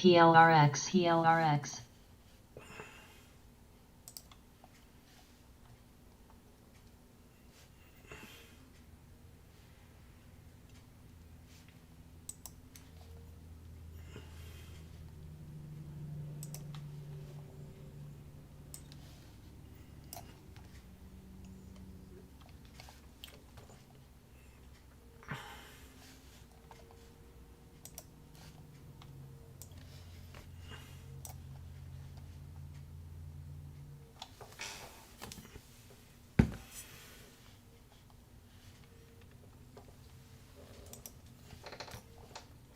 PLRX.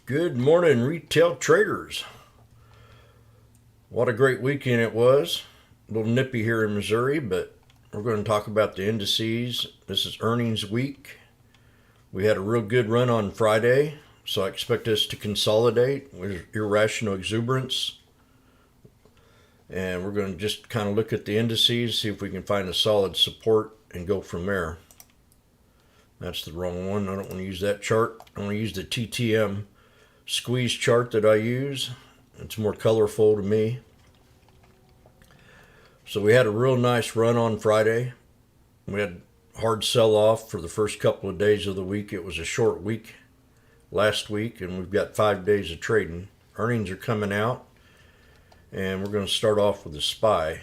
Good morning, retail traders. What a great weekend it was. A little nippy here in Missouri, but we're going to talk about the indices. This is earnings week. We had a real good run on Friday, so I expect us to consolidate with irrational exuberance. And we're going to just kind of look at the indices, see if we can find a solid support and go from there. That's the wrong one. I don't want to use that chart. I want to use the TTM squeeze chart that I use. It's more colorful to me. So we had a real nice run on Friday. We had hard sell-off for the first couple of days of the week. It was a short week last week, and we've got 5 days of trading. Earnings are coming out, and we're going to start off with the SPY.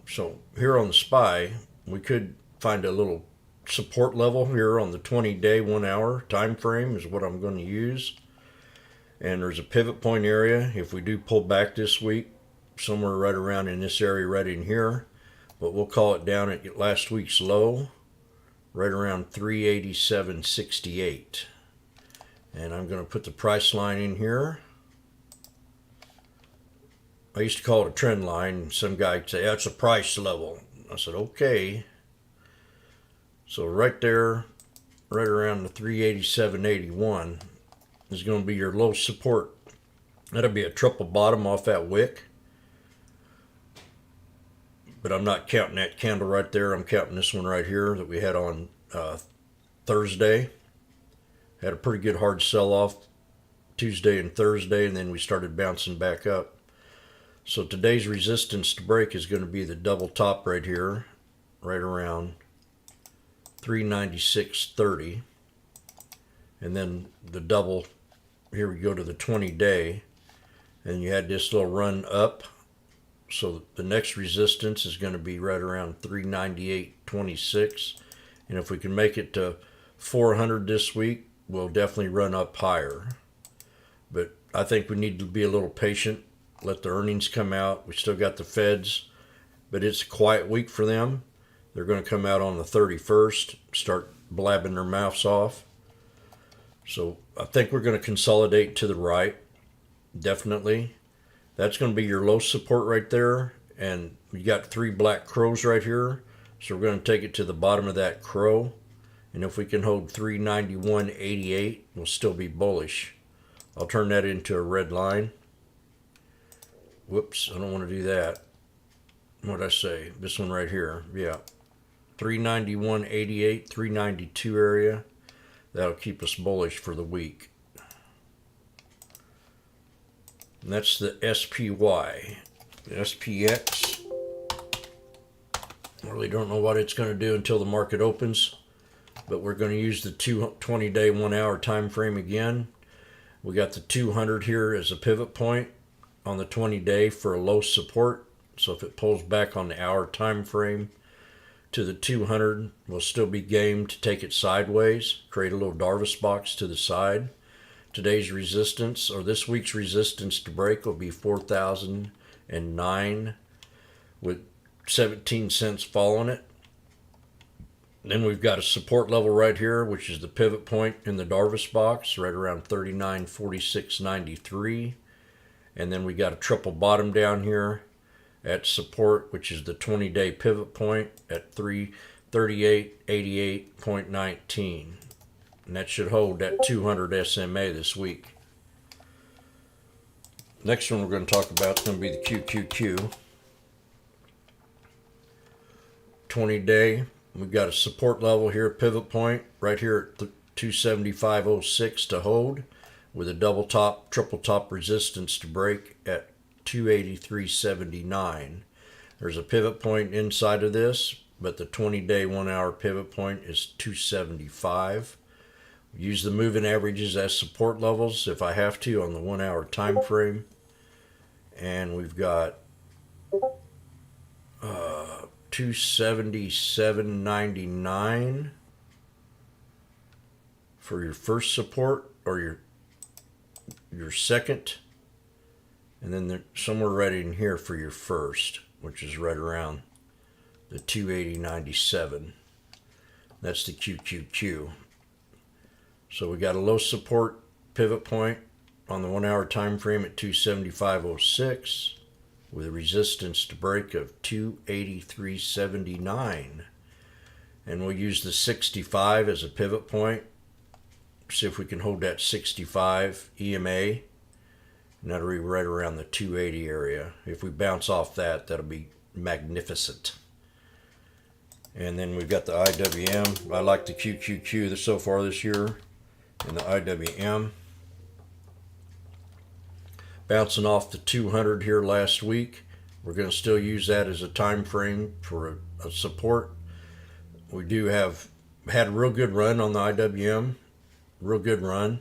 So here on the SPY, we could find a little support level here on the 20-day, 1 hour time frame is what I'm going to use. And there's a pivot point area. If we do pull back this week, somewhere right around in this area right in here, but we'll call it down at last week's low, right around 387.68. And I'm going to put the price line in here. I used to call it a trend line. Some guy would say, that's a price level. I said, okay. So right there, right around the 387.81 is going to be your low support. That'll be a triple bottom off that wick. But I'm not counting that candle right there. I'm counting this one right here that we had on Thursday. Had a pretty good hard sell-off Tuesday and Thursday, and then we started bouncing back up. So today's resistance to break is going to be the double top right here, right around 396.30. And then the double, here we go to the 20-day, and you had this little run up. So the next resistance is going to be right around 398.26. And if we can make it to 400 this week, we'll definitely run up higher. But I think we need to be a little patient, let the earnings come out. We still got the Feds, but it's a quiet week for them. They're going to come out on the 31st, start blabbing their mouths off. So I think we're going to consolidate to the right, definitely. That's going to be your low support right there. And we got 3 black crows right here. So we're going to take it to the bottom of that crow. And if we can hold 391.88, we'll still be bullish. I'll turn that into a red line. Whoops, I don't want to do that. What did I say? This one right here. Yeah. 391.88, 392 area. That'll keep us bullish for the week. And that's the SPY. The SPX, I really don't know what it's going to do until the market opens, but we're going to use the 20-day, 1 hour time frame again. We got the 200 here as a pivot point on the 20-day for a low support. So if it pulls back on the hour time frame to the 200, we'll still be game to take it sideways, create a little Darvas box to the side. Today's resistance, or this week's resistance to break, will be 4,009 with 17 cents following it. Then we've got a support level right here, which is the pivot point in the Darvas box, right around 39.4693. And then we got a triple bottom down here at support, which is the 20-day pivot point at 338.88.19. And that should hold that 200 SMA this week. Next one we're going to talk about is going to be the QQQ. 20-day, we've got a support level here, pivot point, right here at 275.06 to hold. with a double top, triple top resistance to break at 283.79. There's a pivot point inside of this, but the 20-day 1 hour pivot point is 275. Use the moving averages as support levels if I have to on the 1 hour time frame. And we've got 277.99 for your first support, or your second, and then somewhere right in here for your first, which is right around the 280.97. That's the QQQ. So we got a low support pivot point on the 1 hour time frame at 275.06 with a resistance to break of 283.79. And we'll use the 65 as a pivot point. See if we can hold that 65 EMA. And that'll be right around the 280 area. If we bounce off that, that'll be magnificent. And then we've got the IWM. I like the QQQ so far this year. And the IWM. Bouncing off the 200 here last week. We're going to still use that as a time frame for a support. We do have had a real good run on the IWM. Real good run.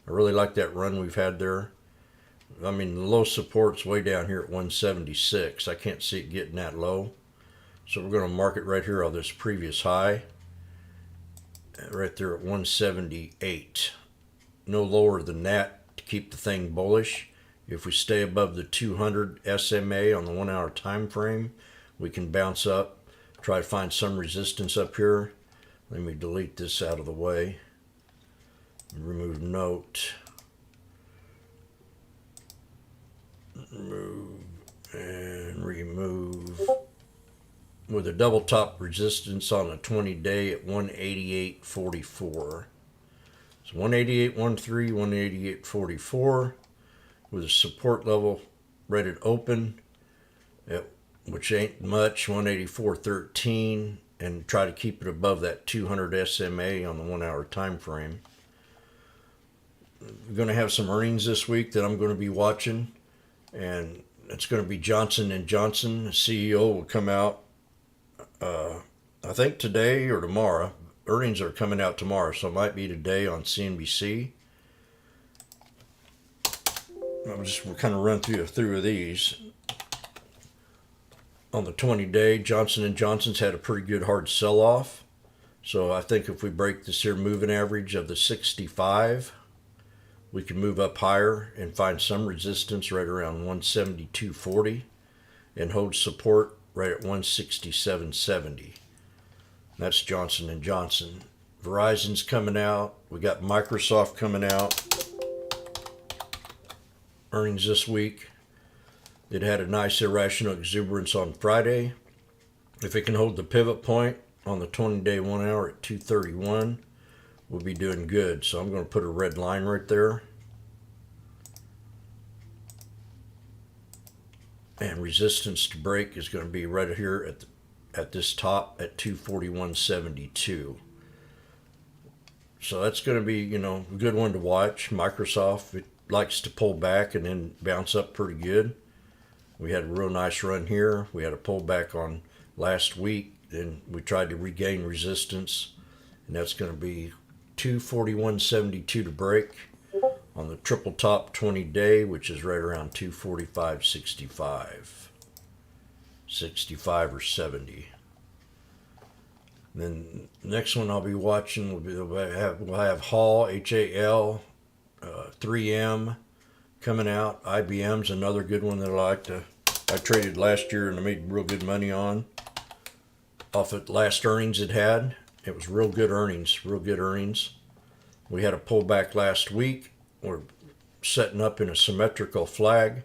I really like that run we've had there. I mean, the low support's way down here at 176. I can't see it getting that low. So we're going to mark it right here on this previous high. Right there at 178. No lower than that to keep the thing bullish. If we stay above the 200 SMA on the 1 hour time frame, we can bounce up, try to find some resistance up here. Let me delete this out of the way. Remove note. Remove and remove. With a double top resistance on a 20-day at 188.44. So 188.13, 188.44 with a support level rated open, at, which ain't much, 184.13, and try to keep it above that 200 SMA on the 1 hour time frame. We're going to have some earnings this week that I'm going to be watching, and it's going to be Johnson & Johnson. The CEO will come out I think today or tomorrow. Earnings are coming out tomorrow, so it might be today on CNBC. We'll kind of run through these. On the 20-day, Johnson & Johnson's had a pretty good hard sell-off. So I think if we break this here moving average of the 65, we can move up higher and find some resistance right around 172.40 and hold support right at 167.70. That's Johnson & Johnson. Verizon's coming out. We got Microsoft coming out. Earnings this week. It had a nice irrational exuberance on Friday. If it can hold the pivot point on the 20-day 1 hour at 231, we'll be doing good. So I'm going to put a red line right there. And resistance to break is going to be right here at this top at 241.72. So that's going to be, a good one to watch. Microsoft, it likes to pull back and then bounce up pretty good. We had a real nice run here. We had a pullback on last week. Then we tried to regain resistance, and that's going to be 241.72 to break on the triple top 20-day, which is right around 245.65, 65 or 70. Then the next one I'll be watching we'll have Hall, HAL, 3M coming out. IBM's another good one that I traded last year and I made real good money on. Off at last earnings it had. It was real good earnings. We had a pullback last week. We're setting up in a symmetrical flag.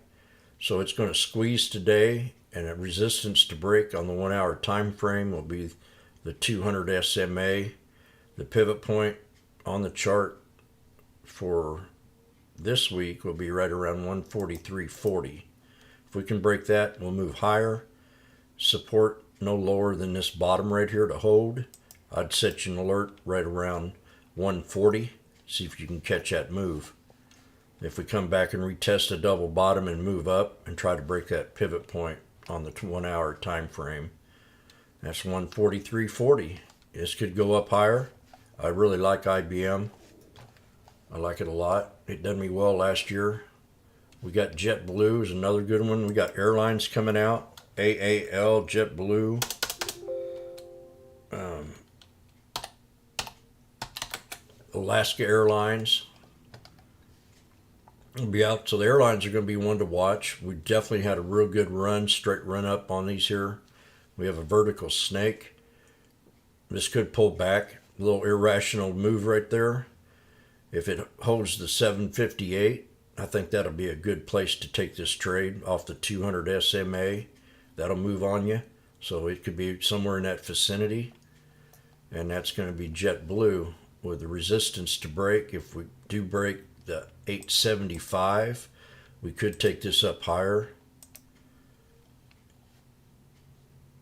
So it's going to squeeze today, and a resistance to break on the 1 hour time frame will be the 200 SMA. The pivot point on the chart for this week will be right around 143.40. If we can break that, we'll move higher. Support no lower than this bottom right here to hold. I'd set you an alert right around 140. See if you can catch that move. If we come back and retest a double bottom and move up and try to break that pivot point on the 1 hour time frame, that's 143.40. This could go up higher. I really like IBM. I like it a lot. It done me well last year. We got JetBlue is another good one. We got airlines coming out. AAL, JetBlue. Alaska Airlines will be out. So the airlines are going to be one to watch. We definitely had a real good run, straight run up on these here. We have a vertical snake. This could pull back. A little irrational move right there. If it holds the 758, I think that'll be a good place to take this trade off the 200 SMA. That'll move on you. So it could be somewhere in that vicinity. And that's going to be JetBlue with the resistance to break. If we do break the 875, we could take this up higher.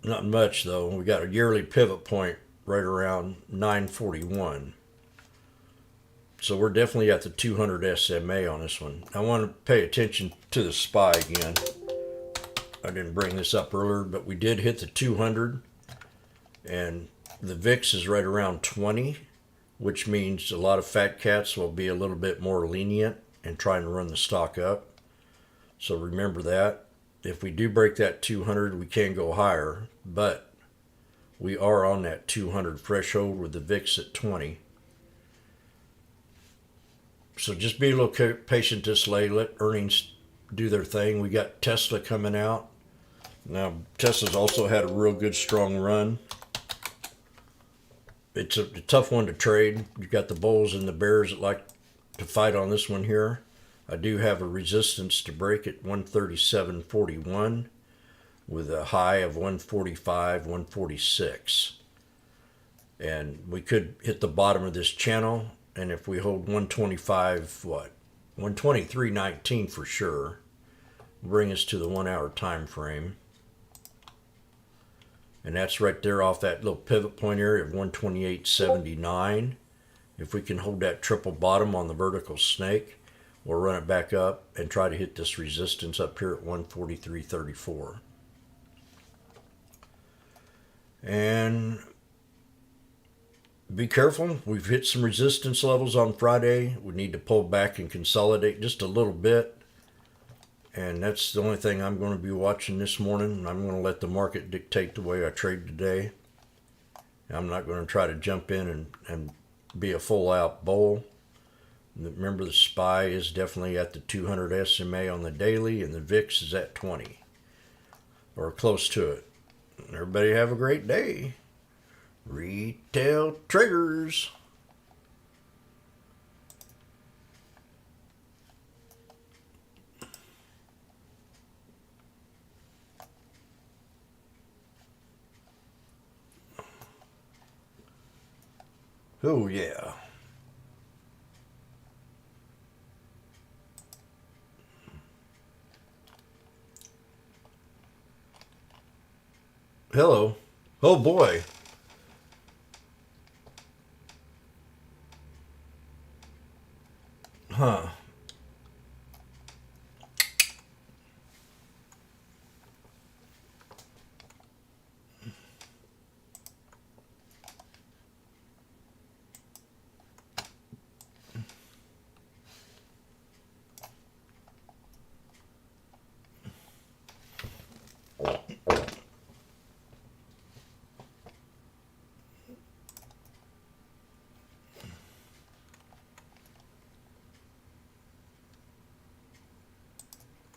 Not much though. We got a yearly pivot point right around 941. So we're definitely at the 200 SMA on this one. I want to pay attention to the SPY again. I didn't bring this up earlier, but we did hit the 200, and the VIX is right around 20, which means a lot of fat cats will be a little bit more lenient and trying to run the stock up. So remember that. If we do break that 200, we can go higher, but we are on that 200 threshold with the VIX at 20. So just be a little patient this late. Let earnings do their thing. We got Tesla coming out. Now, Tesla's also had a real good, strong run. It's a tough one to trade. You got the bulls and the bears that like to fight on this one here. I do have a resistance to break at 137.41 with a high of 145, 146. And we could hit the bottom of this channel. And if we hold 125, 123.19 for sure, bring us to the 1 hour time frame. And that's right there off that little pivot point area of 128.79. If we can hold that triple bottom on the vertical snake, we'll run it back up and try to hit this resistance up here at 143.34. And be careful. We've hit some resistance levels on Friday. We need to pull back and consolidate just a little bit. And that's the only thing I'm going to be watching this morning. I'm going to let the market dictate the way I trade today. I'm not going to try to jump in and be a full out bull. Remember, the SPY is definitely at the 200 SMA on the daily, and the VIX is at 20 or close to it. Everybody have a great day. Retail traders. Oh yeah. Hello. Oh boy. Huh.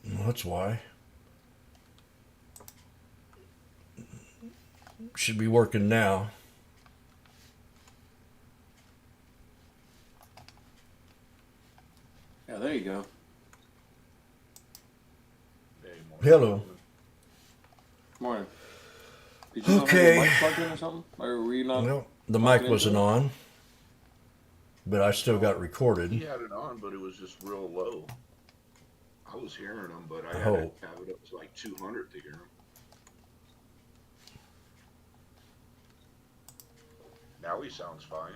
Well, that's why. Should be working now. Yeah, there you go. Hello. Morning. Did you Okay. have your mic plugged in or something? Or were you not? Well, the mic wasn't on, but I still got recorded. He had it on, but it was just real low. I was hearing him, but I had Oh. to have it up to like 200 to hear him. Now he sounds fine.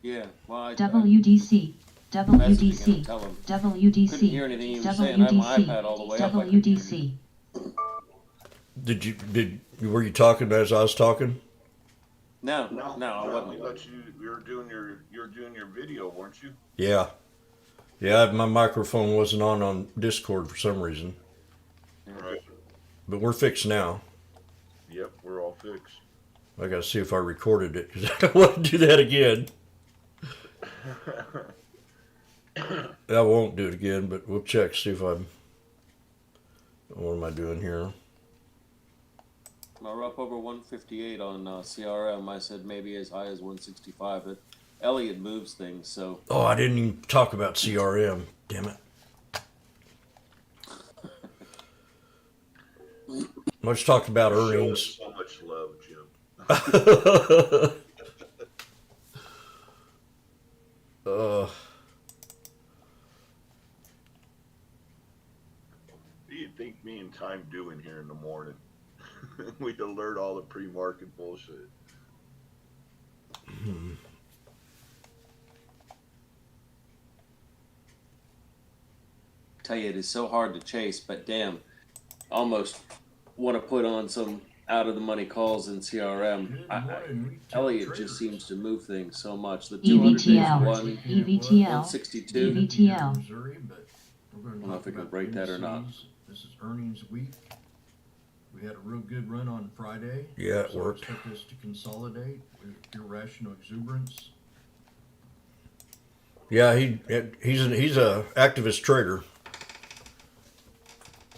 Yeah. Well, WDC. messaging him, WDC. tell him. WDC. Couldn't hear anything he was saying. I had my iPad all the way up. I couldn't hear anything. WDC. Were you talking as I was talking? No, I We wasn't. let you. You were doing your video, weren't you? Yeah. Yeah, my microphone wasn't on Discord for some reason. Right. But we're fixed now. Yep, we're all fixed. I gotta see if I recorded it because I don't want to do that again. I won't do it again, but we'll check, see if I'm. What am I doing here? We're up over 158 on CRM. I said maybe as high as 165, but Elliot moves things, so. Oh, I didn't even talk about CRM. Damn it. Let's talk about Show us earnings. so much love, Jim. uh, What do you think me and Time doing here in the morning? We alert all the pre-market bullshit. Tell you, it is so hard to chase, but damn, almost want to put on some out of the money calls in CRM. Elliot just seems to move things so much. The 200 days EVTL. one, EVTL. 162. EVTL. Missouri, but we're going I don't know if we can break that or not. This is earnings week. We had a real good run on Friday. Yeah, it worked. I expect us to consolidate with irrational exuberance. Yeah, he's a activist trader.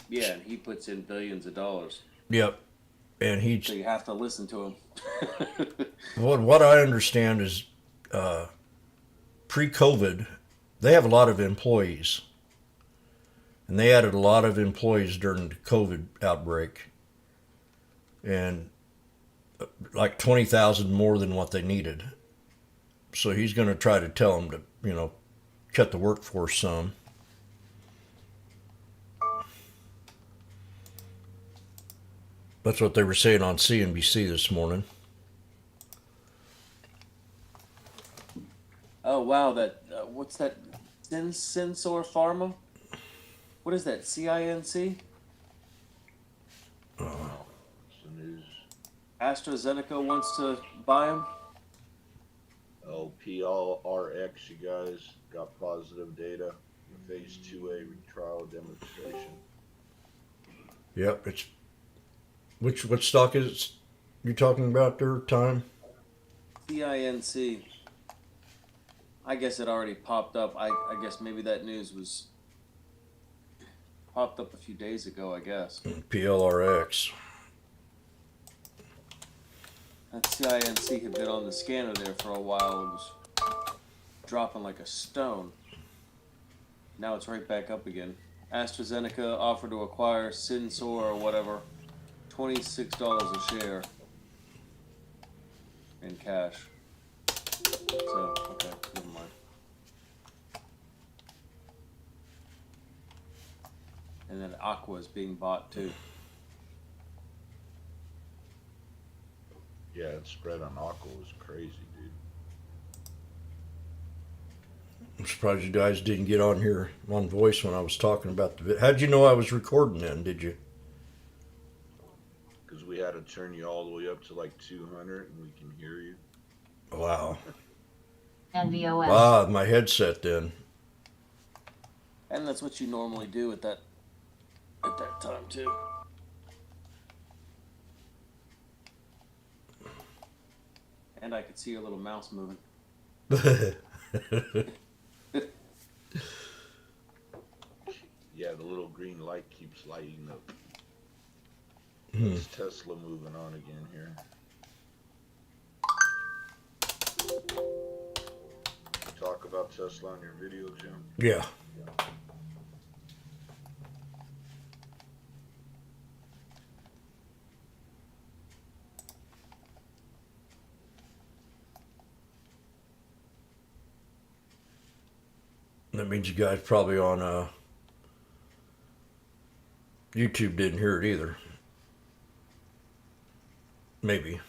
Yeah, and he puts in billions of dollars. Yep, and So you have to listen to him. what I understand is, pre-COVID, they have a lot of employees, and they added a lot of employees during the COVID outbreak, and like 20,000 more than what they needed. So he's going to try to tell them to, cut the workforce some. That's what they were saying on CNBC this morning. Oh wow, that what's that? Sensor Pharma? What is that? CINC? It's the news. AstraZeneca wants to buy him. Oh, PLRX, you guys got positive data. Phase 2A trial demonstration. Yep, it's what stock is it you talking about there, Time? CINC. I guess it already popped up. I guess maybe that news was popped up a few days ago, I guess. PLRX. That CINC had been on the scanner there for a while. It was dropping like a stone. Now it's right back up again. AstraZeneca offered to acquire Sensor or whatever, $26 a share in cash. So, okay, never mind. And then Aqua is being bought too. Yeah, that spread on Aqua was crazy, dude. I'm surprised you guys didn't get on here on voice when I was talking about the. How'd you know I was recording then? Did you? Because we had to turn you all the way up to like 200 and we can hear you. Wow. NVOS. Ah, my headset then. And that's what you normally do at that time too. And I could see your little mouse moving. Yeah, the little green light keeps lighting up. It's Tesla moving on again here. You talk about Tesla on your video, Jim? Yeah. That means you guys probably on YouTube didn't hear it either. Maybe.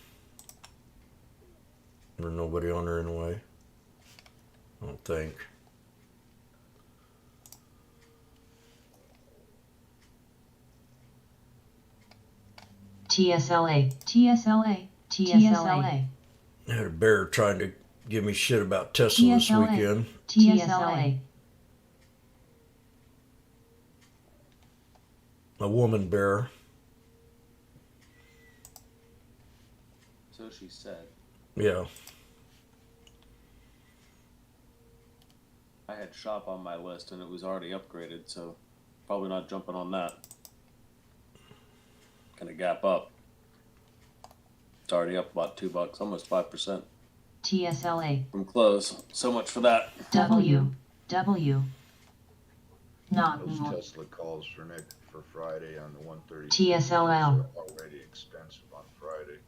There's nobody on there anyway. I don't think. TSLA, TSLA, TSLA, I had a bear trying to give me shit about Tesla this TSLA. weekend. TSLA, A woman bear. So she said. Yeah. I had shop on my list and it was already upgraded, so probably not jumping on that. Gonna gap up. It's already up about $2, almost 5% TSLA, from close. So much for that. W, not Those more. Tesla calls for Friday on the 130 TSLL. are already expensive on Friday.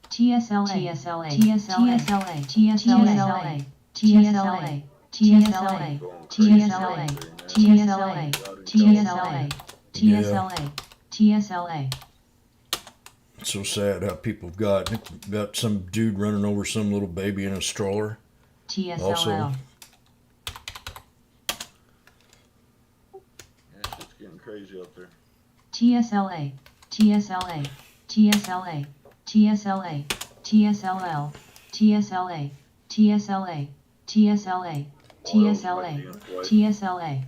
TSLA, TSLA, TSLA, TSLA, TSLA, TSLA, Going crazy TSLA, out there, man. TSLA, TSLA. TSLA, TSLA. It's so sad how people got some dude running over some little baby in a stroller. TSLL, Yeah, shit's getting crazy out there. TSLA, TSLA, TSLA, TSLA, TSLL, TSLA, TSLA, TSLA, TSLA, TSLA.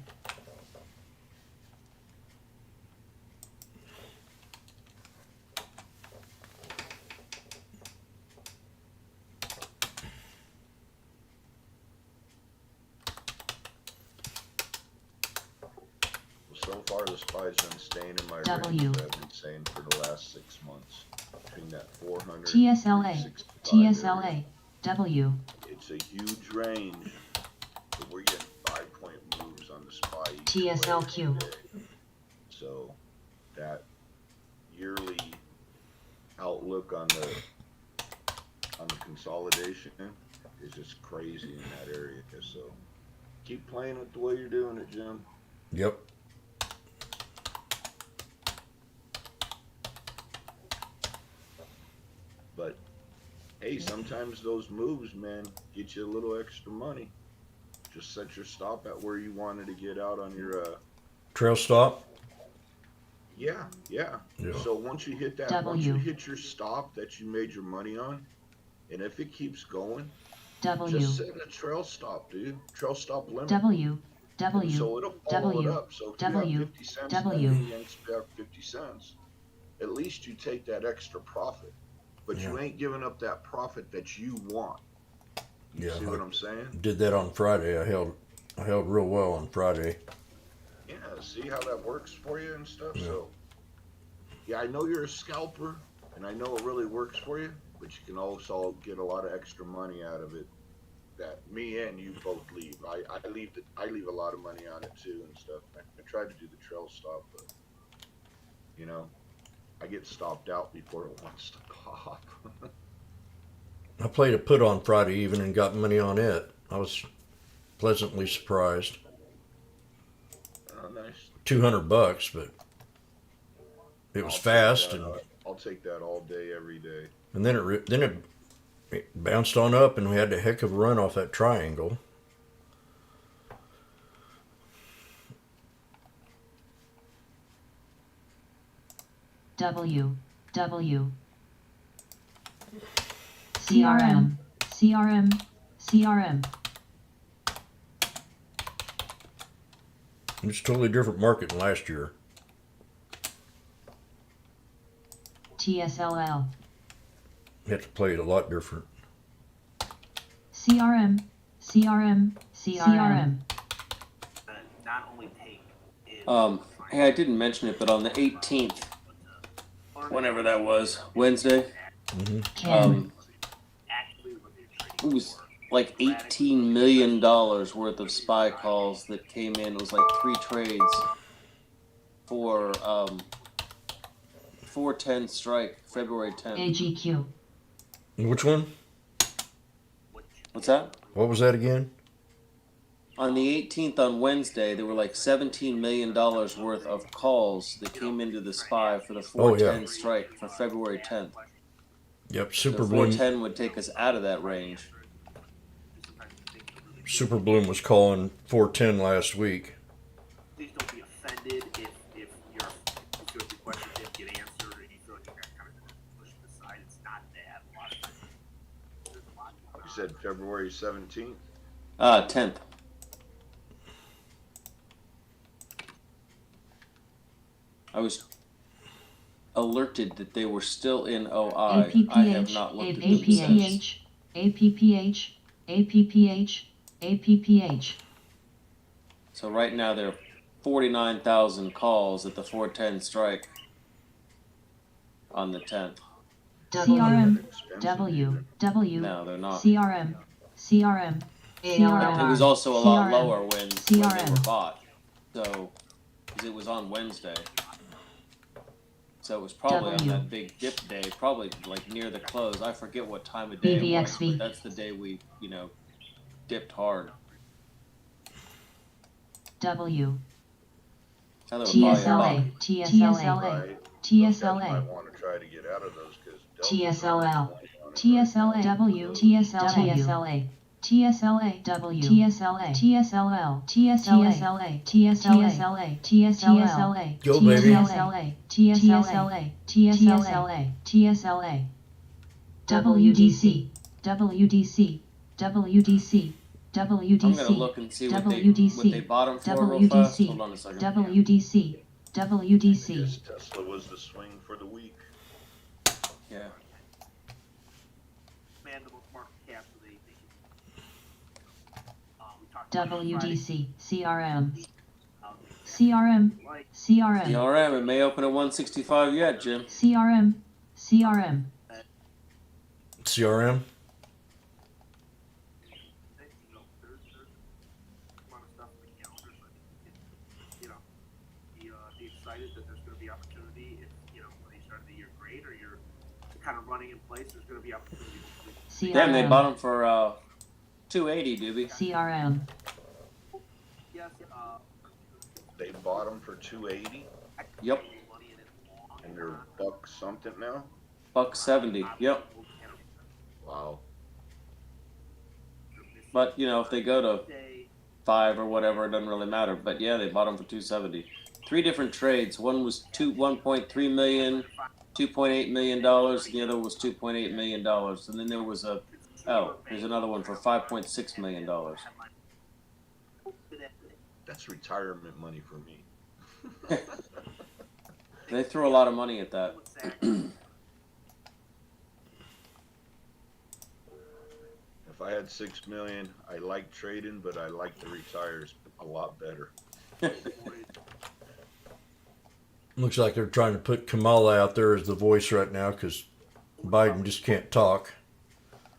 So far, the spy's been staying in my W. range, I've been saying for the last 6 months. Between that 400 TSLA, 365 area. TSLA, W. It's a huge range, but we're getting 5-point moves on the spy each TSLQ. way today. So that yearly outlook on the consolidation is just crazy in that area. So keep playing it the way you're doing it, Jim. Yep. But hey, sometimes those moves, man, get you a little extra money. Just set your stop at where you wanted to get out on your Trail stop. yeah. Yeah. So once you hit that, W. once you hit your stop that you made your money on, and if it keeps going, W, just set a trail stop, dude. Trail stop limit. W, And W, so it'll follow W, it up. So if W, you have 50 cents, W. and it yanks back 50 cents, at least you take that extra profit. But you ain't giving up that profit that you want. You Yeah, see what I'm saying? Did that on Friday. I held real well on Friday. Yeah, see how that works for you and stuff. Yeah. So, yeah, I know you're a scalper, and I know it really works for you, but you can also get a lot of extra money out of it. That me and you both leave. I leave a lot of money on it too and stuff. I tried to do the trail stop, but you know, I get stopped out before it wants to pop. I played a put on Friday even and got money on it. I was pleasantly surprised. Oh, nice. $200, but it was fast, and I'll take that all day, every day. and then it bounced on up, and we had a heck of a run off that triangle. W, W. CRM, CRM, CRM. It's a totally different market than last year. TSLL, You have to play it a lot different. CRM, CRM, CRM. Not only take Hey, I didn't mention it, but on the 18th, whenever that was, Wednesday, Ken, it was like $18 million worth of spy calls that came in. It was like 3 trades for 410 strike, February 10th. AGQ, Which one? What's that? What was that again? On the 18th, on Wednesday, there were like $17 million worth of calls that came into the SPY for the Oh, yeah. 410 strike for February 10th. Yep, So Super Bloom. 410 would take us out of that range. Super Bloom was calling 410 last week. Please don't be offended if your questions didn't get answered and you feel like you got kind of pushed aside. It's not that. A lot of times there's a lot going You on. said February 17th? 10th. I was alerted that they were still in OI. I have not looked at them since. APPH. So right now there are 49,000 calls at the 410 strike on the 10th. CRM, Expensive, W, No, they're not. CRM. It was also a lot CRM. lower when they were CRM. bought. So, because it was on Wednesday. So it was probably on W. that big dip day, probably like near the close. I forget what time of day it was, BVXV. but that's the day we, dipped hard. W. Now they were probably a buck. TSLA. Right. TSLA. Guys might want to try to get out of those because TSLL. TSLA W TSLA TSLA W TSLA TSLL TSLA TSLA TSLA Go, baby. TSLA TSLA TSLA TSLA WDC WDC WDC I'm gonna look and see what they bought them for real fast. Hold on a second. WDC I WDC guess Tesla was the swing for the week. Yeah. Man, the most market cap, so they we talked about WDC CRM Friday, CRM like CRM CRM, it may open at 165 yet, Jim. CRM CRM? there's a lot of stuff in the calendar, but be excited that there's going to be opportunity. If when you started the year great, or you're kind of running in place, there's going to be opportunity. Damn, they bought them for 280, Doobie. CRM Yes, They bought them for 280 Yep. and they're buck something now. $1.70. Yep. Wow. But if they go to 5 or whatever, it doesn't really matter. But yeah, they bought them for 270. 3 different trades. One was 1.3 million, $2.8 million. The other was $2.8 million. And then there was there's another one for $5.6 million. That's retirement money for me. They threw a lot of money at that. If I had 6 million, I like trading, but I like the retires a lot better. Looks like they're trying to put Kamala out there as the voice right now because Biden just can't talk.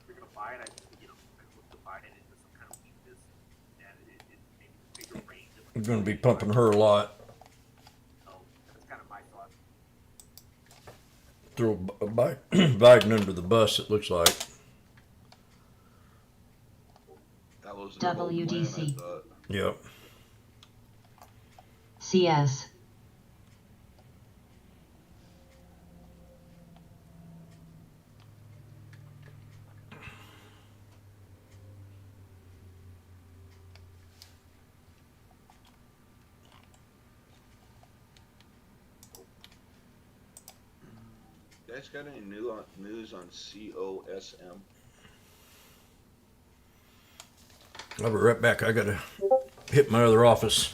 You're going to buy it. I think, I look to buy it into some kind of weakness, and it maybe bigger range. We're going to be pumping her a lot. So that's kind of my thought. Throw Biden under the bus, it looks like. That was their whole plan, I WDC. thought. Yep. CS You guys got any news on COSM? I'll be right back. I got to hit my other office.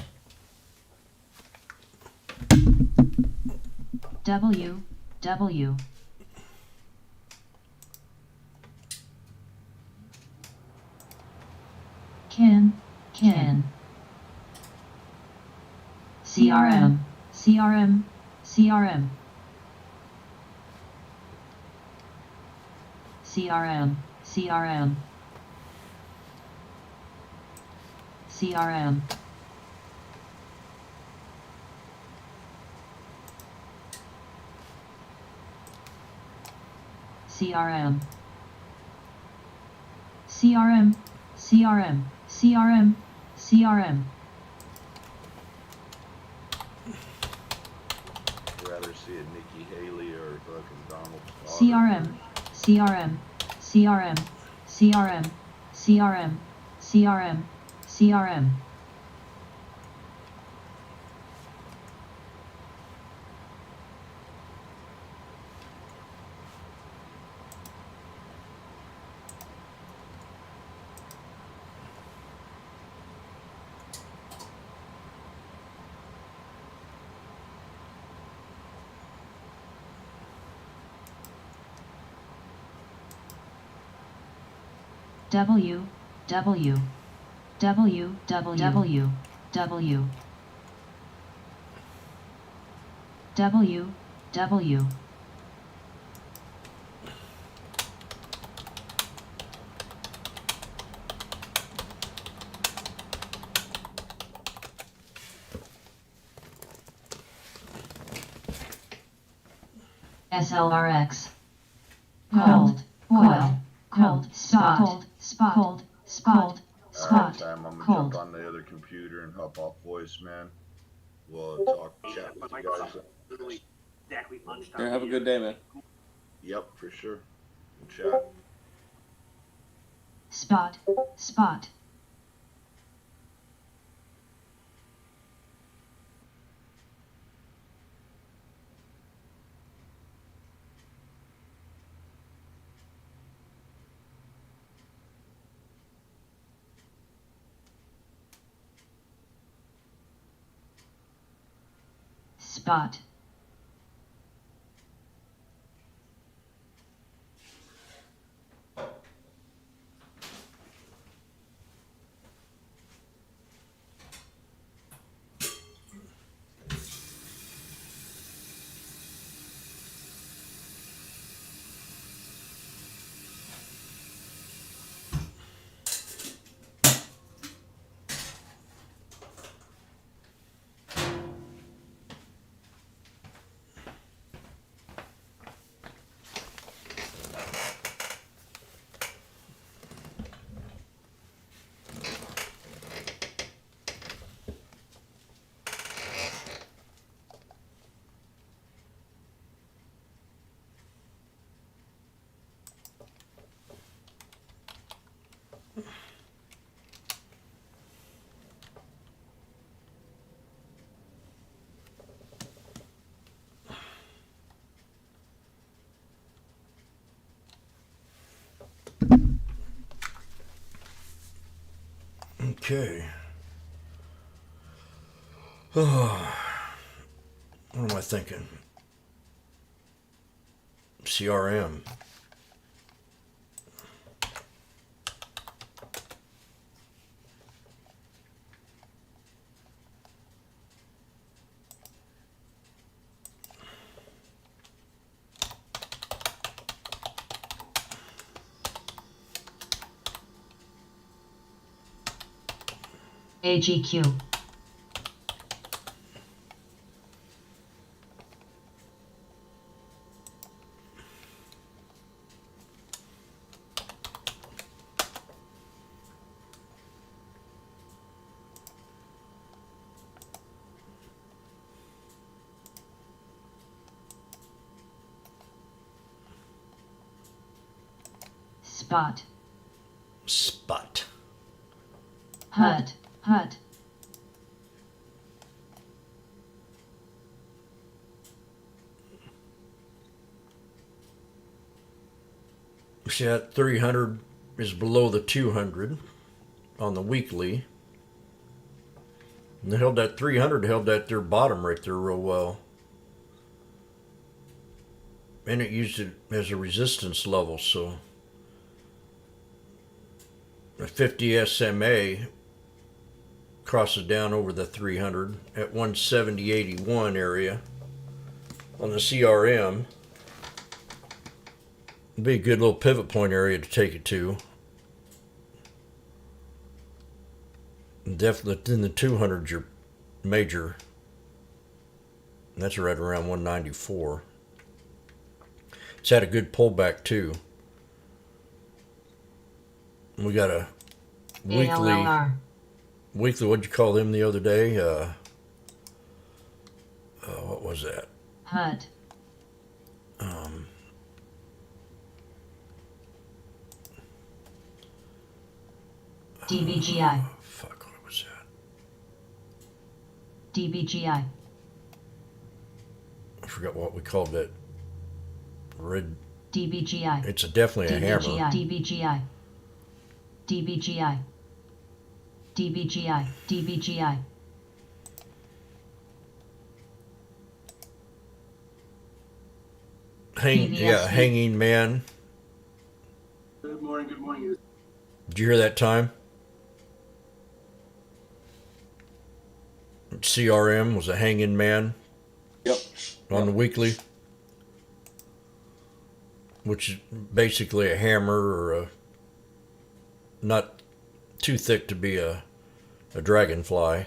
W Can CRM CRM CRM CRM CRM CRM CRM CRM CRM CRM CRM. Rather see a Nikki Haley or fucking Donald Trump. CRM. CRM. CRM. CRM. CRM. CRM. CRM. W W W W W W W W SLRX. Cold, oil, cold, spot, cold, spot, cold, spot, Alright, spot, Sam, I'm gonna cold. jump on the other computer and hop off voice, man. We'll talk, chat with you guys. Literally exactly lunchtime. Here, have a good day, man. Yep, for sure. We'll chat. Spot, spot. Spot. Okay. Oh, what am I thinking? CRM. AGQ. Spot. Spot. Hut. Hut. See that 300 is below the 200 on the weekly. And they held that 300, held that their bottom right there real well. And it used it as a resistance level, so a 50 SMA crosses down over the 300 at 170.81 area on the CRM. It'd be a good little pivot point area to take it to. Definitely in the 200s, your major. And that's right around 194. It's had a good pullback too. We got a weekly. ALLR. Weekly, what'd you call them the other day? What was that? HUD. Um, DBGI. Fuck, what was that? DBGI. I forgot what we called that. Red. DBGI. It's definitely a hammer. DBGI. DBGI. DBGI. DBGI. DVSD. Hanging man. Good morning, good morning. Did you hear that time? CRM was a hanging man Yep. on the weekly, which is basically a hammer or a not too thick to be a dragonfly.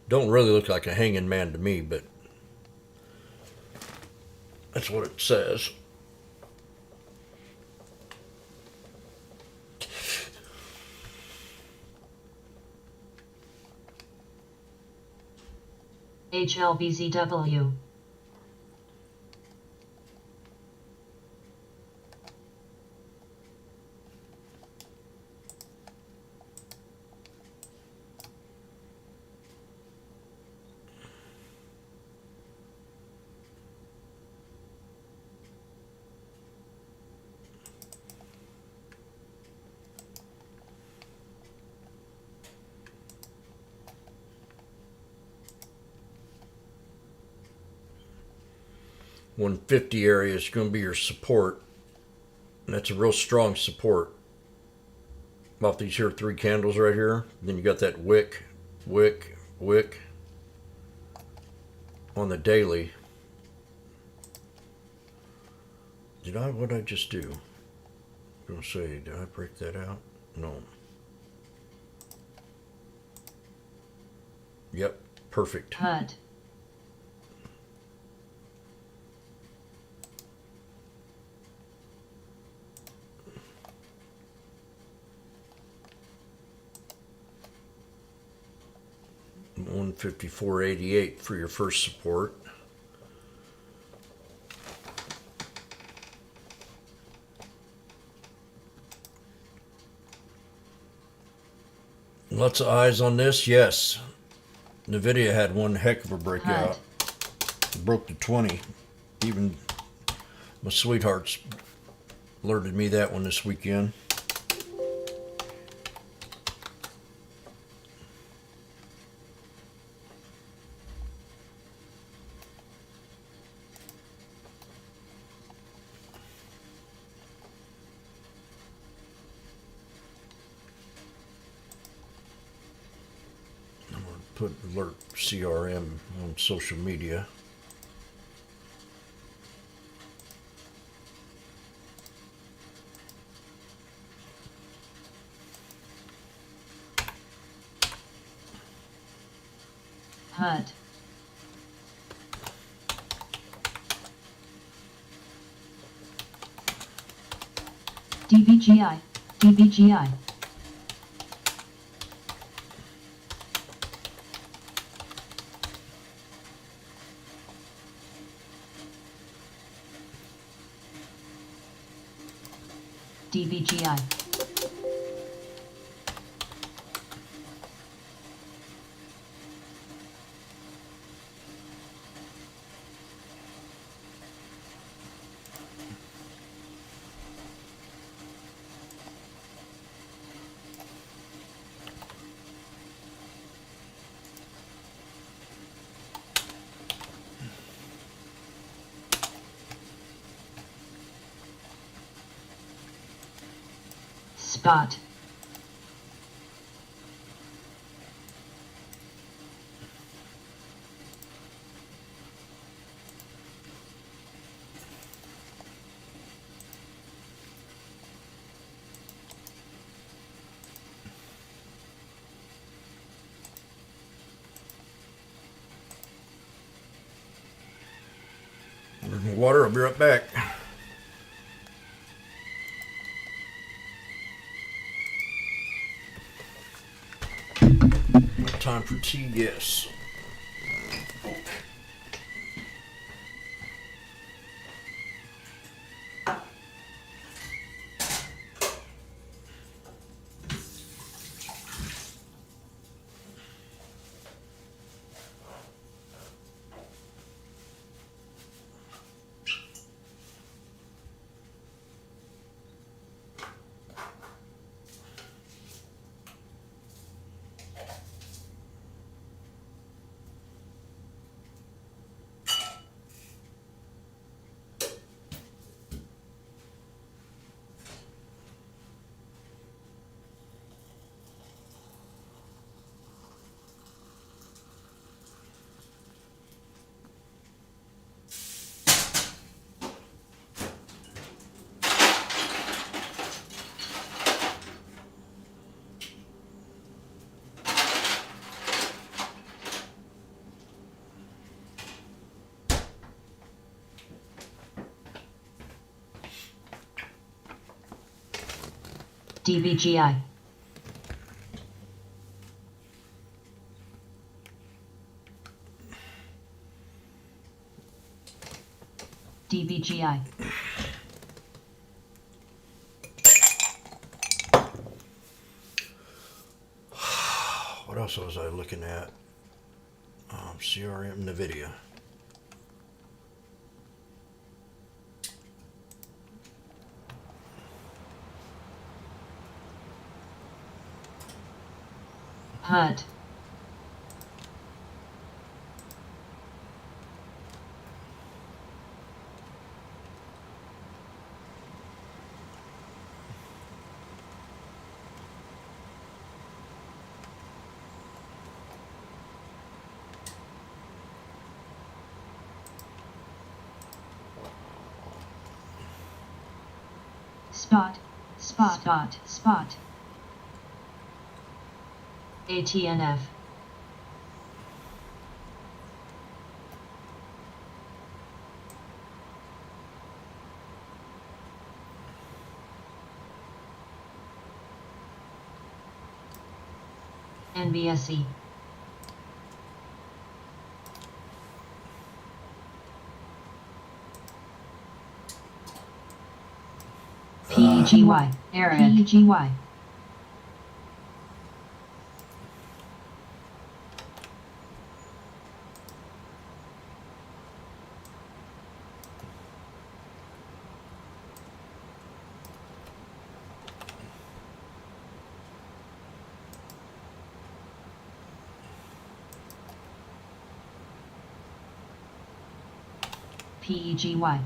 Don't really look like a hanging man to me, but that's what it says. HLBZW. One 50 area is going to be your support, and that's a real strong support. About these here 3 candles right here, then you got that wick on the daily. What did I just do? I'm going to say, did I break that out? No. Yep, perfect. HUD. $154.88 for your first support. Lots of eyes on this, yes. NVIDIA had one heck of a breakout. Broke to 20. Even my sweethearts alerted me that one this weekend. Put alert CRM on social media. HUD. DBGI. DBGI. DBGI. Spot. Water, I'll be right back. time for tea, yes. DBGI. DBGI. What else was I looking at? CRM NVIDIA. HUD. Spot. Spot. Spot. Spot. ATNF. NBSE. PEGY. Eric. PEGY. PEGY.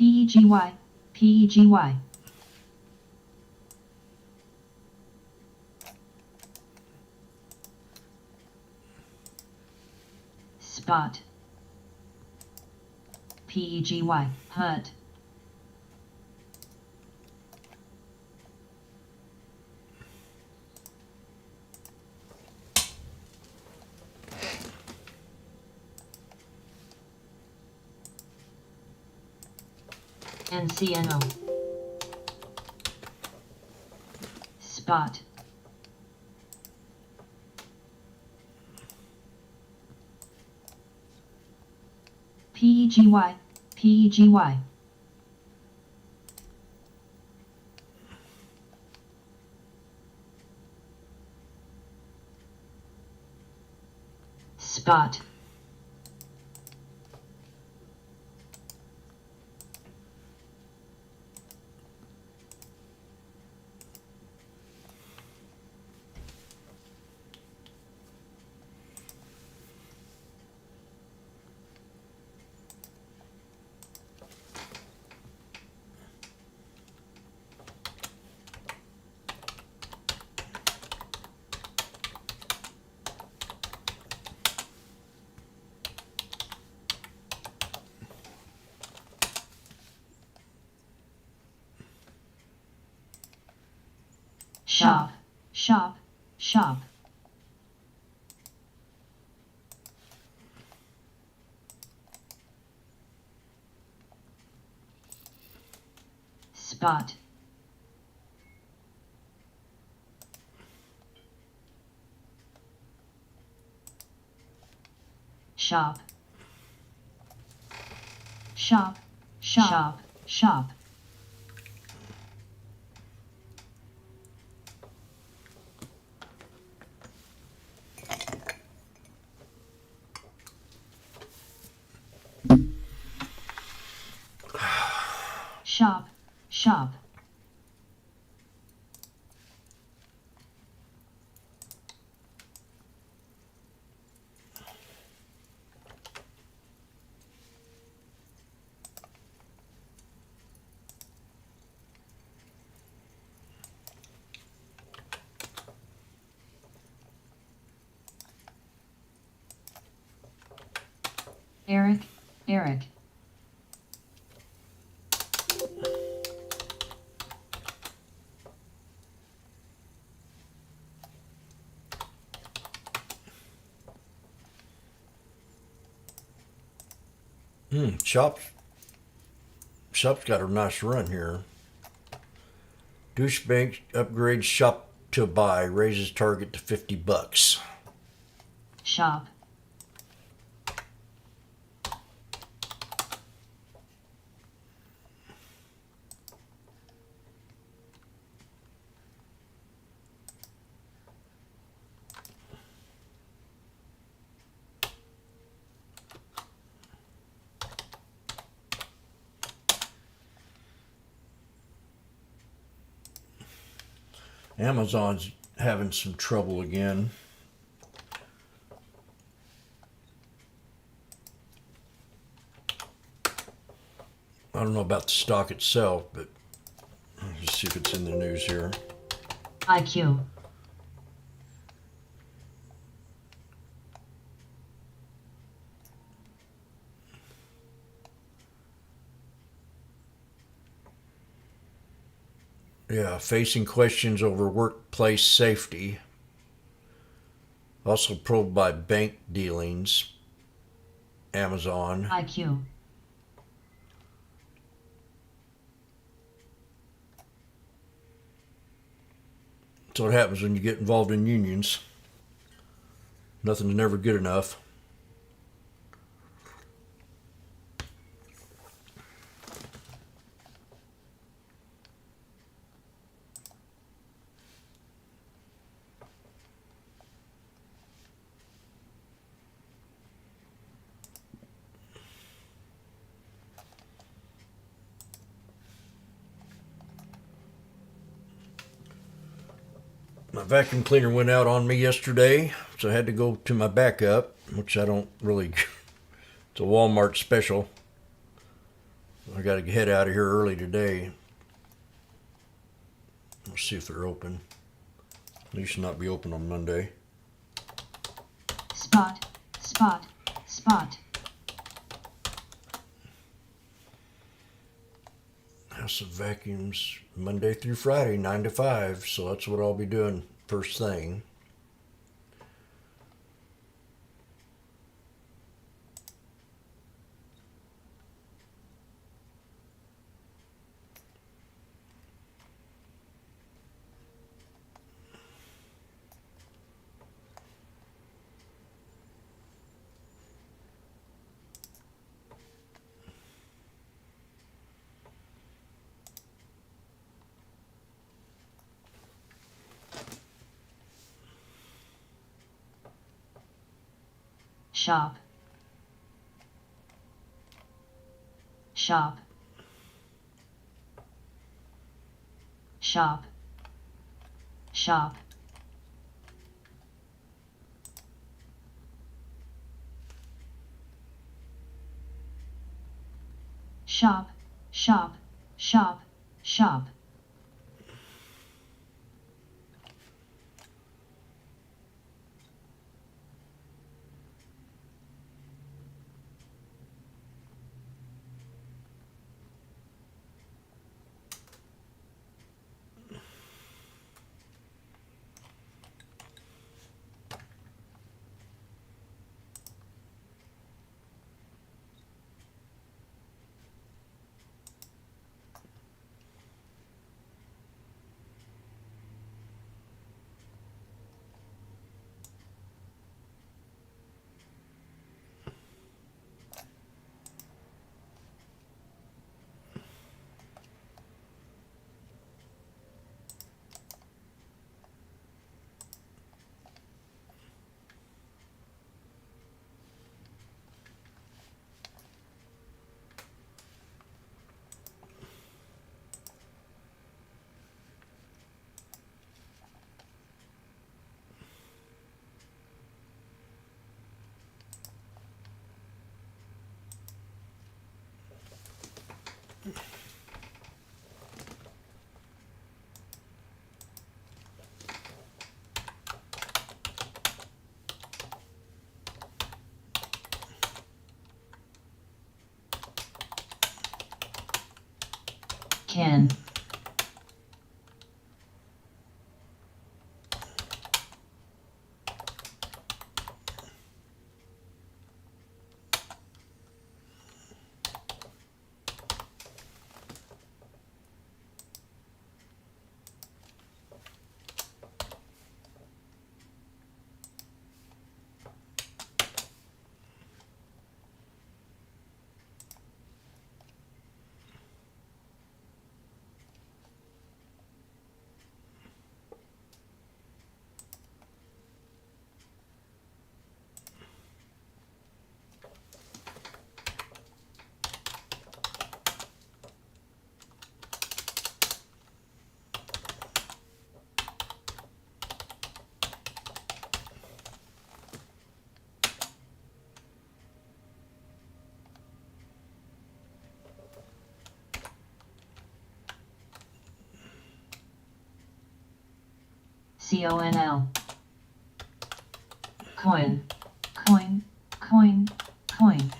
PEGY. PEGY. Spot. PEGY. HUD. NCNO. Spot. PEGY. PEGY. Spot. shop, shop, shop. Spot, shop, shop, shop, shop. Shop, shop. Eric, Eric. Shop's got a nice run here. Douchebank upgrades shop to buy, raises target to $50. Shop, Amazon's having some trouble again. I don't know about the stock itself, but let's see if it's in the news here. IQ, Yeah, facing questions over workplace safety. Also probed by bank dealings. Amazon. IQ, That's what happens when you get involved in unions. Nothing's never good enough. My vacuum cleaner went out on me yesterday, so I had to go to my backup, which I don't really. It's a Walmart special. I got to head out of here early today. Let's see if they're open. They should not be open on Monday. spot, spot, spot. House of Vacuums Monday through Friday, 9 to 5. So that's what I'll be doing first thing. Shop, shop, shop, shop. Shop, shop, shop, shop. can, CONL. Coin, coin, coin, coin.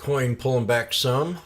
Coin pulling back some.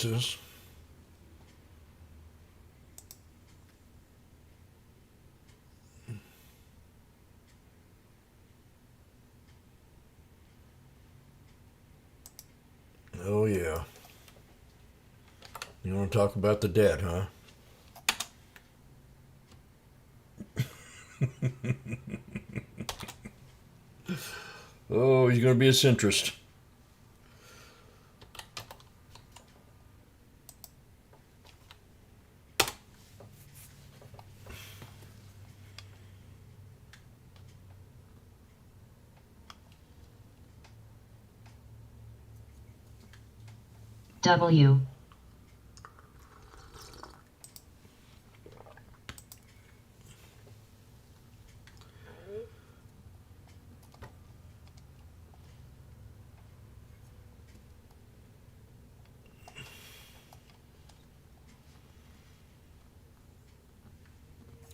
bonuses. Oh yeah. You want to talk about the debt, huh? Oh, he's going to be a centrist. W.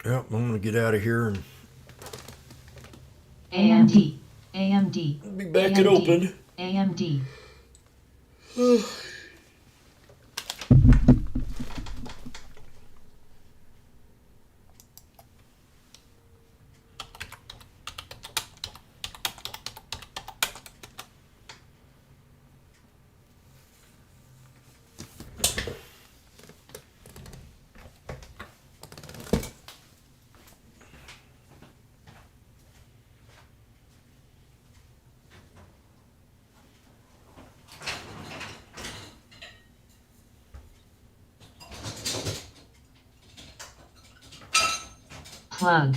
Yep, I'm going to get out of here and AMD. AMD. be back at open. AMD. Plug.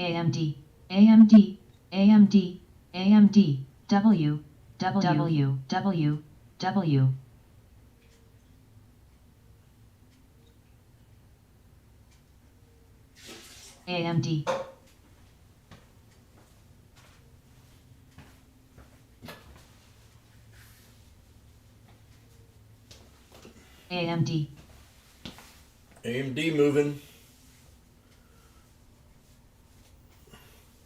AMD. AMD. AMD. AMD. W. W. W. W. AMD. AMD. AMD moving.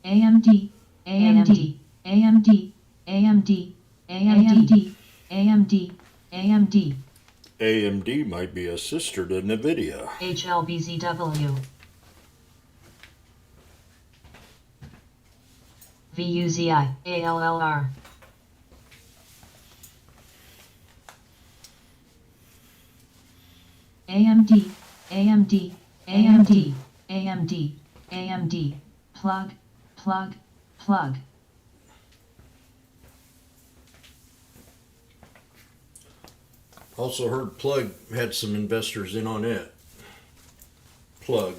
AMD. AMD. AMD. AMD. AMD. AMD. AMD. AMD might be a sister to NVIDIA. HLBZW. VUZI. ALLR. AMD. AMD. AMD. AMD. AMD. Plug. Plug. Plug. Also heard Plug had some investors in on it. Plug.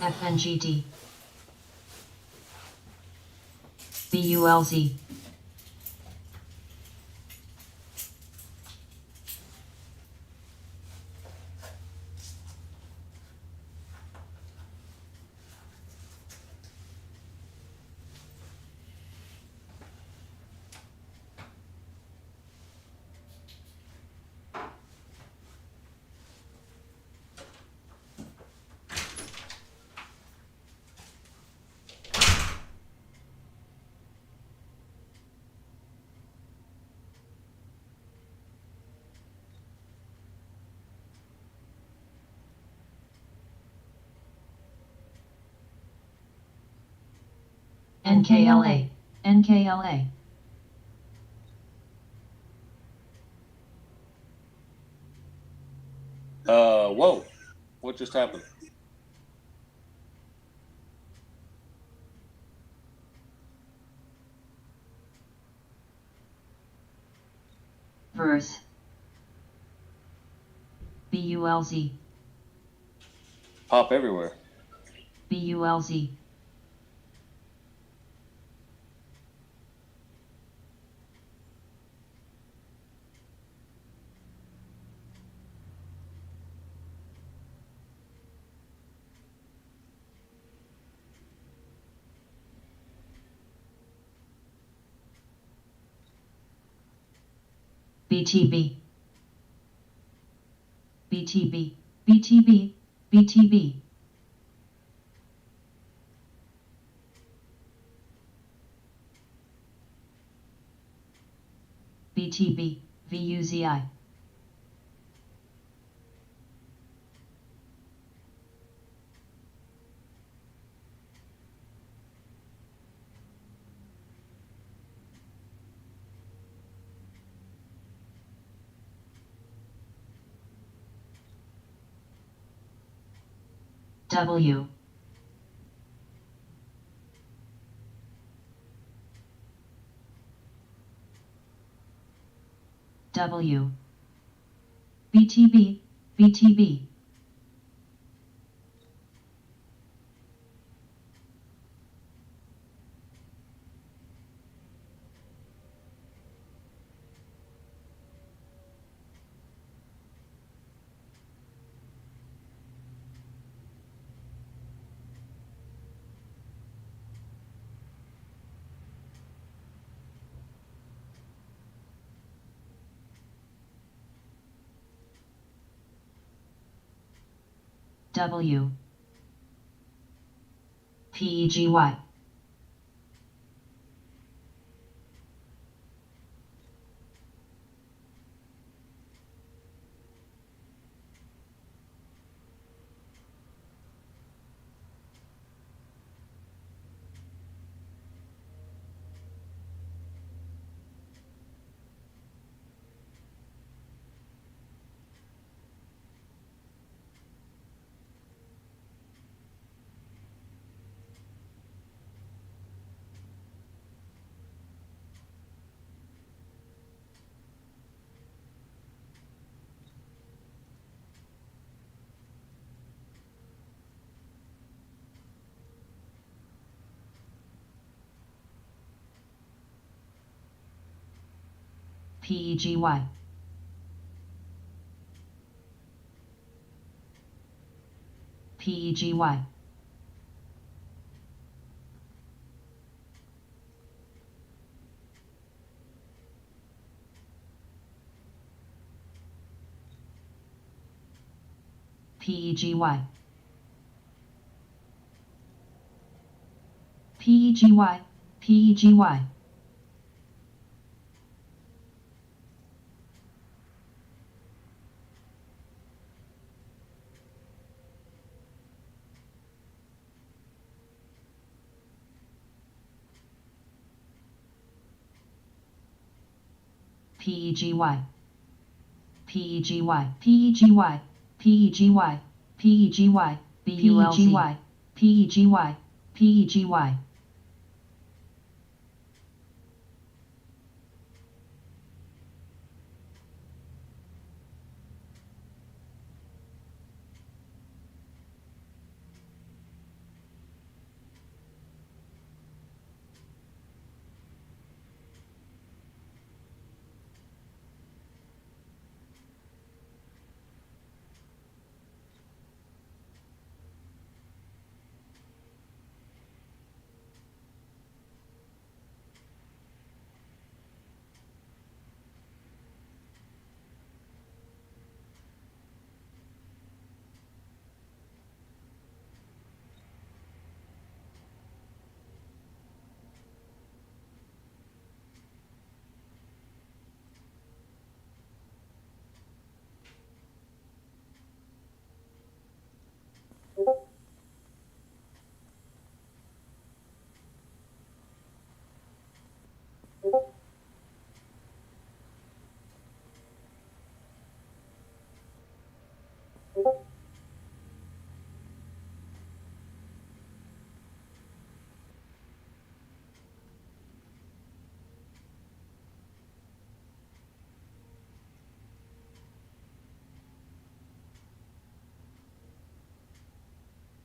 FNGD. BULZ. NKLA, NKLA. Whoa. What just happened? Verse. BULZ, Pop everywhere. BULZ. BTB, BTB, BTB, BTB. BTB, VUZI. W. W. BTB, BTB. W. PEGY. PEGY. PEGY. PEGY. PEGY. PEGY. PEGY. PEGY. PEGY. PEGY. PEGY. BULZ. PEGY. PEGY.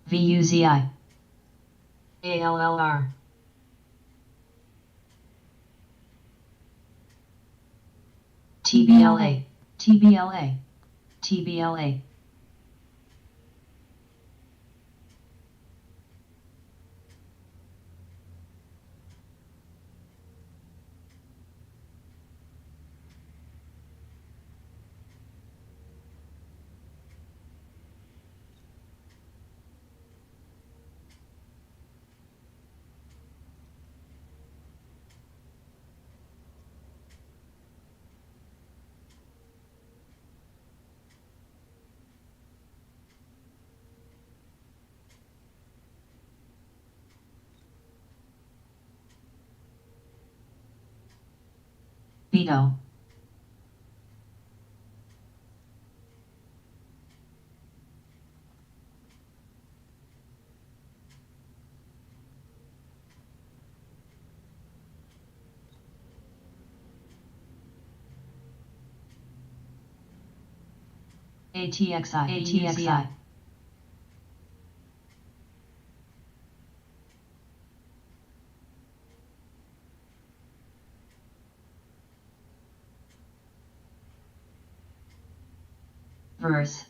VUZI. ALLR. TBLA. TBLA. TBLA. Veto. ATXI. ATXI. Verse.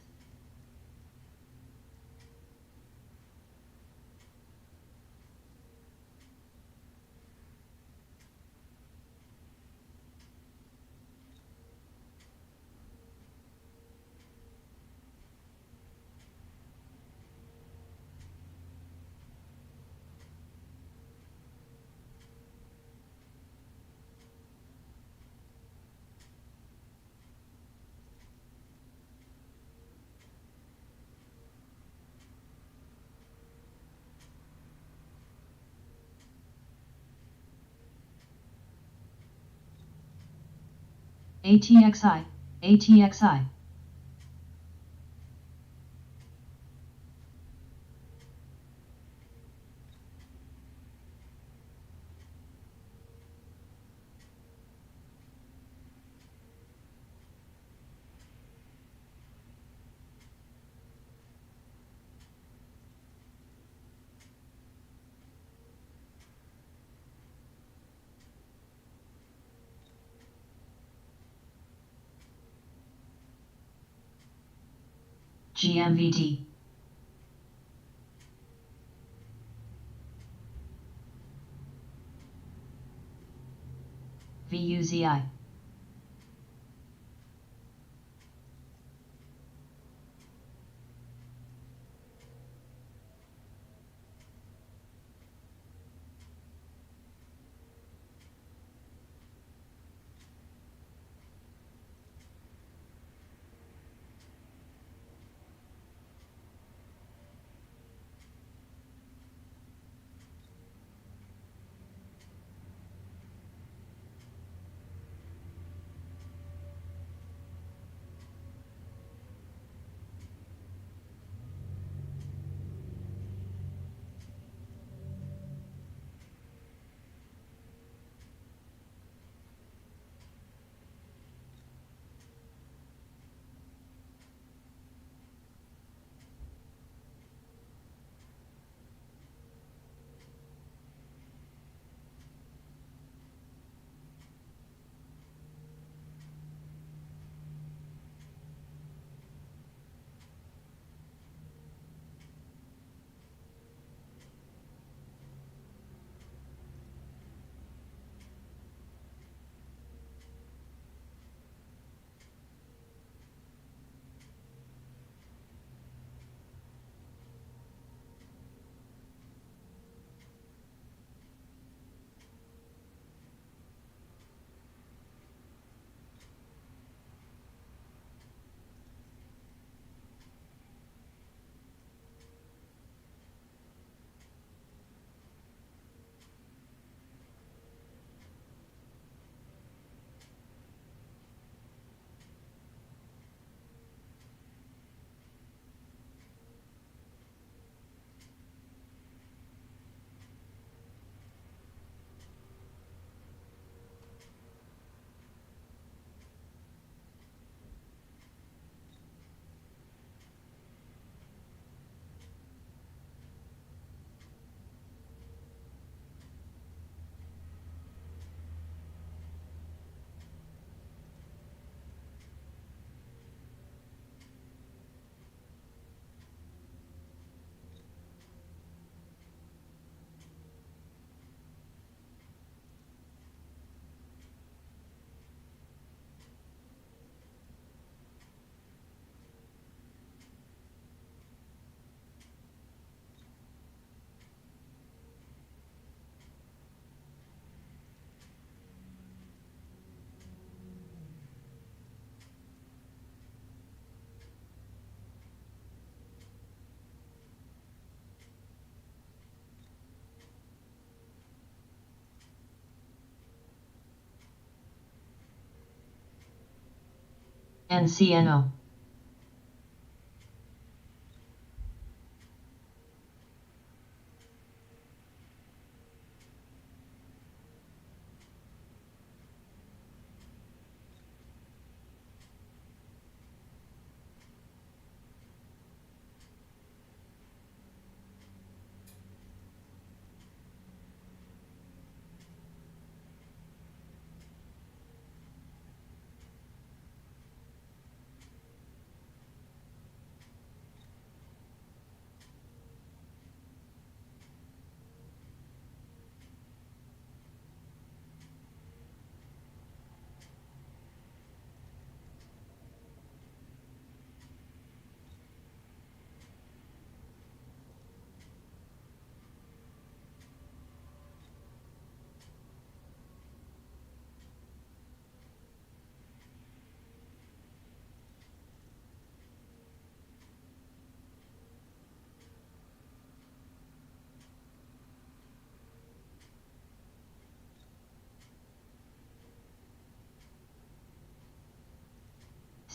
ATXI. ATXI. GMVD. VUZI. NCNO.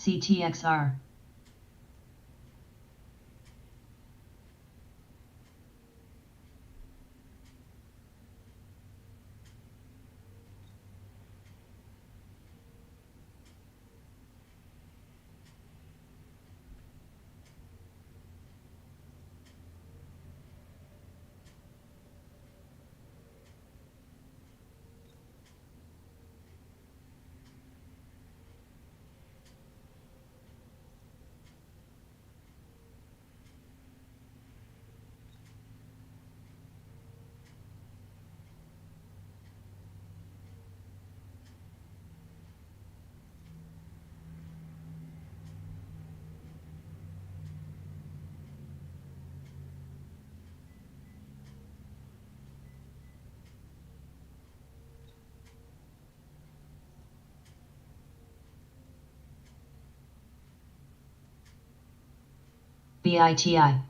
CTXR. BITI.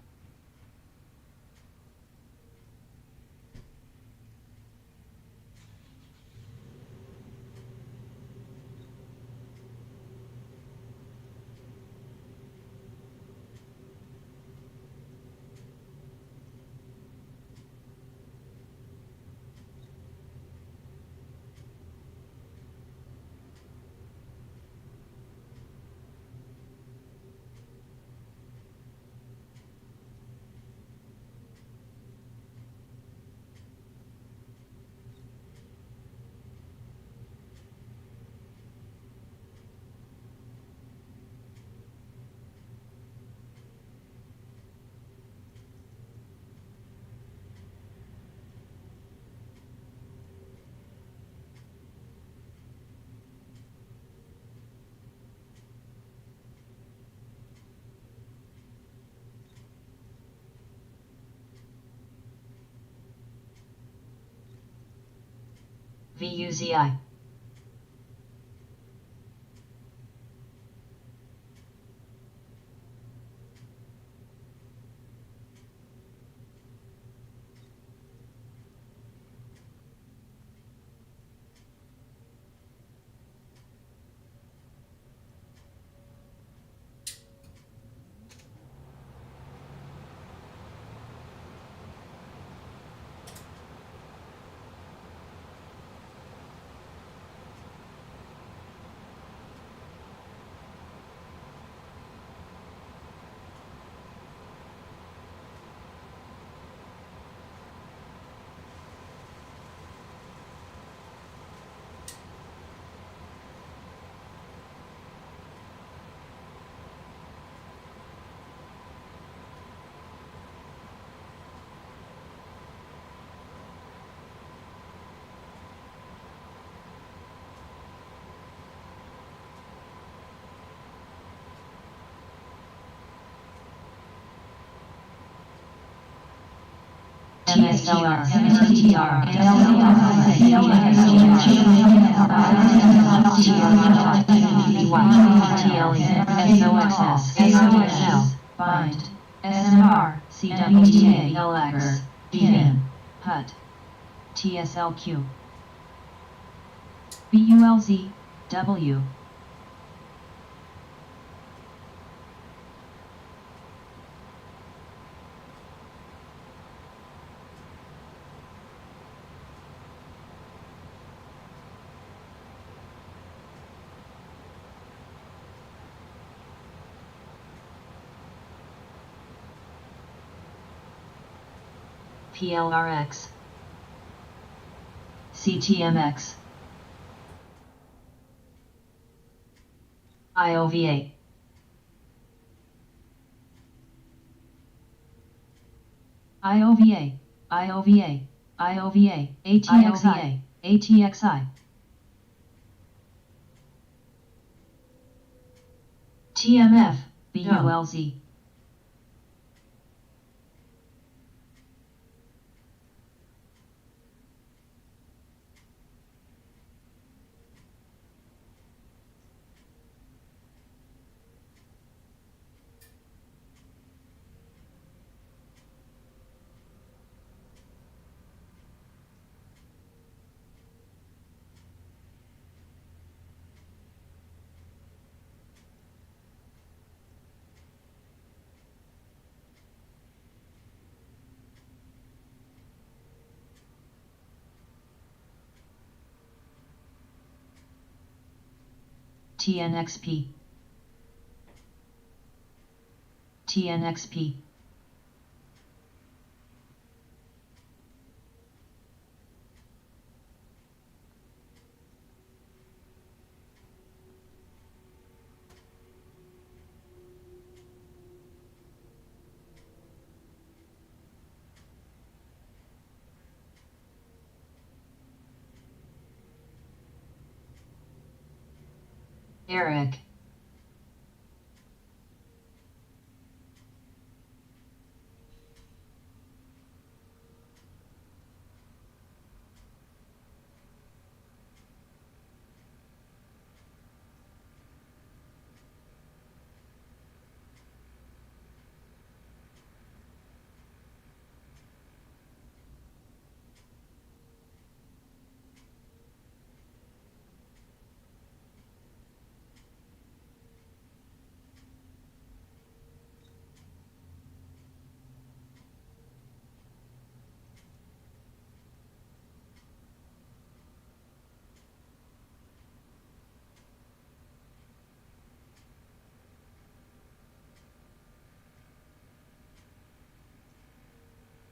VUZI. TSLR, MTTR, SOXS, Bind, SMR, CWTA, LX, BIN, HUT, TSLQ, BULZ, W. PLRX, CTMX, IOVA, IOVA, IOVA, IOVA, ATXI, ATXI, TMF, BULZ. TNXP, TNXP, Eric,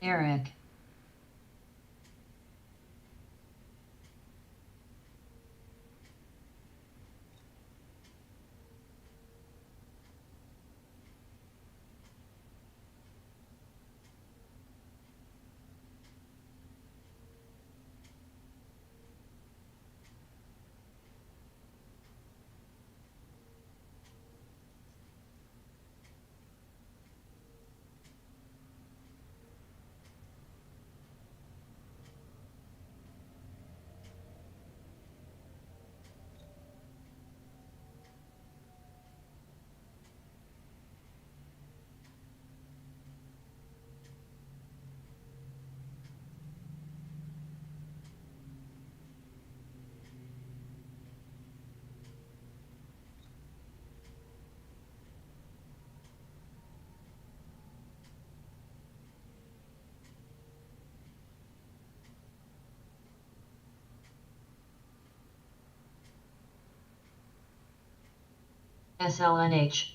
Eric, SLNH,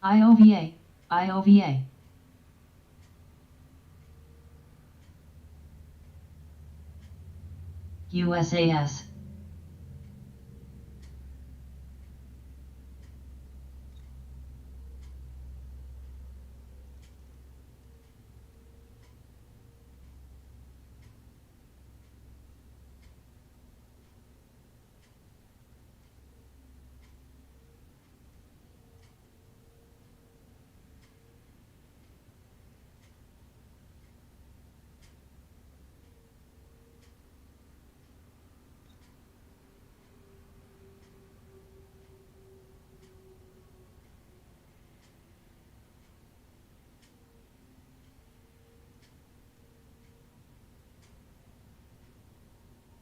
IOVA, IOVA, USAS,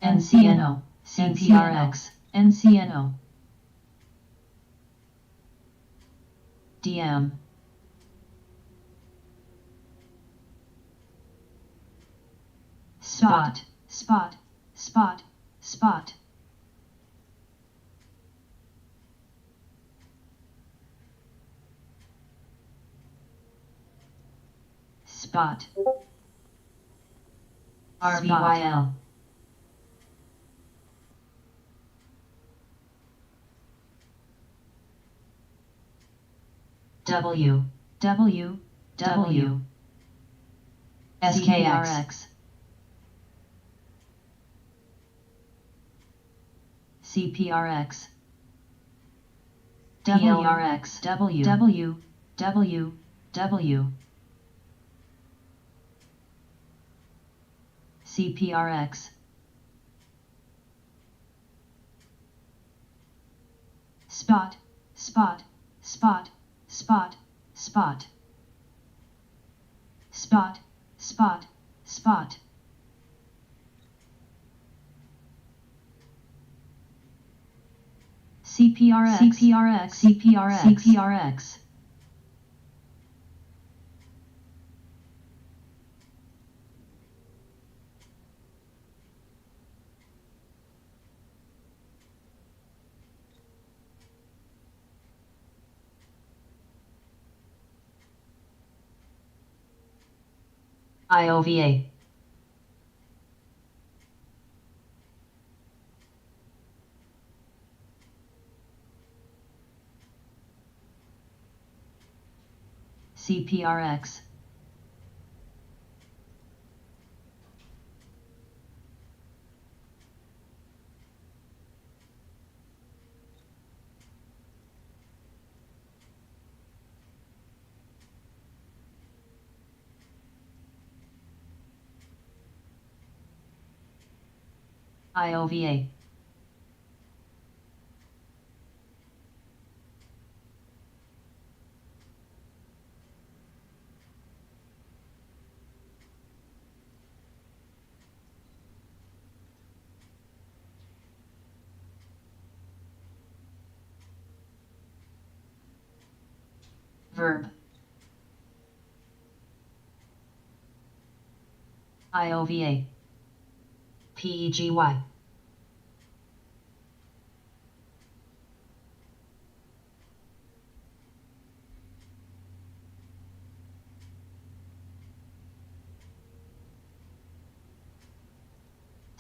NCNO, CPRX, NCNO, DM, spot, spot, spot, spot. Spot. RVYL. W, W, W. SKX. CPRX. PLRX. W, W, W, W. CPRX. Spot, spot, spot, spot, spot. Spot, spot, spot. CPRX, CPRX, CPRX, CPRX. IOVA. CPRX. IOVA. Verb. IOVA. PEGY.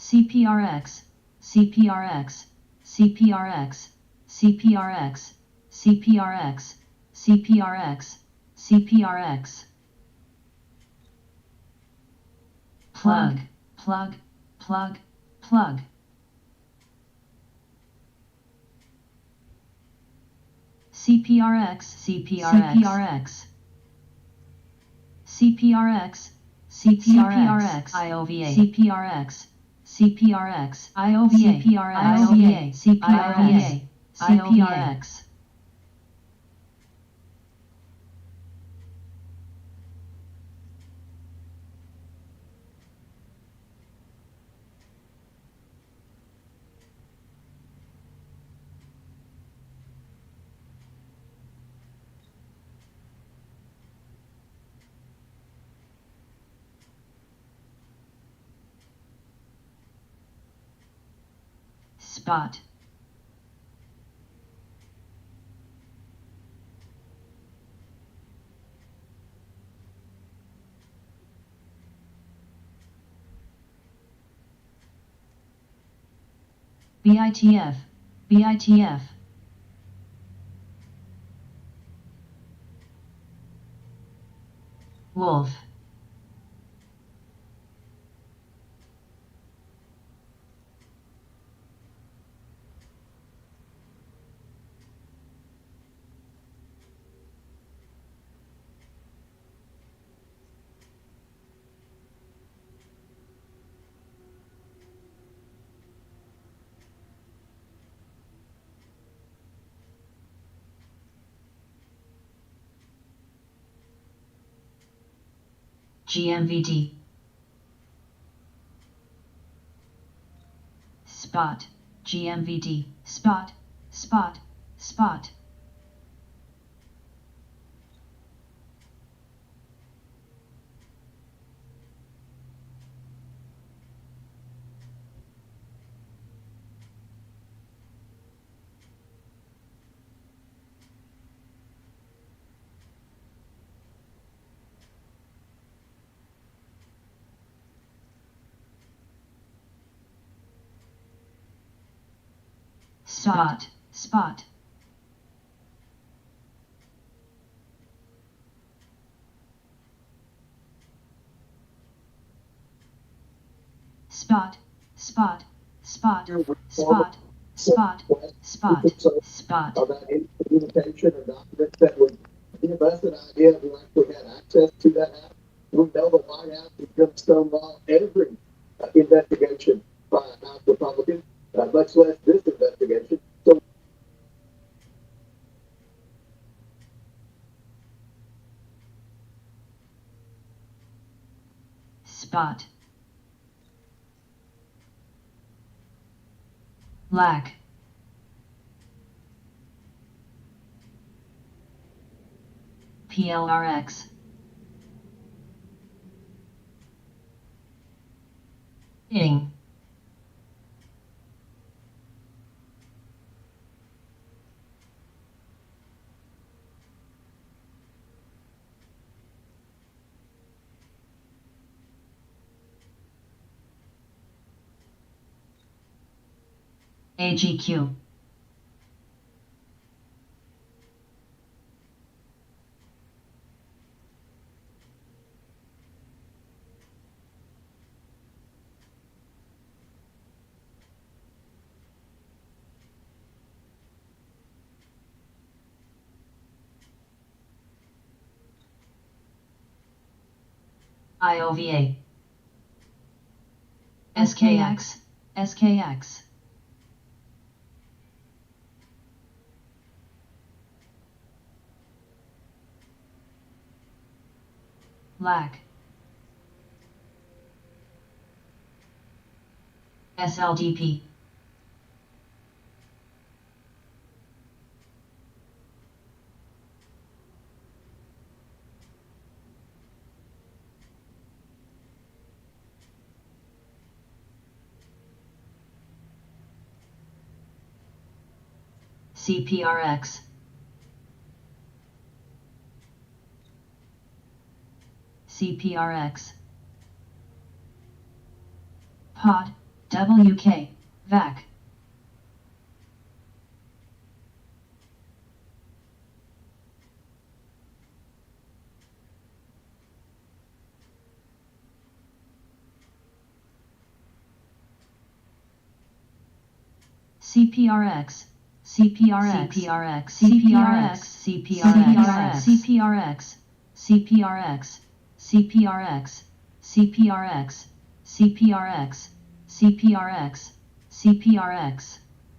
CPRX, CPRX, CPRX, CPRX, CPRX, CPRX, CPRX. Plug, plug, plug, plug. CPRX, CPRX, CPRX, CPRX, IOVA, CPRX, CPRX, IOVA, CPRX, CPRX, CPRX. Spot. BITF, BITF. Wolf. GMVD. Spot, GMVD, spot, spot, spot. spot, spot. Spot, spot, spot, spot, spot, spot, spot. About any communication or documents that would give us an idea of like we had access to that app. We know the White House is going to stonewall every investigation by a House Republican, much less this investigation. So Spot. Lack. PLRX. Ing. AGQ. IOVA. SKX. SKX. Lack. SLDP. CPRX. CPRX. Pod. WK. VAC. CPRX. CPRX. CPRX. CPRX. CPRX. CPRX. CPRX. CPRX. CPRX. CPRX. CPRX. CPRX. CPRX.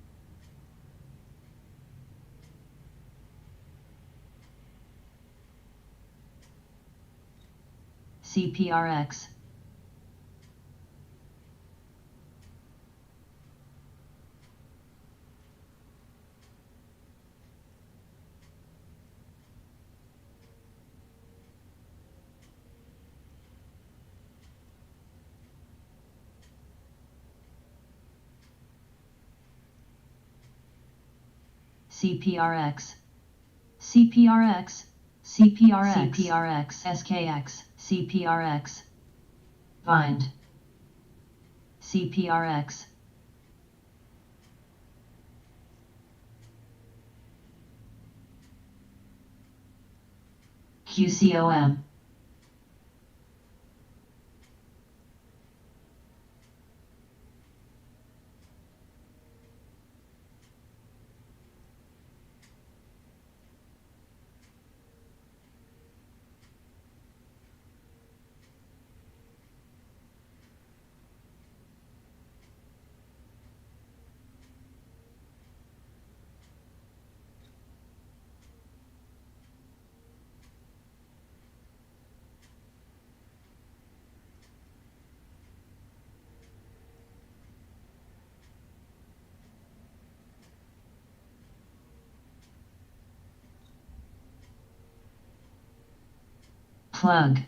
CPRX. CPRX. CPRX. CPRX. SKX. CPRX. Bind. CPRX. QCOM. Plug.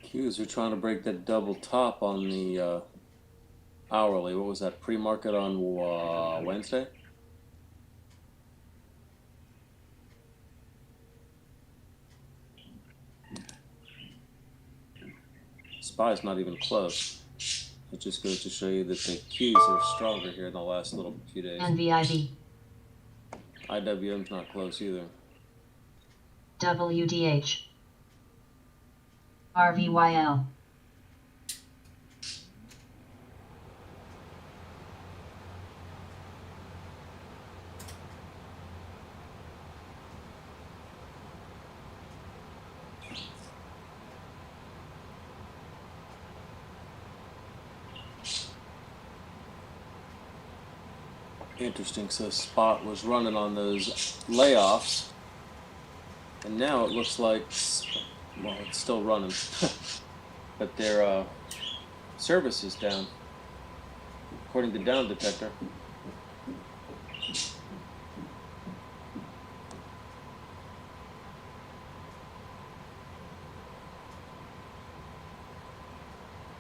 Qs are trying to break that double top on the hourly. What was that? Pre-market on Wednesday? Spy's not even close. It just goes to show you that the keys are stronger here in the last little few days. NVIV. IWM's not close either. WDH. RVYL. Interesting. So Spot was running on those layoffs, and now it looks like, well, it's still running, but their service is down, according to Down Detector.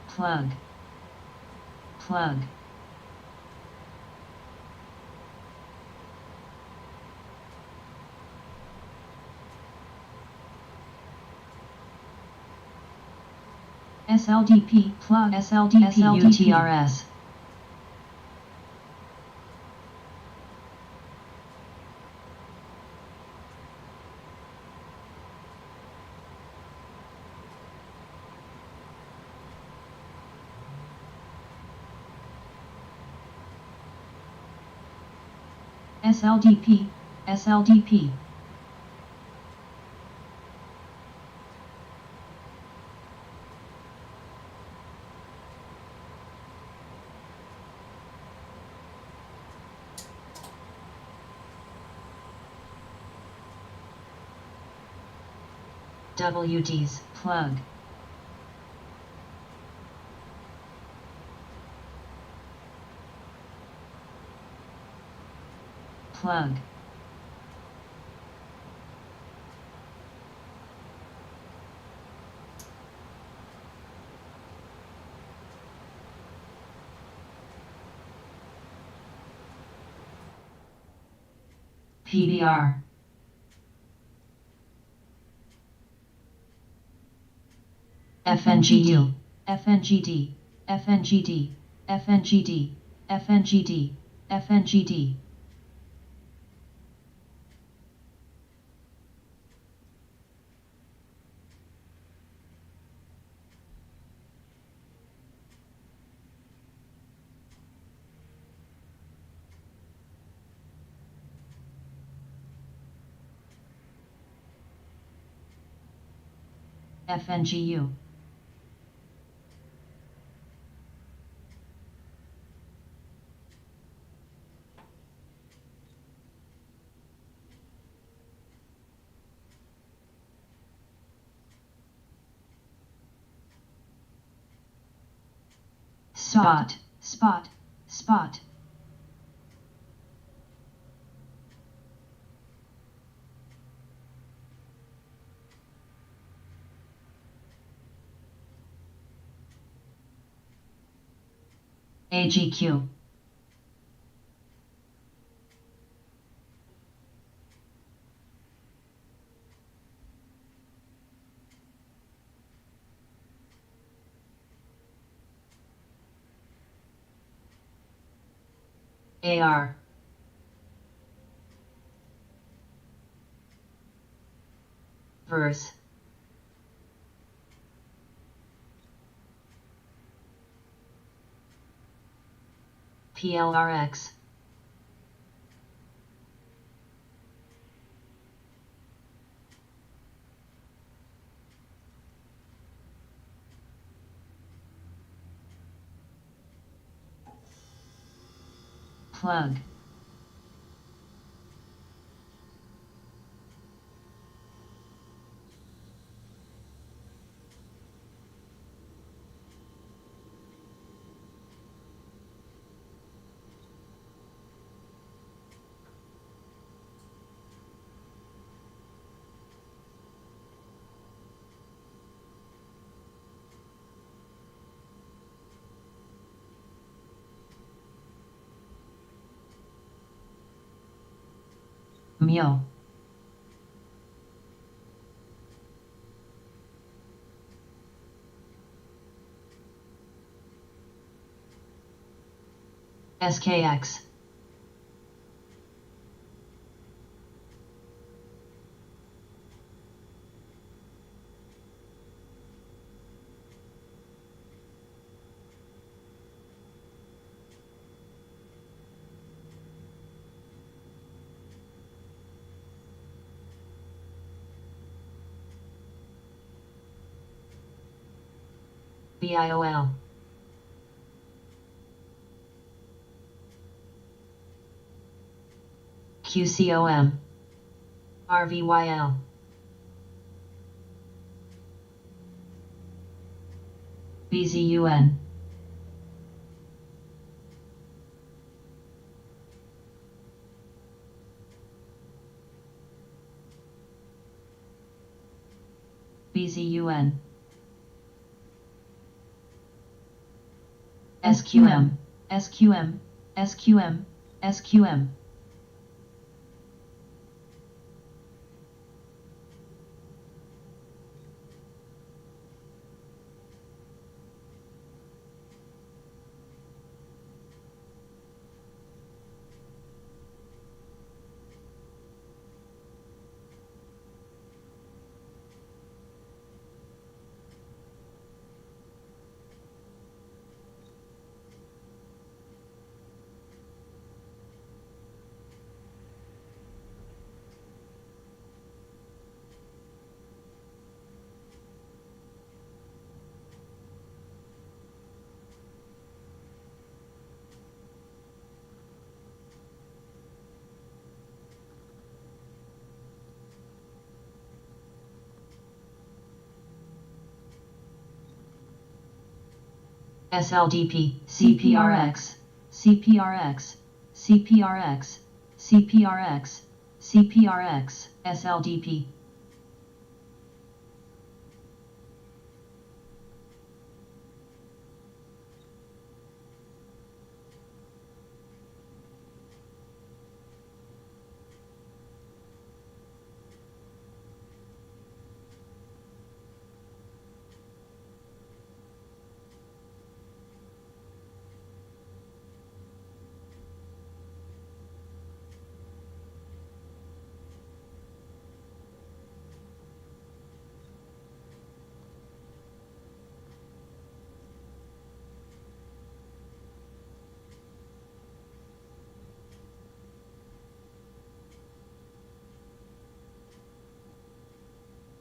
Plug. Plug. SLDP. Plug. SLDP. UTRS. SLDP. SLDP. WDs. Plug. Plug. PBR. FNGU. FNGD. FNGD. FNGD. FNGD. FNGD. FNGU. Spot. Spot. Spot. AGQ. AR. Verse. PLRX. Plug. Mule. SKX. BIOL. QCOM. RVYL. BZUN. BZUN. SQM. SQM. SQM. SQM. SLDP, CPRX, CPRX, CPRX, CPRX, CPRX, SLDP.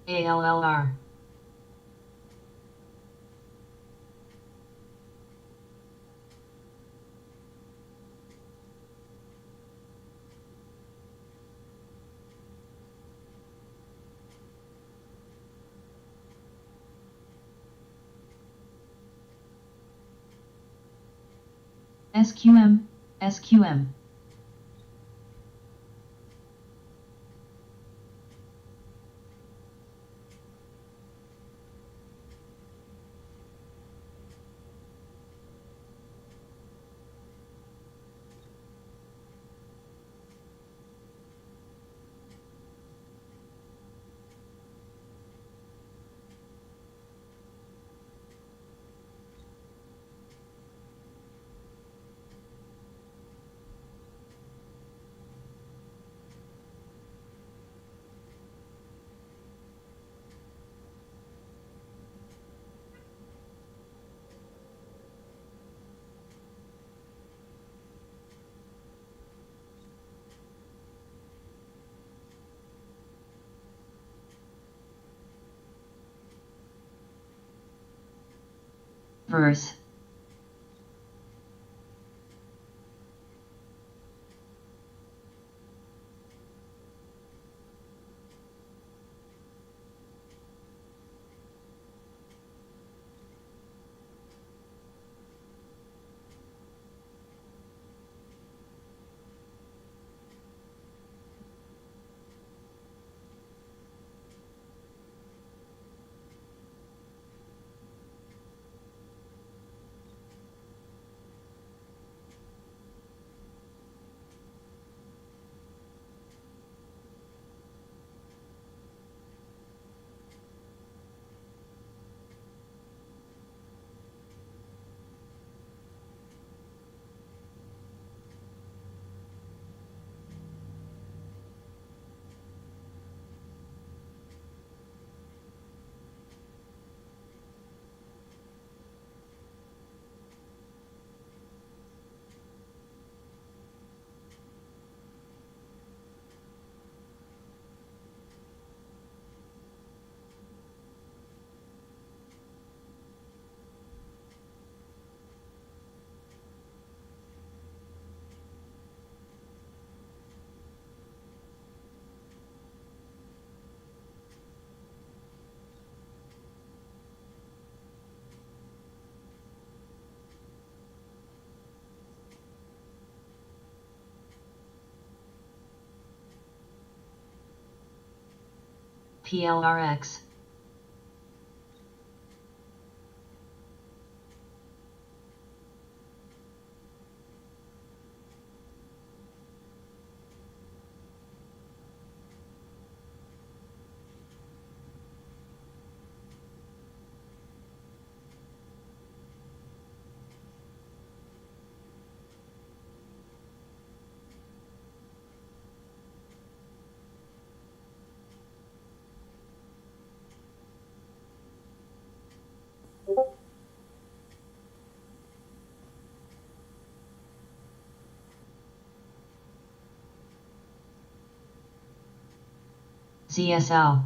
ALLR. SQM, SQM. Verse. PLRX. ZSL.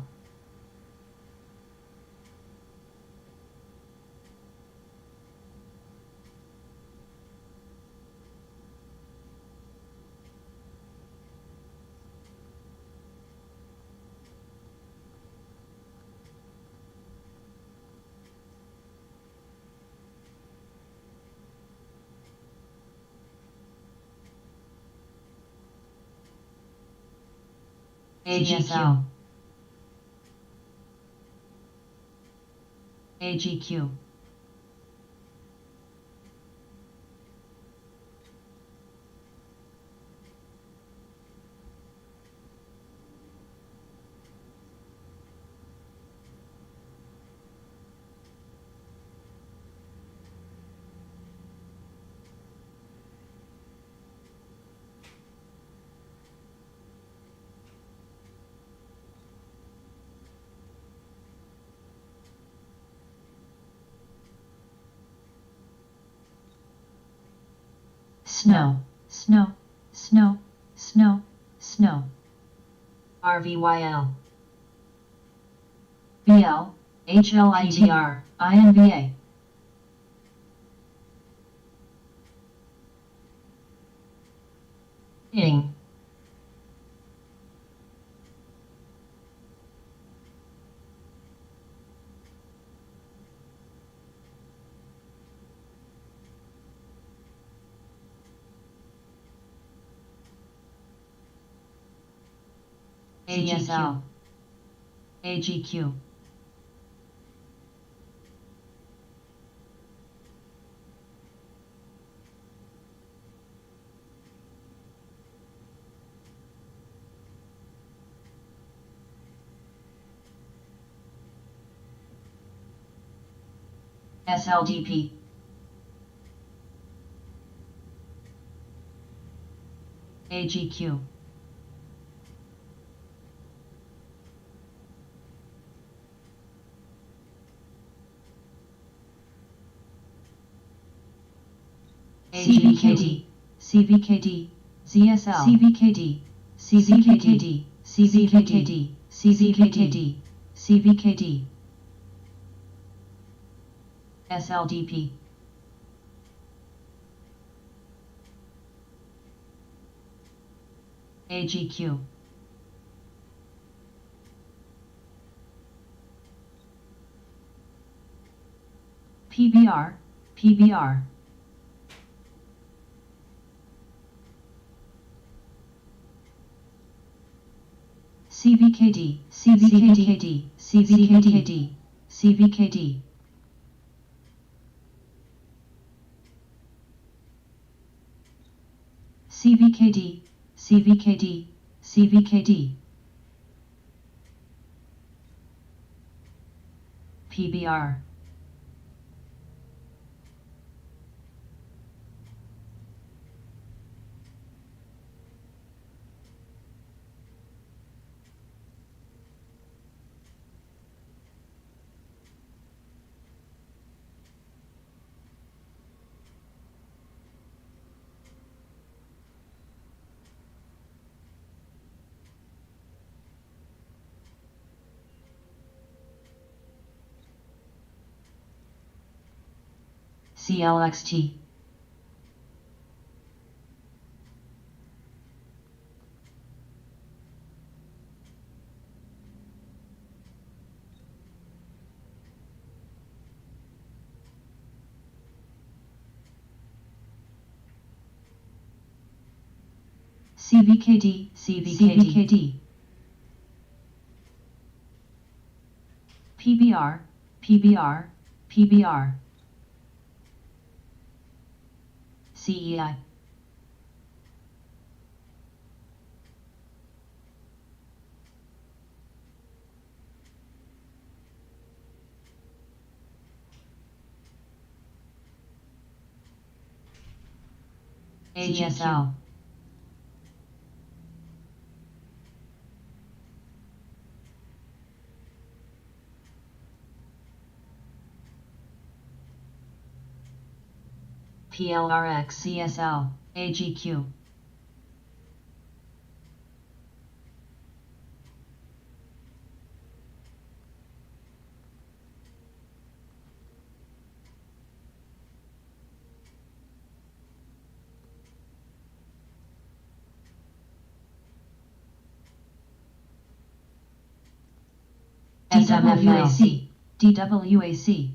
AGQ. AGQ. Snow, snow, snow, snow, snow. RVYL. BL, HLITR, INVA. Ing. ASL. AGQ. SLDP. AGQ. CVKD, CVKD, ZSL, CVKD, CVKD, CVKD, CVKD, CVKD, SLDP. AGQ. PBR, PBR. CVKD, CVKD, CVKD, CVKD. CVKD, CVKD, CVKD. PBR. CLXT. CVKD, CVKD. PBR, PBR, PBR. CEI. ASL. PLRX CSL, AGQ. DWAC, DWAC.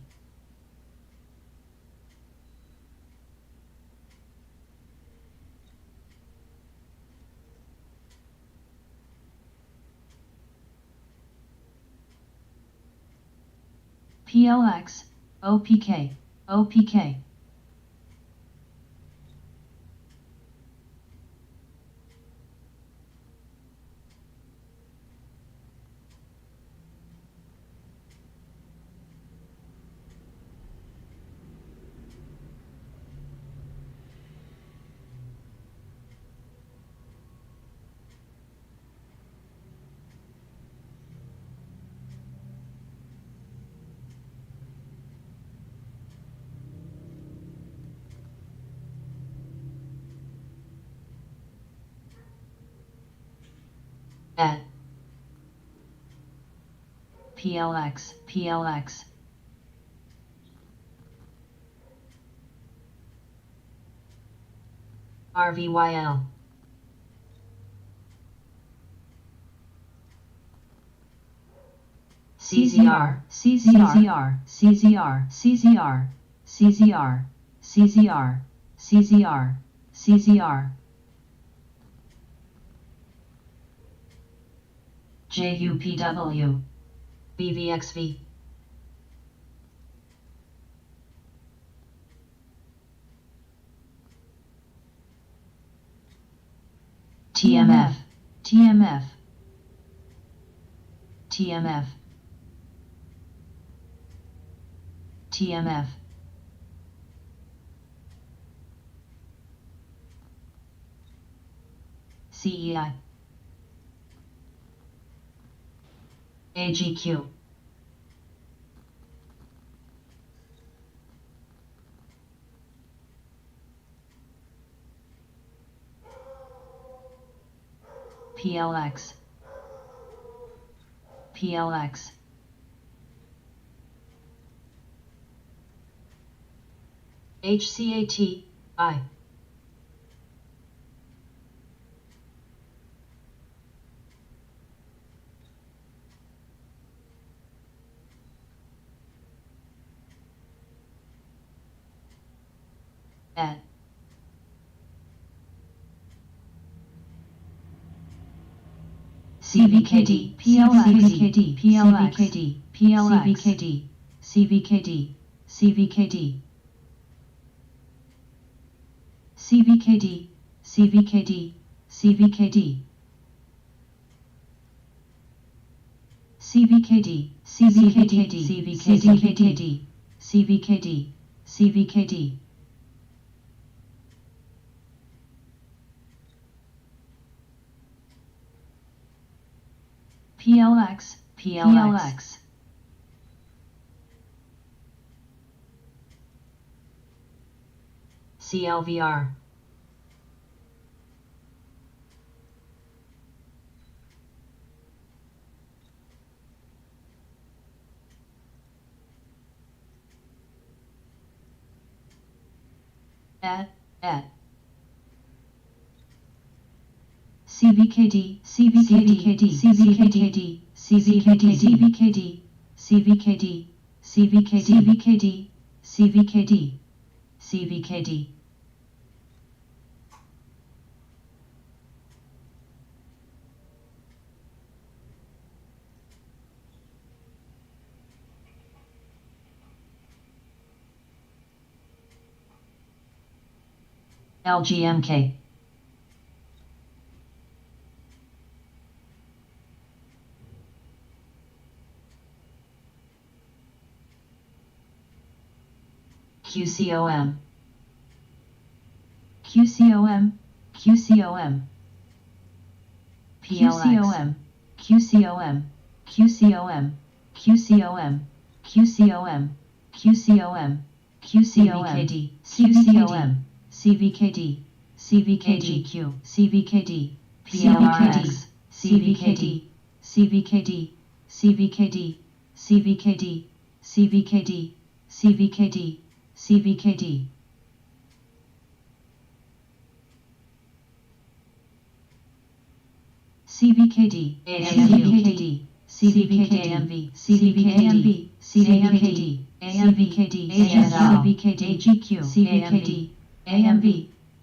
PLX, OPK, OPK. At PLX, PLX. RVYL. CZR, CZR, CZR, CZR, CZR, CZR, CZR, CZR. JUPW. BVXV. TMF, TMF, TMF, TMF. CEI. AGQ. PLX, PLX. HCAT, I. At CVKD, PLX, PLX, PLX, CVKD, CVKD, CVKD, CVKD, CVKD, CVKD, CVKD, CVKD, CVKD, CVKD. PLX, PLX. CLVR. At CVKD, CVKD, CVKD, CVKD, CVKD, CVKD, CVKD, CVKD, CVKD. LGMK. QCOM. QCOM. QCOM. QCOM. QCOM. QCOM. QCOM. QCOM. QCOM. QCOMKD. CVKD. CVKD. CVKGQ. CVKD. PLRX. CVKD. CVKD. CVKD. CVKD. CVKD. CVKD. CVKD. CVKD, CVKD, CVKDMV, CVKDMV, CVKD, AMVKD, CVKD, AGQ, CVKD, AMV,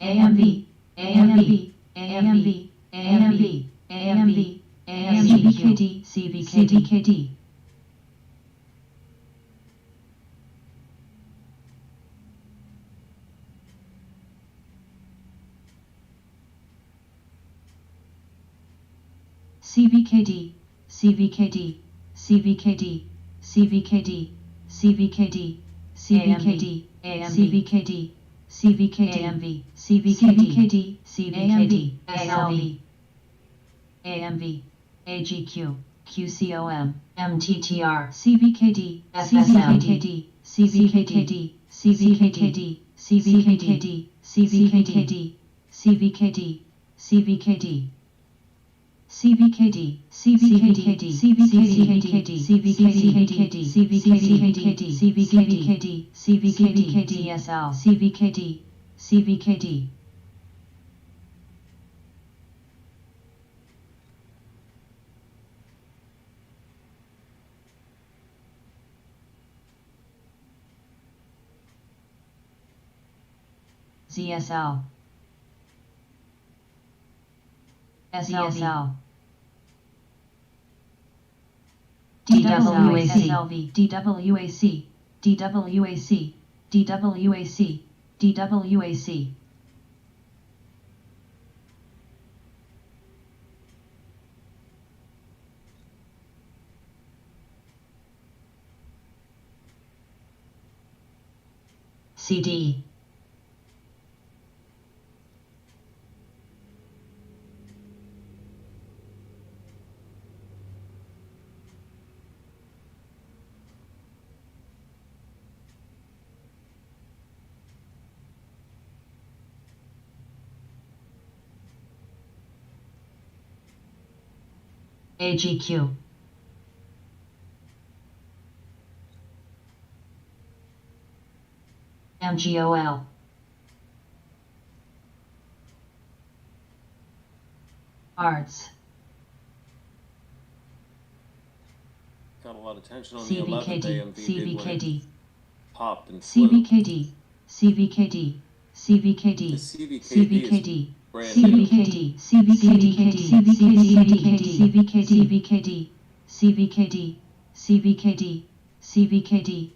AMV, AMV, AMV, AMV, AMV, AMVKD, CVKD. CVKD, CVKD, CVKD, CVKD, CVKD, CVKD, CVKD, CVKDMV, CVKD, CVKD, SLV, AMV, AGQ, QCOM, MTTR, CVKD, CVKD, CVKD, CVKD, CVKD, CVKD, CVKD, CVKD. CVKD, CVKD, CVKD, CVKD, CVKD, CVKD, CVKD, CVKD, DSL, CVKD, CVKD. ZSL, SLV, DWAC, DWAC, DWAC, DWAC, DWAC. CD. AGQ. MGOL. Arts. Got a lot of tension on the 11th CVKD, AMV did when it CVKD, popped and flew. CVKD, CVKD, CVKD, The CVKD is CVKD, brand new. CVKD, CVKD, CVKD, CVKD, CVKD, CVKD, CVKD,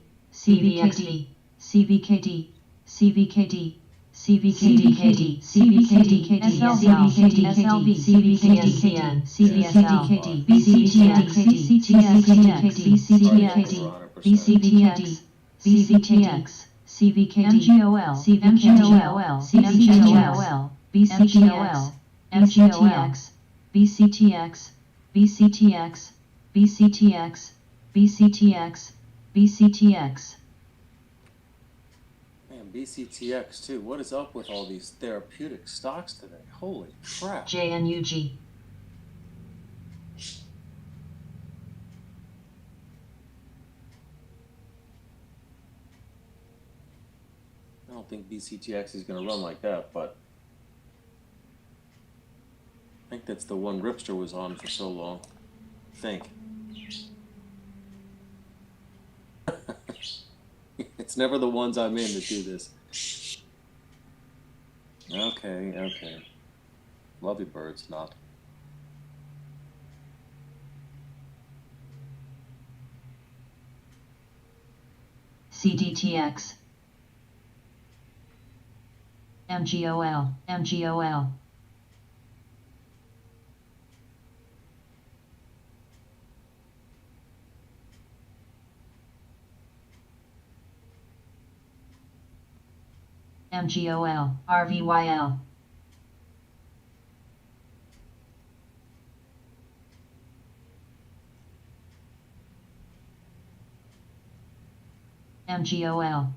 CVKD, CVKD, CVKD, CVKD, SLV, CVKD, CVSL, BCTX, BCTX, BCTX, CVKD, MGOL, MGOL, MGOL, BCTX, MGTX, BCTX, BCTX, BCTX, BCTX, BCTX. Man, BCTX too. What is up with all these therapeutic stocks today? Holy crap. JNUG. I don't think BCTX is going to run like that, but I think that's the one Ripster was on for so long. I think. It's never the ones I'm in that do this. Okay. Love you, birds, not. CDTX. MGOL, MGOL. MGOL, RVYL. MGOL.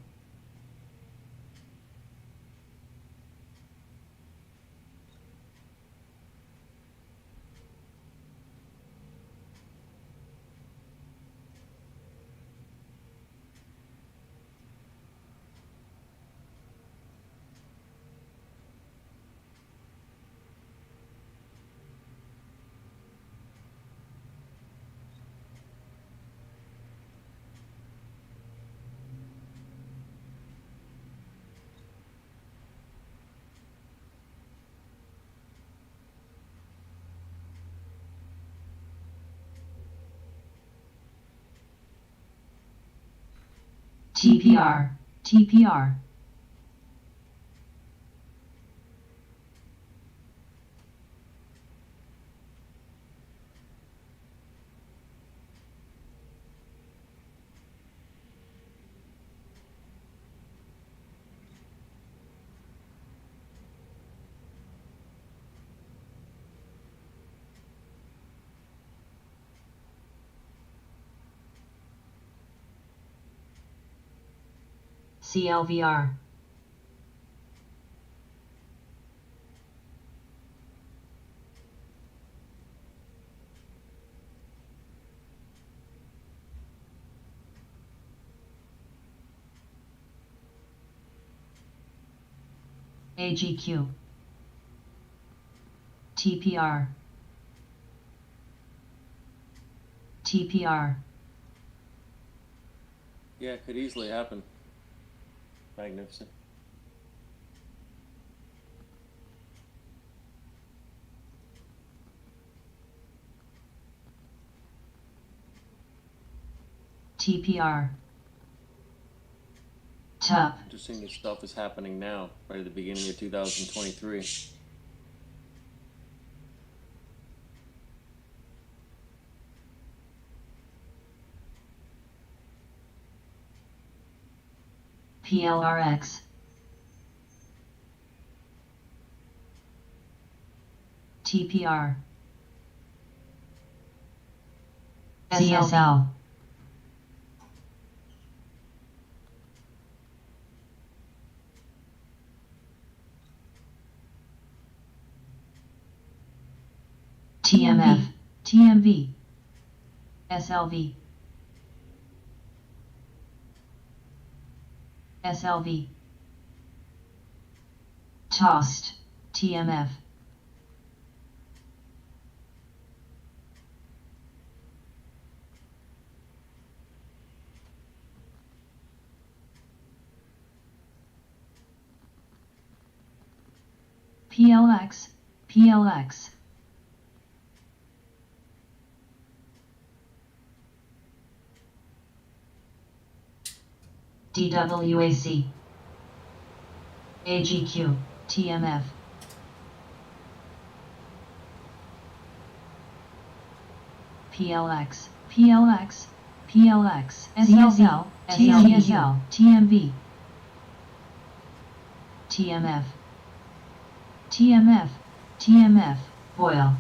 TPR, TPR. CLVR. AGQ. TPR. TPR. Yeah, it could easily happen. Magnificent. TPR. TUP. Interesting this stuff is happening now, right at the beginning of 2023. PLRX. TPR. CSL. TMF. TMV. SLV. SLV. Tossed. TMF. PLX. PLX. DWAC. AGQ. TMF. PLX. PLX. PLX. SLV. TSL. TMV. TMF. TMF. TMF. Foil.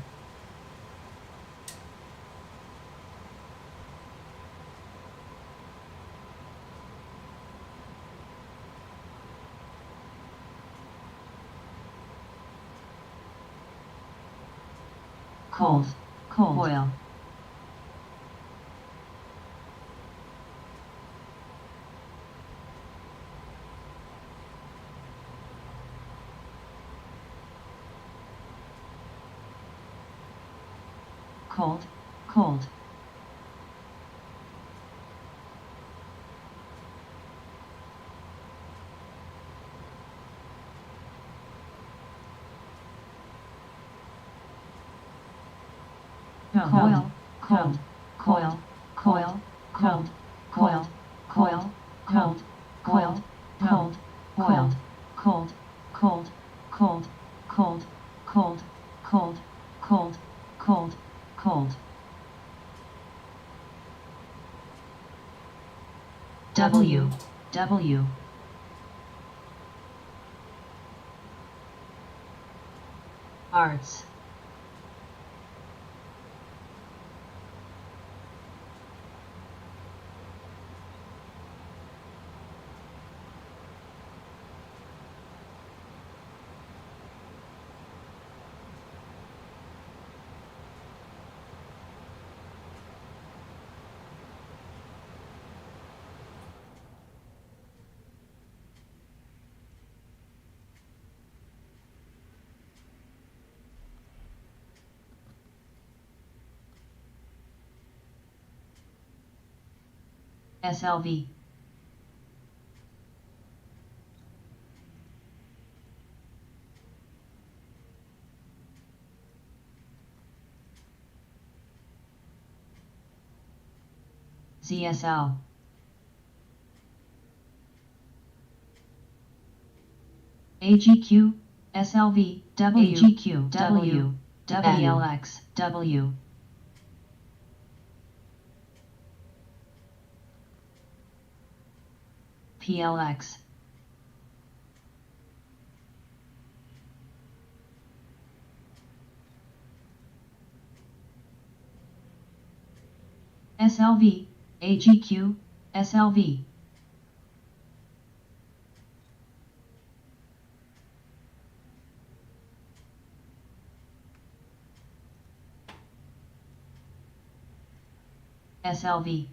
Cold. Cold. Foil. Cold. Cold. Coil. Cold. Coil. Coil. Cold. Coil. Coil. Cold. Coil. Cold. Coiled. Cold. cold, cold, cold, cold, cold, cold, cold, cold. W, W. Arts. SLV. ZSL. AGQ, SLV, W, AGQ, W, WLX, W. PLX. SLV, AGQ, SLV. SLV.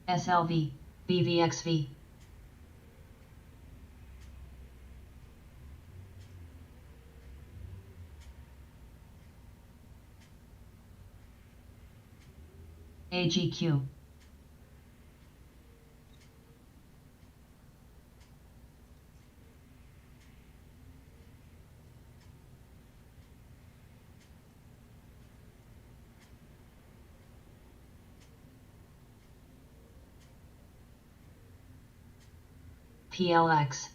SLV, BVXV. AGQ. PLX.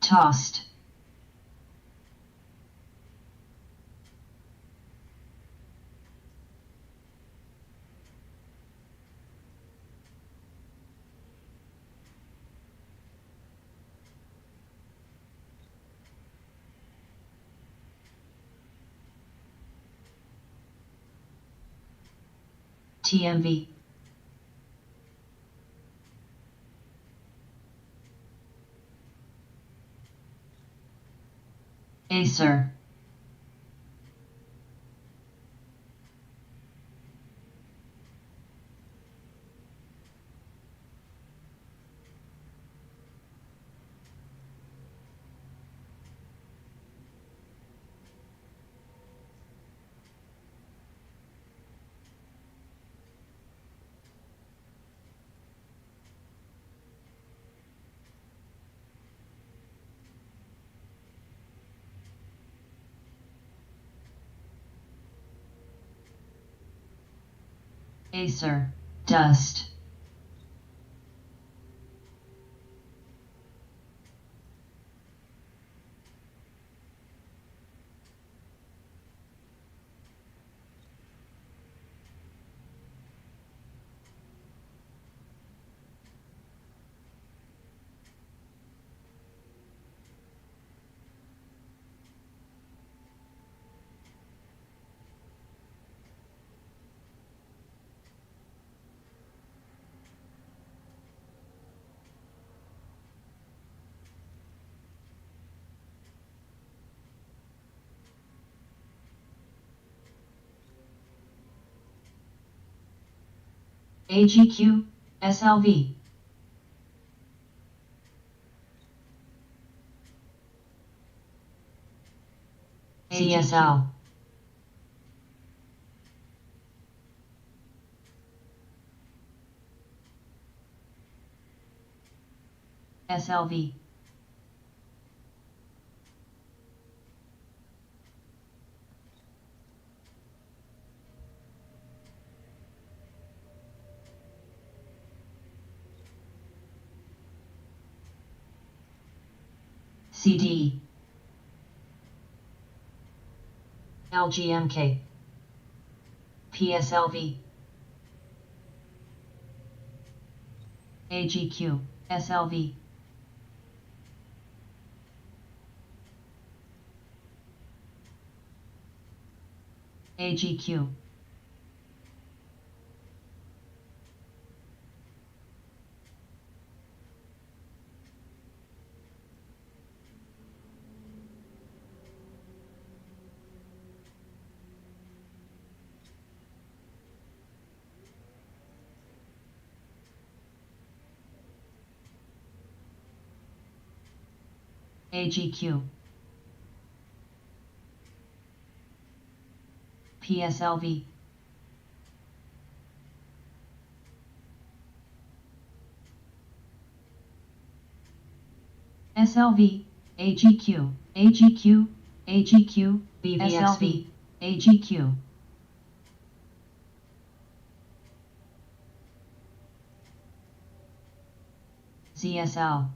Tossed. TMV. Acer. Acer. Dust. AGQ, SLV. CSL. SLV. CD. LGMK. PSLV. AGQ, SLV. AGQ. AGQ. PSLV. SLV, AGQ, AGQ, AGQ, BVSV, AGQ. ZSL.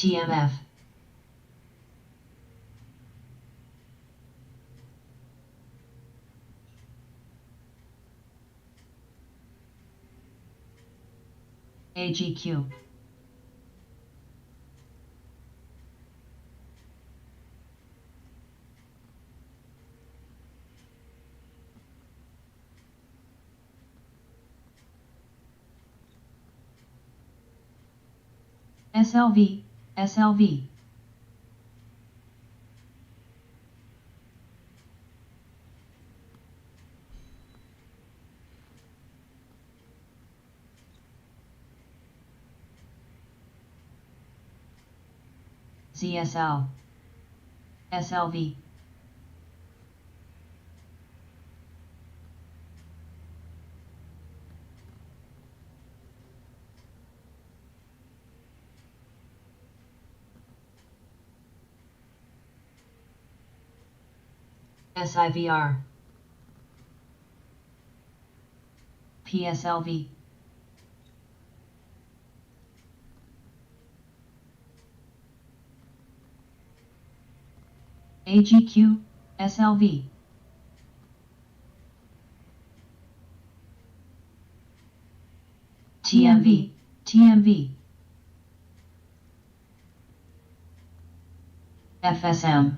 TMF. AGQ. SLV, SLV. ZSL. SLV. SIVR. PSLV. AGQ, SLV. TMV, TMV. FSM.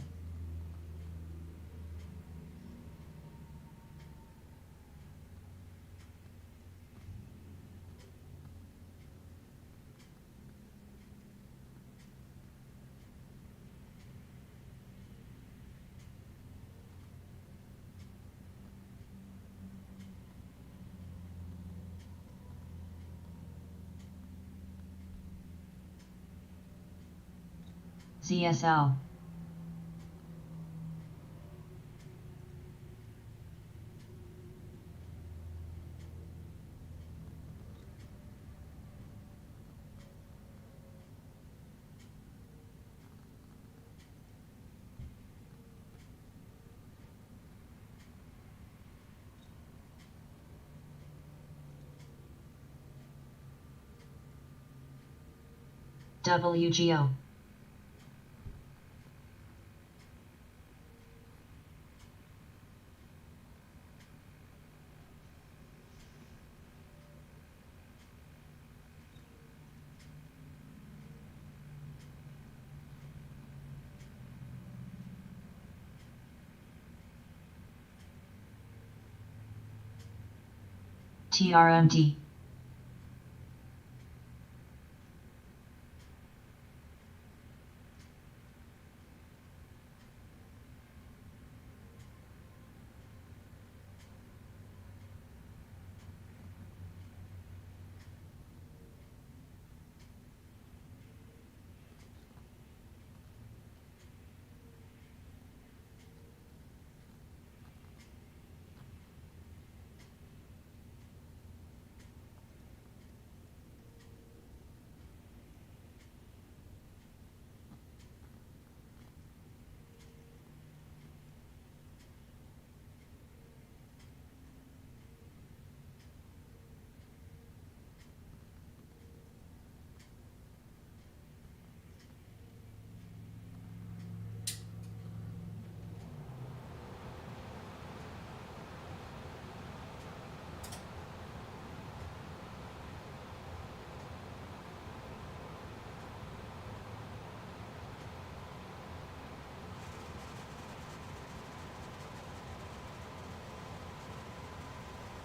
ZSL. WGO. TRMD.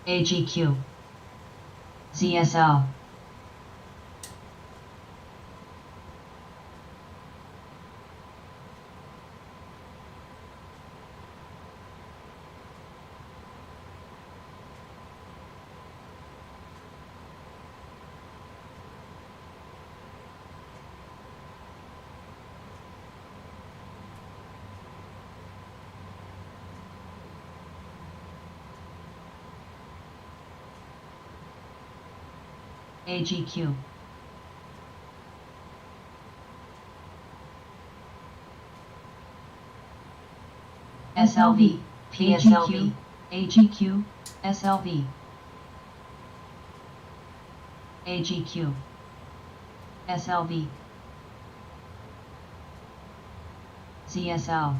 AGQ. ZSL. AGQ. SLV, PSLV, AGQ, SLV, AGQ, SLV, ZSL,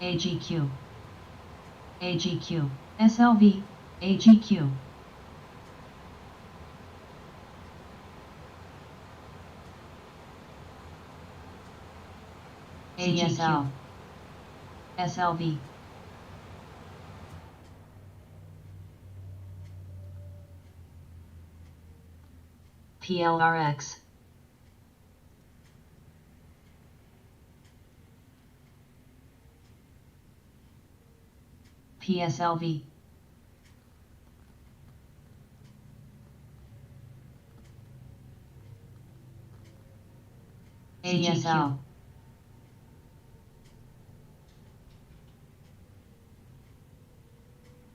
AGQ, AGQ, SLV, AGQ. AGSL, SLV, PLRX, PSLV, AGSL,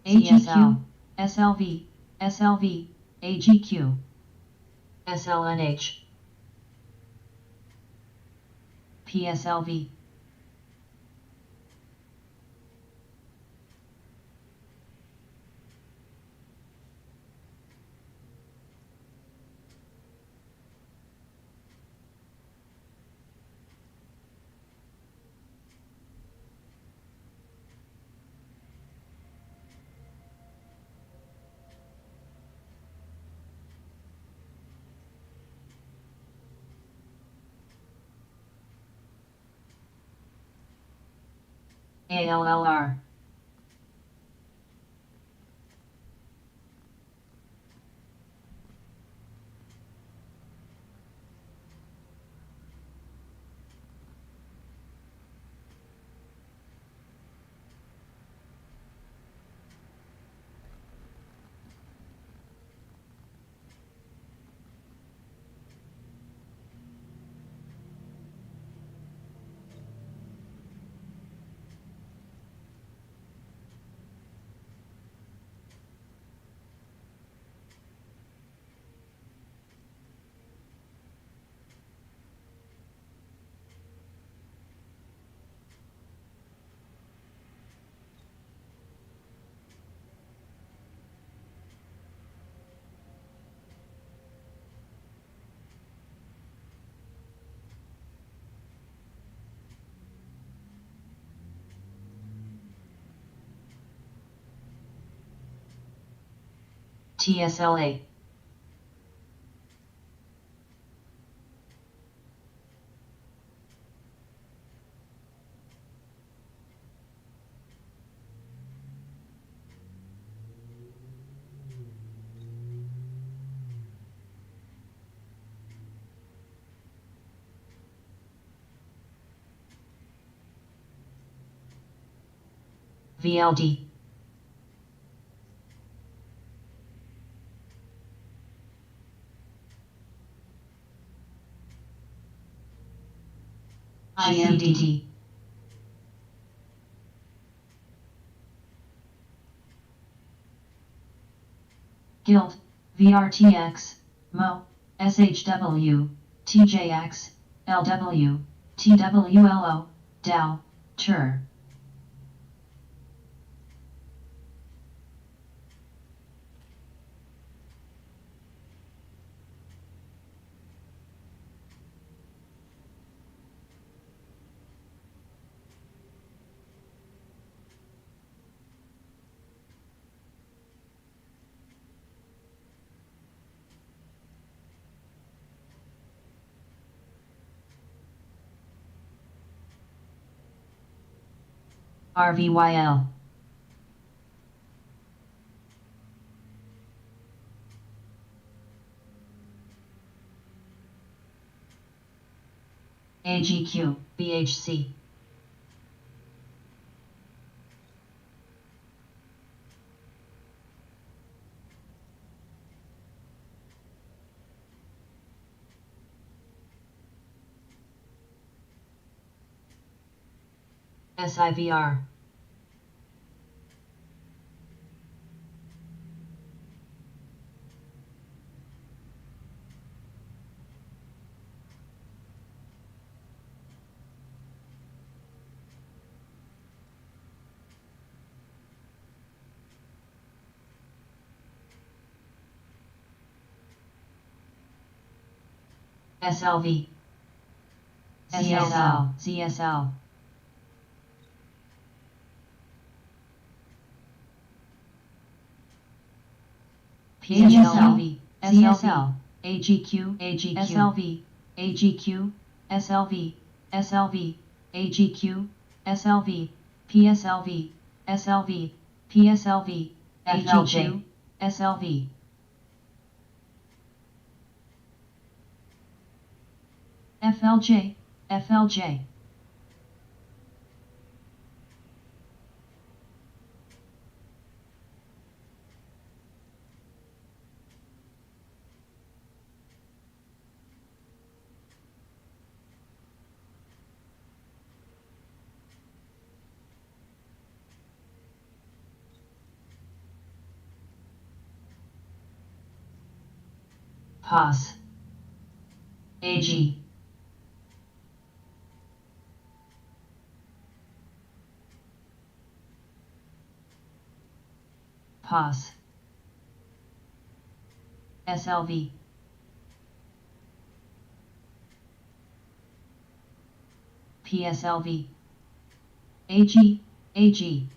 AGQ, SLV, SLV, AGQ, SLNH, PSLV, ALLR, TSLA, VLD. GMDD. Guild, VRTX, MO, SHW, TJX, LW, TWLO, DAO, TUR. RVYL. AGQ, BHC. SIVR. SLV. ZSL, ZSL. PSLV, SLV, AGQ, AGQ, SLV, AGQ, SLV, SLV, AGQ, SLV, PSLV, SLV, PSLV, AGQ, SLV. FLJ, FLJ. POS. AG. POS. SLV. PSLV. AG, AG.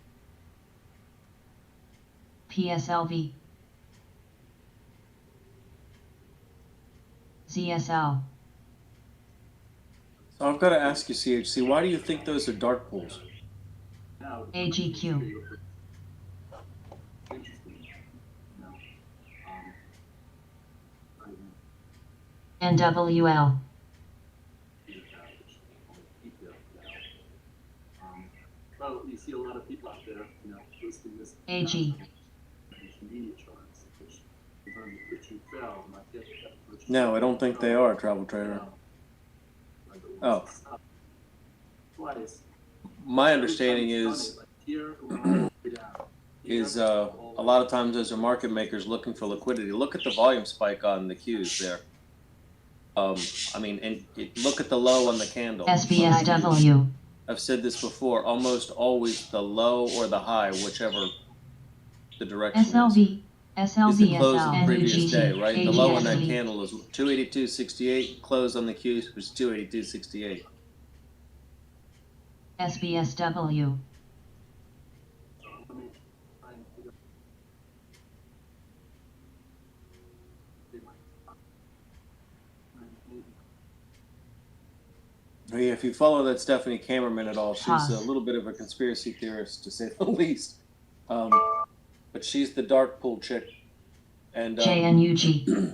PSLV. ZSL. So I've got to ask you, CHC, why do you think those are dark pools? AGQ. NWL. Well, you see a lot of people out there, listing this. AG. Media charts, which you fell, not yet. No, I don't think they are, Travel Trader. Oh. My understanding is a lot of times those are market makers looking for liquidity. Look at the volume spike on the Qs there. Look at the low on the candle. SBSW. I've said this before, almost always the low or the high, whichever the direction SLV. is SLV. the close of the SL, previous NUGT, day, right? The low on that AGSV. candle is 282.68, close on the Q was 282.68. SBSW. Oh, yeah, if you follow that Stephanie Kammerman at all, she's Pause. a little bit of a conspiracy theorist, to say the least. But she's the dark pool chick. And JNUG. she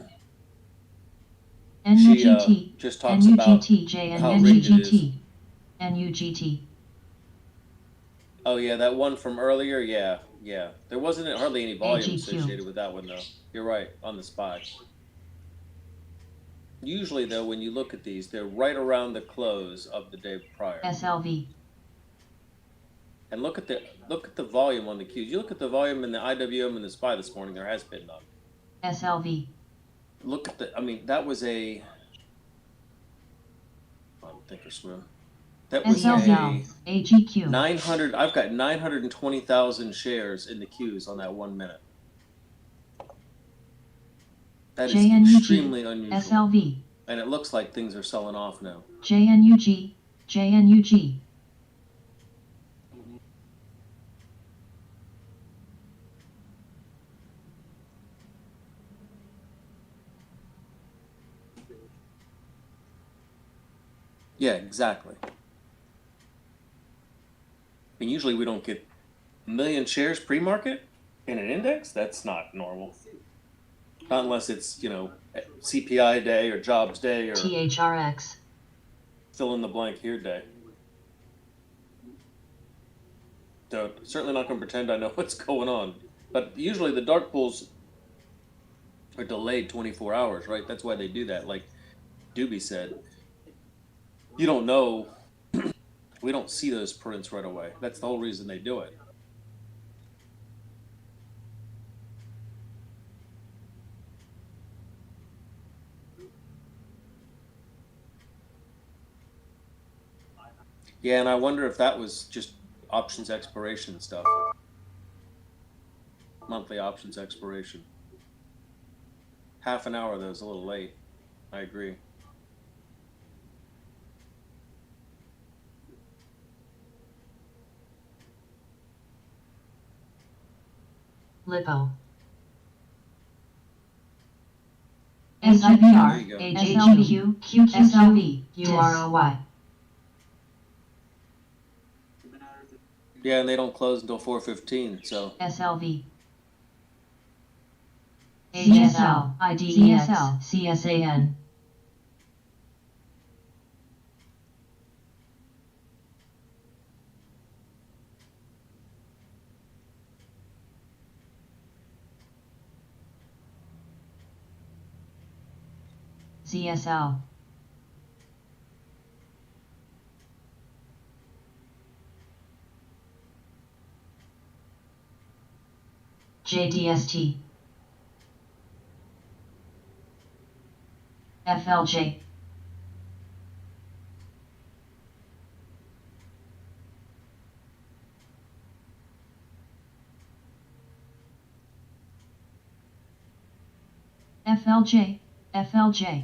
NUGT. just talks about NUGT. how rigged it is. NUGT. Oh yeah, that one from earlier. Yeah, yeah. There wasn't hardly any volume AGQ. associated with that one though. You're right on the spy. Usually though, when you look at these, they're right around the close of the day prior. SLV. And look at the volume on the cues. You look at the volume in the IWM and the SPY this morning. There has been none. SLV. Look at the. I mean, that was a. I'm thinking, that was SLV. AGQ. 900. I've got 920,000 shares in the queues on that 1 minute. That is extremely unusual. SLV. And it looks like things are selling off now. JNUG. JNUG. Yeah, exactly. I mean, usually we don't get a million shares pre-market in an index. That's not normal. Not unless it's, CPI day or jobs day or THRX. fill in the blank here day. So certainly not going to pretend I know what's going on. But usually the dark pools are delayed 24 hours, right? That's why they do that. Like Doobie said, you don't know. We don't see those prints right away. That's the whole reason they do it. Yeah, and I wonder if that was just options expiration stuff. Monthly options expiration. Half an hour, though, is a little late. I agree. Lipo. SIPR. There you go. HHQ. QQSLV. UROY. Yeah, and they don't close until 4:15, so. SLV. CSL. IDEXL. CSAN. CSL. JDST. FLJ. FLJ. FLJ.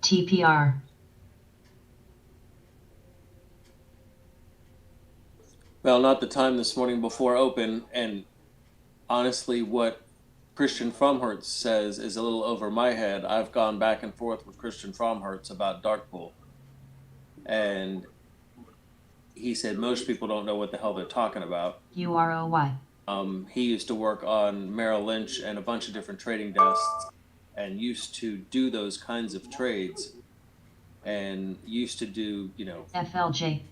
TPR. Well, not the time this morning before open, and honestly, what Christian Fromhertz says is a little over my head. I've gone back and forth with Christian Fromhertz about dark pool, and he said most people don't know what the hell they're talking about. UROY. He used to work on Merrill Lynch and a bunch of different trading desks, and used to do those kinds of trades, and used to do, FLJ.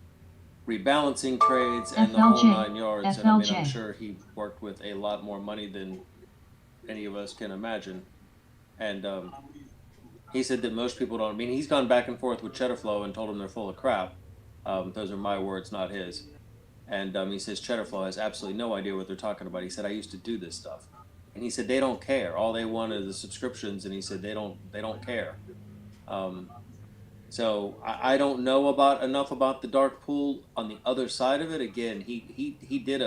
rebalancing trades and the whole FLJ. 9 yards. And I mean, I'm FLJ. sure he worked with a lot more money than any of us can imagine. And he said that most people don't. I mean, he's gone back and forth with Cheddarflow and told them they're full of crap. Those are my words, not his. And he says Cheddarflow has absolutely no idea what they're talking about. He said, I used to do this stuff. And he said they don't care. All they want is the subscriptions. And he said they don't care. So I don't know enough about the dark pool. On the other side of it, again, he did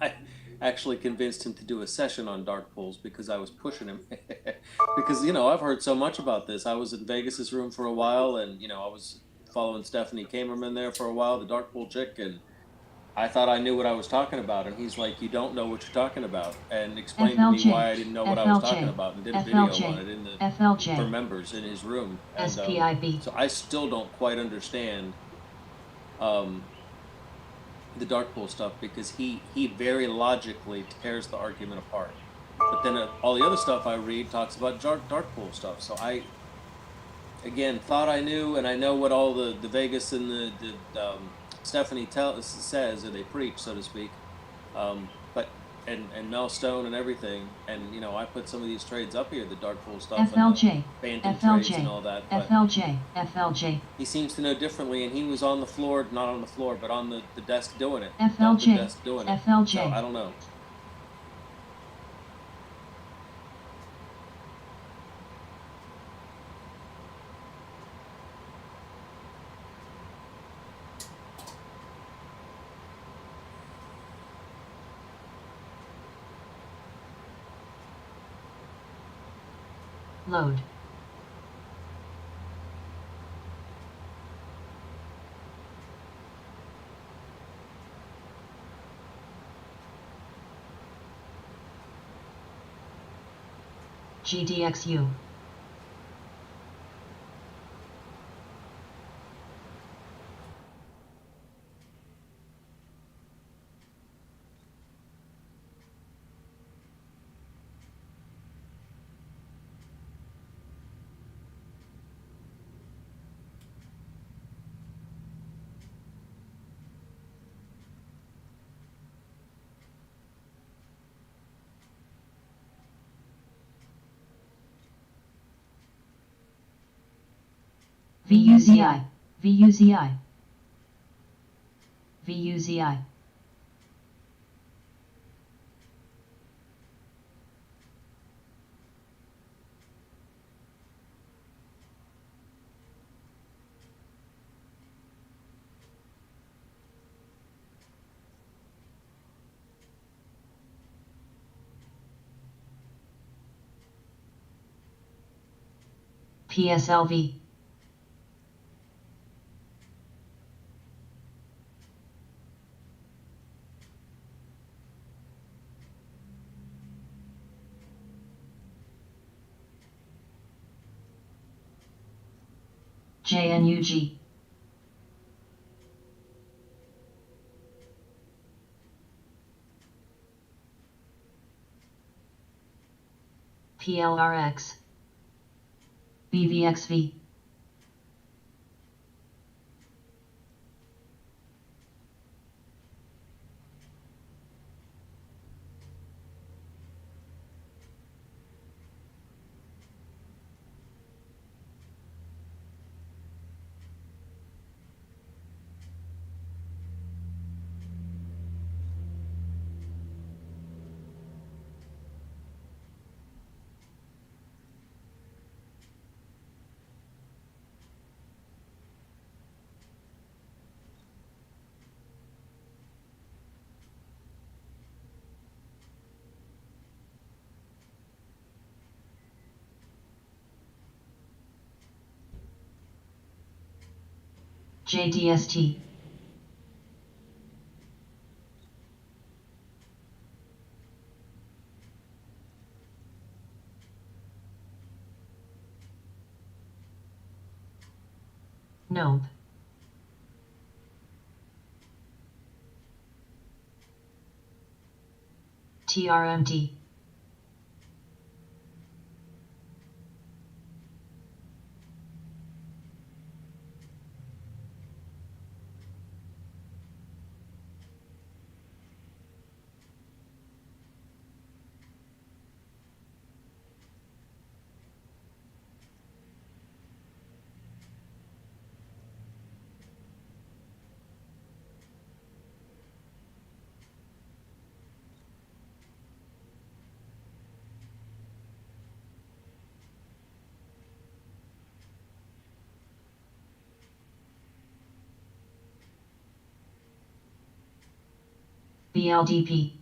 I actually convinced him to do a session on dark pools because I was pushing him. Because, I've heard so much about this. I was in Vegas's room for a while, and, I was following Stephanie Kamerman there for a while, the dark pool chick, and I thought I knew what I was talking about. And he's like, you don't know what you're talking about. And explained to me why I didn't know what I was talking about, and did a video on it for members in his room. And, SPIB. so I still don't quite understand the dark pool stuff, because he very logically tears the argument apart. But then all the other stuff I read talks about dark pool stuff. So again, thought I knew, and I know what all the Vegas and Stephanie says, or they preach, so to speak. But and Mel Stone and everything, and I put some of these trades up here, the dark pool stuff and the FLJ, phantom trades and FLJ, all that. But FLJ, FLJ, he seems to know differently, and he was on the floor, not on the floor, but on the desk doing it, the FLJ, desk doing it. So FLJ. I don't know. Load. GDXU. VUZI, VUZI, VUZI. PSLV. JNUG. PLRX. BVXV. JDST. Nope. TRMD. BLDP.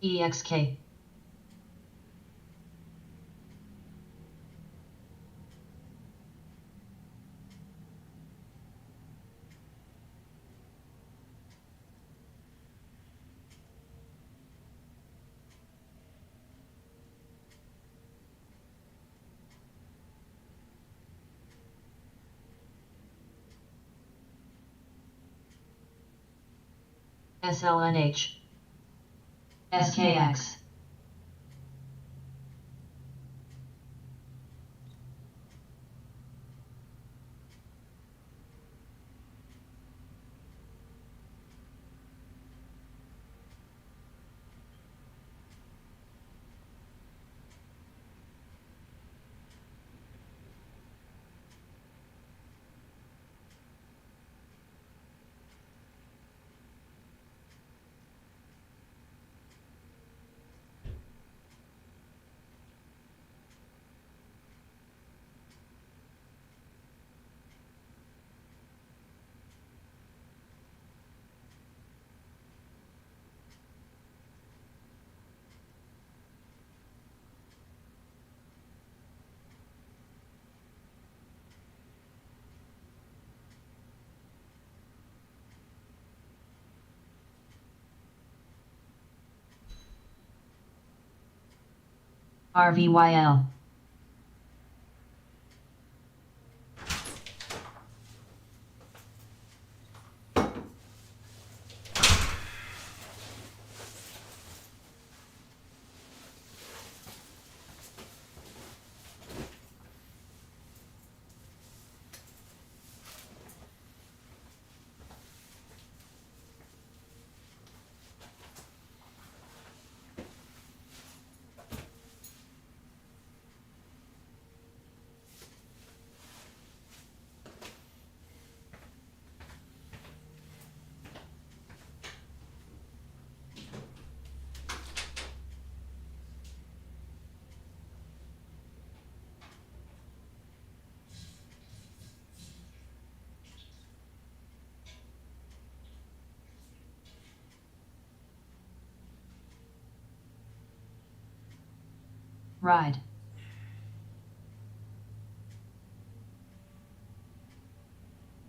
EXK. SLNH. SKX. RVYL. Ride.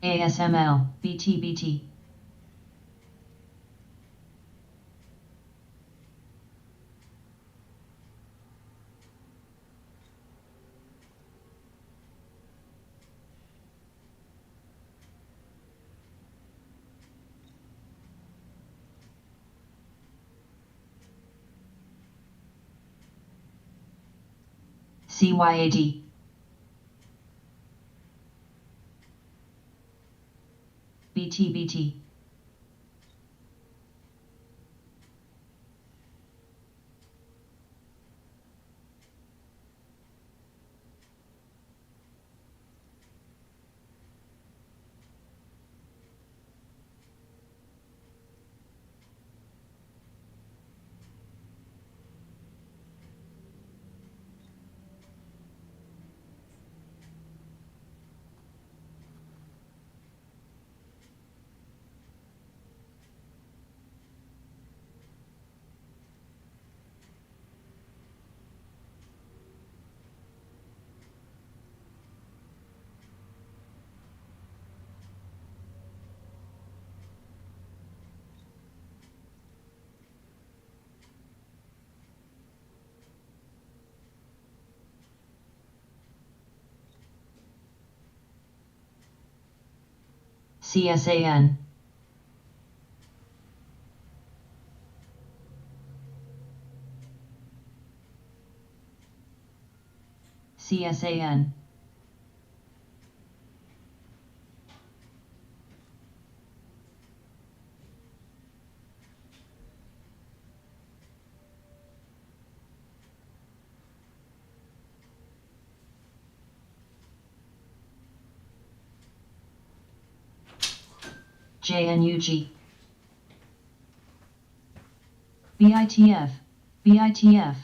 ASML, BTBT. CYAD. BTBT. CSAN. CSAN. JNUG. BITF. BITF.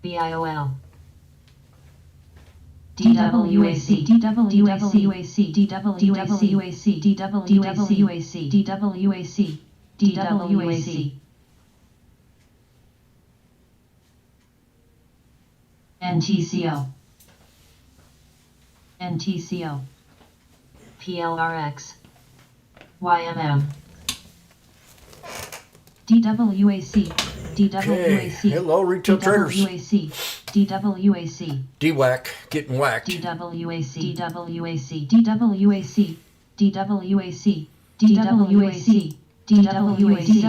BIOL. DWAC, DWAC, DWAC, DWAC, DWAC, DWAC. NTCO. NTCO, PLRX, YMM, DWAC, Okay. DWAC, Hello, retail traders. DWAC, DWAC, DWAC, getting whacked. DWAC, DWAC, DWAC, DWAC, DWAC,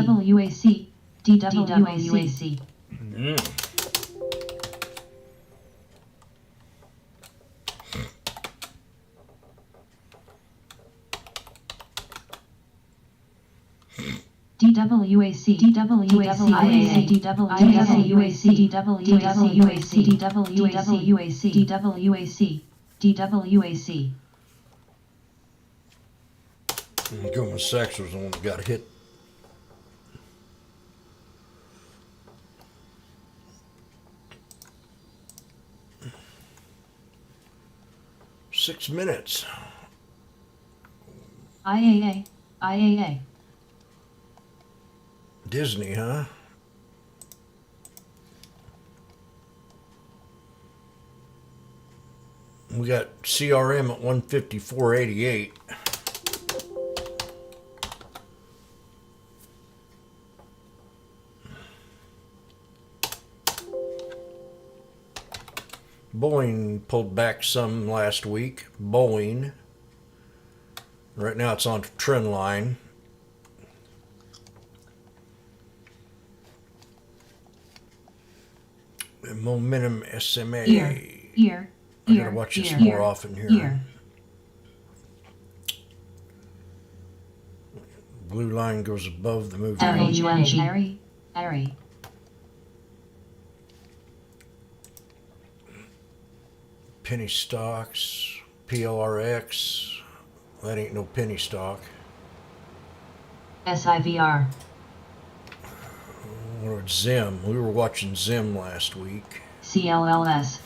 DWAC, DWAC, DWAC. DWAC, DWAC, DWAC, DWAC, DWAC. Goldman Sachs was the one that got hit. Six minutes. IAA, IAA. Disney, huh? We got CRM at 154.88. Boeing pulled back some last week. Boeing. Right now it's on trend line. Momentum SMA. Ear. I gotta watch this more often here. Blue line goes above the moving average. Ari. Penny stocks, PLRX. That ain't no penny stock. SIVR. Or Zim. We were watching Zim last week. CLLS.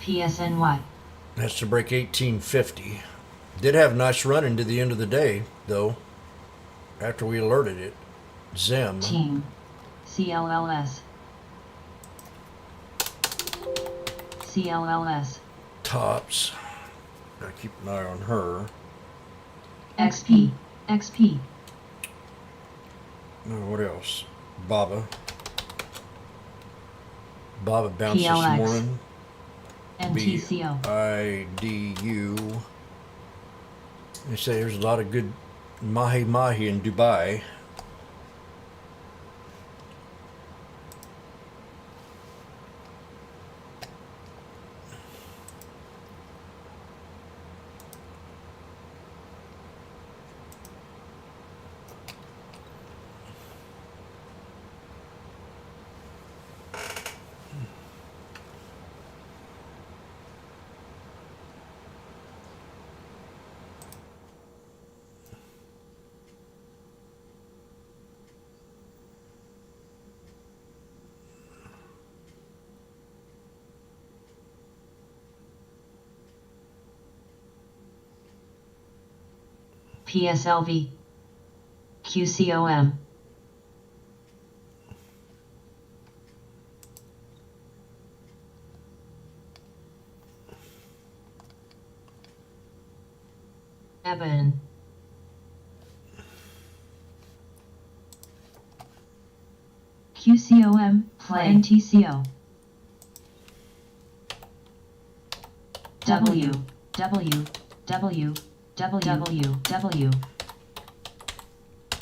PSNY. Has to break 1850. Did have a nice run into the end of the day, though, after we alerted it. Zim. Team. CLLS. CLLS. Tops. Gotta keep an eye on her. XP. XP. What else? Baba. Baba bounced PLX. this morning. NTCO. BIDU. They say there's a lot of good mahi in Dubai. PSLV. QCOM. Eben. QCOM, Play TCO. W.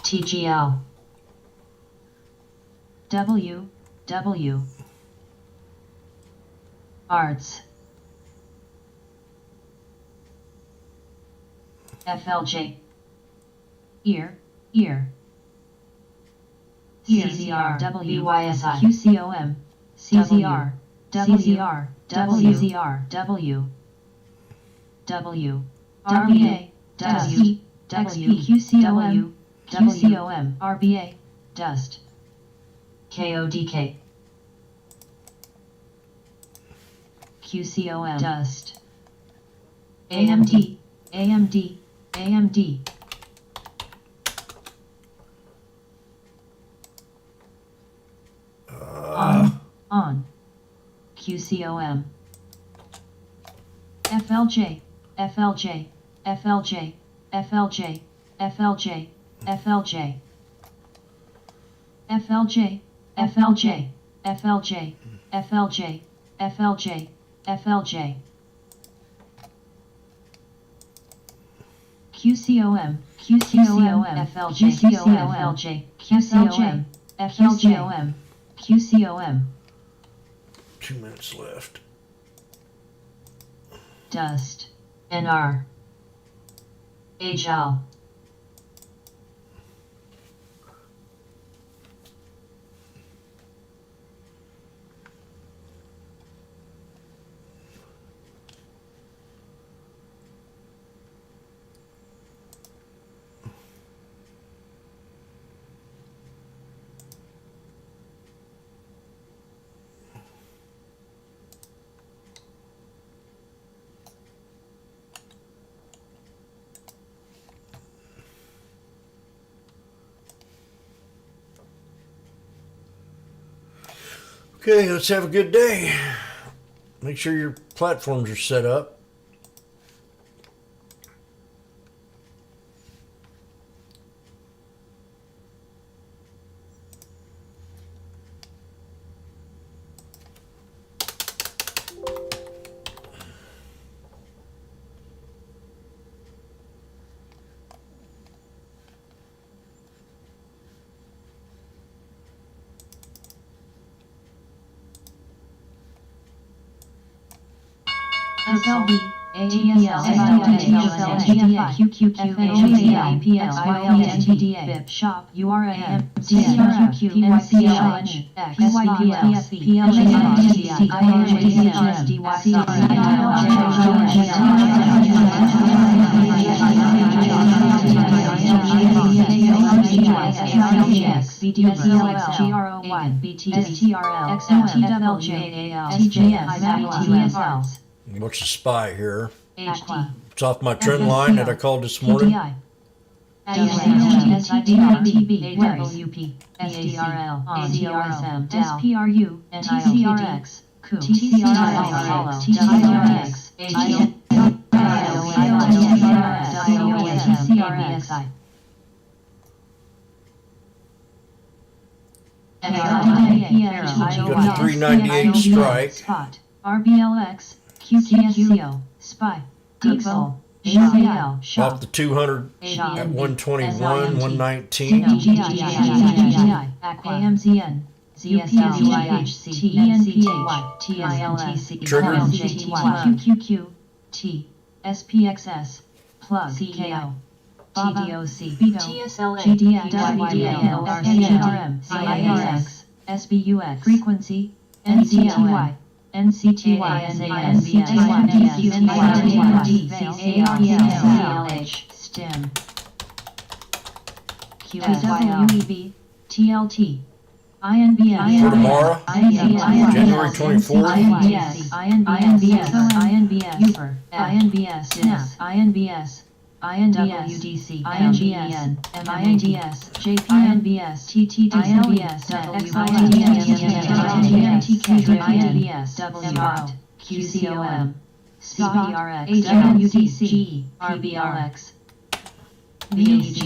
TGL. W. Arts. FLJ. Ear. CZR WYSI QCOM CZR WZR WZR W RBA Dust QCOM QCOM RBA Dust KODK QCOM Dust AMD QCOM. FLJ, FLJ, FLJ, FLJ, FLJ, FLJ. FLJ, FLJ, FLJ, FLJ, FLJ, FLJ. QCOM, QCOM, FLJ, QCOM, QCOM, FLJ, QCOM. 2 minutes left. Dust, NR. Ajal. Okay, let's have a good day. Make sure your platforms are set up. SLB, ATSL, SLA, QQQ, HDI, PXYL, NTDA, BIP, SHOP, URAM, DSRQ, NCLH, PYPS, PLA, NTC, What's the spy here? HD. It's off my trend line that I called this morning. PDI. SDRTB, AWP, SDRL, CRSM, SPRU, TCRX, TCRX, TCRX, TCRXI. Got a 398 strike. Spot, RBLX, QQQ, Spy, Pixel, ACL, Off Shop, the 200 Shop, at 121, 119. AMZN, ZSLYHC, ENPH, TSLTC, Trigger. QQQ, T, SPXS, plug, CKO, TDOC, TSLA, GDX, WDL, RCNRM, CIX, SBUX, frequency, NCTY, NCTY, NCTY, STEM, QSWEB, TLT, INBS, For tomorrow, January 24th. INBS, Uber, INBS, INBS, WDC, INBS, MINDS, JPNBS, TTDNBS, INBS, WROT, QCOM, SPRX, WDC, RBRX, BAC,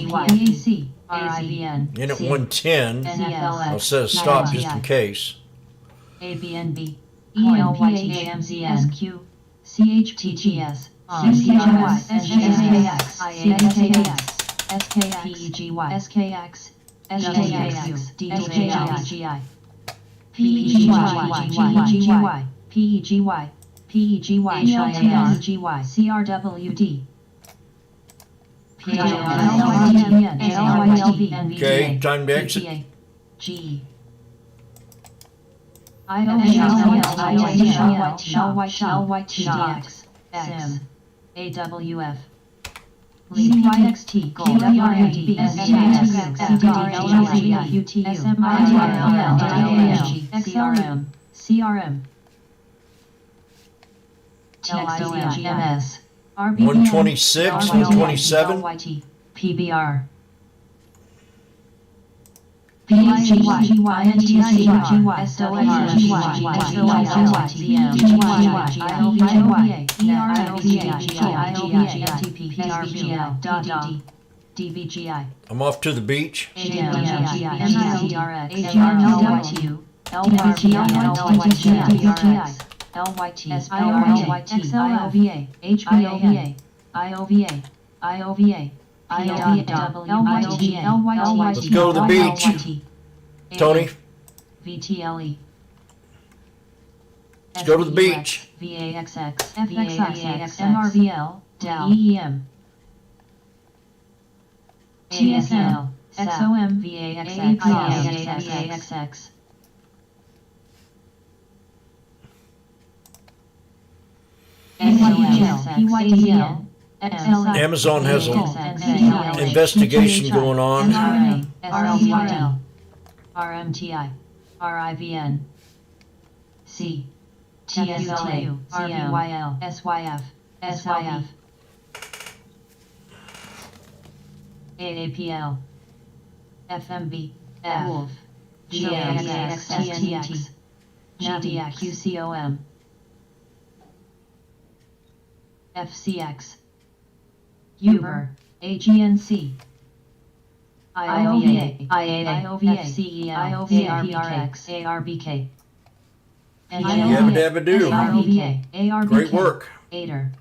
RIBN, In at 110. I'll set a stop just in case. ABNB, ELYTAMZSQ, CHTGS, CCRS, SKX, SKX, SKX, SKX, SKX, DJI, PEGY, PEGY, PEGY, CRWD, Okay, time to exit. GE. TDX, SIM, AWF, CYXT, QWRD, SGX, CRM, CRM, TXOMGMS, 126, 127. PBR, DVGI. I'm off to the beach. Let's go to the beach. Tony, VTLE. let's go to the beach. VAXX, FXX, MRVL, DAL, EEM. TSL, XOM, VAXX, VAXX. Amazon has an investigation going on. RLYL, RMTI, RIVN, C, TSLA, RVYL, SYF, SYF, AAPL, FMB, Wolf, GAXX, TNT, GDX, QCOM, FCX, Uber, AGNC, IOVA, IAA, FCEL, ARPRX, ARBK, Yabba-dabba-doo. Great work. ADER,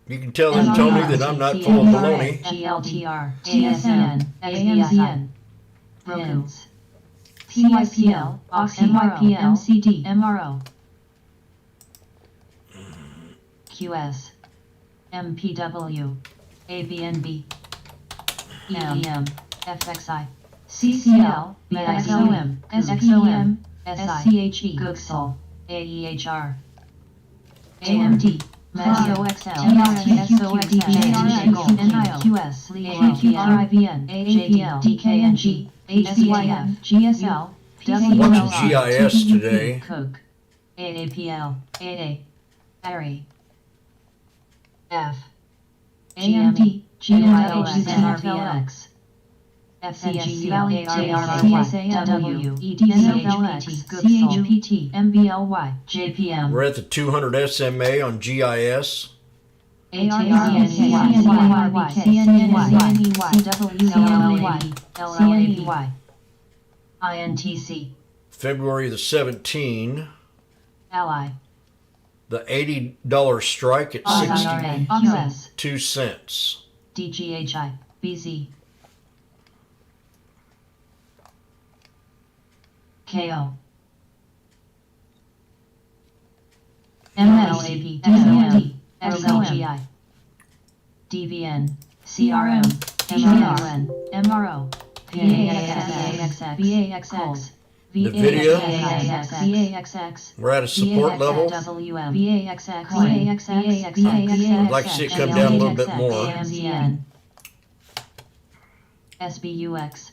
You can tell them, Tony, that I'm not full of baloney. GLTR, TSN, ASBN, Roku, PYPL, MYPL, MCD, MRO, QS, MPW, ABNB, EM, FXI, CCL, BXOM, SXOM, SCHE, Googsol, AEHR, AMD, MESOXL, TSOXL, NIO, QS, AAPL, DKNG, HCYF, GSL, Watching GIS today. Cook, AAPL, AA, ARI, F, AMD, GMLX, NRVLX, FCSC, ARRY, EDCHPT, CHPT, MBLY, JPM, We're at the 200 SMA on GIS. INTC, February the 17th. Ally, The $80 strike at QS, 62 cents. DGHI, BZ, KO, MLAP, XOM, XLGI, DVN, CRM, MRN, MRO, VAXX, VAXX, NVIDIA. VAXX, We're at a support level. VAXX, I'd like to see it come down a little bit more. AMZN, SBUX,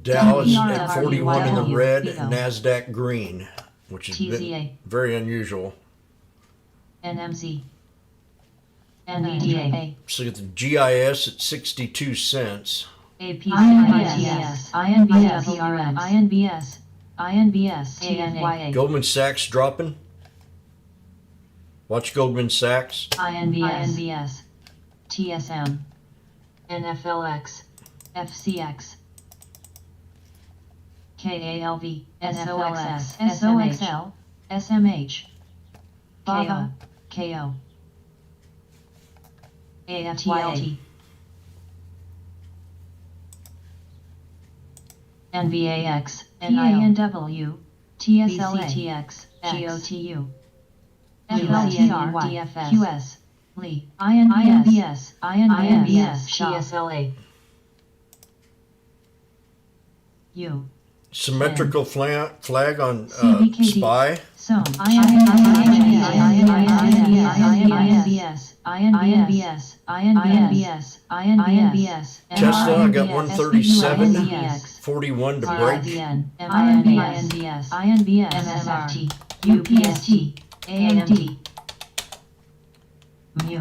Dow is at 41 in the red, and NASDAQ green, which is TZA, very unusual. NMZ, NVDA, So get the GIS at 62 cents. APCIS, INBS, PRM, INBS, INBS, ANYA, Goldman Sachs dropping. Watch Goldman Sachs. INBS, TSM, NFLX, FCX, KALV, SOXS, SOXL, SMH, BAVA, KO, AFTLT, NVAX, NINW, TSLA, BCTX, GOTU, FLTR, DFS, QS, LE, INBS, GSLA, U, Symmetrical flag on CBKD. SPY. SOM, INBS, Tesla, I got 137, 41 to break. INBS, MSRT, UPST, AMD, MU,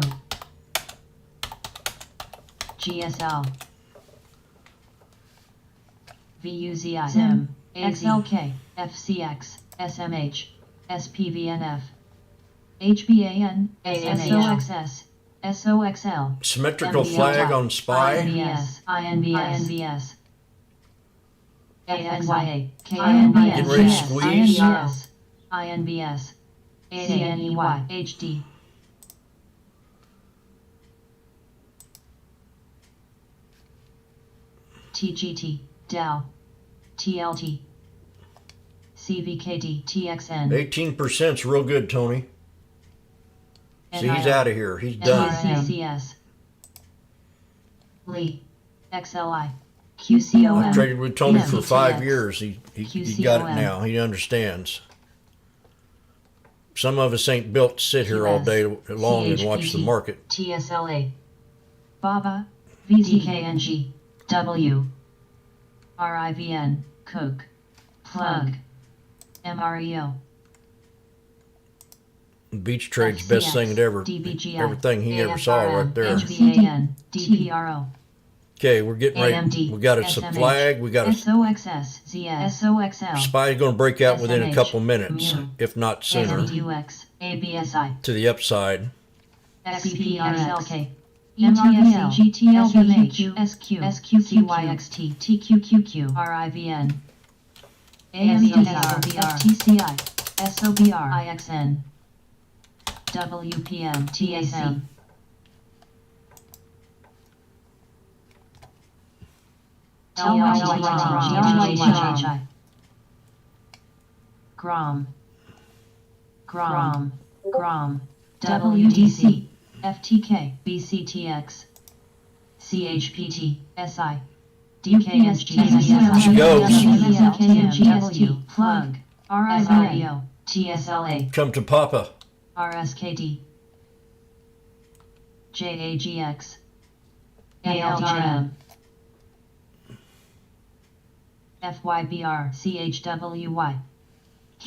GSL, VUZI, ZIM, XLK, FCX, SMH, SPVNF, HBAN, SOXS, SOXL, Symmetrical MDL, flag on spy. INVS, INVS, AXIA, Getting ready to squeeze. INVS, INVS, CNEY, HD. TGT, DAO, TLT, CVKD, TXN, 18%'s real good, Tony. See, he's NIL, out of here. He's done. NRCCS, Lee, XLI, I've QCOM, traded with Tony for TTX, 5 years. He got it QCOM. now. He understands. Some of us ain't built to sit here all day long and watch the CHPT, market. TSLA, BABA, VTKNG, W, RIVN, Cook, Plug, MREO, Beach trade's best thing ever. DBGI, Everything he ever saw right there. HBAN, DPRO, Okay, we're getting ready. AMD, We got a SMH, flag. We got a SOXS, ZS, SOXL, spy's going to break out within a SMH, couple minutes, Mu, if not sooner, SDUX, ABSI, to the upside. SCPRSLK, MRVL, GTL, SQ, SQQYXT, TQQQ, RIVN, AMDR, FTCI, SOBR, IXN, WPM, TAC, LYGHI, GROM, WDC, FTK, BCTX, CHPT, SI, DKSG, KMGSW, Plug, RIVO, TSLA, Come to Papa. RSKD, JAGX, ALRM, FYBR, CHWY,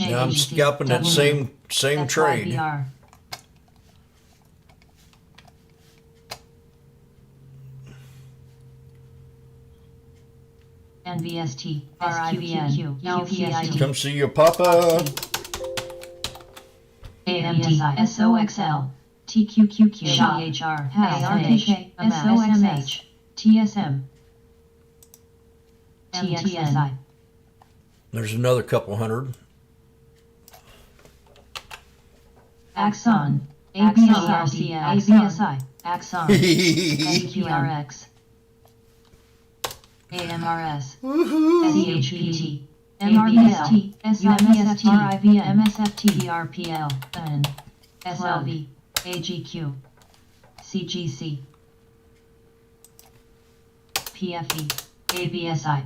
Now I'm scalping that same trade. FYBR, NVST, RIVN, QPIT, Come see your Papa. AMD, SOXL, TQQQ, CHR, ARKK, SOXH, TSM, TXSI, There's another couple hundred. Axon, ABSI, Axon, SQRX, AMRS, CHPT, MRVST, SMST, RIVM, MSFT, DRPL, N, SLV, AGQ, CGC, PFE, ABSI,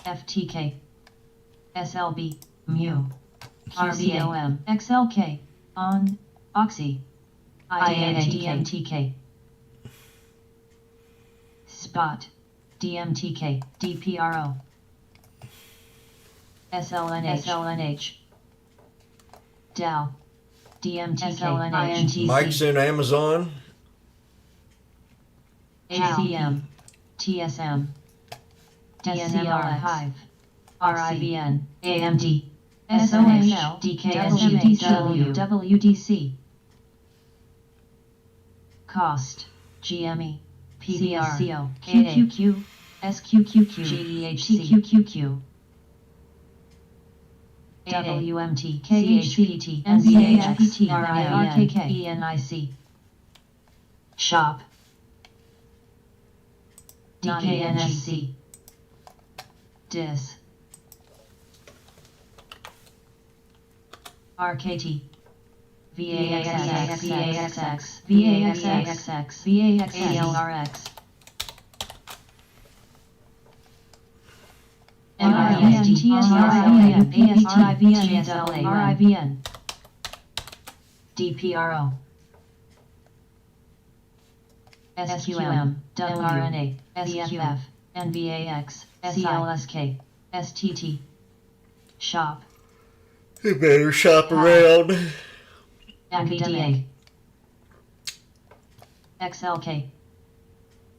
FTK, SLB, Mu, RBOM, XLK, ON, Oxy, IADMTK, Spot, DMTK, DPRO, SLNH, DAO, DMTK, INTC, Mike's in Amazon. ACM, TSM, DNMR, Hive, RIVN, AMD, SOH, DKSGTW, WDC, Cost, GME, PBR, QQQ, SQQQ, GEHC, QQQ, WMT, KHPT, NVHPT, RIRKK, ENIC, Shop, DKNSC, DIS, RKT, VAXX, VAXX, VAXXX, VAXX, MRVN, TSRIVN, ASRIVN, SLA, RIVN, DPRO, SQM, WRNA, SQF, NVAX, CLSK, STT, Shop, You better shop around. Academic, XLK,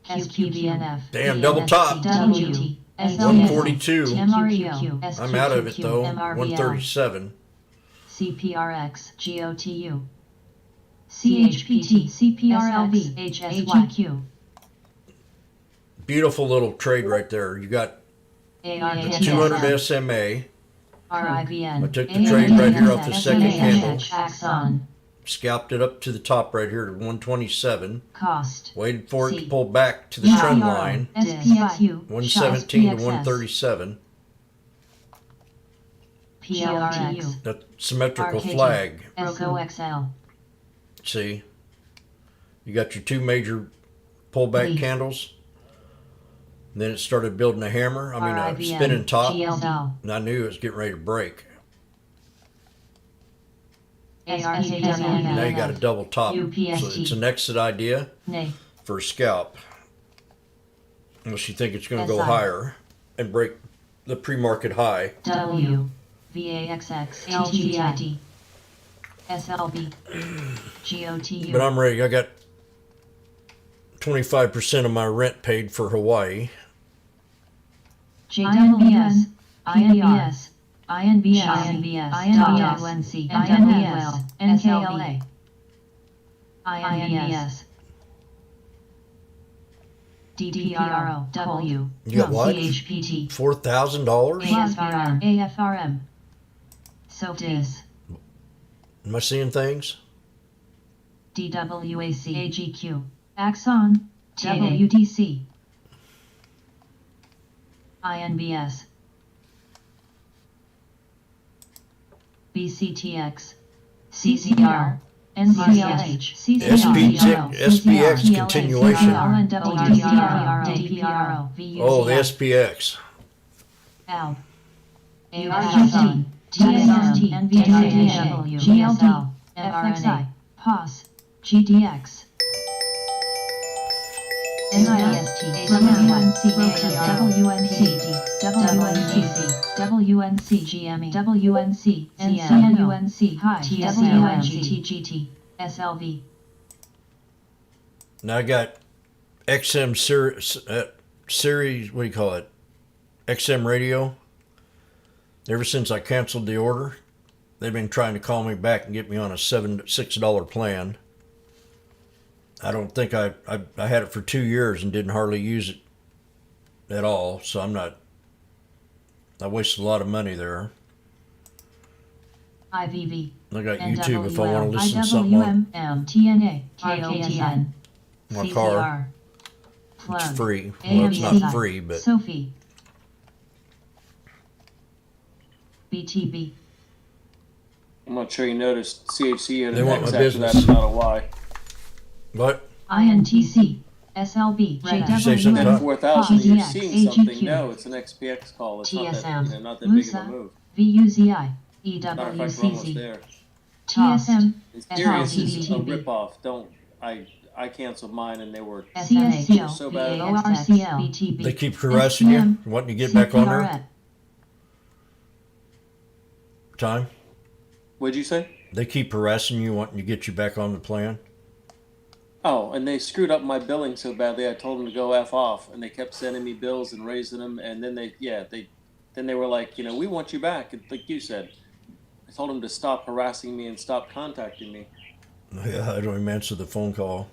SQVNF. Damn, double top. W. 142. MREO. I'm out of it though. 137. CPRX. GOTU. CHPT. CPRLV. HSYQ. Beautiful little trade right there. You got 200 SMA. RIVN. I took the trade right here off the second candle. Axon. Scalped it up to the top right here to 127. Cost. Waited for it to C. pull back to the trend line. SPXU. 117 to 137. PLRX. That symmetrical RKT. flag. SOXL. See? You got your two major pullback Leaf. candles. And then it started building a hammer. I mean, a RIVN. spinning top. GLD. And I knew it was getting ready to break. ARKW. Now you got a double top. So UPST. it's an exit idea Nay. for a scalp. Unless you think it's going to go SI. higher and break the pre-market high. W. VAXX. LGID. SLB. GOTU. But I'm ready. I got 25% of my rent paid for Hawaii. JWS. INBS. INBS. INBS. INBS. NWL. NKLA. INBS. DDPRO. W. You got what? CHPT. $4,000? AFRM. AFRM. SOFIS. Am I seeing things? DWAC. AGQ. Axon. WDC. INBS. BCTX. CCR. NCLH. SPX continuation. Oh, the SPX. ALB. ARGT. TSMT. NVSA. GLD. FXI. POS. GDX. NIST. WNC. WNC. WNC. GME. WNC. NCNUNC. High. TSUNGTGT. SLV. Now I got XM series, what do you call it? XM radio. Ever since I canceled the order, they've been trying to call me back and get me on a $6 plan. I don't think I had it for 2 years and didn't hardly use it at all, so I wasted a lot of money there. IVV. I got YouTube if I want to listen to something on TNA. KOTN. my car. Plug. It's free. Well, it's not free, but Sophie. BTB. I'm not sure you noticed CHC had They an want X my after that, business. not a Y. what? INTC. SLB. Did you say something? Then 4,000, you're GDX, seeing something. AGQ. No, it's an XPX call. It's not that, TSM. not that big of a Musa. move. VUZI. Matter of fact, we're almost EWCZ. there. TSM. It's serious. It's a SLBTB. ripoff. Don't. I canceled mine and they were CSCO. so bad. ORCL. BTB. They keep harassing you, wanting you to get back on there. Time? What'd you say? They keep harassing you, wanting to get you back on the plan. Oh, and they screwed up my billing so badly. I told them to go F off, and they kept sending me bills and raising them. And then they were like, we want you back, like you said. I told them to stop harassing me and stop contacting me. Yeah, I don't even answer the phone call.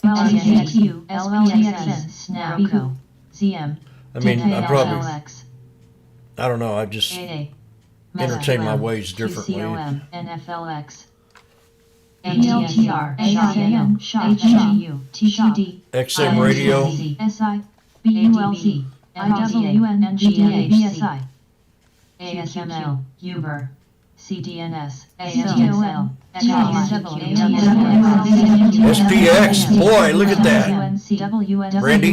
LTQ. LLTXN. Snapco. ZM. I mean, I probably, LX. I don't know, I just AA. entertain my ways differently. QCOM. NFLX. ATLTR. AIN. HGU. TCD. XM radio, SI. BULZ. IWN. NGA. BSI. ASML. Uber. CDNS. ASTOL. SPX, boy, look at that. Randy?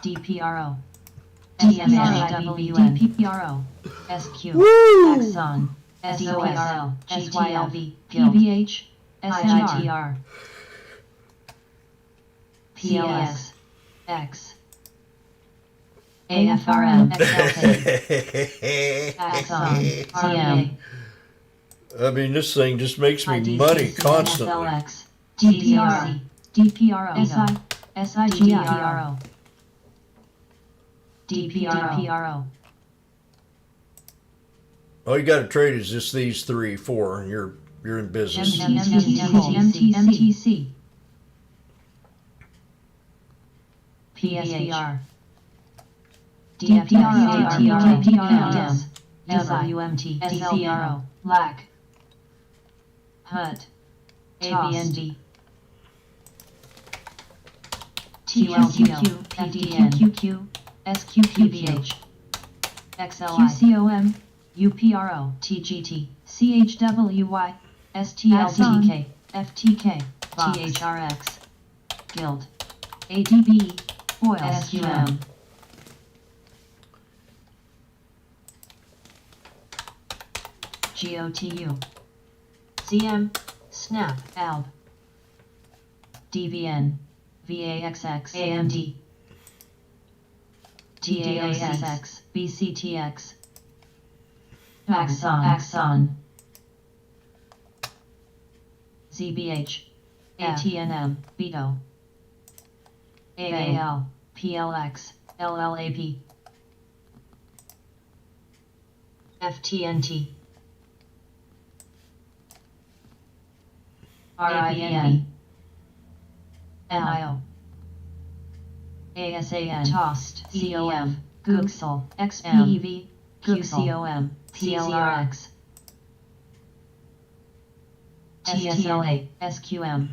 DPRO. DPRO. SQ. Woo! Axon. SOSL. GTLV. PVH. SGR. PLS. X. AFRM, XLK, Axon, CM, I mean, this thing just makes me money constantly. NFLX, DPRC, DPRO, SIGRO, DPRO. All you got to trade is just these 3, 4, and you're in business. MTC, PSVR, DPRO, WMT, DCRO, LAC, HUT, ABND, TQQ, PDN, SQPVH, XLI, QCOM, UPRO, TGT, CHWY, STLTK, FTK, THRX, Guild, ADB, Foil, SQM, GOTU, CM, Snap, ALB, DVN, VAXX, AMD, TASX, BCTX, Axon, ZBH, ATNM, Beto, AAL, PLX, LLAP, FTNT, RIVN, NIO, ASAN, TOST, COM, Googsel, XPEV, QCOM, PLRX, TSLA, SQM,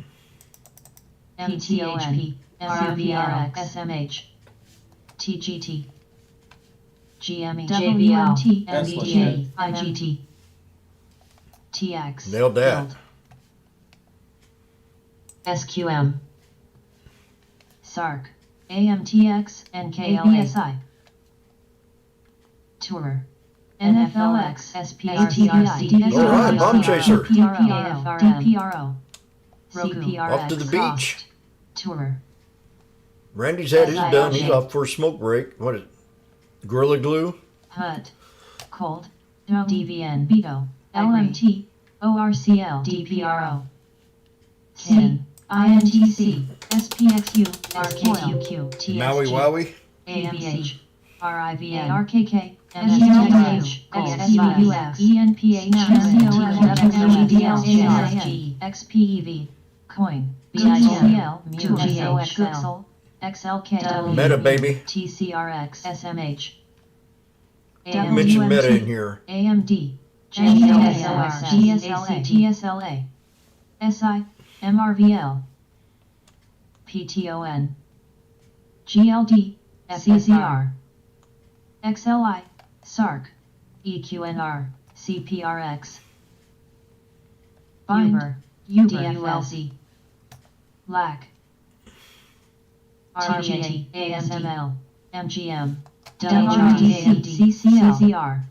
MTHP, RVRX, SMH, TGT, GME, JBL, That's MBDA, IGT, TX, Nailed that. Guild, SQM, SARC, AMTX, NKLASI, Tour, NFLX, SPRTI, All right, Bomb Chaser. DPRO, Off to the beach. Tour, Randy's had his done. He's off for a smoke break. What is it? Gorilla Glue? HUT, Cold, DVN, Beto, LMT, ORCL, DPRO, KIN, INTC, SPXU, RKQQ, Maui TXG, Wowie? AMC, RIVA, RKK, STH, XUX, ENPH, NCOF, XPEV, Coin, BIGL, MUGH, Googsel, XLK, Meta, baby. TCRX, SMH, You mentioned Meta in here. AMD, GSLA, TSLA, SI, MRVL, PTON, GLD, CCR, XLI, SARC, EQNR, CPRX, Bind, DFLC, LAC, RGA, ASML, MGM, WRDAMD, CCR,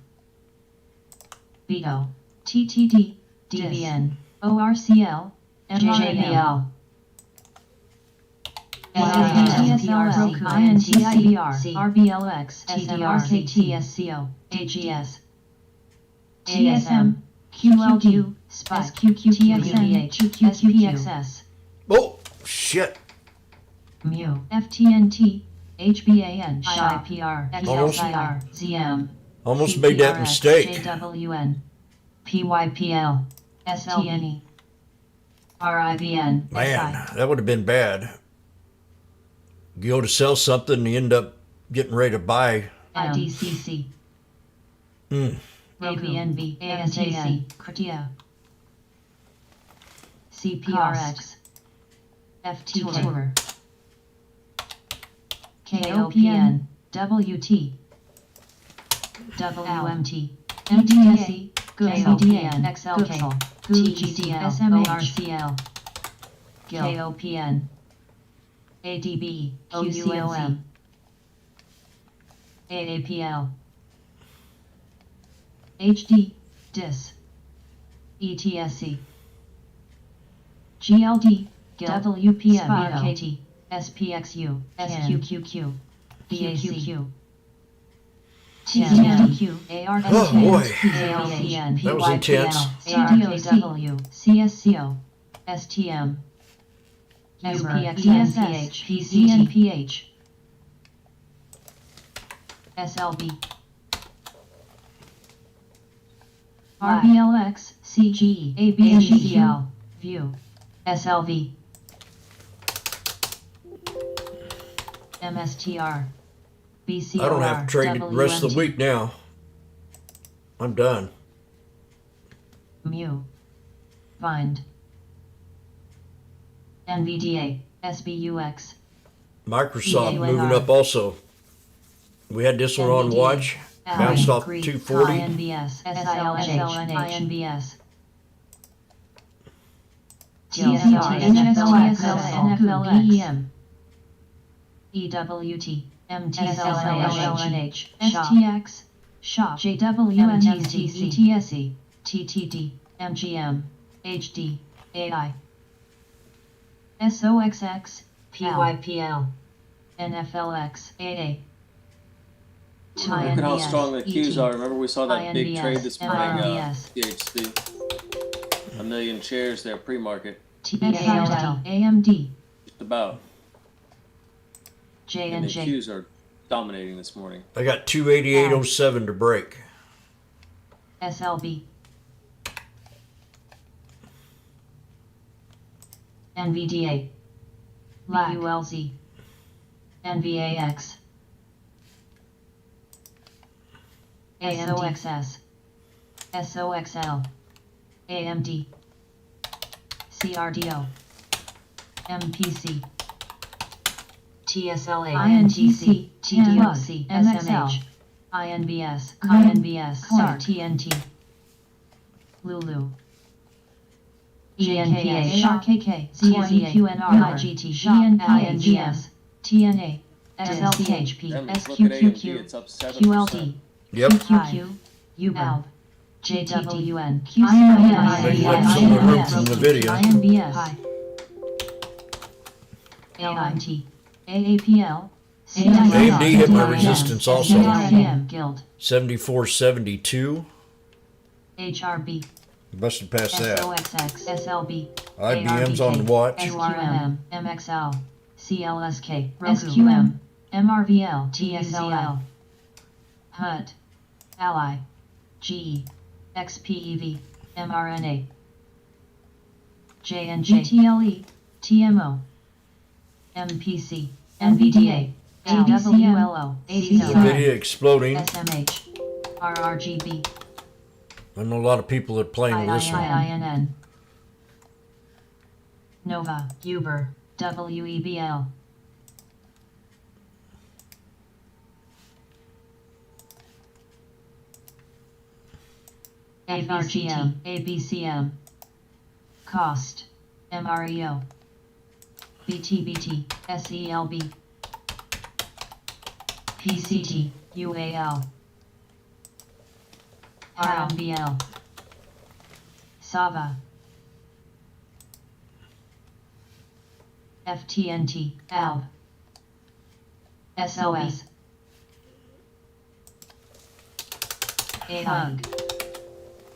Beto, TTD, DVN, ORCL, MJBL, TSLS, INTCBR, RBLX, TDRKTSCO, AGS, TSM, QLQ, SPICE, QQTXN, QQPXS, Oh, shit. MU, FTNT, HBAN, SHIPR, XLCR, ZM, Almost made that mistake. JWN, PYPL, STNE, RIVN, Man, that would have been bad. You go to sell something and you end up getting ready to buy. IDCC, ABNB, ASAN, Kritia, CPRX, FT Tour, KOPN, WT, WMT, MDSE, KOPN, XLK, TGCL, SMHRCL, KOPN, ADB, QCOM, AAPL, HD, DIS, ETSC, GLD, WPM, KT, SPXU, SQQQ, BACQ, TMQ, Oh, boy. ARKN, That was intense. CDOC, CSCO, STM, SPX, PCNPH, SLB, RBLX, CGE, ABNGL, View, SLV, MSTR, BCOR, I don't have to trade the rest of the week now. I'm done. Mu, Bind, NVDA, SBUX, Microsoft EANR. moving up also. We had this one on watch. Bounced off Greek, 240. INBS, SILH, INBS, TSR, NFLX, EWT, MTSLH, STX, SHOP, JWMTC, TSE, TTD, MGM, HD, AI, SOXX, PYPL, NFLX, AA, Look at how strong the Qs are. Remember we saw that big INBS, trade this morning, MRBS. DHC. A million shares there pre-market. TSIL, AMD, Just about. And the J&J, Qs are dominating this morning. I got 288.07 to break. SLB, NVDA, LULZ, NVAX, AMD, SOXL, AMD, CRDO, MPC, TSLA, INTC, TDOC, SMH, INBS, SAR, TNT, Lulu, ENPA, SHARKK, ZZQNR, IGT, GNPA, TNA, SLCHP, Look at AMD, SQQQ, it's up 7%. QLD, Yep. QQQ, UBALB, JTTUN, They went some of the room from NVIDIA. INBS, LIT, AAPL, AMD hit my resistance also. Guild, 74.72. HRB, Must have passed that. SOXX, SLB, IBM's on the watch. SQM, MXL, CLSK, SQM, MRVL, TSLL, HUT, Ally, GE, XPEV, mRNA, JNJ, TLE, TMO, MPC, NVDA, AWLO, NVIDIA exploding. SMH, RRGB, I know a lot of people that are playing this one. IINN, Nova, Uber, WEBL, FRGM, ABCM, Cost, MREO, BTBT, SELB, PCT, UAL, RMBL, SAVA, FTNT, ALB, SOS, AHUG,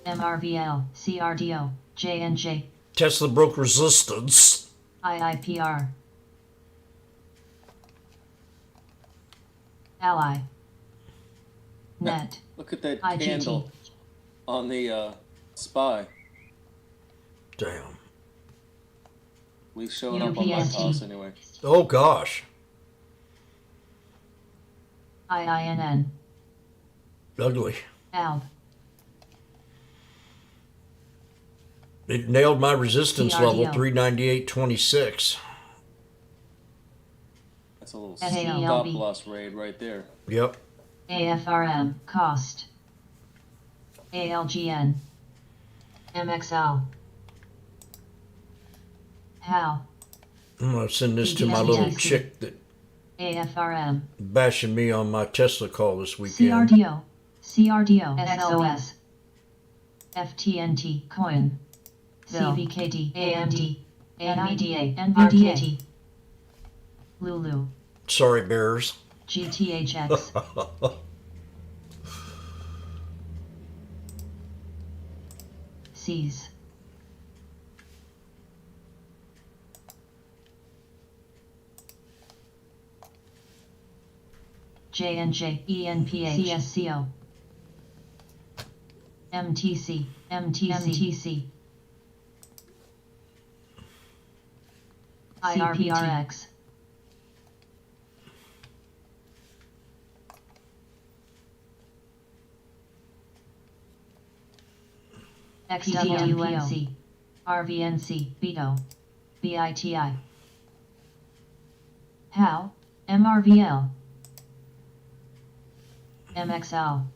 MRVL, CRDO, J&J, Tesla broke resistance. IIPR, Ally, Net, Look at that IGT. candle on the SPY. Damn. At least showing up on my UPST. toss anyway. Oh gosh. IINN, Ugly. ALB, It nailed my resistance CRDO. level, 398.26. That's a little SALB. stop loss raid right there. Yep. AFRM, Cost, ALGN, MXL, HAL, I'm gonna send this to my little chick that AFRM, bashing me on my Tesla call this weekend. CRDO, XOS, FTNT, Coin, CVKD, AMD, NVDA, NVDA, Lulu, Sorry, bears. GTHX, C's. J&J, ENPH, CSCO. MTC, MTC. IRPRX. XWNC, RVNC, Vito, BITI. HAL, MRVL, MXL,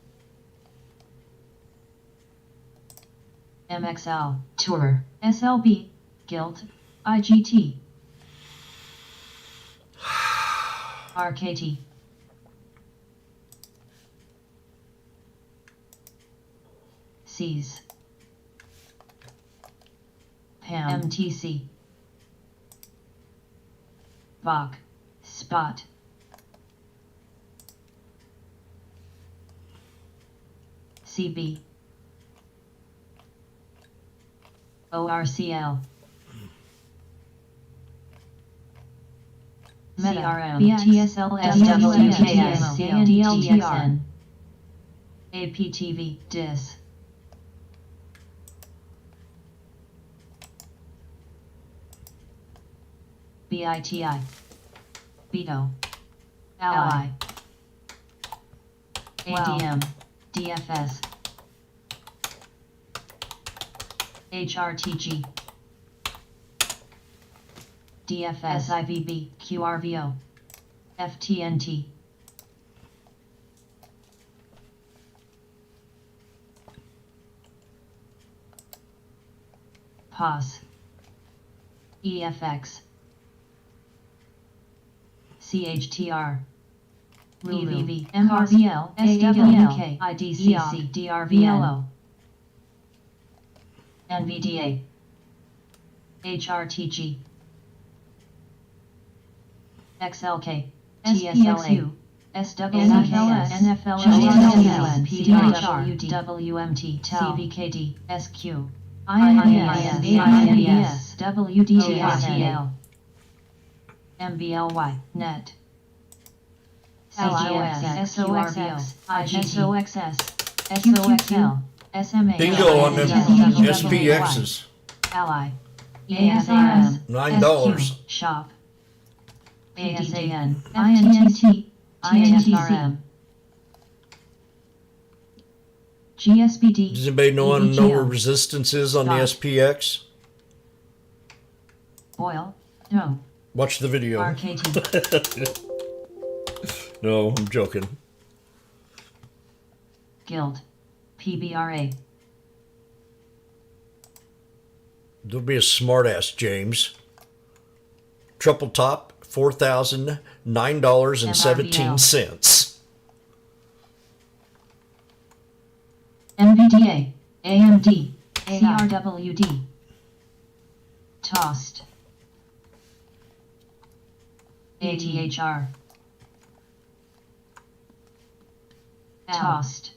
MXL, Tour, SLB, Guild, IGT, RKT, C's, PAM, MTC, VOC, Spot, CB, ORCL, CRM, BTSL, SWMKS, DLTR, APTV, DIS, BITI, Beto, Ally, ADM, DFS, HRTG, DFS, IVB, QRVO, FTNT, POS, EFX, CHTR, EVV, MRVL, SWK, IDCC, DRVLO, NVDA, HRTG, XLK, TSLA, SWNFLS, NFLS, PDHR, WMT, CVKD, SQ, INS, INS, WDTL, MBLY, NET, CGS, SOXX, IGT, SOXL, SMA, Bingo on them SPXs. Ally, ASRM, $9. Shop, ASAN, INTT, INFRM, GSBD. Does anybody know where EVGL, resistance is on the Dot. SPX? Boil, no, Watch the video. RKT, No, I'm joking. Guild, PBRA, Don't be a smartass, James. Triple top, $4,009.17. NVDA, AMD, CRWD, Tossed, ATHR, Tossed,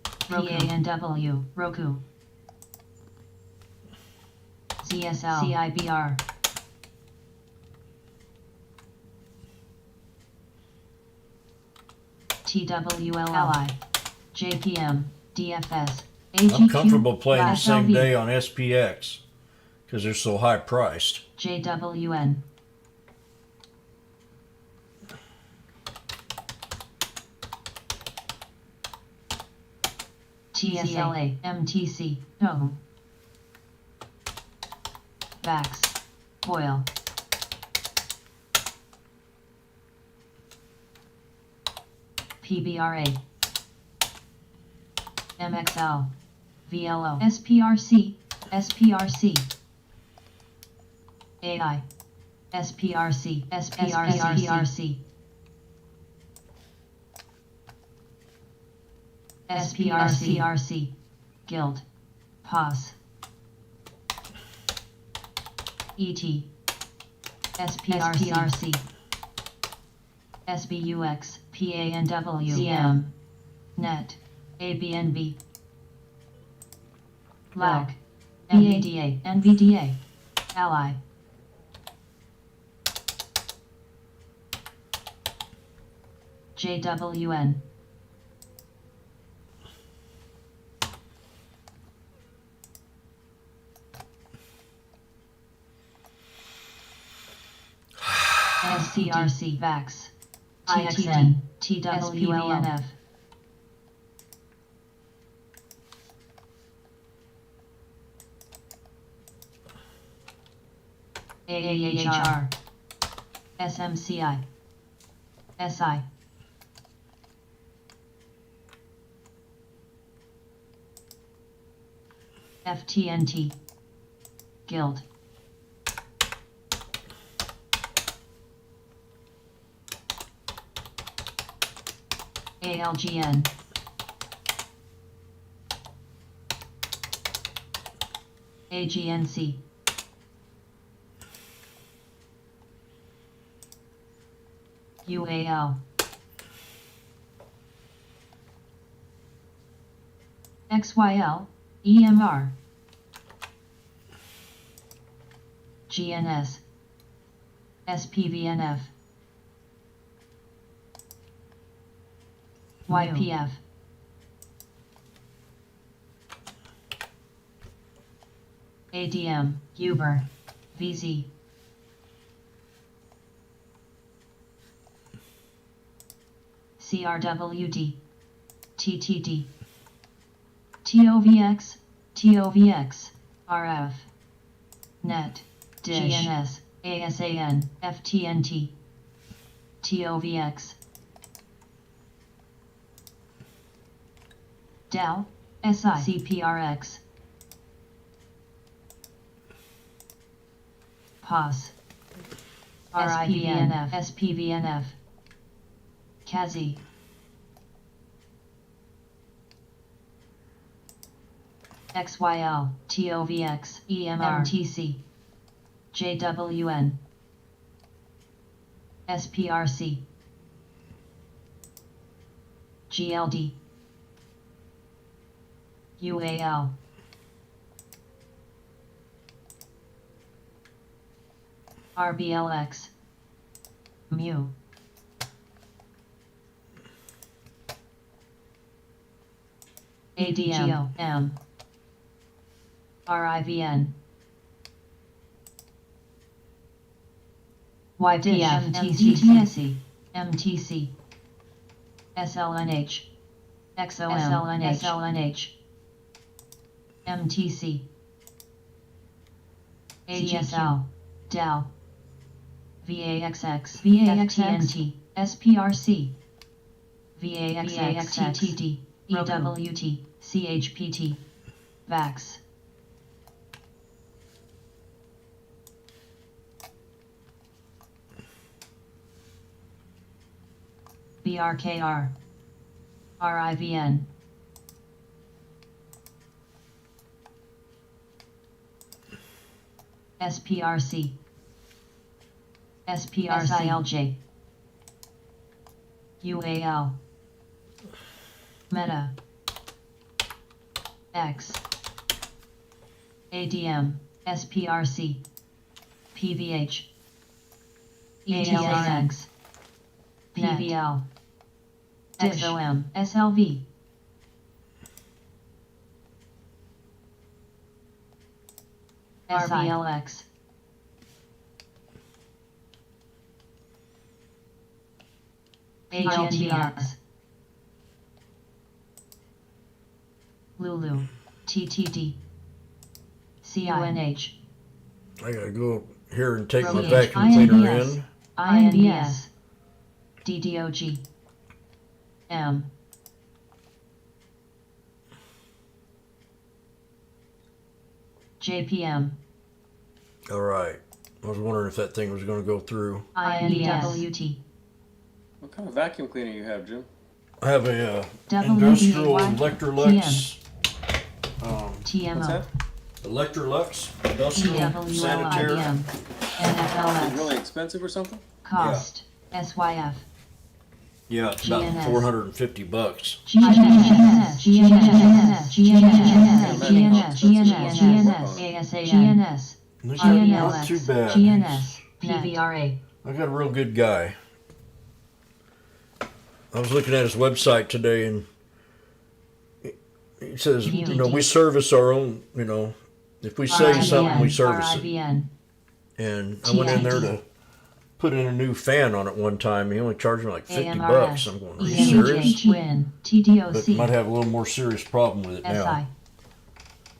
PANW, Roku, CSL, CIBR, TWL, Ally, JPM, DFS, AGQ, I'm comfortable playing the same SLV, day on SPX because they're so high priced. JWN, TSLA, MTC, no, Vax, Boil, PBRA, MXL, VLO, SPRC, SPRC, AI, SPRC, SPRC, SPRC, Guild, POS, ET, SPRC, SBUX, PANW, ZM, NET, ABNB, Lag. VADA. NVDA. Ally. JWN. SCRC. VAX. TXN. TWLNF. AAHR. SMCI. SI. FTNT. Guild. ALGN. AGNC. UAL. XYL. EMR. GNS. SPVNF. YPF. ADM. Uber. VZ. CRWD. TTD. TOVX. TOVX. RF. NET. Dish. GNS. ASAN. FTNT. TOVX. DEL. SI. CPRX. POS. RIVNF. SPVNF. CASI. XYL. TOVX. EMR. MTC. JWN. SPRC. GLD. UAL. RBLX. Mu. ADM. M. RIVN. YPF. MTC. MTC. SLNH. XOM. SLNH. SLNH. MTC. ADSL. DEL. VAXX. VAXNT. SPRC. VAXX. TTD. EWT. CHPT. VAX. BRKR. RIVN. SPRC. SPRCLJ. UAL. Meta. X. ADM. SPRC. PVH. ETLX. PVL. XOM. SLV. RVLX. HLTX. Lulu. TTD. CONH. I gotta go here and take my Roach. vacuum cleaner INBS. in. INBS. DDOG. M. JPM. All right. I was wondering if that thing was going to go through. INBS. What kind of vacuum cleaner you have, Jim? I have a WBAY. industrial Electrolux. What's TMO. that? Electrolux industrial sanitary. EWLIBM. Is it really NFLX. expensive or something? Cost. SYF. Yeah, it's about GNS. $450. GNS, GNS, GNS, GNS, GNS, GNS, Not too bad. GNS, PVRA. I got a real good guy. I was looking at his website today, and he says, we service our own, if we say something, we service it. And I went in there to put in a new fan on it one time. He only charged me like $50. I'm going, are you serious? But might have a little more serious problem with it now.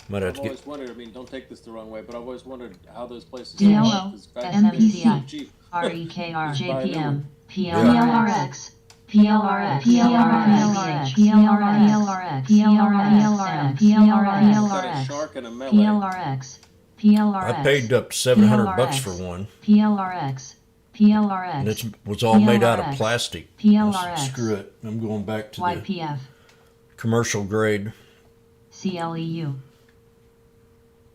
Might have I've to always get. wondered, I mean, don't take this the wrong way, but I've always wondered how those places DLO, because back SMPCI, then, it's so cheap. REKR, Just buy a new JPM, one. PLRX, PLRX, PLRX, PLRX, PLRX, It's got a shark and a melee. PLRX, PLRX. I paid up to $700 for one, PLRX, PLRX. and it was all made out of plastic. I PLRX. said, screw it. I'm going back to the YPF, commercial grade. CLEU,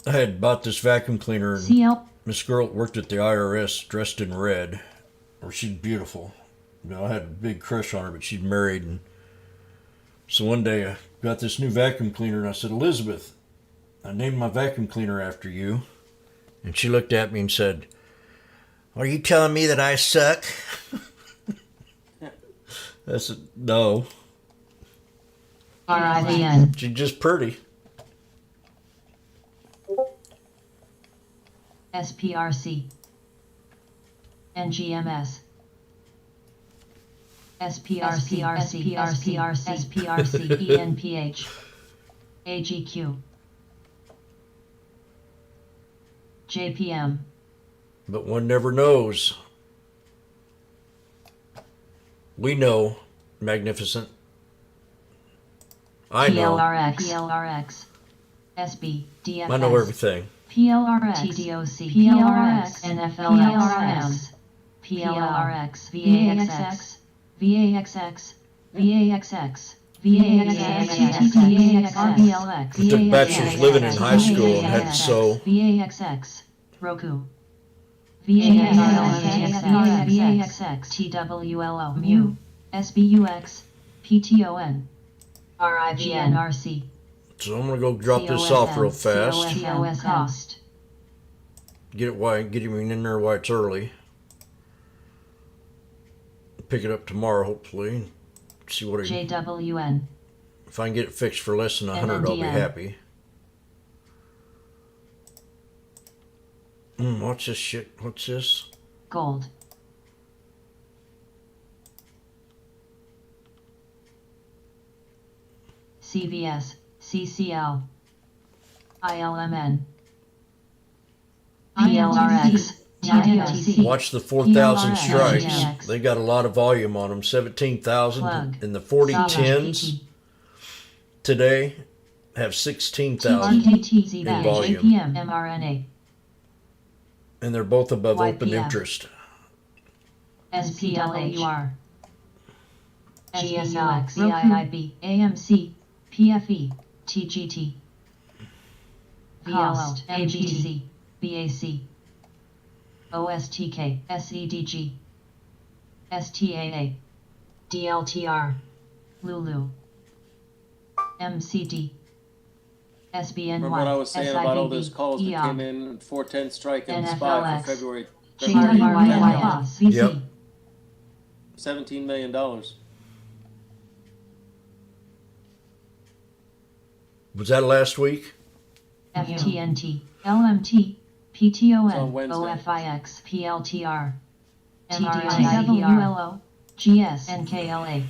I had bought this vacuum cleaner, and CL, this girl that worked at the IRS dressed in red, or she's beautiful. I had a big crush on her, but she's married. And so one day I got this new vacuum cleaner, and I said, Elizabeth, I named my vacuum cleaner after you. And she looked at me and said, are you telling me that I suck? I said, no. RIVN, She's just pretty. SPRC, NGMS, SPRC, ENPH, AGQ, JPM, But one never knows. We know, Magnificent. I know. PLRX, SB, DFS, I know everything. PLRX, TDOC, PLRX, NFLX, PLRX, VAXX, VAXX, VAXX, VAXX, RBLX, I took bachelor's living in high school and had to sew. VAXX, Roku, VAXX, TWLO, MU, SBUX, PTON, RIVN, RC, So I'm gonna go drop this off real fast. cost, Get him in there while it's early. Pick it up tomorrow, hopefully. See what JWN, if I can get it fixed for less than $100, I'll be NNDM. happy. What's this shit? What's this? Gold, CVS, CCL, ILMN, PLRX, TDOC, Watch the 4,000 PLRX. strikes. They got a lot of volume on them. 17,000 Plug. in the 4010s today have 16,000, TTTZ, in volume. JPM, mRNA, and they're both above open YPF. interest. SPLAUR, GSLX, VIIB, AMC, PFE, TGT, VLO, AGZ, BAC, OSTK, SEDG, STAA, DLTR, Lulu, MCD, SBNY, Remember what I was saying about all those calls that came in 410 strike and the spy for February 10th? Yep. $17 million. Was that last week? FTNT, LMT, It's on PTON, Wednesday. OFIX, PLTR, MRIWLO, GS, NKLA,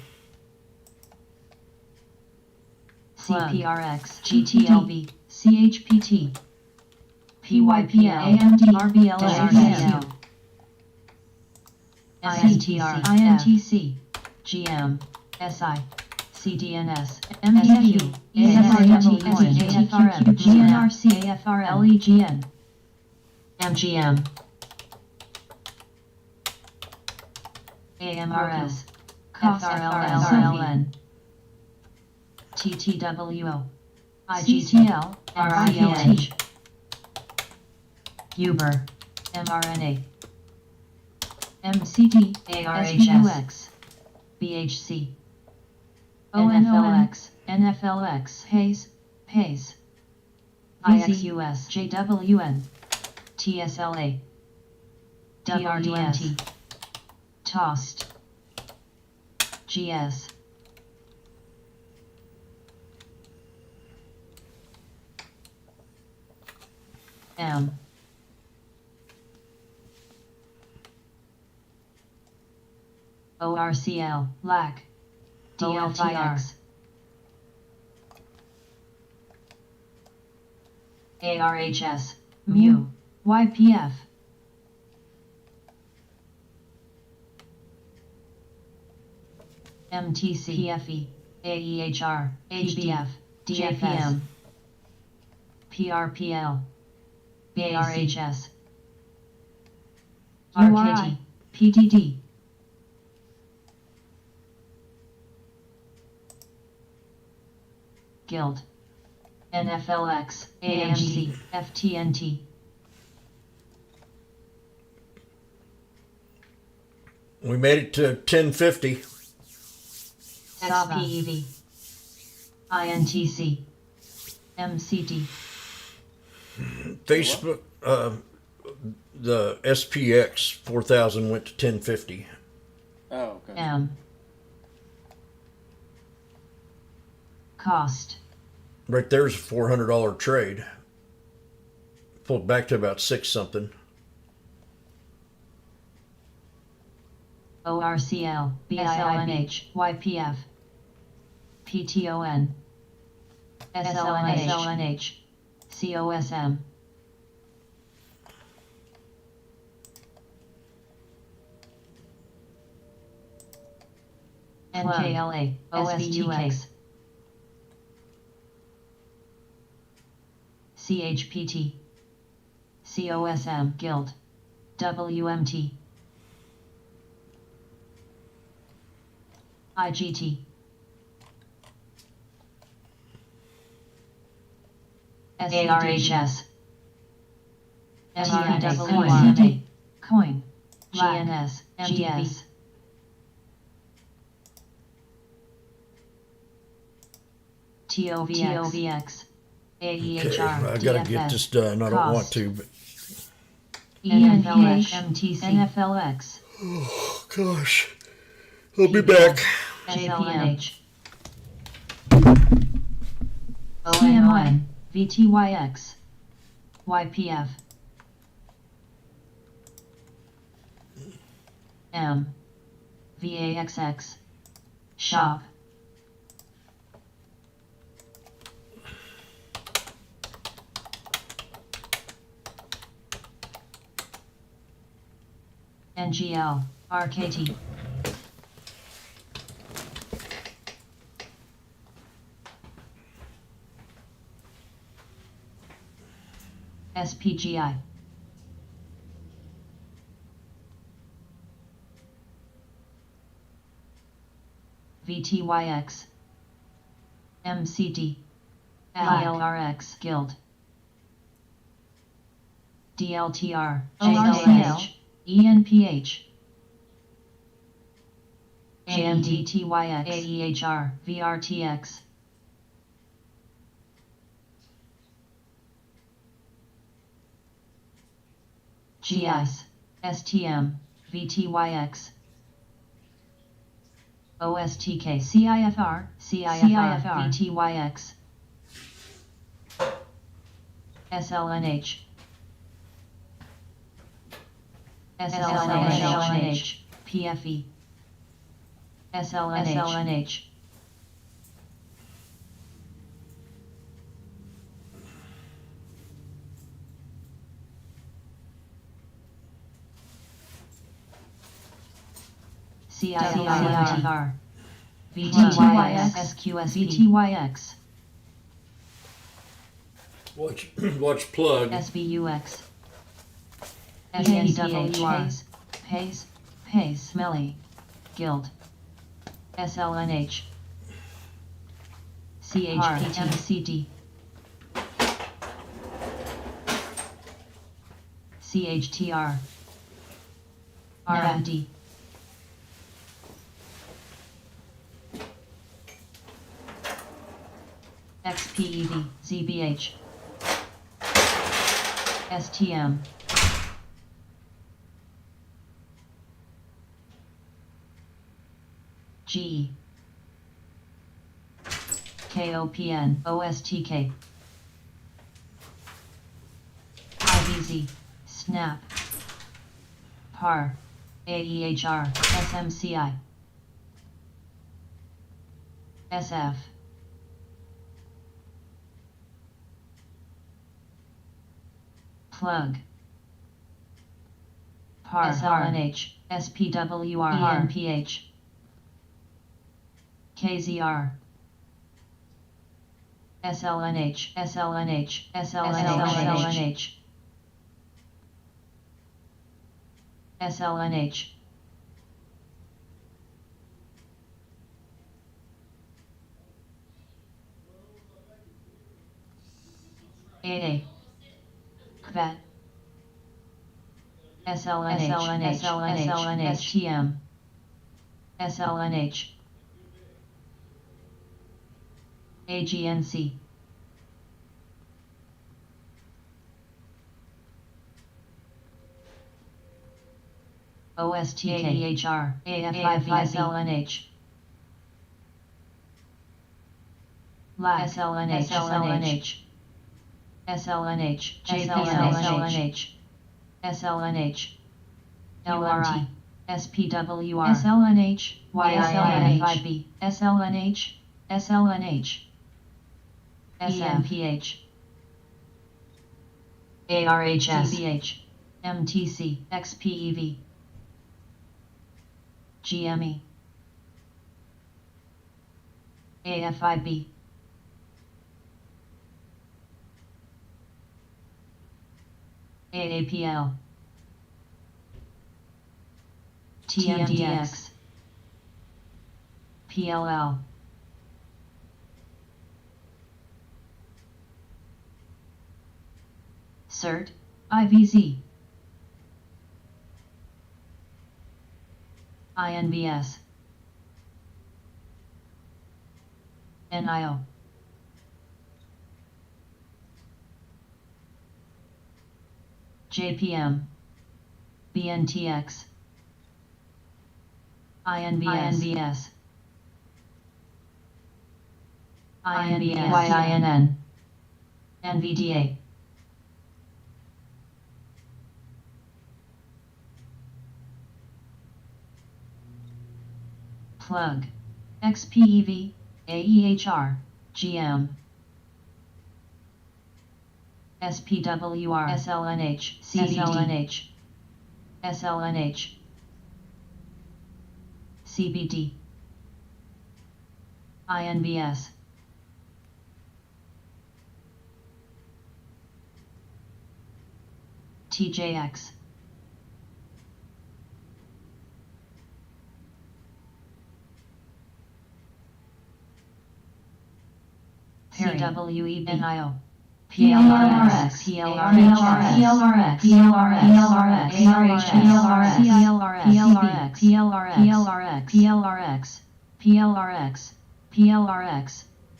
CPRX, GTLB, CHPT, PYPL, AMD, RBL, INTR, INTC, GM, SI, CDNS, MDQ, AFRW, AFRM, GNRC, AFRL, EGN, MGM, AMRS, FRLN, TTWO, IGTL, RIVH, Uber, mRNA, MCD, ARHS, BHC, ONFLX, NFLX, Hayes, Pays, IXUS, JWN, TSLA, WRDT, Tossed, GS, M, ORCL, LAC, DLTX, ARHS, MU, YPF, MTC, PFE, AEHR, HBF, DFM, PRPL, ARHS, RKT, PTD, Guild, NFLX, AMC, FTNT, We made it to 1050. SPEV, INTC, MCT, Facebook, the SPX 4000 went to 1050. Oh, okay. M. Cost, Right there's a $400 trade. Pulled back to about 6 something. ORCL, BILNH, YPF, PTON, SLNH, COSM, NKLA, OSTK, CHPT, COSM, Guild, WMT, IGT, ARHS, MRNA, Coin, GNS, GS, TOVX, Okay, AEHR, I gotta get this done. I don't want to, but ENPH, MTC, NFLX, oh gosh, I'll be back. JPMH, ONON, VTYX, YPF, M, VAXX, Shop, NGL, RKT, SPGI, VTYX, MCD, LRX, Guild, DLTR, JLH, ENPH, AMDTYX, AEHR, VRTX, GIS, STM, VTYX, OSTK, CIFR, VTYX, SLNH, SLNH, PFE, SLNH, CIFR, VTYX, SQS, VTYX, Watch plug. SBUX, SAWR, Pace, Smelly, Guild, SLNH, CHPT, CHTR, RFD, XPEV, ZBH, STM, G, KOPN, OSTK, IVZ, SNAP, PAR, AEHR, SMCI, SF, plug, PAR, SLNH, SPWR, ENPH, KZR, SLNH, SLNH, SLNH, SLNH, AA, KVET, SLNH, STM, SLNH, AGNC, OSTK, AHR, AFIV, SLNH, LAC, SLNH, SLNH, JPN, SLNH, LRI, SPWR, SLNH, YINFIB, SLNH, SLNH, ENPH, ARHS, CBH, MTC, XPEV, GME, AFIB, AAPL, TMDX, PLL, CERT, IVZ, INVS, NIO, JPM, BNTX, INVS, YINN, NVDA, plug, XPEV, AEHR, GM, SPWR, SLNH, CBD, SLNH, CBD, INVS, TJX, CWEBNIO, PLRX,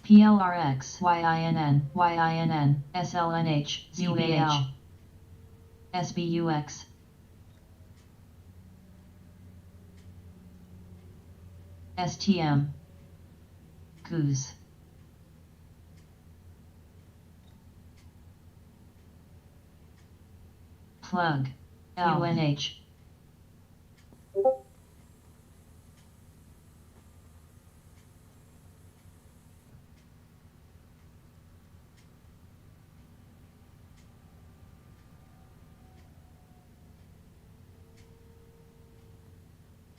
PLRX, YINN, SLNH, ZBH, SBUX, STM, Goose, plug, UNH,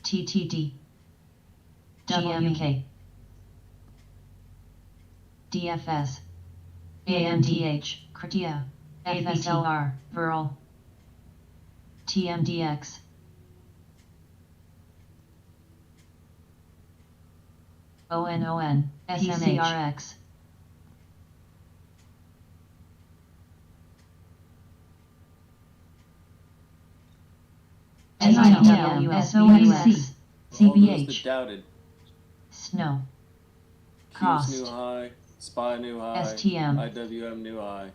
TTD, WK, DFS, AMDH, CRTIA, FSLR, VERL, TMDX, ONON, PCRX, Those that CBH, doubted. Snow, Hughes Cost, knew high. SPY new high. STM. IWM new high.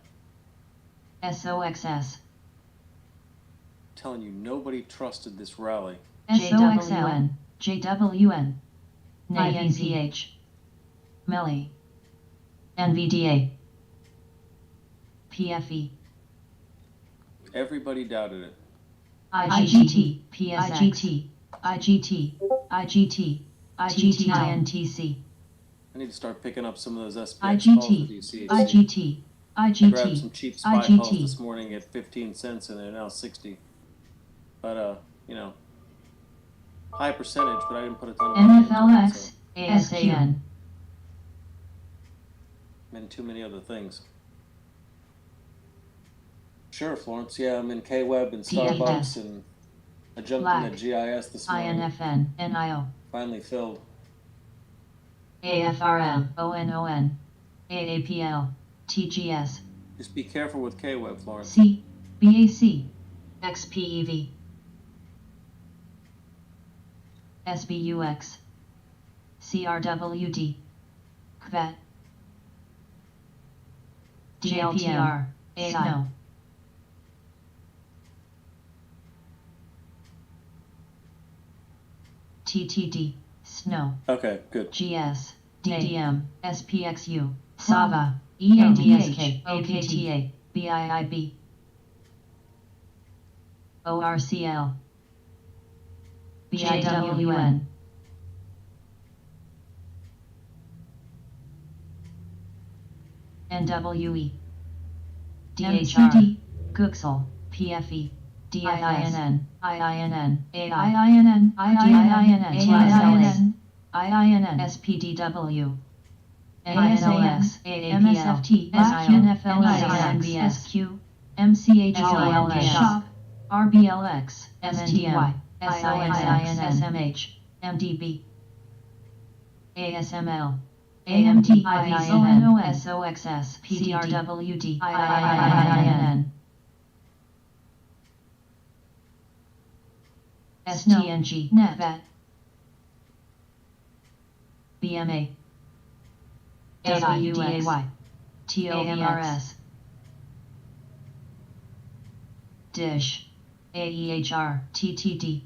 SOXS. Telling you, nobody trusted this rally. JWN. JWN. NANPH. MELI. NVDA. PFE. Everybody doubted it. IGT. PSX. IGT. IGT. IGT. I need to start picking up some of those SPX calls with you, CHC. IGT. I grabbed some IGT. cheap SPY calls IGT. this morning at 15 cents and they're now 60. But, you know, high percentage, but I didn't put a ton of money into it, NFLX. so ASAN. and too many other things. Sure, Florence. Yeah, I'm in K-Web and Starbucks, DFS. and I jumped Black. into GIS this morning. INFN. NIO. Finally filled. AFRM. ONON. AAPL. TGS. Just be careful with K-Web, Florence. C. BAC. XPEV. SBUX. CRWD. CVET. DLTR. SNO. TTD. SNO. Okay, good. GS. DDM. SPXU. SAVA. EADSK. OKTA. BIIB. ORCL. BIWN. NWE. DHR. Gooksel. PFE. DIINN. IINN. AIINN. IINN. IINN. SPDW. ASAX. MSFT. SINFL. SINBSQ. MCHLLS. SHOP. RBLX. STY. SINSMH. MDB. ASML. AMD. IVSONOS. SOXS. PDRWD. IINN. STNG. NetVet. BMA. SBUX. TOMRS. DISH. AEHR. TTD.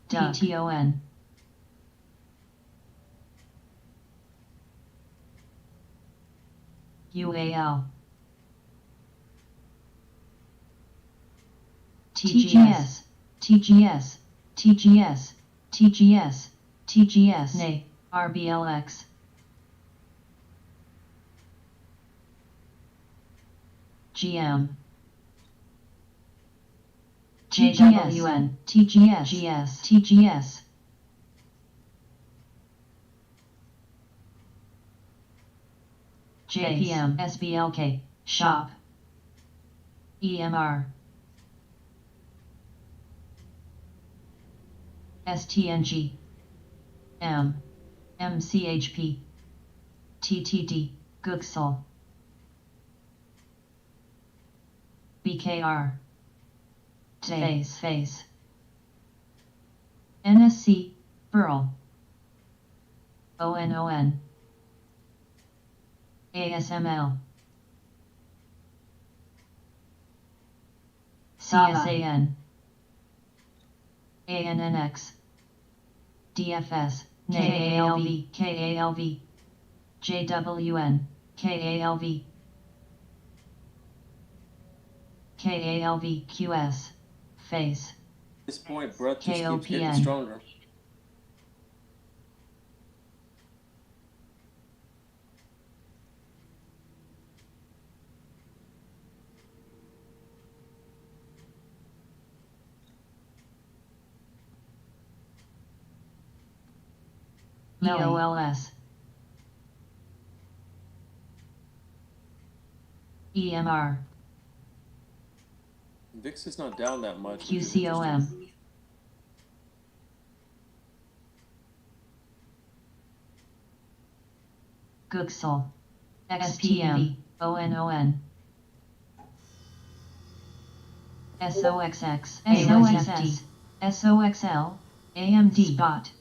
DTON. UAL. TGS. TGS. TGS. TGS. TGS. NA. RBLX. GM. JWN. TGS. GS. TGS. JPM. SBLK. SHOP. EMR. STNG. M. MCHP. TTD. Gooksel. BKR. Phase. NSC. Burl. ONON. ASML. CSAN. ANNX. DFS. KALV. KALV. JWN. KALV. KALV. QS. Phase. At this point, Brett just keeps getting KOPN. stronger. EOLS. EMR. VIX is not down that much. which is QCOM. interesting. Gooksel. XPM. ONON. SOXX, SOXS, SOXL, AMD Spot,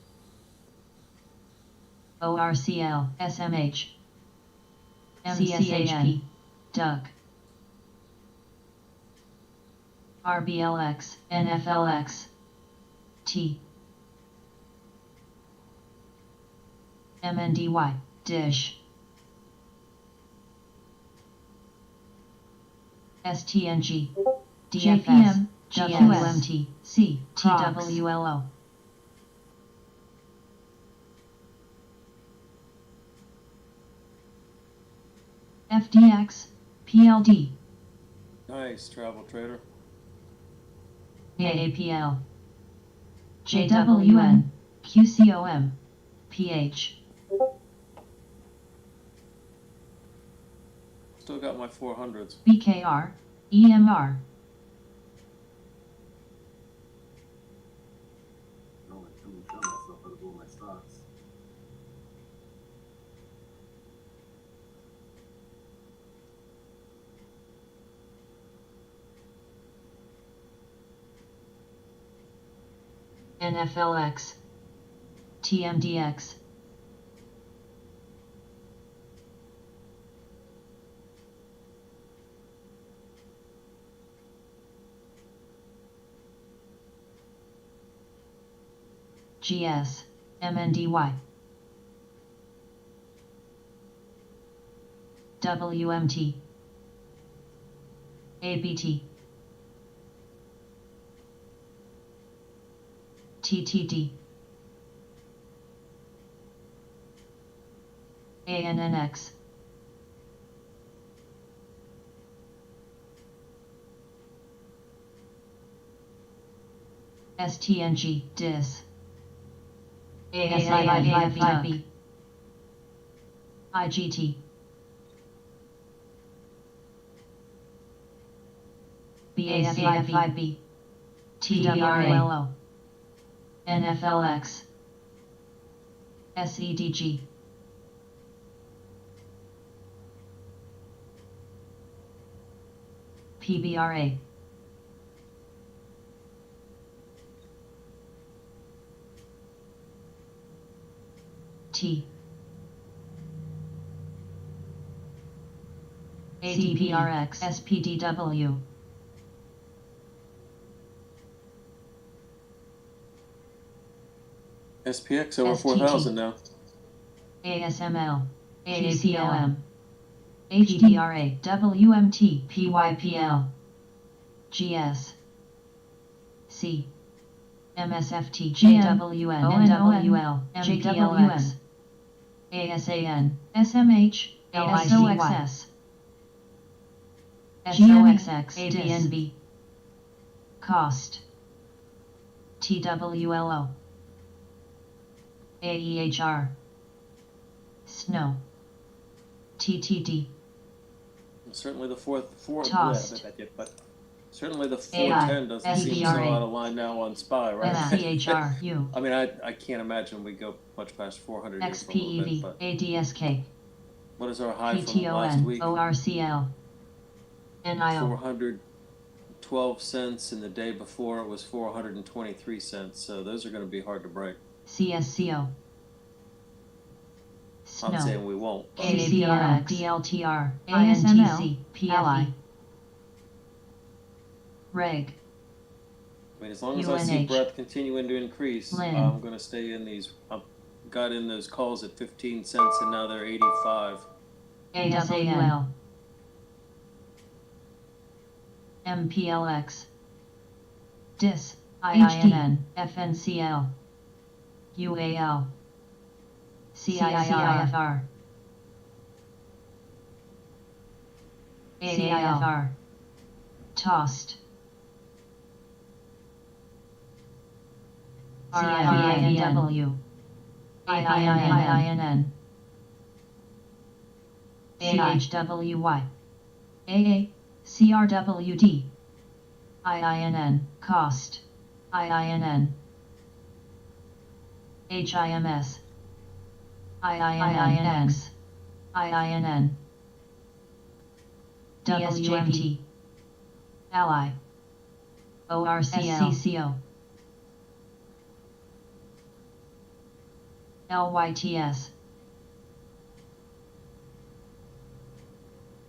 ORCL, SMH, MCHP, Duck, RBLX, NFLX, T, MNDY, Dish, STNG, DFS, WMT, C, TWLO. FDX, PLD, Nice, travel trader. AAPL, JWN, QCOM, PH, Still got my 400s. BKR, EMR, No, I'm trying myself out of all my stocks. NFLX, TMDX, GS, MNDY, WMT, ABT, TTD, ANNX, STNG, DIS, ASIV5B, IGT, BASIV5B, TWLO, NFLX, SEDG, PBRA, T, ADPRX, SPDW, SPX over STT. 4,000 now. ASML, AACOM, HDRA, WMT, PYPL, GS, C, MSFT, JWN, NWL, JWN, ASAN, SMH, SOXS, SOXX, ABNB, Cost, TWLO, AEHR, Snow, TTD, Certainly the fourth, Tossed. but certainly the AI, 410 doesn't seem so SBRA, out of line now on SPY, right? MCHRU, I mean, I can't imagine we go much past 400 here for a little bit, XPEV, but ADSK, what is our high from last PTON, week? ORCL, NIO, 412 cents, and the day before it was 423 cents, so those are going to be hard to break. CSCO, I'm Snow, saying we won't. but- KCRX, DLTR, INTC, PLI, Reg, I mean, as long as I see UNH, breadth continuing to increase, Lin. I'm going to stay in these. I got in those calls at 15 cents, and now they're 85. ASAL, MPLX, DIS, IINN, FNCL, UAL, CICIFR, AAFR, Tossed, RIBINW, IINN, CHWY, AA, CRWD, IINN, Cost, IINN, HIMS, IINX, IINN, WMT, Ally, ORCL SCCO LYTS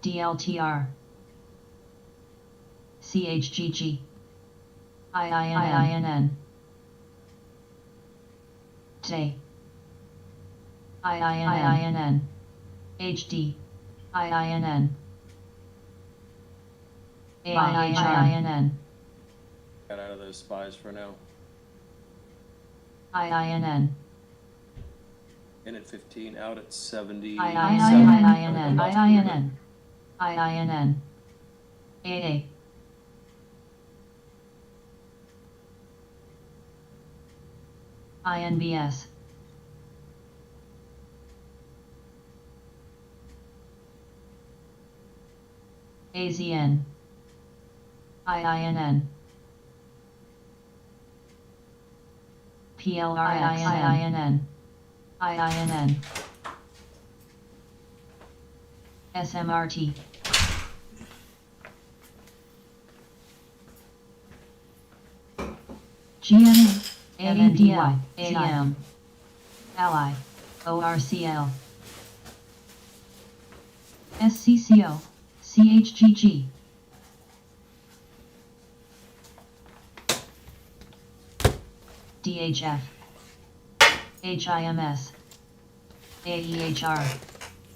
DLTR CHGG IINN TAY IINN HD IINN AIHINN Got out of those spies for now. IINN In at 15, out at 70. IINN IINN IINN AA INBS AZN IINN PLRXIINN IINN SMRT GNA ANDY AM Ally ORCL SCCO CHGG DHF HIMS AEHR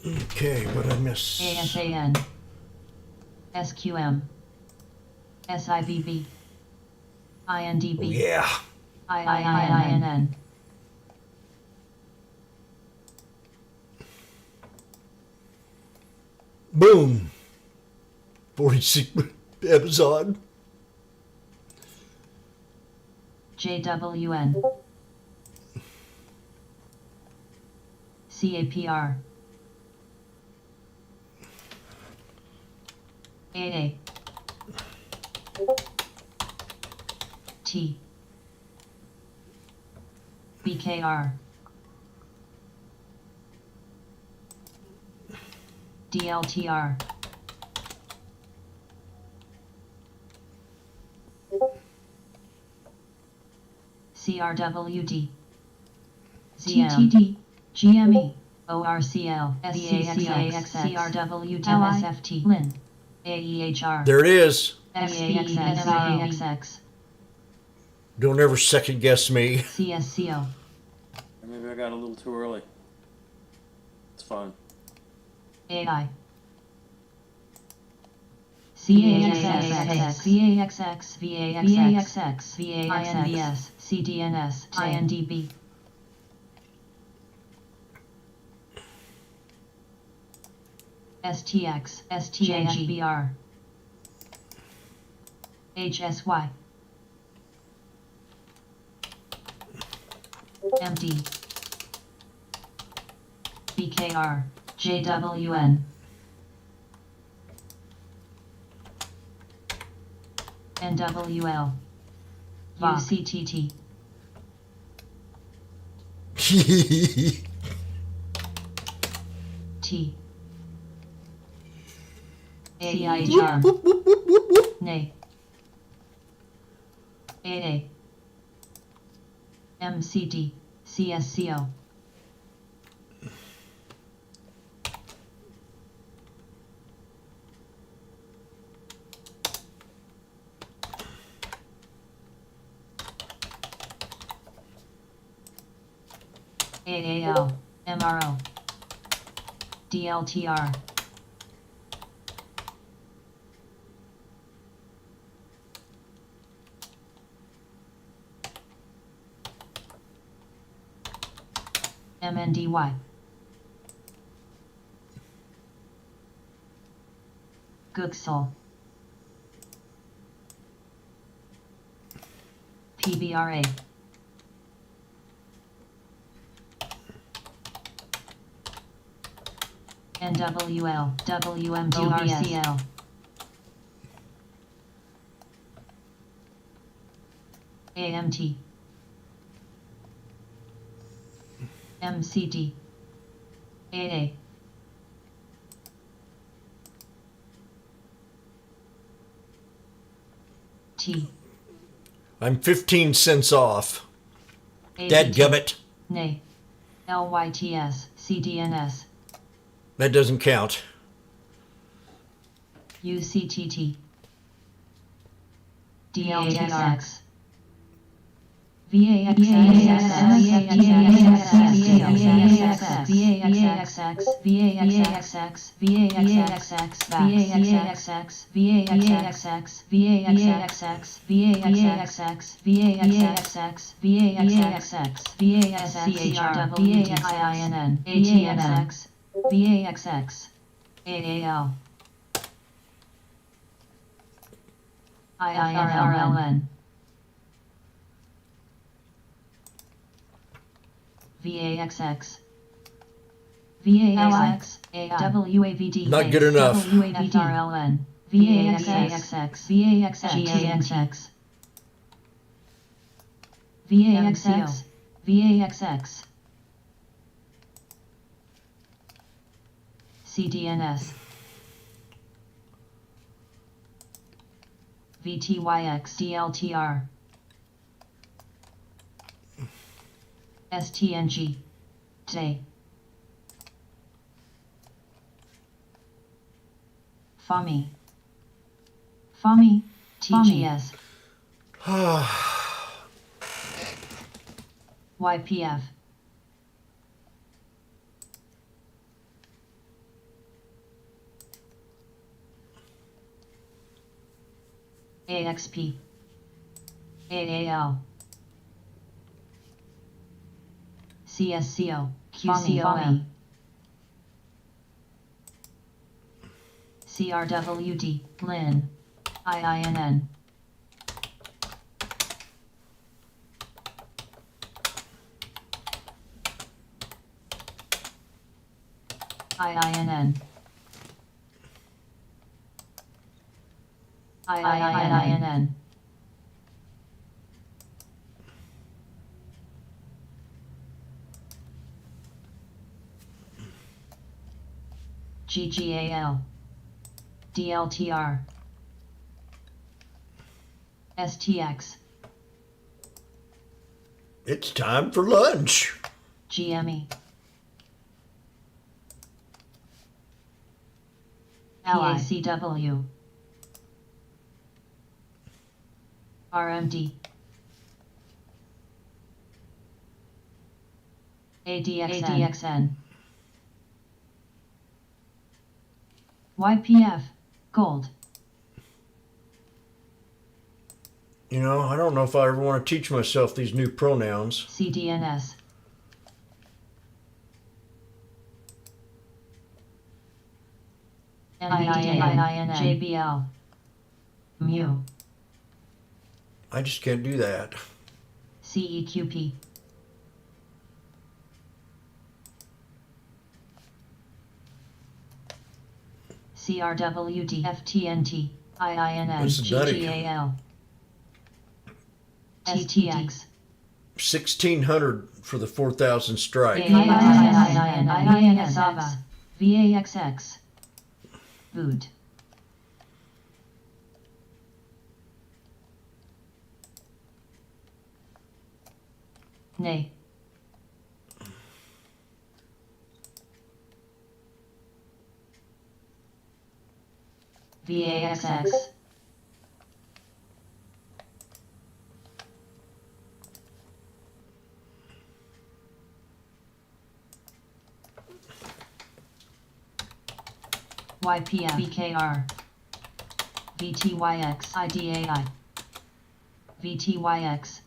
Okay, what I miss? ASAN SQM SIBB INDB Oh, yeah. IINN Boom. 46 Amazon. JWN CAPR AA T BKR DLTR CRWD TTD GME ORCL SCCAX CRWD MSFT LIN AEHR There it is. XPXX Don't ever second guess me. CSCO Or maybe I got a little too early. It's fine. AI CAXX VAXX VAXX VAXX CDNS INDB STX STAGBR HSY MD BKR JWN NWL UCTT T CIHR NAY AA MCD CSCO AAL MRO DLTR MNDY Gooksel PBRA NWL WMDRCL AMT MCD AA T I'm 15 cents off. ABT. Dadgubbit. Nay. LYTS. CDNS. That doesn't count. UCTT. DLTRX. VAXX. AAL. IIRLN. VAXX. VAXX. WAVD. Not good enough. WAVDRLN. VAXX. VAXX. VAXX. VAXX. CDNS. VTYX. DLTR. STNG. TAY. FAMI. FAMI. TGS. YPF. AXP. AAL. CSCO. QCOM. CRWD. LIN. IINN. IINN. IINN. GGAL. DLTR. STX. It's time for lunch. GME. PACW. RMD. ADXN. YPF. Gold. You know, I don't know if I ever want to teach myself these new pronouns. CDNS. NINN. JBL. Mu. I just can't do that. CEQP. CRWD. FTNT. IINN. What's the nutty? GGAL. TTX. 1,600 for the 4,000 strike. IINSAVA. VAXX. Boot. Nay. VAXX. YPF. BKR. VTYX. IDAI. VTYX.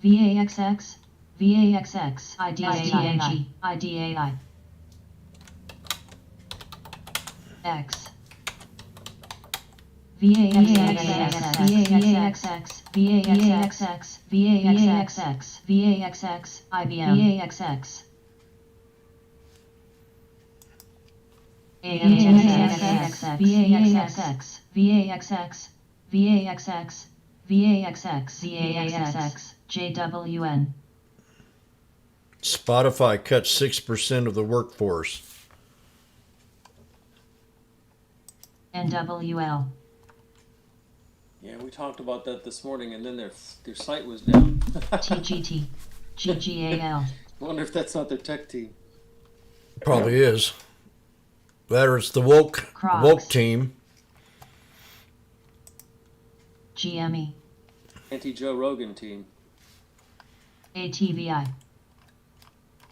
VAXX. VAXX. IDAI. IDAI. X. VAXX. VAXX. VAXX. VAXX. VAXX. IBM. VAXX. VAXX. VAXX. VAXX. VAXX. VAXX. VAXX. JWN. Spotify cut 6% of the workforce. NWL. Yeah, we talked about that this morning, and then their site was down. TGT. GGAL. Wonder if that's not their tech team. Probably is. That or it's the woke Crocs. team. GME. Anti-Joe Rogan team. ATVI.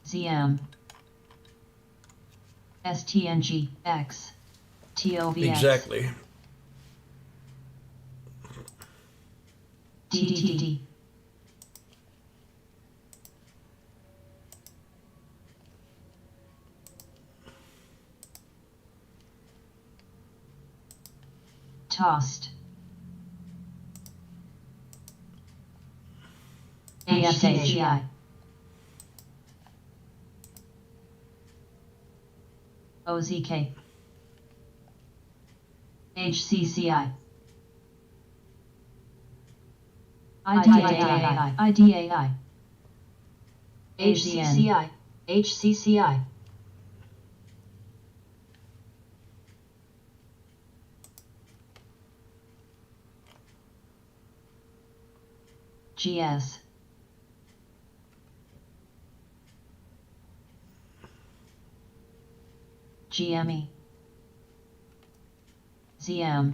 ZM. STNG. X. TOVX. Exactly. DDD. Tossed. ASAGI. OZK. HCCI. IDAI. IDAI. HCCI. HCCI. GS. GME. ZM.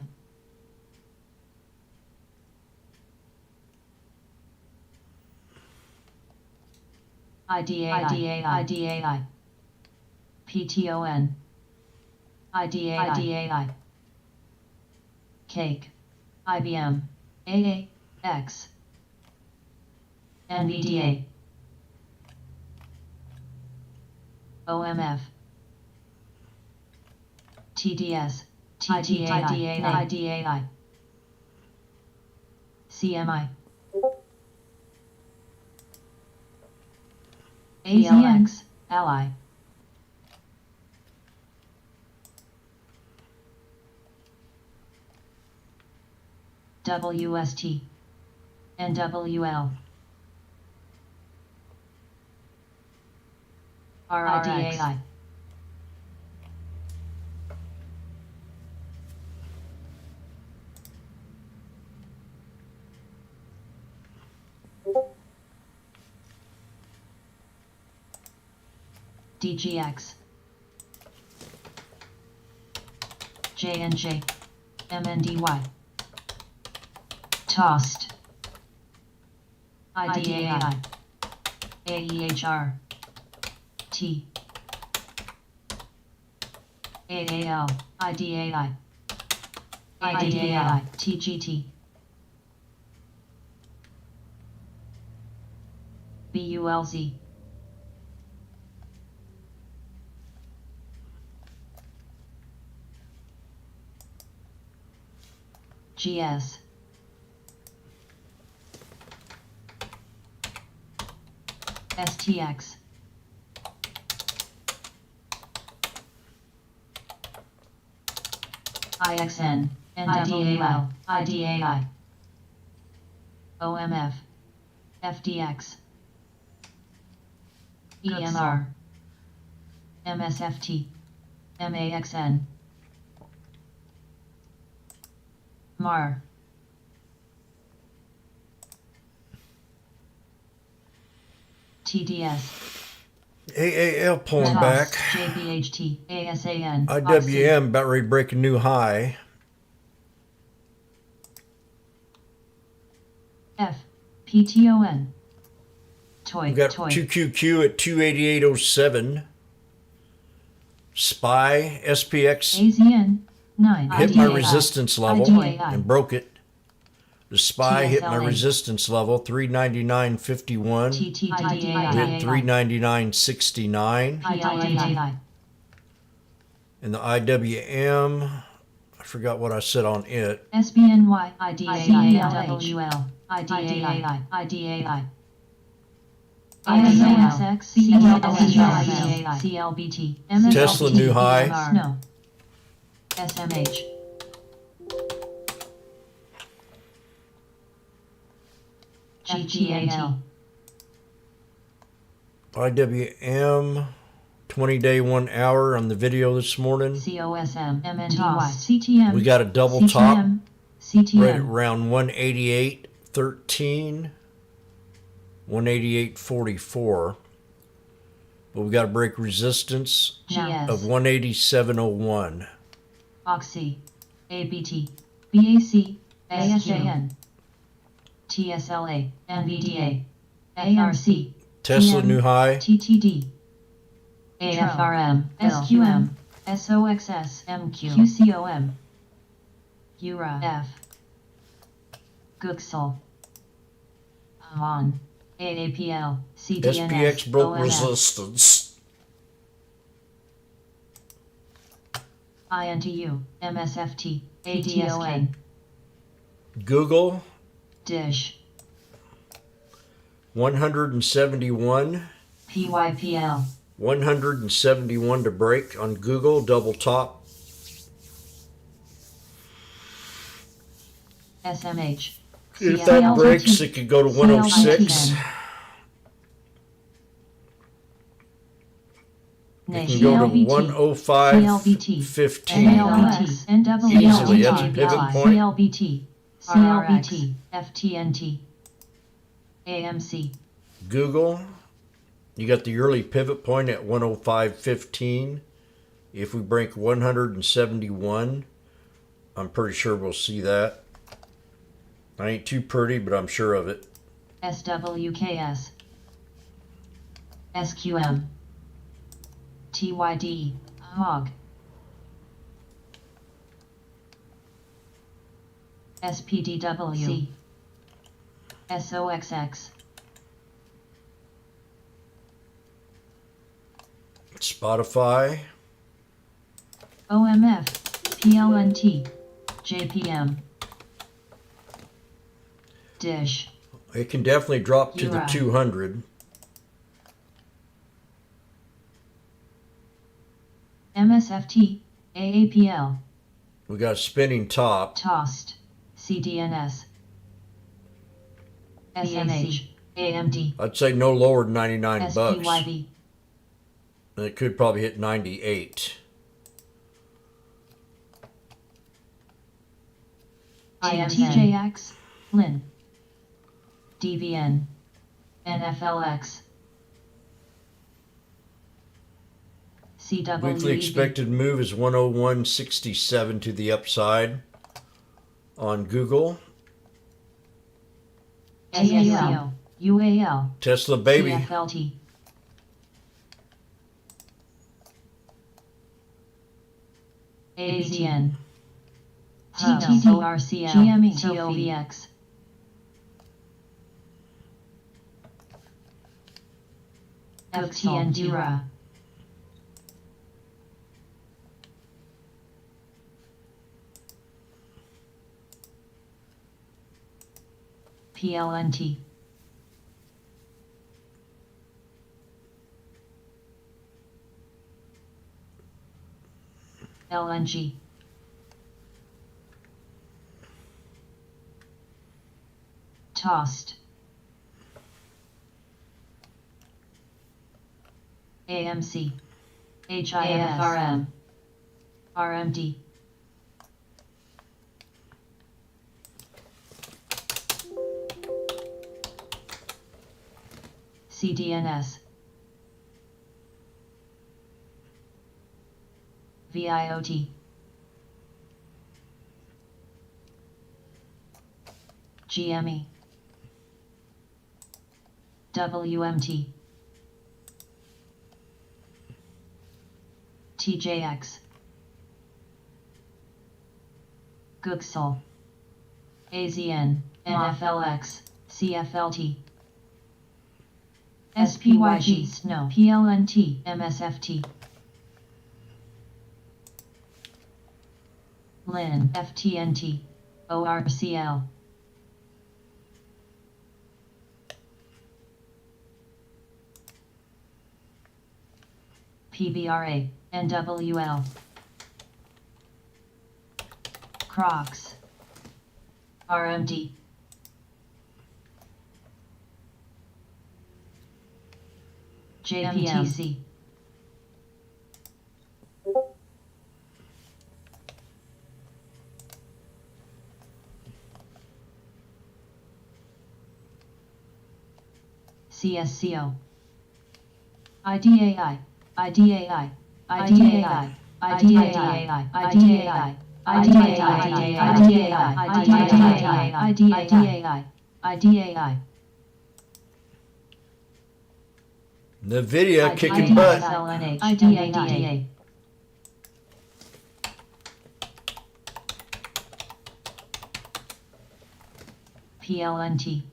IDAI. IDAI. PTON. IDAI. Cake. IBM. AAX. NVDA. OMF. TDS. IDAI. CMI. AZX. Ally. WST. NWL. RIDAI. DGX. J&J. MNDY. Tossed. IDAI. AEHR. T. AAL. IDAI. IDAI. TGT. BULZ. GS. STX. IXN. NWL. IDAI. OMF. FDX. EMR. MSFT. MAXN. MAR. TDS. AAL pulling TOS, back. JBHT. ASAN. IWM about ready to break a new high. F. PTON. Toy. We got Toy. 2QQ at 288.07. SPY, SPX AZN. 9. hit my IDAI. resistance level IDAI. and broke it. The SPY hit my TSLA. resistance level, 399.51. TTIDAI. Hit 399.69. IDAI. And the IWM, I forgot what I said on it. SBNY. IDAI. WL. IDAI. IDAI. ASX. CLBT. Tesla new high. No. SMH. GGAL. IWM, 20-day 1 hour on the video this morning. COSM. MNDY. CTM. We got a double top. right CTM. around 188.13, 188.44. But we got to break resistance of GS. 187.01. Oxy. ABT. BAC. ASJN. TSLA. NVDA. ARC. Tesla TM, new high. TTD. AFRM. SQM. SOXS. MQ. QCOM. URA. F. Gooksel. On. AAPL. CDNS. SPX broke OMF. resistance. INTU. MSFT. ADSK. Google Dish. 171. PYPL. 171 to break on Google, double top. SMH. If that CLTT. breaks, it could go to 106. It can go to 105.15. NLX, NWLT, Easily, that's a pivot point. CLBT, CLBT, FTNT, AMC. Google, you got the early pivot point at 105.15. If we break 171, I'm pretty sure we'll see that. I ain't too pretty, but I'm sure of it. SWKS, SQM, TYD, HOG, SPDW, SOXX, Spotify, OMF, PLNT, JPM, Dish, it can definitely drop to the Ura. 200. MSFT, AAPL, We got a spinning top. Tossed, CDNS, SMH, AMD, I'd say no lower than 99 bucks. SPYB, And it could probably hit 98. IMTJX, Lin, DVN, NFLX, CWEB, Weekly expected move is 101.67 to the upside on Google. AAL, UAL, Tesla baby. CFLT, AZN, TTD, RCL, GME, TOVX, FTN, Dura, PLNT, LNG, Tossed, AMC, HIFRM, RMD, CDNS, VIOT, GME, WMT, TJX, Gooksel, AZN, NFLX, CFLT, SPYG, SNO, PLNT, MSFT, LIN, FTNT, ORCL, PBRA, NWL, Crocs, RMD, JPMC, CSCO. IDAI. IDAI. IDAI. IDAI. IDAI. IDAI. NVIDIA kicking butt. IDAI. PLNT.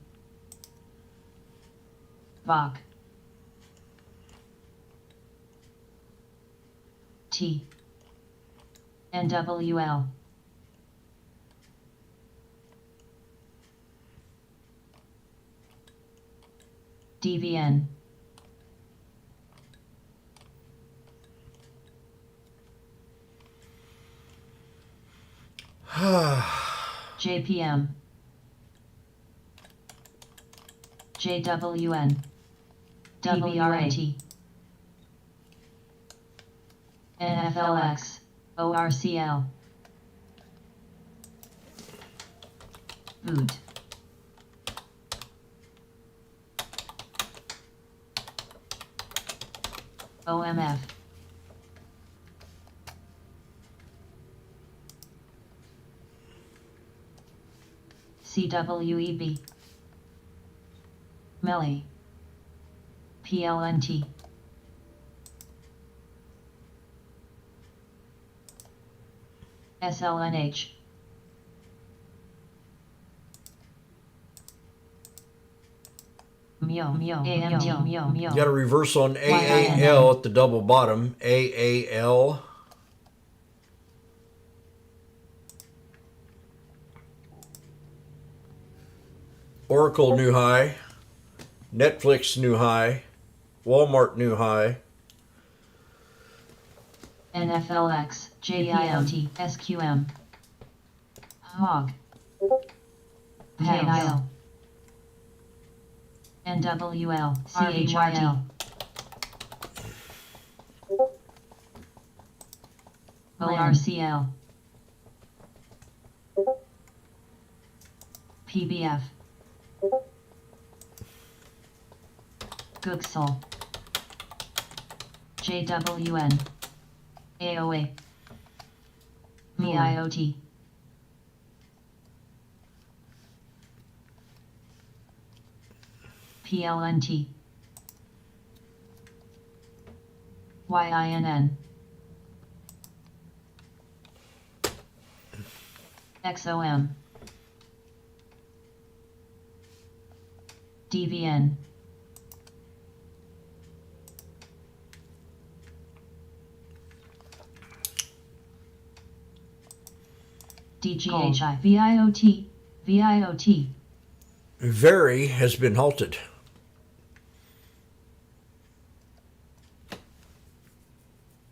VOC. T. NWL. DVN. JPM. JWN. WRT. NFLX. ORCL. Boot. OMF. CWEB. Melly. PLNT. SLNH. Mio. You got a reverse on AAL at the double bottom. AAL. Oracle new high. Netflix new high. Walmart new high. NFLX. JILT. SQM. HOG. KIL. NWL. CHRT. ORCL. PBF. Gooksel. JWN. AOA. MIOT. PLNT. YINN. XOM. DVN. DGHI. VIOT. VIOT. Very has been halted.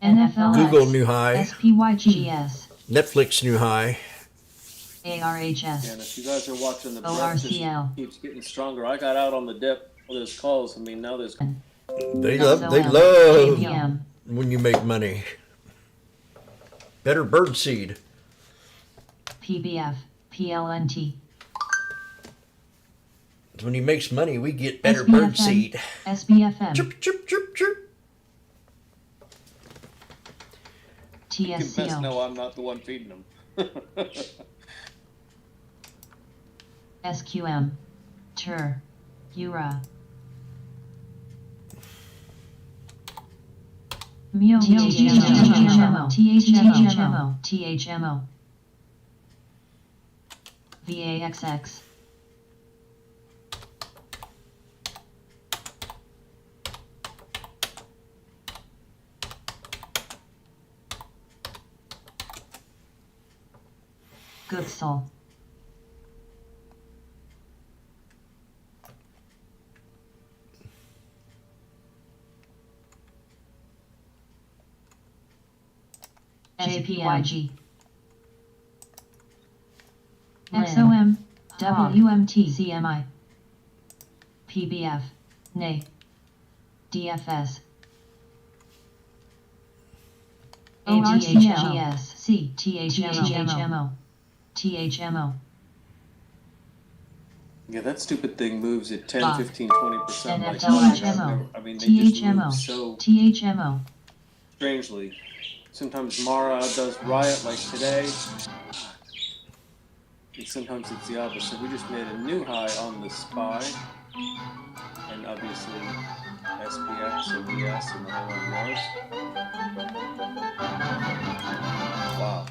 NFLX. Google new high. SPYGS. Netflix new high. ARHS. And if you guys are watching the breath ORCL. just keeps getting stronger. I got out on the dip with those calls. I mean, now there's They love JPM. when you make money. Better bird seed. PBF. PLNT. When he makes money, we get better bird seed. SBFM. Chirp, chirp, chirp, chirp. you can best TSCO. know I'm not the one feeding them. SQM. TUR. URA. Mio. THMO. THMO. THMO. VAXX. Goodsell. JPYG. XOM. WMT. CMI. PBF. NA. DFS. ATHGS. C. THMO. THMO. Yeah, that stupid thing moves at 10, Bob. 15, 20%. Like, NFLHMO. I mean, they just move THMO. so THMO. strangely. Sometimes Mara does riot like today, and sometimes it's the opposite. We just made a new high on the SPY, and obviously SPX and ES and the whole nine yards. Wow.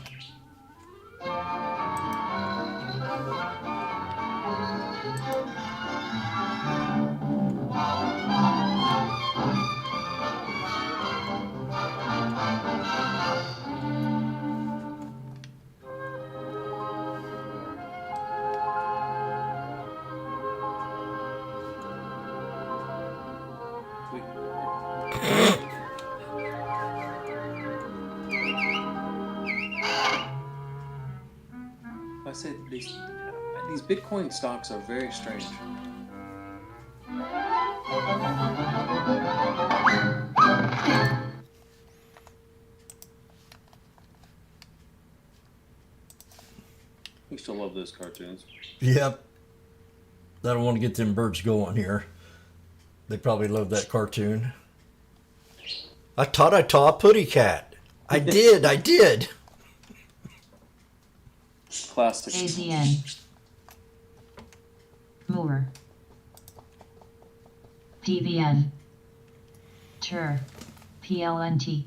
I said these Bitcoin stocks are very strange. I used to love those cartoons. Yep. I don't want to get them birds going here. They probably love that cartoon. I thought I saw a putty cat. I did. Classic. AZN. Moore. PVN. TUR. PLNT.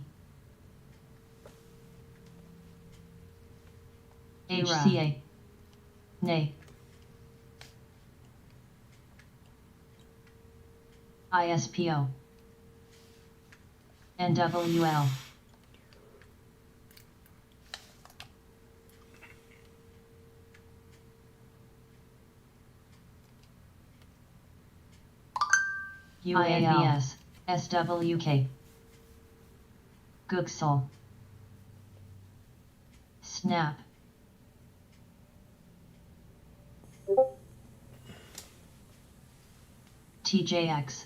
HCA. Nay. ISPO. NWL. UAVS. SWK. Gooksel. Snap. TJX.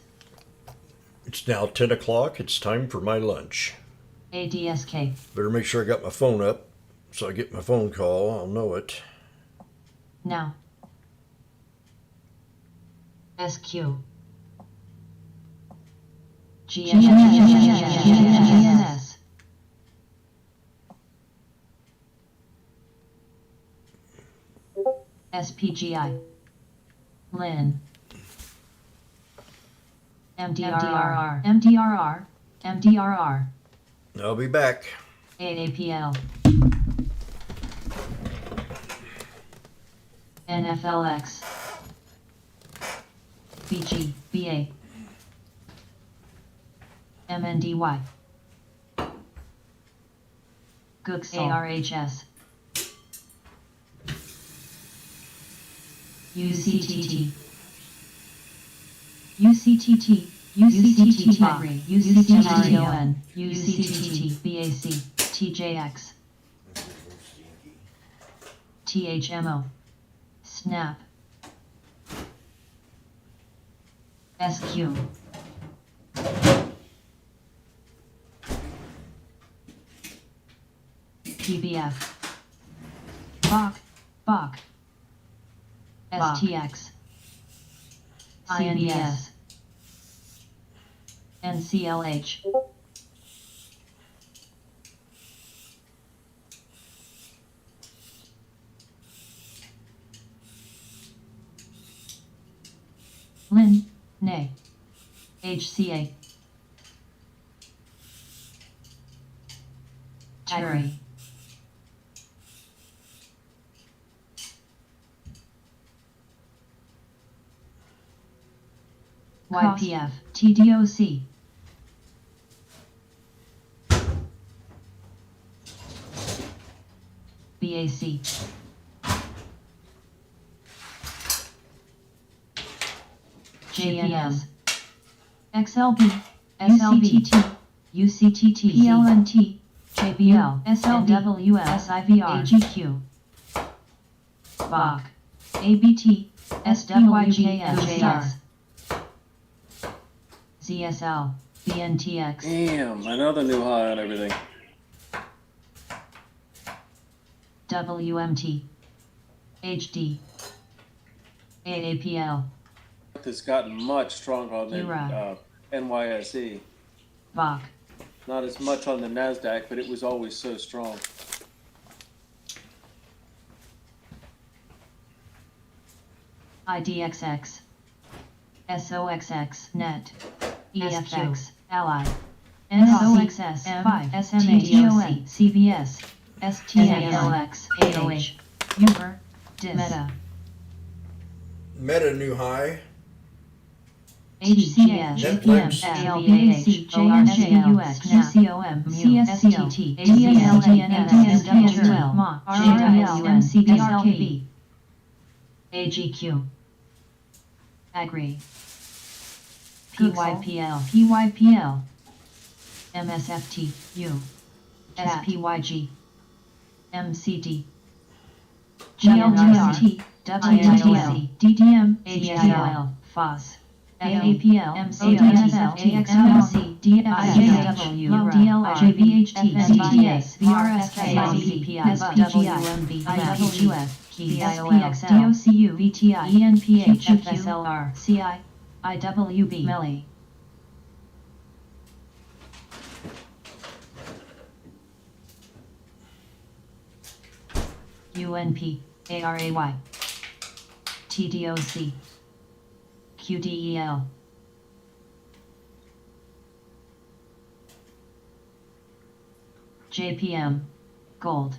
It's now 10 o'clock. It's time for my lunch. ADSK. Better make sure I got my phone up so I get my phone call. I'll know it. Now. SQ. GNS. SPGI. Lin. MDRR. MDRR. MDRR. I'll be back. AAPL. NFLX. BG. BA. MNDY. Gooksel. ARHS. UCTT. UCTT. UCTT. UCTTON. UCTT. BAC. TJX. THMO. Snap. SQ. PBF. Bach. STX. CBS. NCLH. Lin. Nay. HCA. Terry. YPF. TDOC. BAC. JNS. XLB. SLTT. UCTT. PLNT. JBL. SLW. SIVR. AGQ. BAC. ABT. SWJS. ZSL. BNTX. Damn, another new high on everything. WMT. HD. AAPL. It's gotten much stronger on the Euro. NYSE. VOC. Not as much on the NASDAQ, but it was always so strong. IDXX. SOXX. Net. EFX. Ally. NOXS. 5. SMATOC. CVS. STALX. AOH. Uber. DIS. Meta. Meta new high. HCS, JPM, ALBAC, JNJUX, QCOM, CSCT, AZLTNS, SWL, MA, RRL, MCDRKB, AGQ, Agri, PYPL, PYPL, MSFT, U, SPYG, MCD, GLTRT, WTC, DDM, AGIL, FOS. AAPL, MCDSL, AXMLC, DFIJW, DLR, JVHT, STS, VRSK, SPI, SPGI, IWF, PSPXL, DOCU, VTI, ENPH, FSLR, CI, IWB, MELI. UNP, ARAY, TDOC. QDEL. JPM. Gold.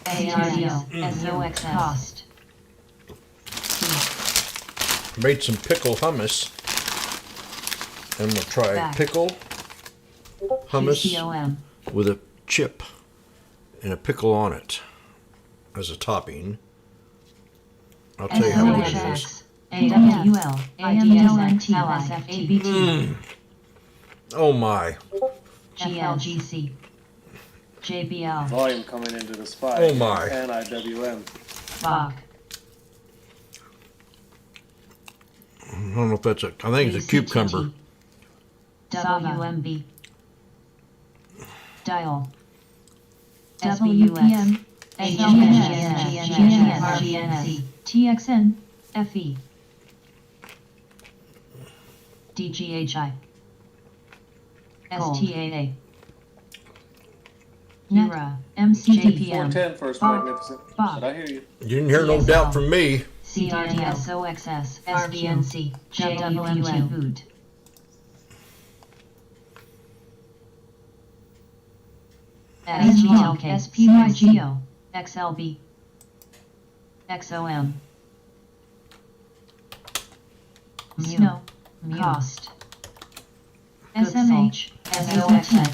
ARDO. SOX. Cost. Made some pickle hummus. And we'll try Back. pickle hummus QCOM. with a chip and a pickle on it as a topping. I'll tell you how good it is. SOX. AWL. IDSNT. LSFABT. Oh my. GLGC. JBL. Volume coming into the spy. Oh my. And IWM. VOC. I don't know if that's a, I think it's a cucumber. WMB. Dial. WPM. GNS. TXN. FE. DGHI. STAA. NERA. MCJPM. 410 First Bob. Magnificent. Bob. Did I hear you? You didn't hear no doubt from me. CRDSOXS. SBNC. JWM. Food. SGLK. SPYGO. XLB. XOM. Snow. Cost. SMH. SOXX.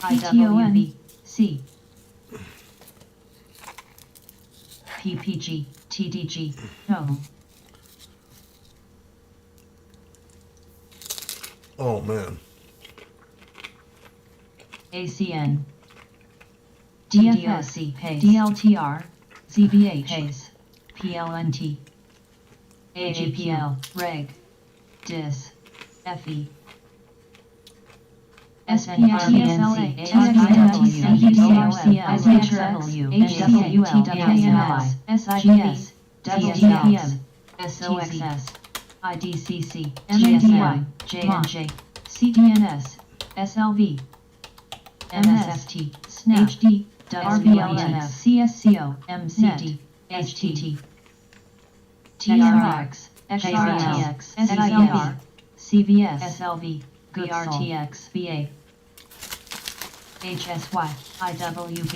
IWB. C. PPG. TDG. No. Oh man. ACN. DFSC. Pace. DLTR. ZBH. Pace. PLNT. AGPL. Reg. DIS. FE. SPITSLA. SIGS. WTPM. SOXS. IDCC. MNDI. JNJ. CDNS. SLV. MSFT. SNAP. HD. RBLNF. CSCO. MCD. HTT. TRX. XRTX. SIR. CVS. SLV. BRTX. BA. HSY. IWB.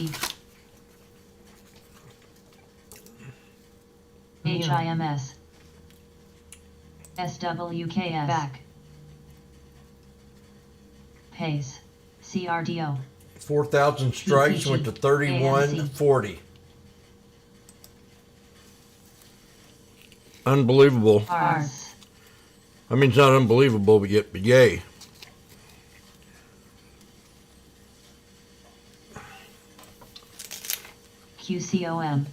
HIMS. SWKS. Back. Pace. CRDO. 4,000 strikes went to 31.40. Unbelievable. Rs. I mean, it's not unbelievable, but yet, but yay. QCOM.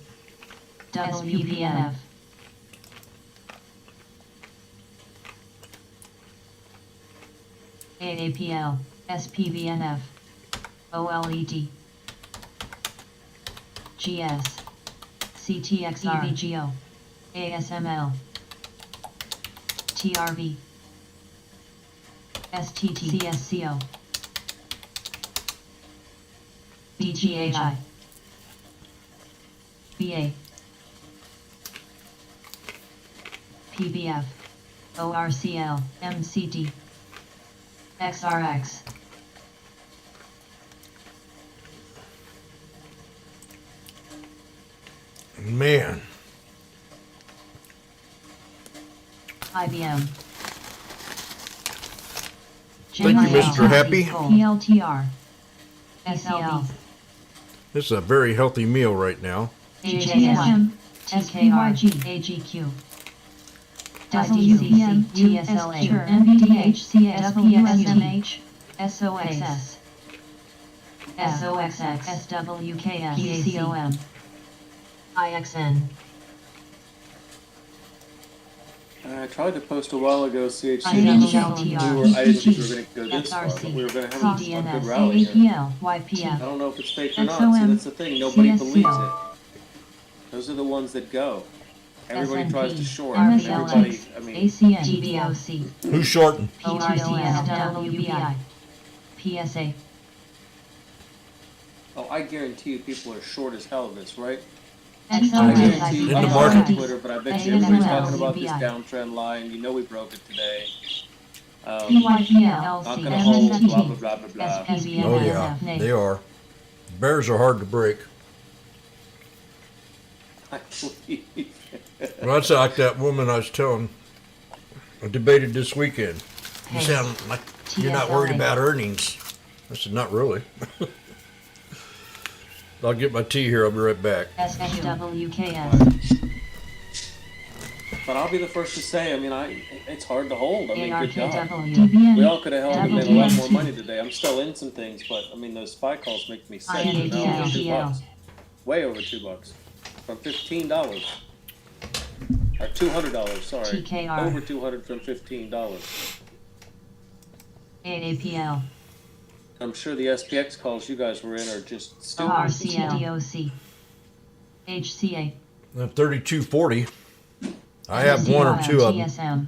WPNF. AAPL. SPVNF. OLED. GS. CTXR. EVGO. ASML. TRV. STT. CSCO. BGHI. BA. PBF. ORCL. MCD. XRX. Man, IBM. Thank you, Mr. Happy. PLTR. SEL. this is a very healthy meal right now. JJM. SKRG. AGQ. WCM. TSLA. NVDH. CSPSMH. SOXS. SOXX. SWKS. PACOM. IXN. I tried to post a while ago, CHC. I I didn't think we were going to go this far, but we were going to have a good CDNS. rally here. AAPL. I YPF. don't know if it's fake or not. See, that's the thing. Nobody believes it. Those are the ones that go. Everybody tries to short. Everybody, I mean, ACN. GBOC. Who's shorting? PRCS. WBI. PSA. oh, I guarantee you people are short as hell of this, right? I XOXS. guarantee you, In I'm the not market. on Twitter, but I bet you everybody's talking about this downtrend line. You know we broke it today. PYPL. Not gonna hold, blah, blah, blah, blah, blah. Oh yeah, they are. Bears are hard to break. I believe. Well, that's like that woman I was telling. I debated this weekend. You sound like you're not worried about earnings. I said, not really. I'll get my tea here. I'll be right back. SWKS. But I'll be the first to say, I mean, it's hard to hold. I mean, good God. ARKW. We all could have held and made a lot more money today. I'm still in some things, but I mean, those spy calls make me sick. They're now over $2. Way over $2. From $15. Or $200, sorry. TKR. Over $200 from $15. AAPL. I'm sure the SPX calls you guys were in are just stupid. RCL. DOC. HCA. 3240. I have one or two of them. TSM.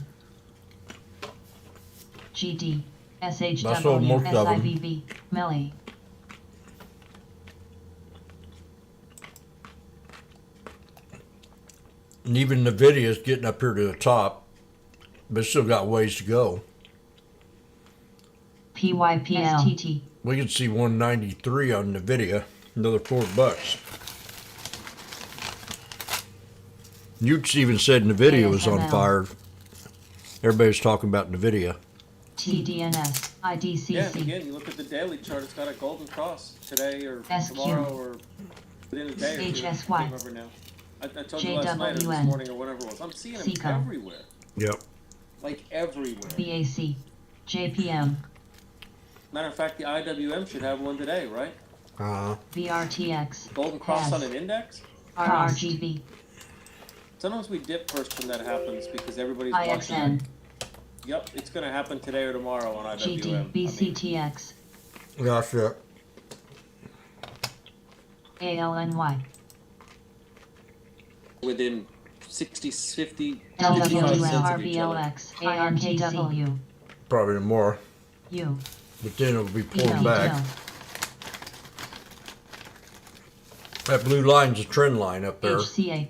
GD. I sold SHW. most of them. SIVB. Melly. And even Nvidia's getting up here to the top, but it's still got ways to go. PYPL. STT. We can see 193 on Nvidia, another $4. You even said Nvidia was on ASML. fire. Everybody's talking about Nvidia. TDNS. IDCC. Yeah, again, you look at the daily chart, it's got a golden cross today or SQ. tomorrow or within a day or two. I HSY. can't remember now. I told you last night or this JWN. morning or whatever it was. I'm seeing them SECO. everywhere. Yep. Like everywhere. BAC. JPM. Matter of fact, the IWM should have one today, right? VRTX. Golden cross Has. on an index? RRGB. Sometimes we dip first when that happens because everybody's watching IXN. it. Yep, it's going to happen today or tomorrow on IWM. GD. I mean, BCTX. Gotcha. ALNY. within 60, 50, 55 LWM. cents of each other. RBLX. ARKW. Probably more, U. but then it'll be pulling BL. back. That blue line's a trend line up there. HCA.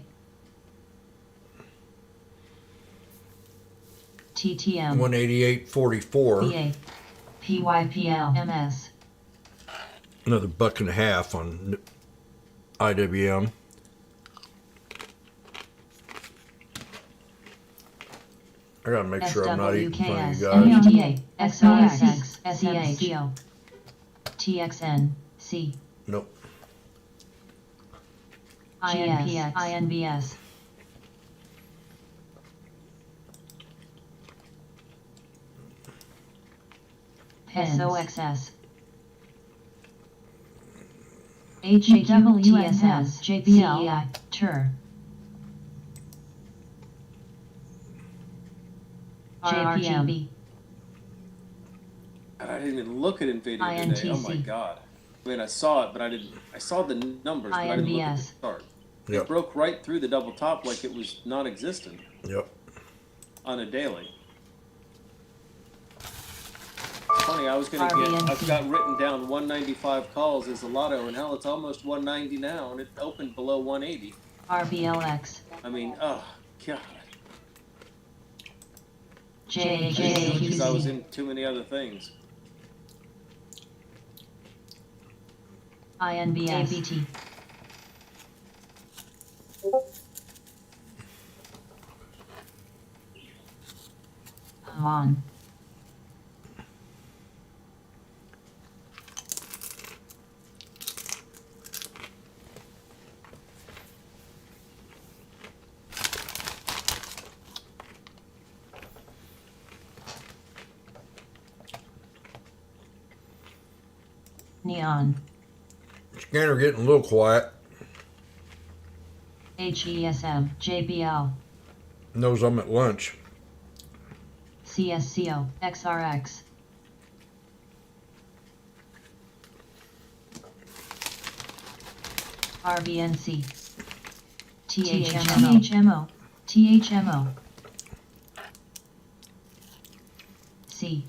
TTM. 188.44. PA. PYPL. MS. Another $1.50 on IWM. I gotta make sure I'm not eating in front of you guys. NVDA. XOXX. SMCO. TXN. C. Nope. INPX. INBS. SOXS. HWSS. JBL. TUR. RRGB. God, I didn't even look at NVIDIA today. Oh my INTC. God. I mean, I saw it, but I didn't. I saw the numbers, but I didn't look at the INVS. chart. It Yep. broke right through the double top like it was non-existent Yep. on a daily. Funny, I was gonna get. RBNC. I've got written down 195 calls as a lotto, and hell, it's almost 190 now, and it opened below 180. RBLX. I mean, oh god. Because I was JJQC. in too many other things. INVS. ABT. On. Neon. Scanner getting a little quiet. HESM. JBL. Knows I'm at lunch. CSCO. XRX. RBNC. THMO. THMO. C.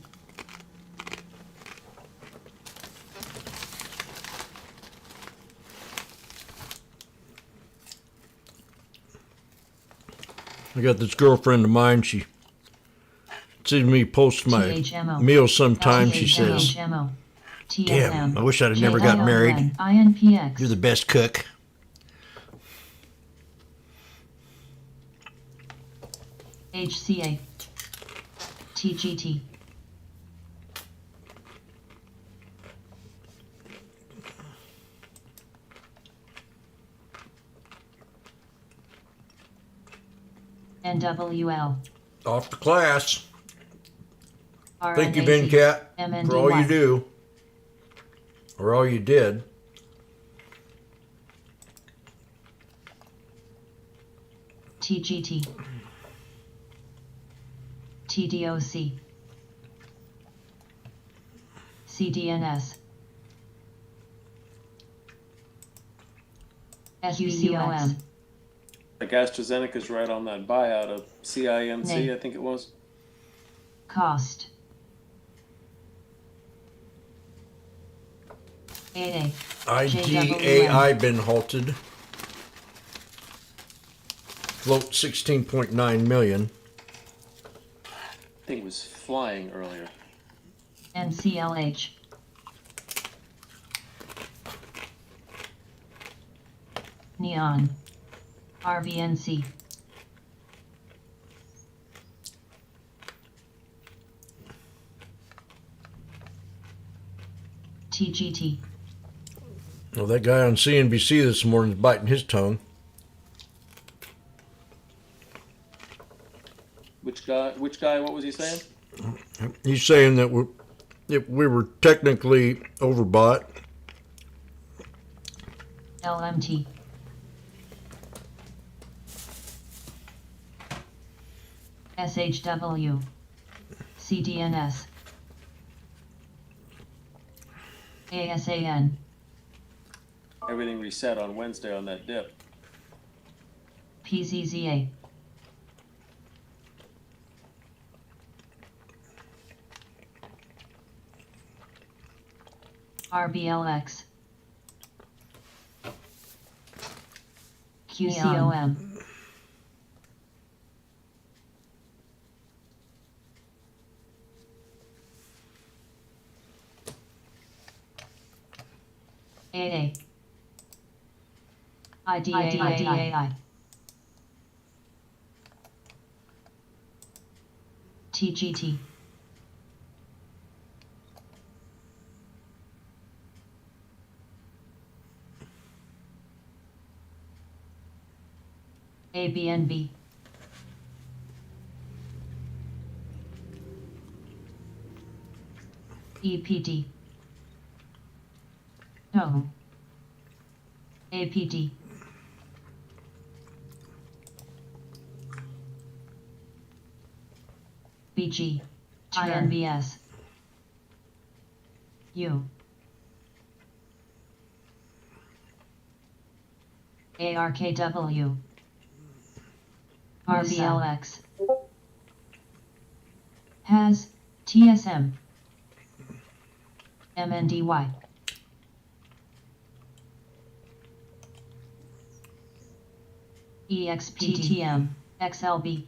I got this girlfriend of mine. She sees me post my THMO. meals sometimes. She says, THMO. "Damn, I wish I'd have never got married. INPX. You're the best cook." HCA. TGT. NWL. Off to class. Thank you, RNAC. Venkat, for all you MNDY. do. Or all you did. TGT. TDOC. CDNS. SUCOM. Like AstraZeneca's right on that buyout of CIMC, Nay. I think it was. Cost. 8A. IDAI been halted. Float 16.9 million. Thing was flying earlier. NCLH. Neon. RVNC. TGT. Well, that guy on CNBC this morning is biting his tongue. Which guy? Which guy? What was he saying? He's saying that if we were technically overbought, LMT. SHW. CDNS. ASAN. Everything reset on Wednesday on that dip. PZZA. RBLX. QCOM. AA. IDAI. TGT. ABNB. EPD. No. APD. BG. INVS. U. ARKW, RBLX, has, TSM, MNDY, EXPTM, XLB,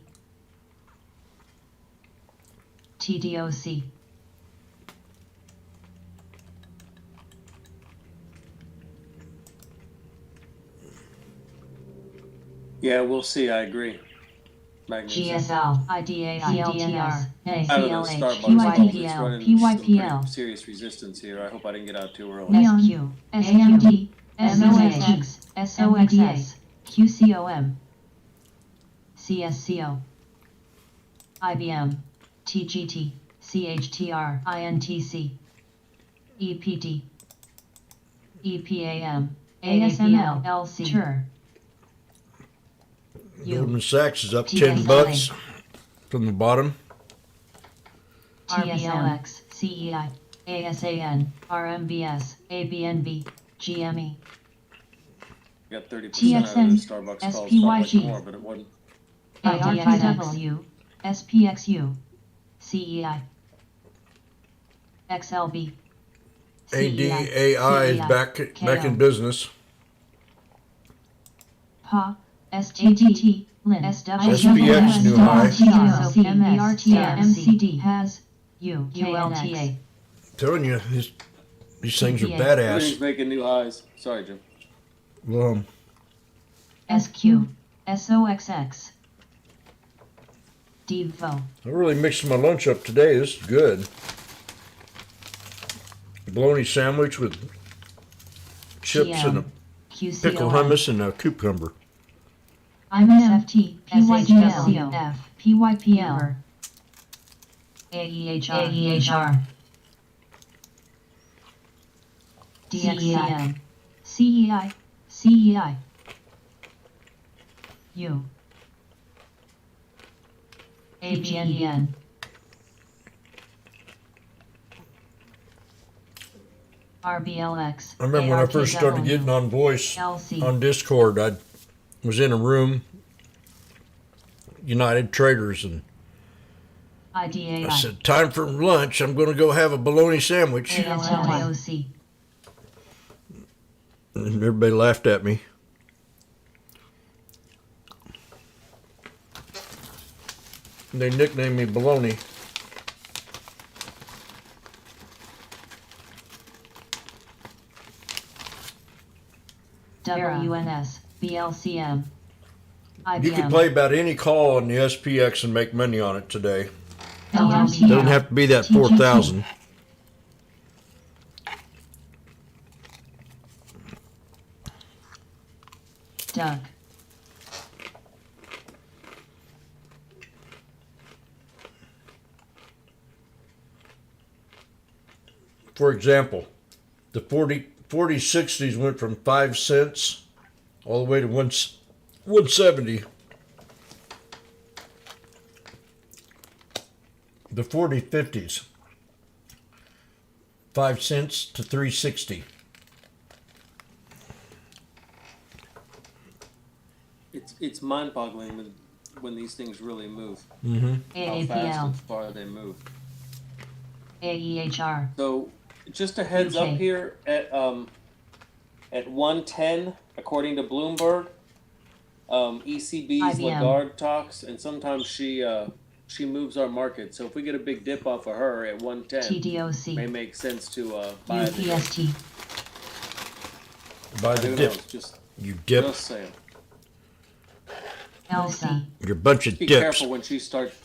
TDOC, Yeah, we'll see. I agree. Magnesium. GSL, IDA, ILTR, Out of the Starbucks calls, it's PYPL, running some pretty PYPL, serious resistance here. I hope I didn't get out too early. Neon, AMD, SOXX, SOXS, QCOM, CSCO, IBM, TGT, CHTR, INTC, EPT, EPAM, ASML, LC, TUR, Goldman Sachs is up TSLA. 10 bucks from the bottom. TSLX, CEI, ASAN, RMBS, ABNB, GME, I got 30% out of the Starbucks calls. Felt like SPYG. more, but it wasn't. ARKW, SPXU, CEI, XLB, ADAI is back in business. PA, STT, LIN, SPX new high. MCD has, ULTA, Telling you, these things are TPA. badass. Everything's making new highs. Sorry, Jim. Well, SQ, SOXX, DEVO, I really mixed my lunch up today. This is good. Bologna sandwich with chips and a pickle hummus and a cucumber. IMSFT, PYPL, PYPL, AEHR, DXCM, CEI, CEI, U, ABNBN, RBLX. I remember when I first started getting on voice LC. on Discord, I was in a room, United Traders, and IDAI. I said, time for lunch, I'm going to go have a bologna sandwich. ASLAOC. And everybody laughed at me. And they nicknamed me Bologna. WNS, BLCM, IBM. You can play about any call on the SPX and make money on it today. LLC. Doesn't have to be that 4,000. Doug. For example, the 4060s went from 5 cents all the way to 170. The 4050s, 5 cents to 360. It's mind-boggling when these things really move. Mm-hmm. How fast AAPL, and far they move. AEHR, So, just a heads UK. up here at 110, according to Bloomberg, ECB's IBM. Lagarde talks, and sometimes she moves our market. So if we get a big dip off of her at 110, it may TDOC, make sense to buy the dip. UPST, By the Who dip. knows? Just Dip. saying. LC, You're a bunch of Be dips. careful when she starts.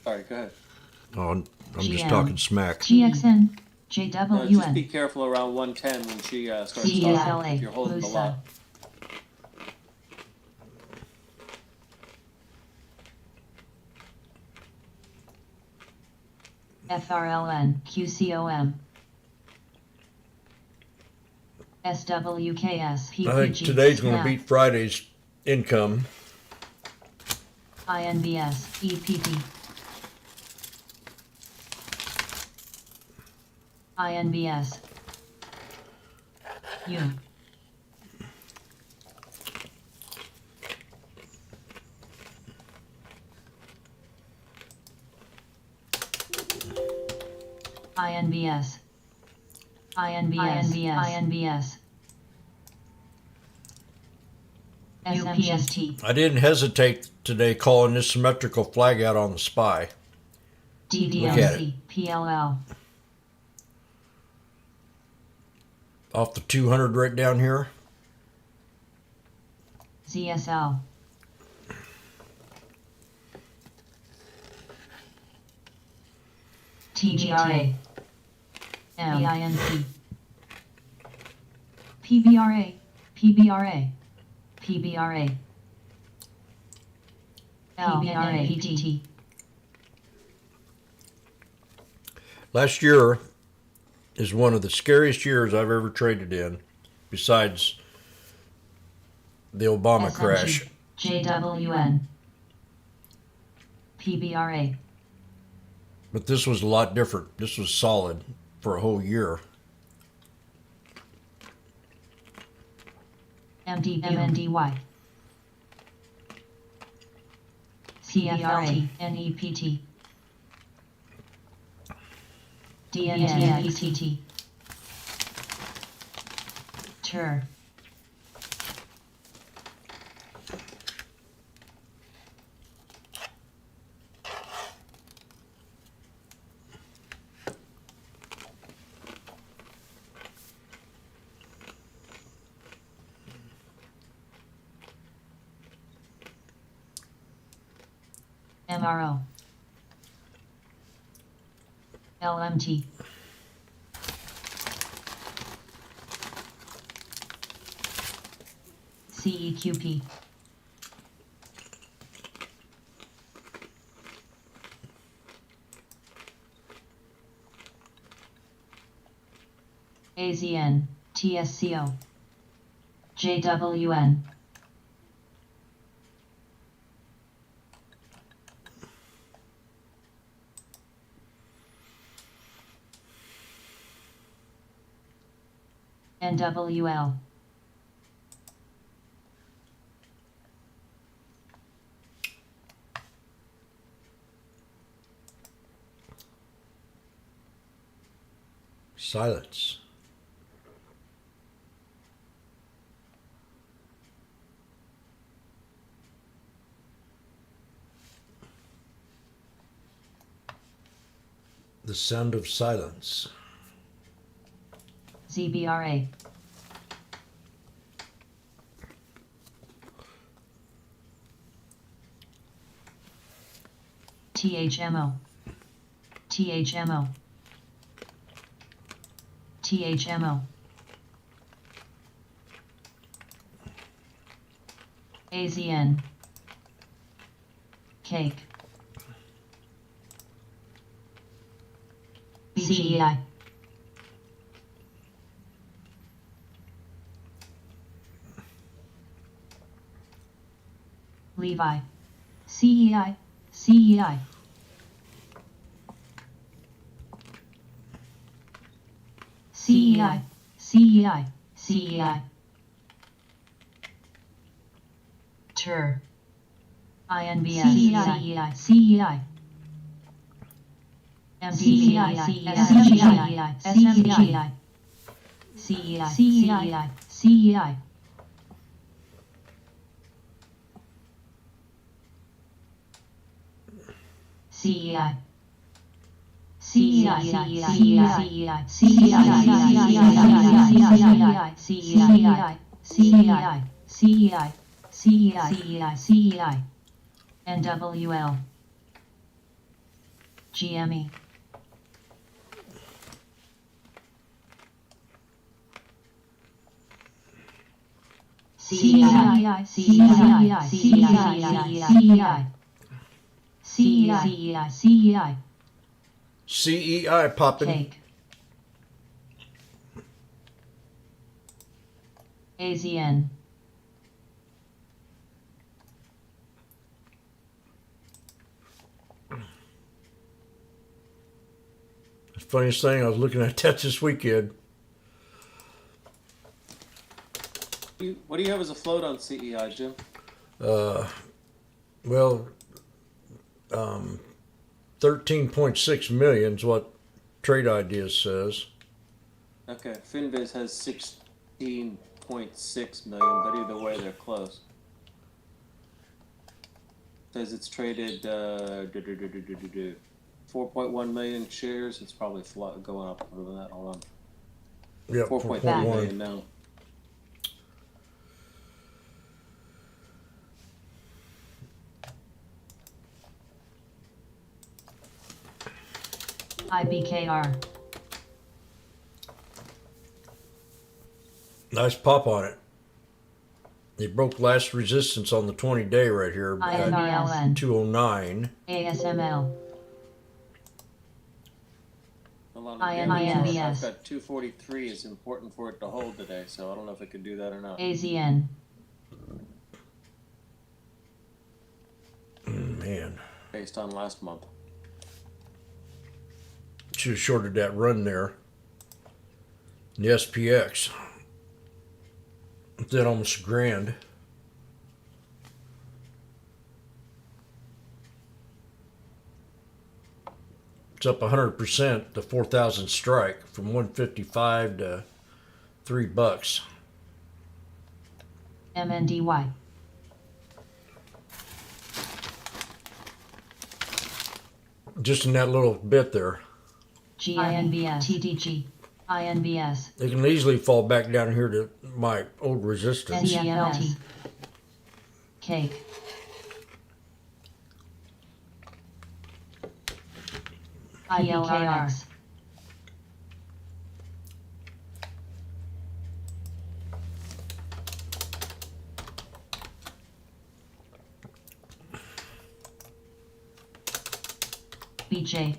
Sorry, go ahead. Oh, I'm just GM. talking smack. GXN, Just be JWN, careful around 110 when she starts CSLA, talking. If you're holding the Musa. lot. FRLN, QCOM, SWKS, PPG, I think today's going to SNAP, beat Friday's income. INBS, EPT, INBS, U, INVS. INVS. SMPST. I didn't hesitate today calling this symmetrical flag out on the spy. Look at it. DDMC. PLL. Off the 200 right down here. ZSL. TGRA. MINC. PBRA. PBRA. PBRA. LBRA. Last year is one of the scariest years I've ever traded in, besides the Obama crash. JWN. PBRA. But this was a lot different. This was solid for a whole year. MNDY. CFLT. NEPT. DNTPT. TUR. MRO. LMT. CEQP. AZN. TSCO. JWN. NWL. Silence. The sound of silence. ZBRA. THMO. THMO. THMO. AZN. Cake. CEI. Levi. CEI. CEI. CEI. CEI. CEI. TUR. INVS. CEI. CEI. MCCI. SMGI. SMGI. CEI. CEI. CEI. CEI. CEI. CEI. CEI. CEI. CEI. NWL. GME. CEI. CEI. CEI. CEI. CEI. CEI popping. Cake. AZN. The funniest thing, I was looking at that this weekend. What do you have as a float on CEI, Jim? Well, 13.6 million is what Trade Ideas says. Okay, Finviz has 16.6 million, but either way, they're close. Says it's traded 4.1 million shares. It's probably going up more than that. Hold on. Yep, 4.3 4.1. million now. IBKR. Nice pop on it. It broke last resistance on the 20-day right here at INRLN. 209. ASML. Hold on, INVS. I've got 243 is important for it to hold today, so I don't know if it could do that or not. AZN. Man, Based on last month. should have shorted that run there. The SPX. Did almost $1,000. It's up 100%, the 4,000 strike from 155 to $3. MNDY. Just in that little bit there. GINVS. TTG. INVS. They can easily fall back down here to my old resistance. CFLT. Cake. IBKR. BJ.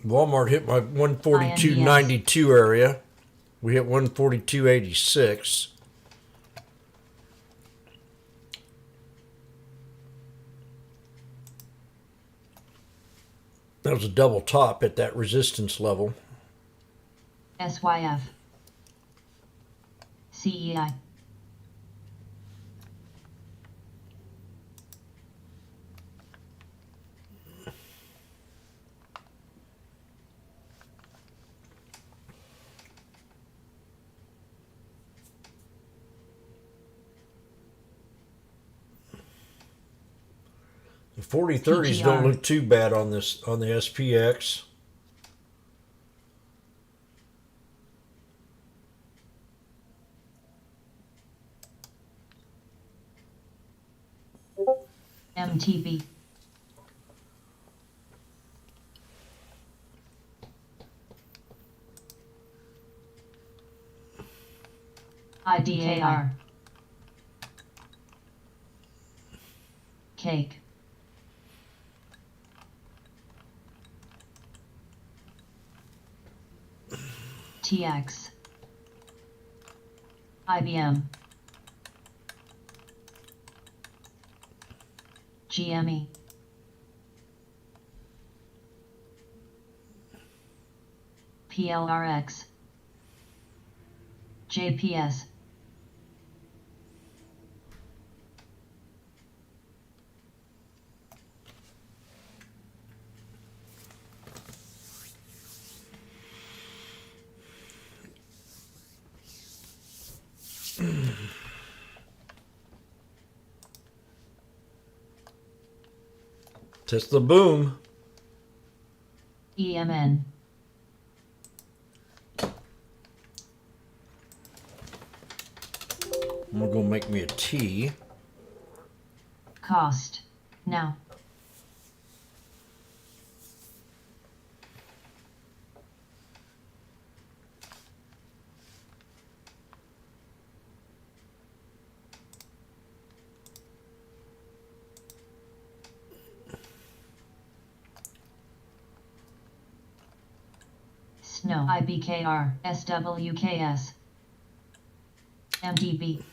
Walmart hit my 142.92 area. We hit 142.86. That was a double top at that resistance level. SYF. CEI. The 40/30s don't look too bad on this on the SPX. MTB. IDAR. Cake. TX. IBM. GME. PLRX. JPS. Test the boom. EMN. I'm gonna go make me a tea. Cost. Now. Snow. IBKR. SWKS. MDB.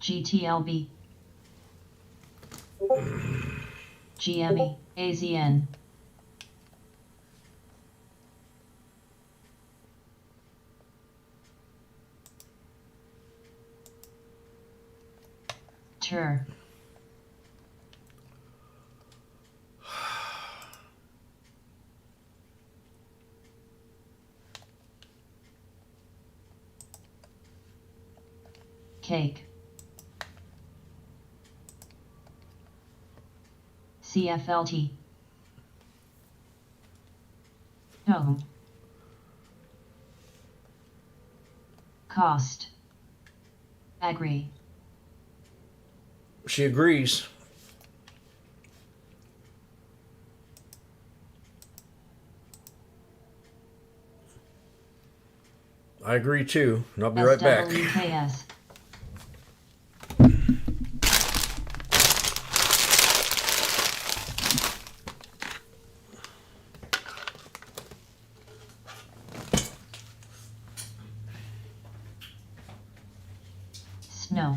GTLB. GME, AZN. Tur. Cake. CFLT. Home. Cost. Agree. She agrees. I agree too, and I'll be right back. SWKS. Snow.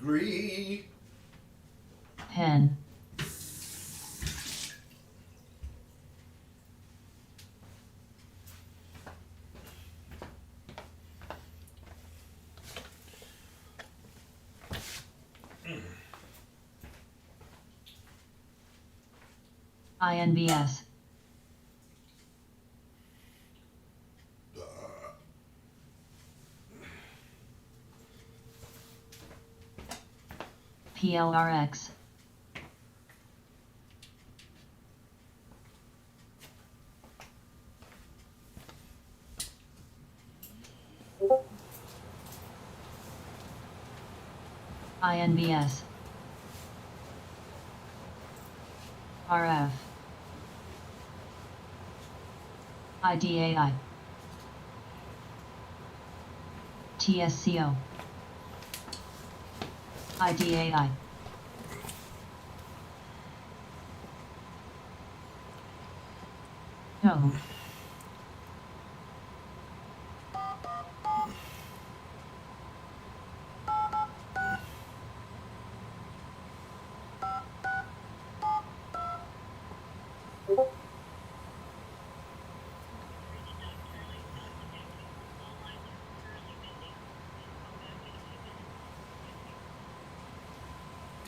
Agree. Pen. INBS. PLRX. INBS. RF. IDAI. TSCO. IDAI. No.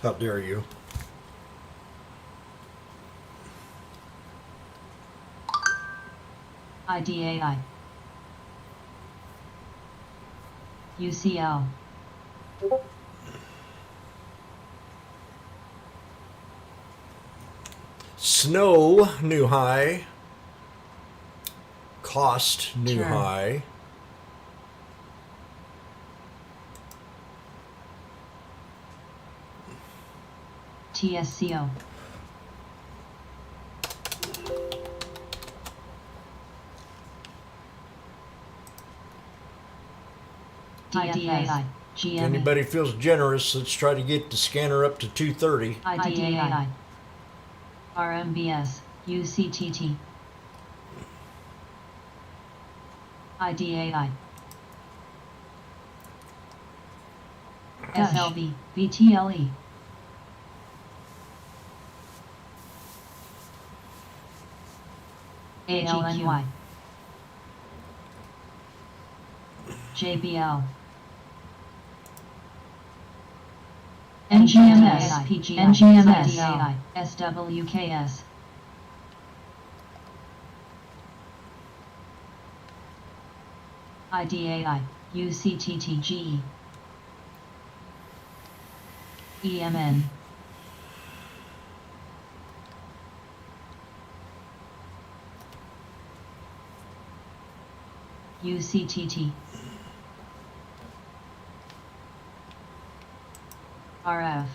How dare you? IDAI. UCL. Snow, new high. Cost, new Sure. high. TSCO. IDAI. GME. Anybody feels generous, let's try to get the scanner up to 230. IDAI. RMBS. UCTT. IDAI. SLV. VTLE. ALNY. JBL. NGMS. PGI. NGMS. IDAI. SWKS. IDAI. UCTTGE. EMN. UCTT. RF.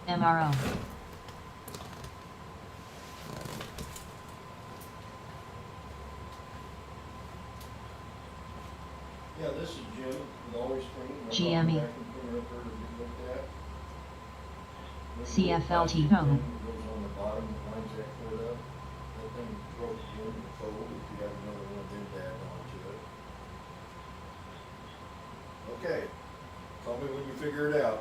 MRO. Yeah, this is Jim with Always Clean. GME. Vacuum cleaner up there to be looked at. There's a little CFLT plastic home. thing that goes on the bottom that lines that cord up. That thing broke again in the code. If you have another one, then add onto it. Okay. Call me when you figure it out.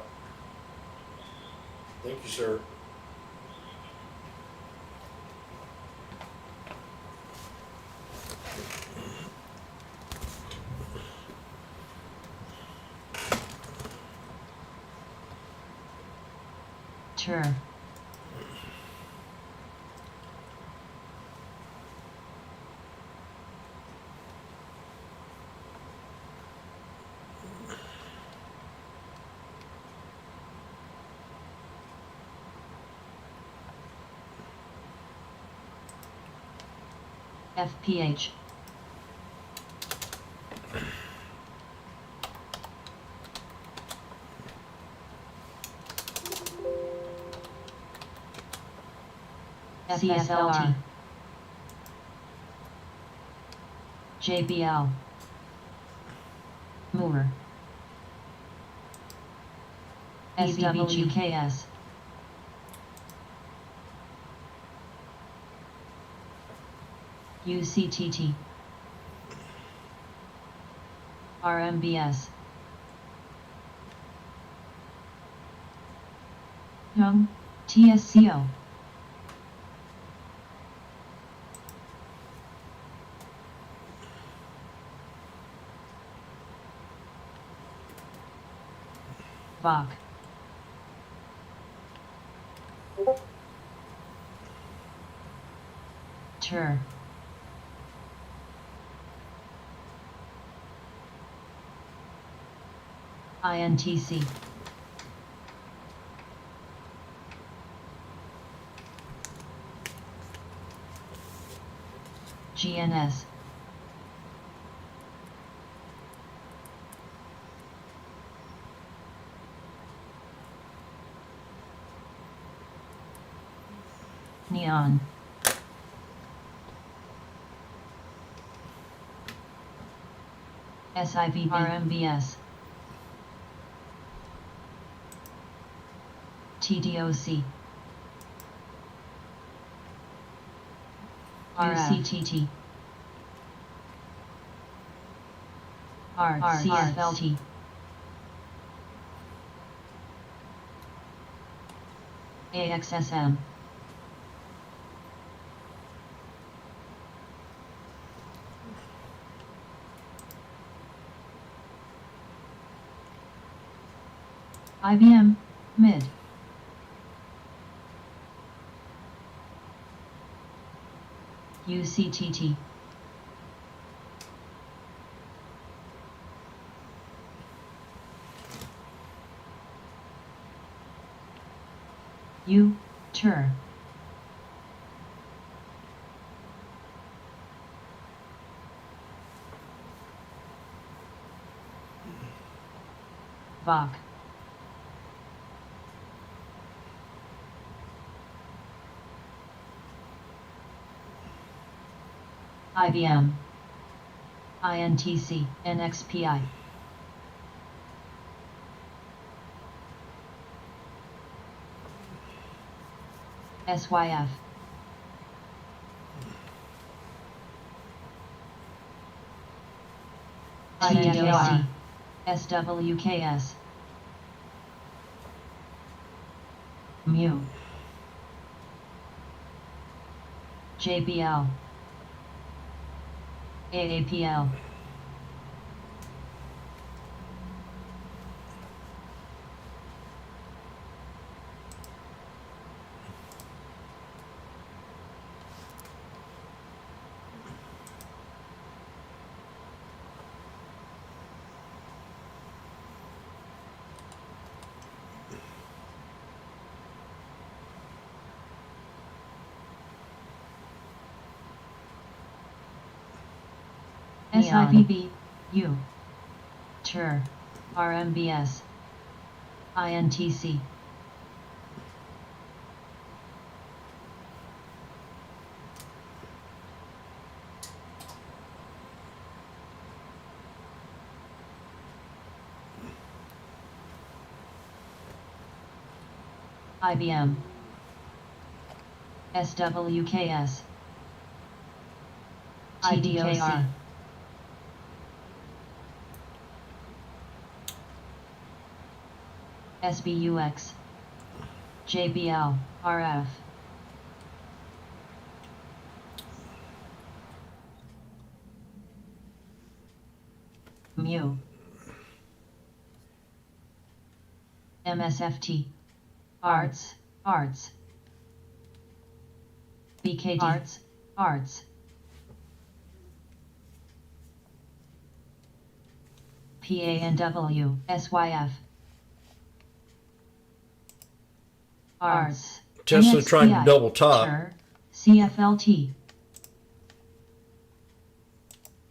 Thank you, sir. Sure. FPH. CSLT. JBL. Moore. SWKS. UCTT. RMBS. Young, TSCO. VOC. TUR. INTC. GNS. Neon. SIVB RMBS. TDOC. UCTT. RCFLT. AXSM. IBM, mid. UCTT. TUR. VOC. IBM. INTC, NXPI. SYF. TDOC. SWKS. MU. JBL. AAPL. SIVB, U. TUR. RMBS. INTC. IBM. SWKS. TDOC. SBUX. JBL, RF. Mu. MSFT. Arts, Arts. BKD. Arts, Arts. PANW, SYF. Arts. Tesla trying to NXPI, double top. TER, CFLT.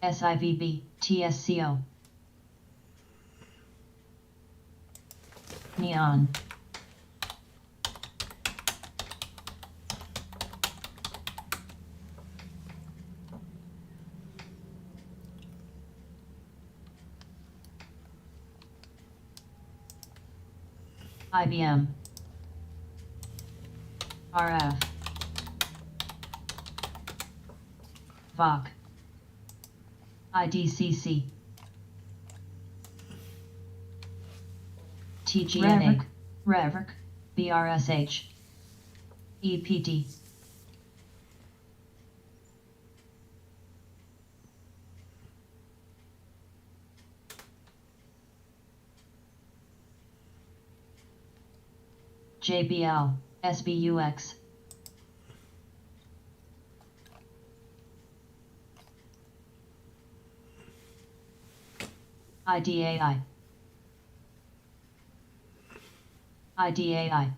SIVB, TSCO. Neon. IBM. RF. VOC. IDCC. TGNA. REVRC. BRSH. EPD. JBL, SBUX. IDAI. IDAI.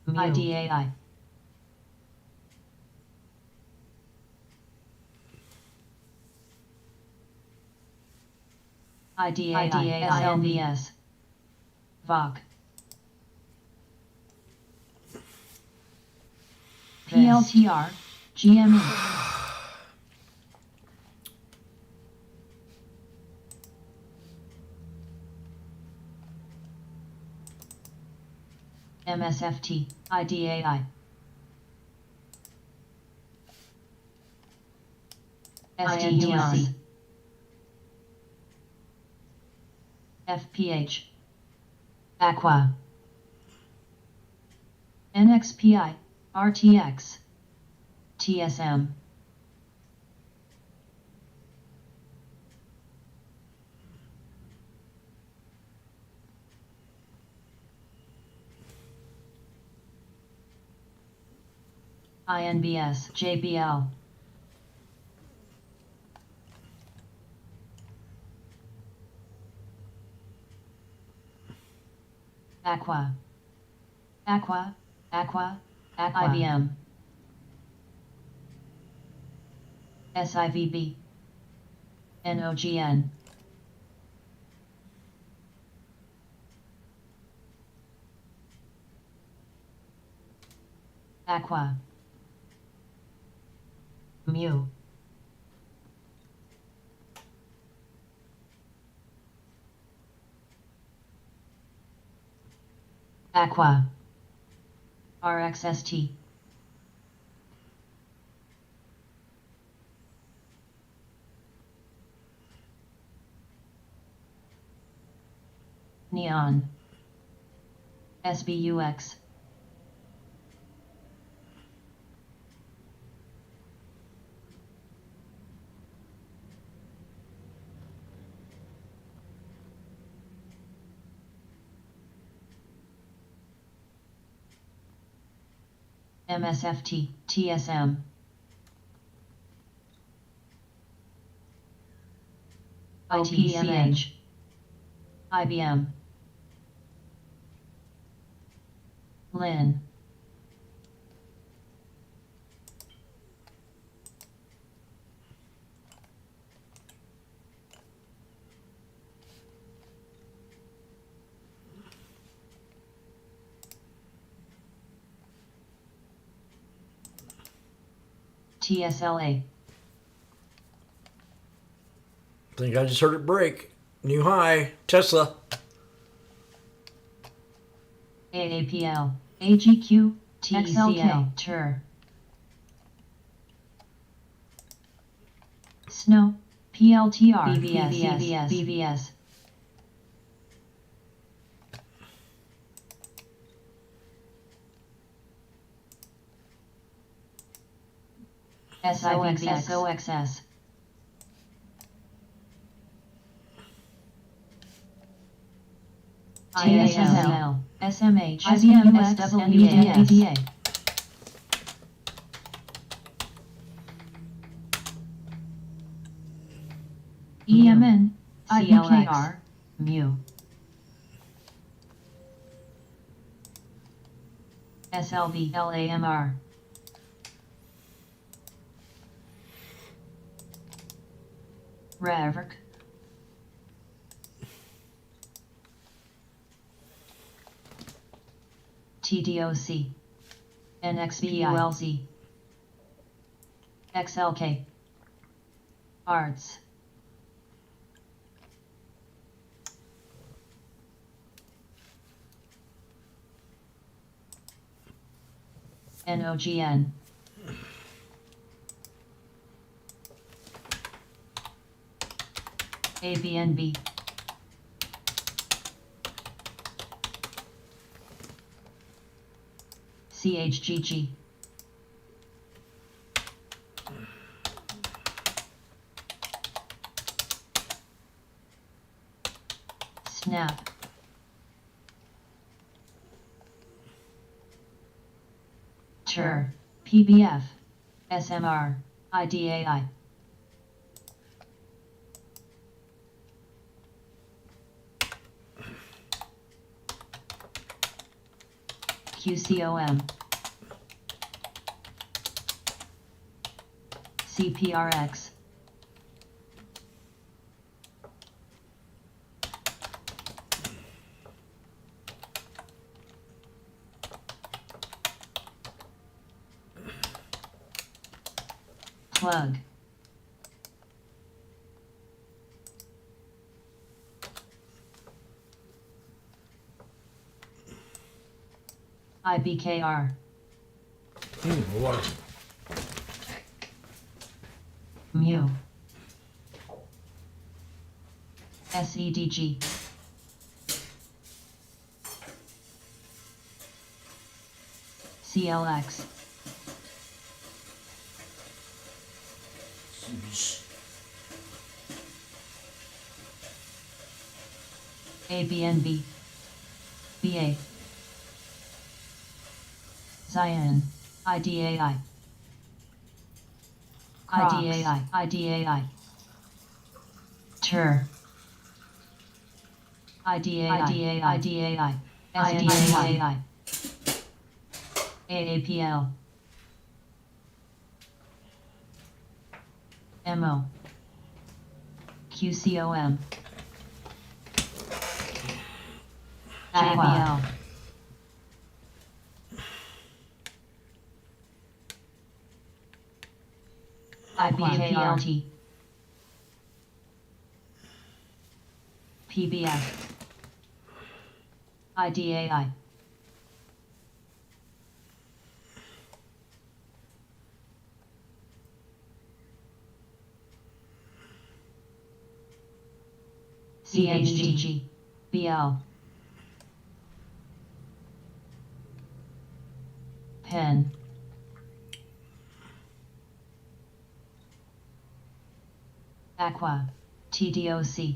IDAI. IDAI, SLVS. VOC. PLTR, GME. MSFT, IDAI. STDC. FPH. Aqua. NXPI, RTX. TSM. INBS, JBL. Aqua. Aqua, Aqua, Aqua. IBM. SIVB. NOGN. Aqua. Mu. Aqua. RXST. Neon. SBUX. MSFT, TSM. ITCH. IBM. Lin. TSLA. I think I just heard it break. New high. Tesla. AAPL. AGQ. TECA. TER. Snow. PLTR. BVS. SOXS. ISML. SMH. IBMSWDA. EMN. IBKR. Mu. SLV. LAMR. Reverk. TDOC. NXPULZ. XLK. Arts. NOGN. ABNB. CHGG. Snap. TER. PBF. SMR. IDAI. QCOM. CPRX. Plug. IBKR. Water. Mu. SEDG. CLX. ABNB. BA. Zion. IDAI. IDAI. TER. IDAI. AAPL. MO. QCOM. JBL. IBKRT. PBF. IDAI. CHGG. BL. Pen. Aqua. TDOC.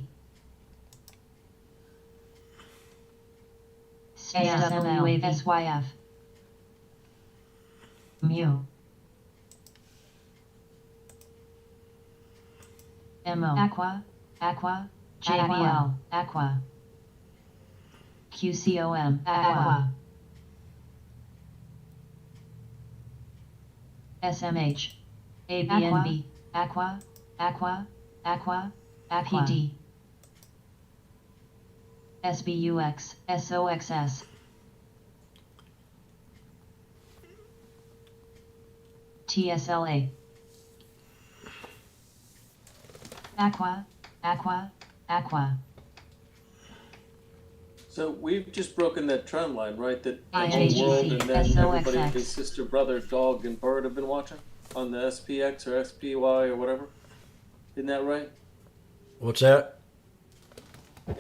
SWAV. SYF. Mu. MO. Aqua. JBL. Aqua. QCOM. Aqua. SMH. ABNB. Aqua. PD. SBUX. SOXS. TSLA. Aqua. Aqua. Aqua. So we've just broken that trend line, right? That the whole IJGC, world and then everybody, SOXX. his sister, brother, dog, and bird have been watching on the SPX or SPY or whatever. Isn't that right? What's that?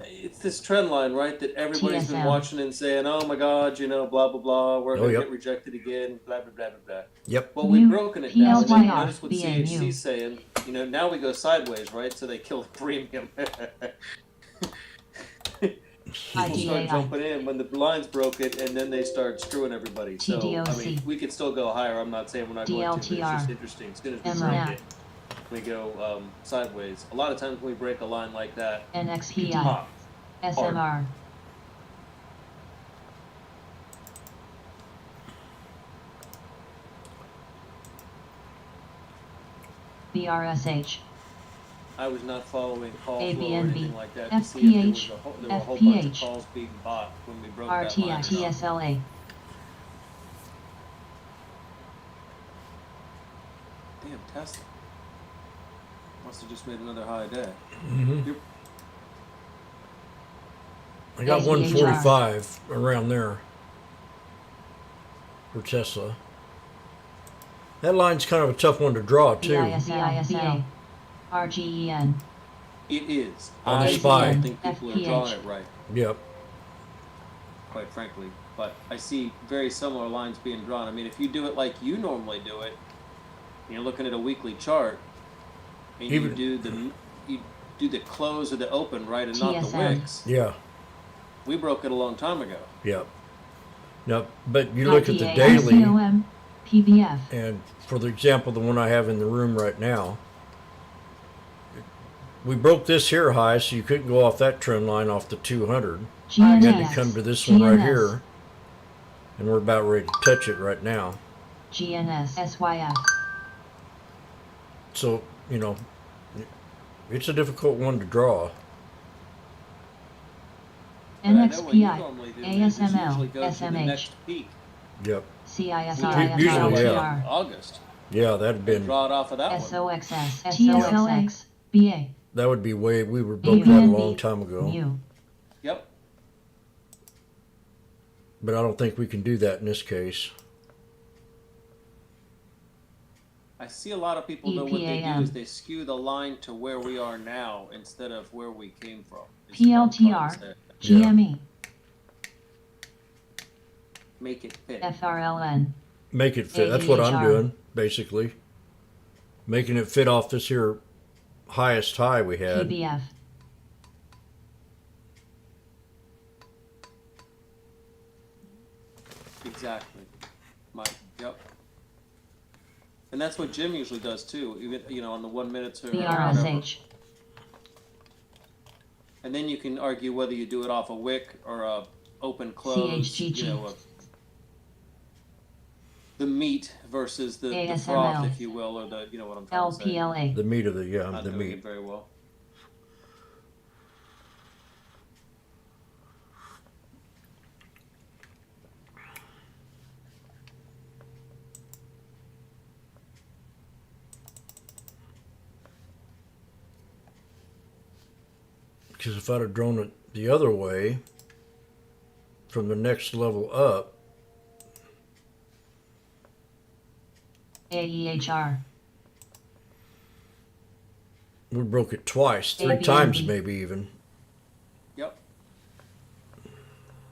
It's this trend line, right? That everybody's been TSM. watching and saying, "Oh my God, you know, blah blah blah. We're Oh, gonna yep. get rejected again." Blah blah blah blah blah. Yep. Well, we've New broken it now. And then PLYR notice what BAU. CHC's saying. You know, now we go sideways, right? So they kill the premium. People start IDAI. jumping in when the line's broken, and then they start screwing everybody. So, I mean, we could still go higher. I'm not saying we're not going to, but it's DLTR. just interesting. As soon as we MNAP. break it, we go sideways. A lot of times when we break a line like that, NXPI. pop. SMR. BRSH. I was not following call flow or ABNB, anything like that to see if FPH, there were a whole bunch of FPH. calls being bought when we broke that line. RTI. TSLA. Damn, Tesla. Must have just made another high day. Mm-hmm. You're- I got ADHR. 145 around there for Tesla. That line's kind of a tough one to draw too. BISA. RGEN. It is. On the I SPY. don't think people are FPH. drawing it right, Yep. quite frankly. But I see very similar lines being drawn. I mean, if you do it like you normally do it, and you're looking at a weekly chart, and Even- you do the close or the open, right, and not the TSM. wicks. Yeah. We broke it a long time ago. Yep. Now, but you look at the IPA. daily, RCOM. PBF. and for the example, the one I have in the room right now, we broke this here high, so you couldn't go off that trend line off the 200. You had GNS. to come to this one right GNS. here, and we're about ready to touch it right now. GNS. SYF. So, you know, it's a difficult one to draw. But I know what you NXPI. normally do is this ASML. usually goes to the SMH. next peak. Yep. CISI. Usually, yeah. in August. Yeah, that'd And been, draw it off of that one. SOXS. TSLX. BA. that would be way, we were broke that a ABNB. long time ago. Mu. Yep. But I don't think we can do that in this case. I see a lot of people though what they do EPAM. is they skew the line to where we are now instead of where we came from. is what I'm PLTR. trying to say. GME. Make it fit. FRLN. Make it fit. That's what I'm ADHR. doing, basically. Making it fit off this here highest high we had. PBF. Exactly. Yep. And that's what Jim usually does too. Even on the 1 minute or whatever. BRSH. And then you can argue whether you do it off a wick or a open close. CHGG. The meat versus the ASML. froth, if you will, or the what I'm trying to say. LPLA. The meat of the, yeah, Not the doing meat. it very well. Because if I'd have drawn it the other way, from the next level up, AEHR. we broke it twice, 3 ABNB. times maybe even. Yep.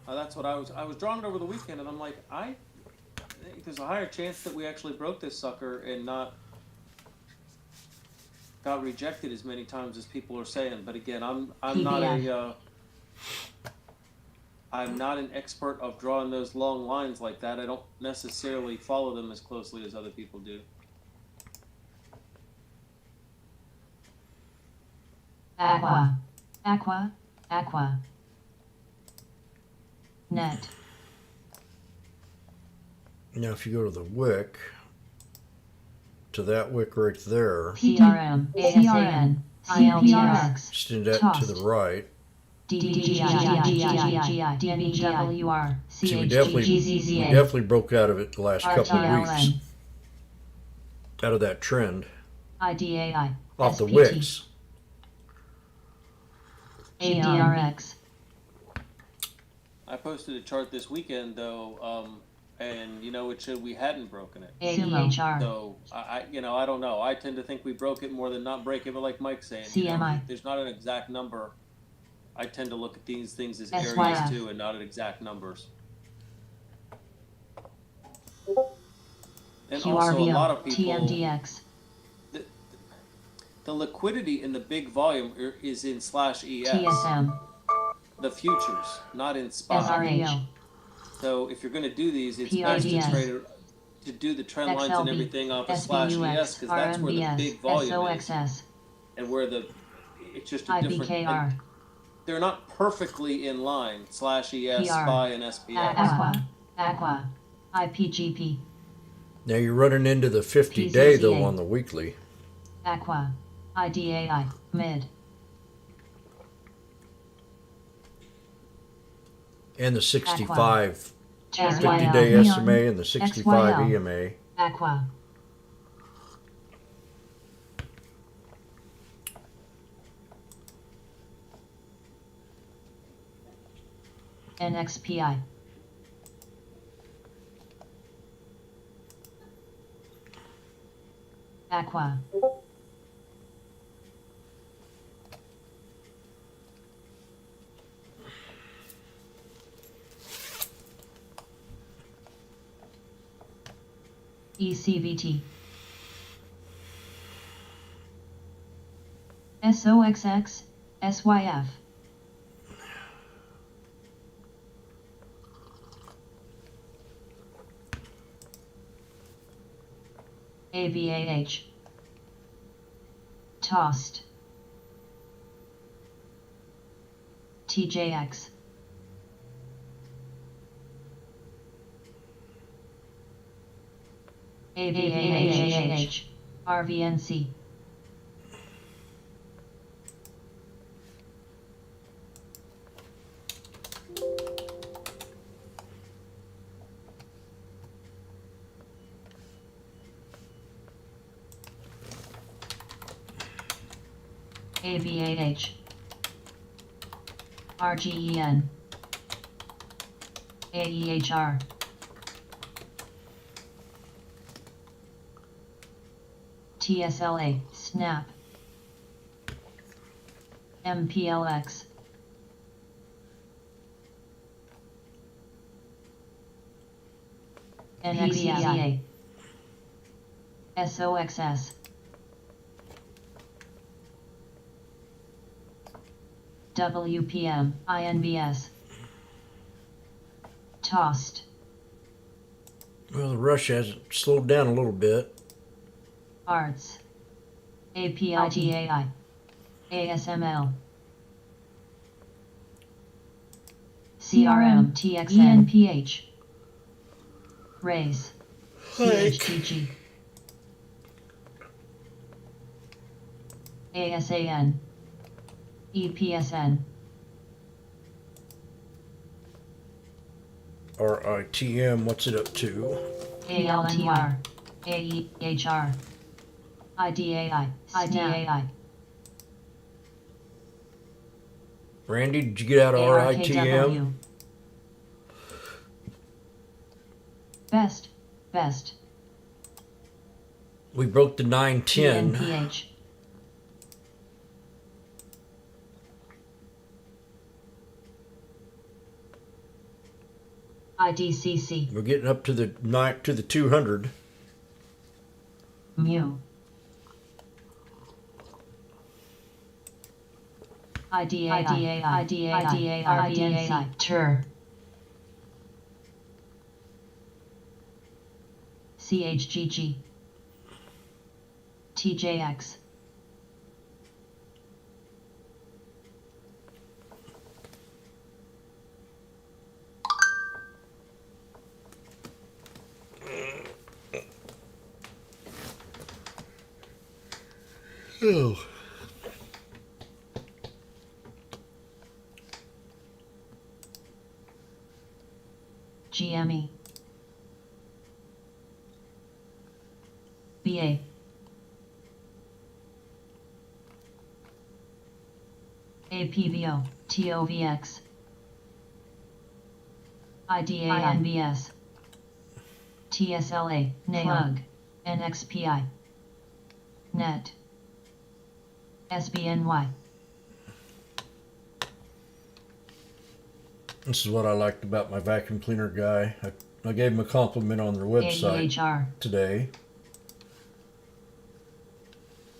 That's what I was drawing it over the weekend, and I'm like, I think there's a higher chance that we actually broke this sucker and not got rejected as many times as people are saying. But again, I'm not PBF. I'm not an expert of drawing those long lines like that. I don't necessarily follow them as closely as other people do. Aqua. Aqua. Aqua. Net. Now if you go to the wick, to that wick right there, CRM. ASAN. ILTRX. extend that to the right. DBGI. See, we definitely broke out of it the last couple of weeks, out of that trend, IDAI. off the SPT. wicks. ADRX. I posted a chart this weekend though, and it showed we hadn't broken it. ADHR. So I don't know. I tend to think we broke it more than not break it. But like Mike's saying, CMI. there's not an exact number. I tend to look at these things as SYF. areas too, and not at exact numbers. And also, a lot of QRVO. people, TMDX. the liquidity in the big volume is in /ES. TSM. The futures, not in spot. SRH. So if you're going to do these, it's best to PRDS. trade it, to do the trend lines and XLB. everything off of /ES, SBUX. because that's where the big RMBS. volume is, SOXS. and where it's just a different. IBKR. And they're not perfectly in line. /ES, PR. SPY, and SPX. Aqua. IPGP. Now you're running into the 50-day though PCCA. on the weekly. Aqua. IDAI. Mid. And the 65 SYL. 50-day Neon. SMA and the 65 XYL. EMA. Aqua. NXPI. Aqua. ECVT. SOXX. SYF. AVAH. Tossed. TJX. AVAH. RVNC. AVAH. RGEN. AEHR. TSLA. Snap. MPLX. NXCA. SOXS. WPM. INVS. Tossed. Well, the rush has slowed down a little bit. Arts. APITAI. ASML. CRM. TXN. ENPH. Raise. CHTG. ASAN. EPSN. RITM, what's it up to? ALNR. AEHR. IDAI. IDAI. Randy, did you get out of RITM? ARKW. Best. Best. We broke the 910. ENPH. IDCC. We're getting up to the 200. Mu. IDAI. RVNC. TER. CHGG. TJX. Oh. GME. BA. APVO, TOVX, IDANBS, TSLA, plug, NXPI, NET, SBNY. This is what I liked about my vacuum cleaner guy. I gave him a compliment on their website ADHR, today.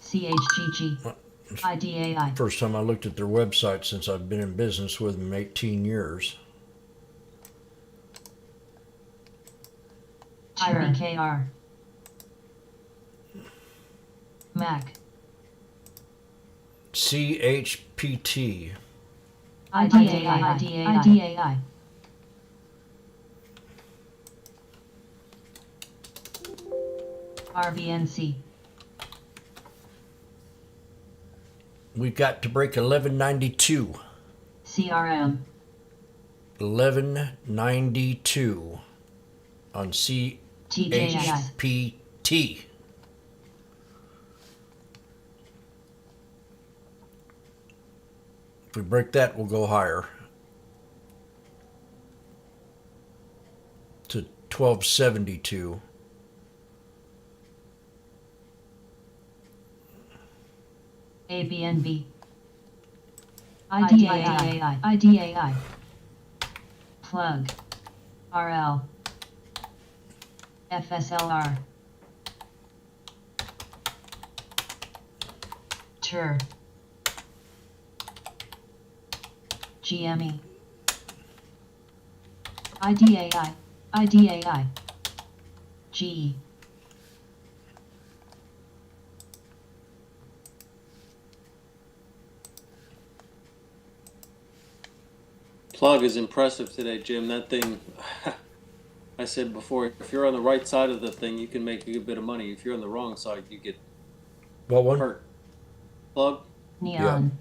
CHGG, IDAI, First time I looked at their website since I've been in business with them 18 years. IBKR, MAC, CHPT. IDAI, RVNC, We've got to break 1192. CRM, 1192 on TJX, CHPT. If we break that, we'll go higher to 1272. ABNB, IDAI, plug, RL, FSLR, TUR, GME, IDAI, GE. Plug is impressive today, Jim. That thing, I said before, if you're on the right side of the thing, you can make a good bit of money. If you're on the wrong side, you get What one? hurt. Plug, Neon,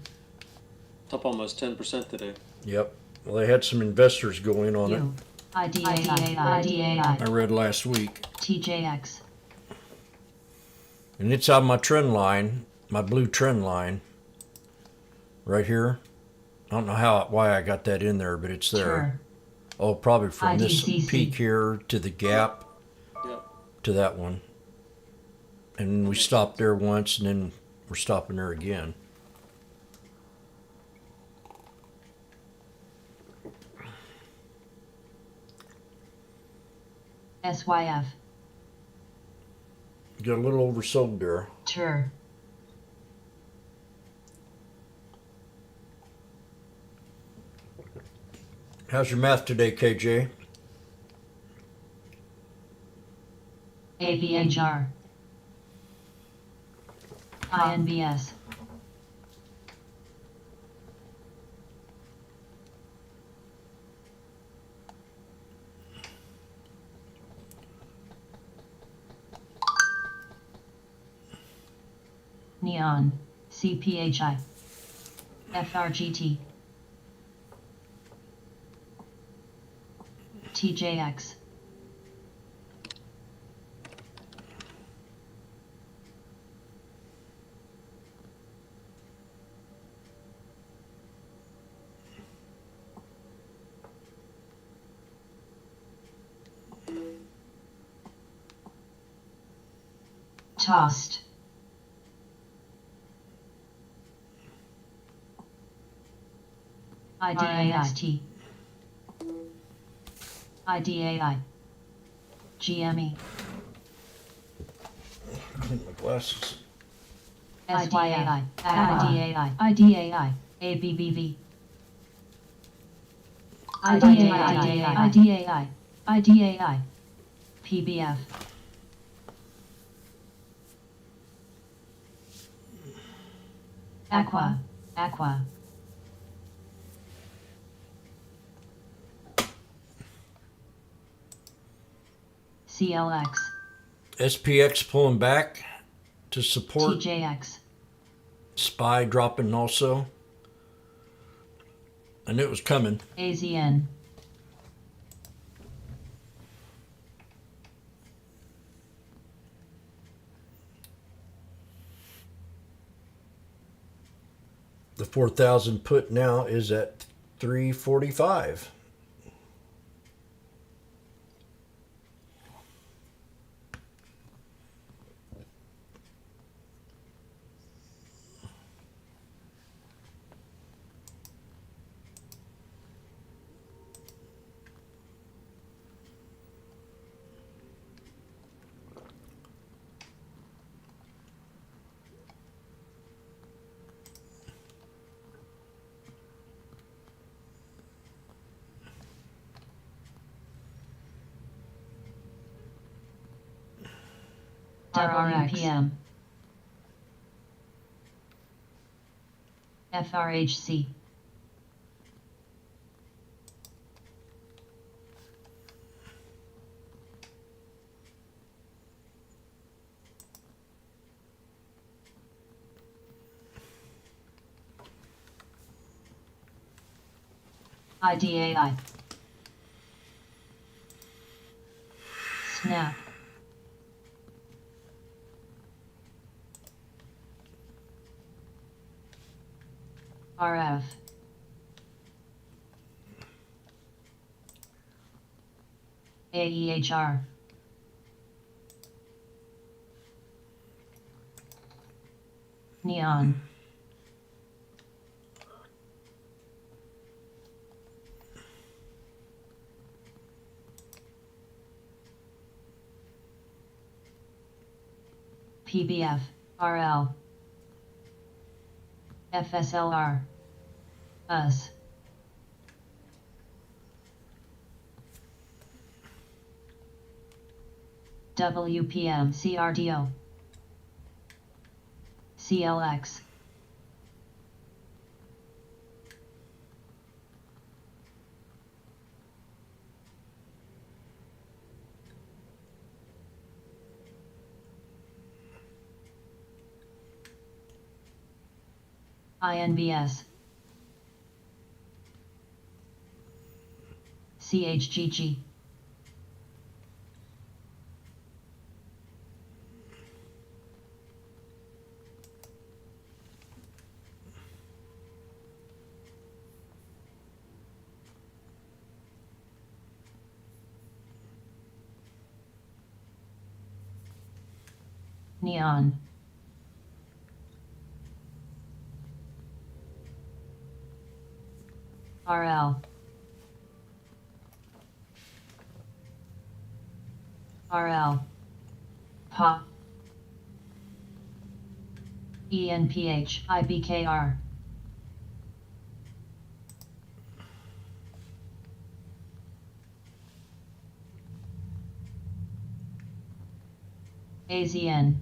it's up almost 10% today. Yep. Well, they had some investors go in on it. U, IDAI, I read last week. TJX, And it's on my trend line, my blue trend line, right here. I don't know why I got that in there, but it's there. TUR, Oh, probably from this IDCC. peak here to the gap Yep. to that one. And we stopped there once, and then we're stopping there again. SYF, Got a little oversold there. TUR, How's your math today, KJ? ABHR, INBS, Neon, CPHI, FRGT, TJX, Tossed, IDAXT, IDAI, GME, Clean my glasses. SYI, IDAI, ABBV, IDAI, PBF, Aqua, CLX, SPX pulling back to support. TJX, SPY dropping also. I knew it was coming. AZN, The 4,000 put now is at 345. WPM. FRHC. IDAI. Snap. RF. AEHR. Neon. PBF. RL. FSLR. US. WPM CRDO. CLX. INBS. CHGG. Neon. RL. RL. POP. ENPH. IBKR. AZN.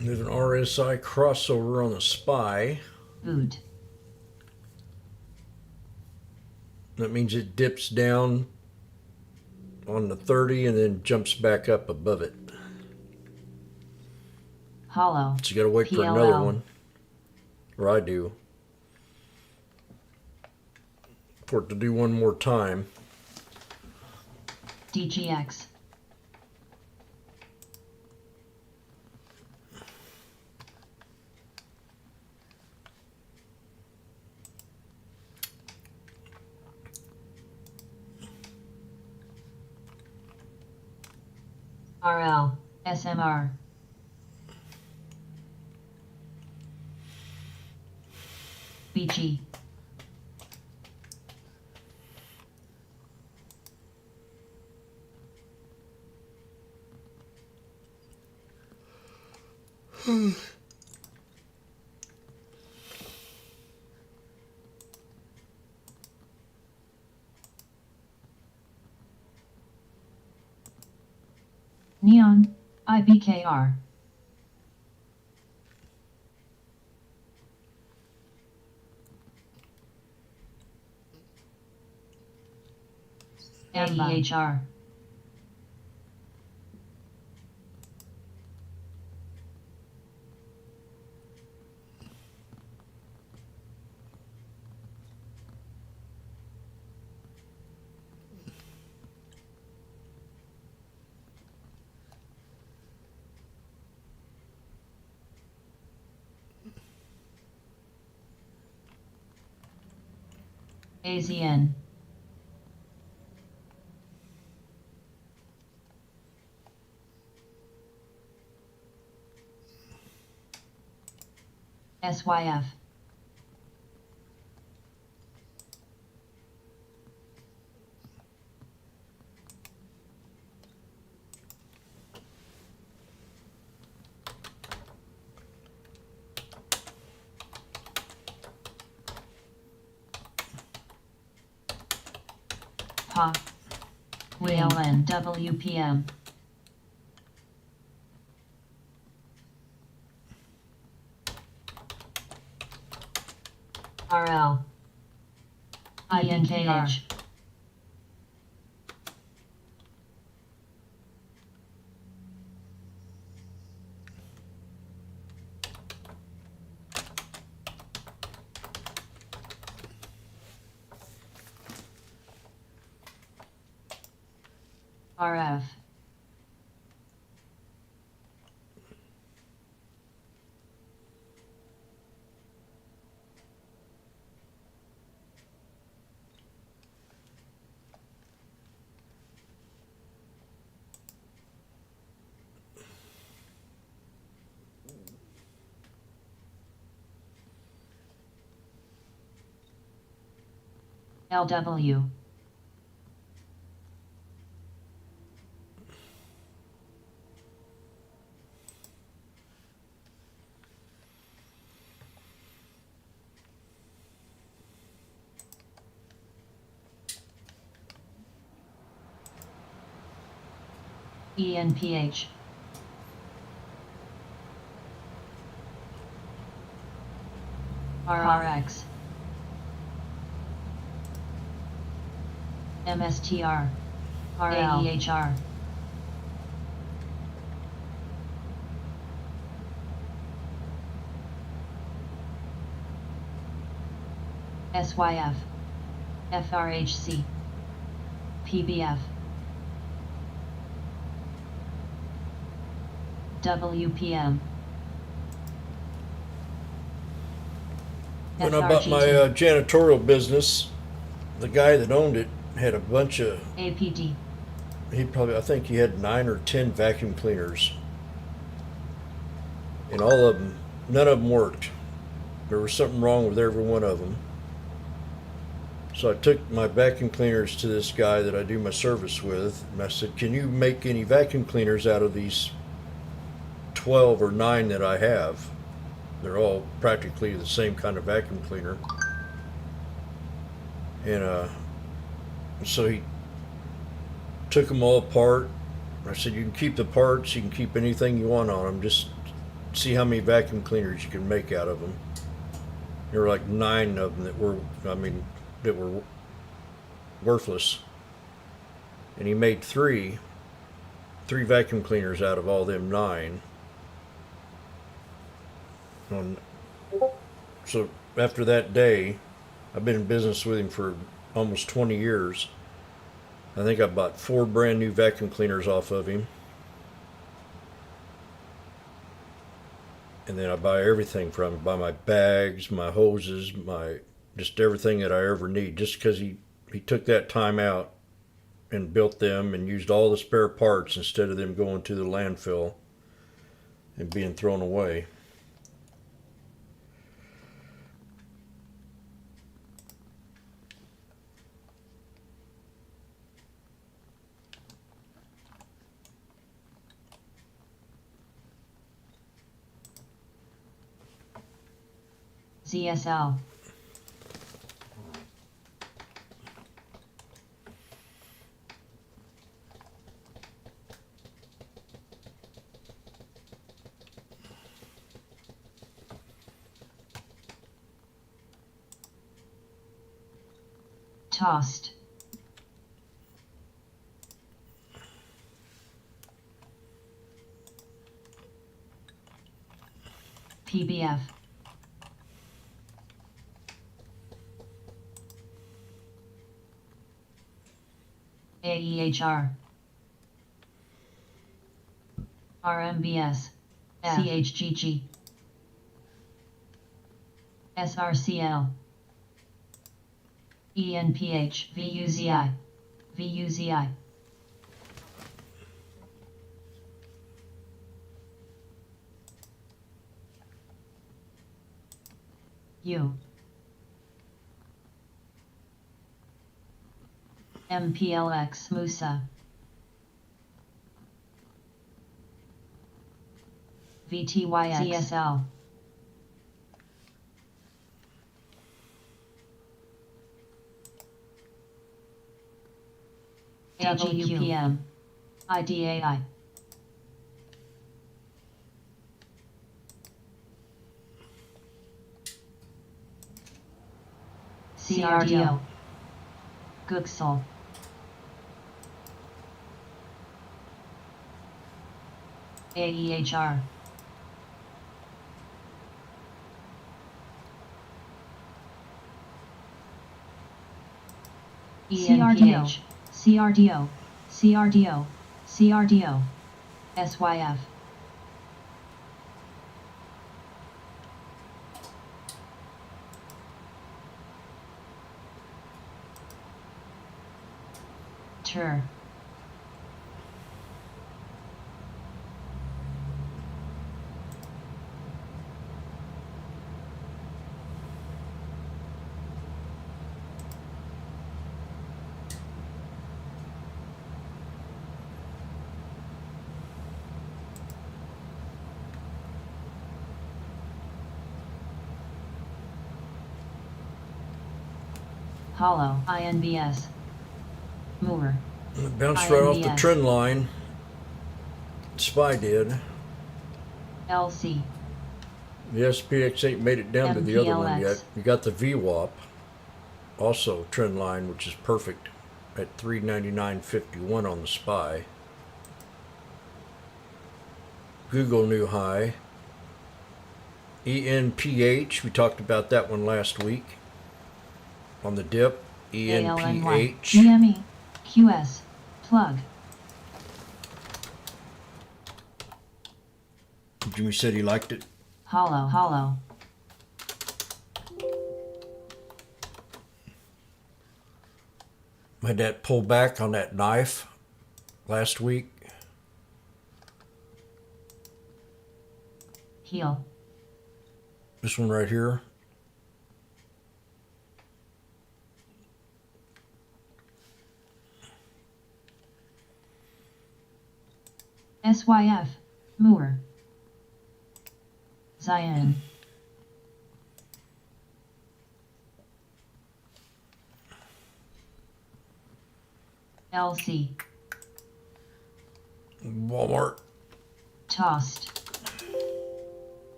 There's an RSI crossover on the SPY. Boot. That means it dips down on the 30 and then jumps back up above it. Hollow. So you gotta wait for another PLL. one. Or I do. For it to do one more time. DGX. RL. SMR. BG. Neon. IBKR. AEHR. AZN. SYF. POP. WLN WPM. RL. INKH. RF. LW. ENPH. RRX. MSTR. RAEHR. SYF. FRHC. PBF. WPM. When I bought my FRGT. janitorial business, the guy that owned it had a bunch of, APD. I think he had 9 or 10 vacuum cleaners. And all of them, none of them worked. There was something wrong with every one of them. So I took my vacuum cleaners to this guy that I do my service with, and I said, "Can you make any vacuum cleaners out of these 12 or 9 that I have?" They're all practically the same kind of vacuum cleaner. And so he took them all apart. I said, "You can keep the parts, you can keep anything you want on them, just see how many vacuum cleaners you can make out of them." There were like 9 of them that were worthless. And he made three vacuum cleaners out of all them 9. So after that day, I've been in business with him for almost 20 years. I think I bought 4 brand new vacuum cleaners off of him. And then I buy everything from him. I buy my bags, my hoses, just everything that I ever need. Just because he took that time out and built them and used all the spare parts instead of them going to the landfill and being thrown away. ZSL. Tossed. PBF. AEHR. RMBS. CHGG. SRCL. ENPH VUZI VUZI U MPLX Musa VTYX CSL AGUPM IDAI CRDO Gooksel AEHR CRDO CRDO CRDO CRDO SYF TER Hollow INBS Moore It bounced right off the INBS. trend line. Spy did. LC The SPX ain't made it down to the other one MPLX. yet. You got the VWAP, also trend line, which is perfect at 399.51 on the SPY. Google new high. ENPH, we talked about that one last week. On the dip, ALNY ENPH. GME QS plug Jimmy said he liked it. hollow Had that pull back on that knife last week. heel This one right here. SYF Moore Zion LC Walmart. tossed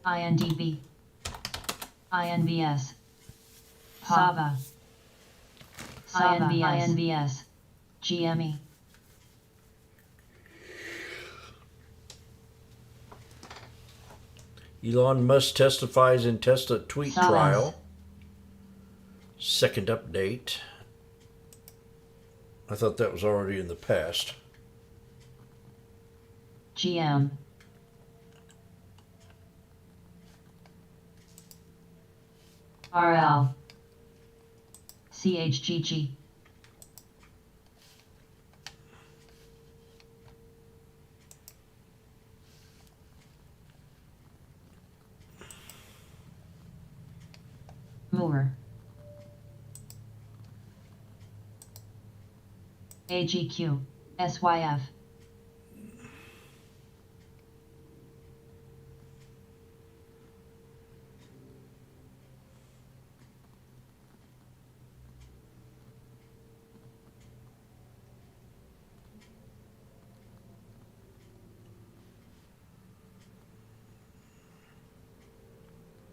INDB INBS Sava INBS GME Elon Musk testifies in Tesla tweet Salas. trial. Second update. I thought that was already in the past. GM RL CHGG Moore AGQ SYF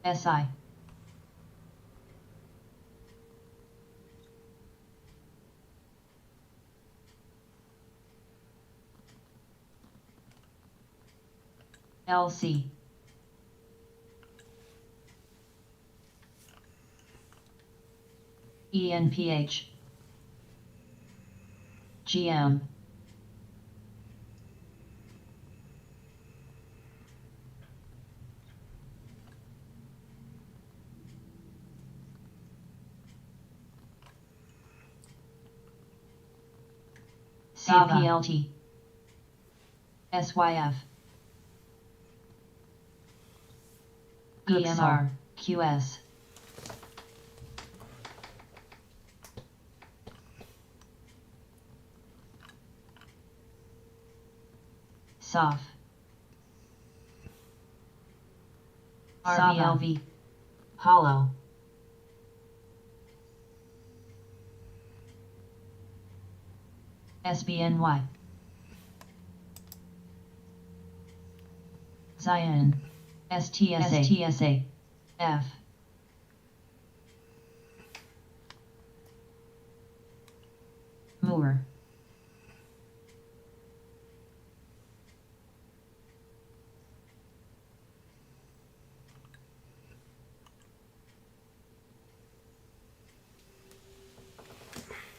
SI LC ENPH GM CPLT. SYF. EMR. QS. SOF. RBLV. Hollow. SBNY. Zion. STSA. F. Moore.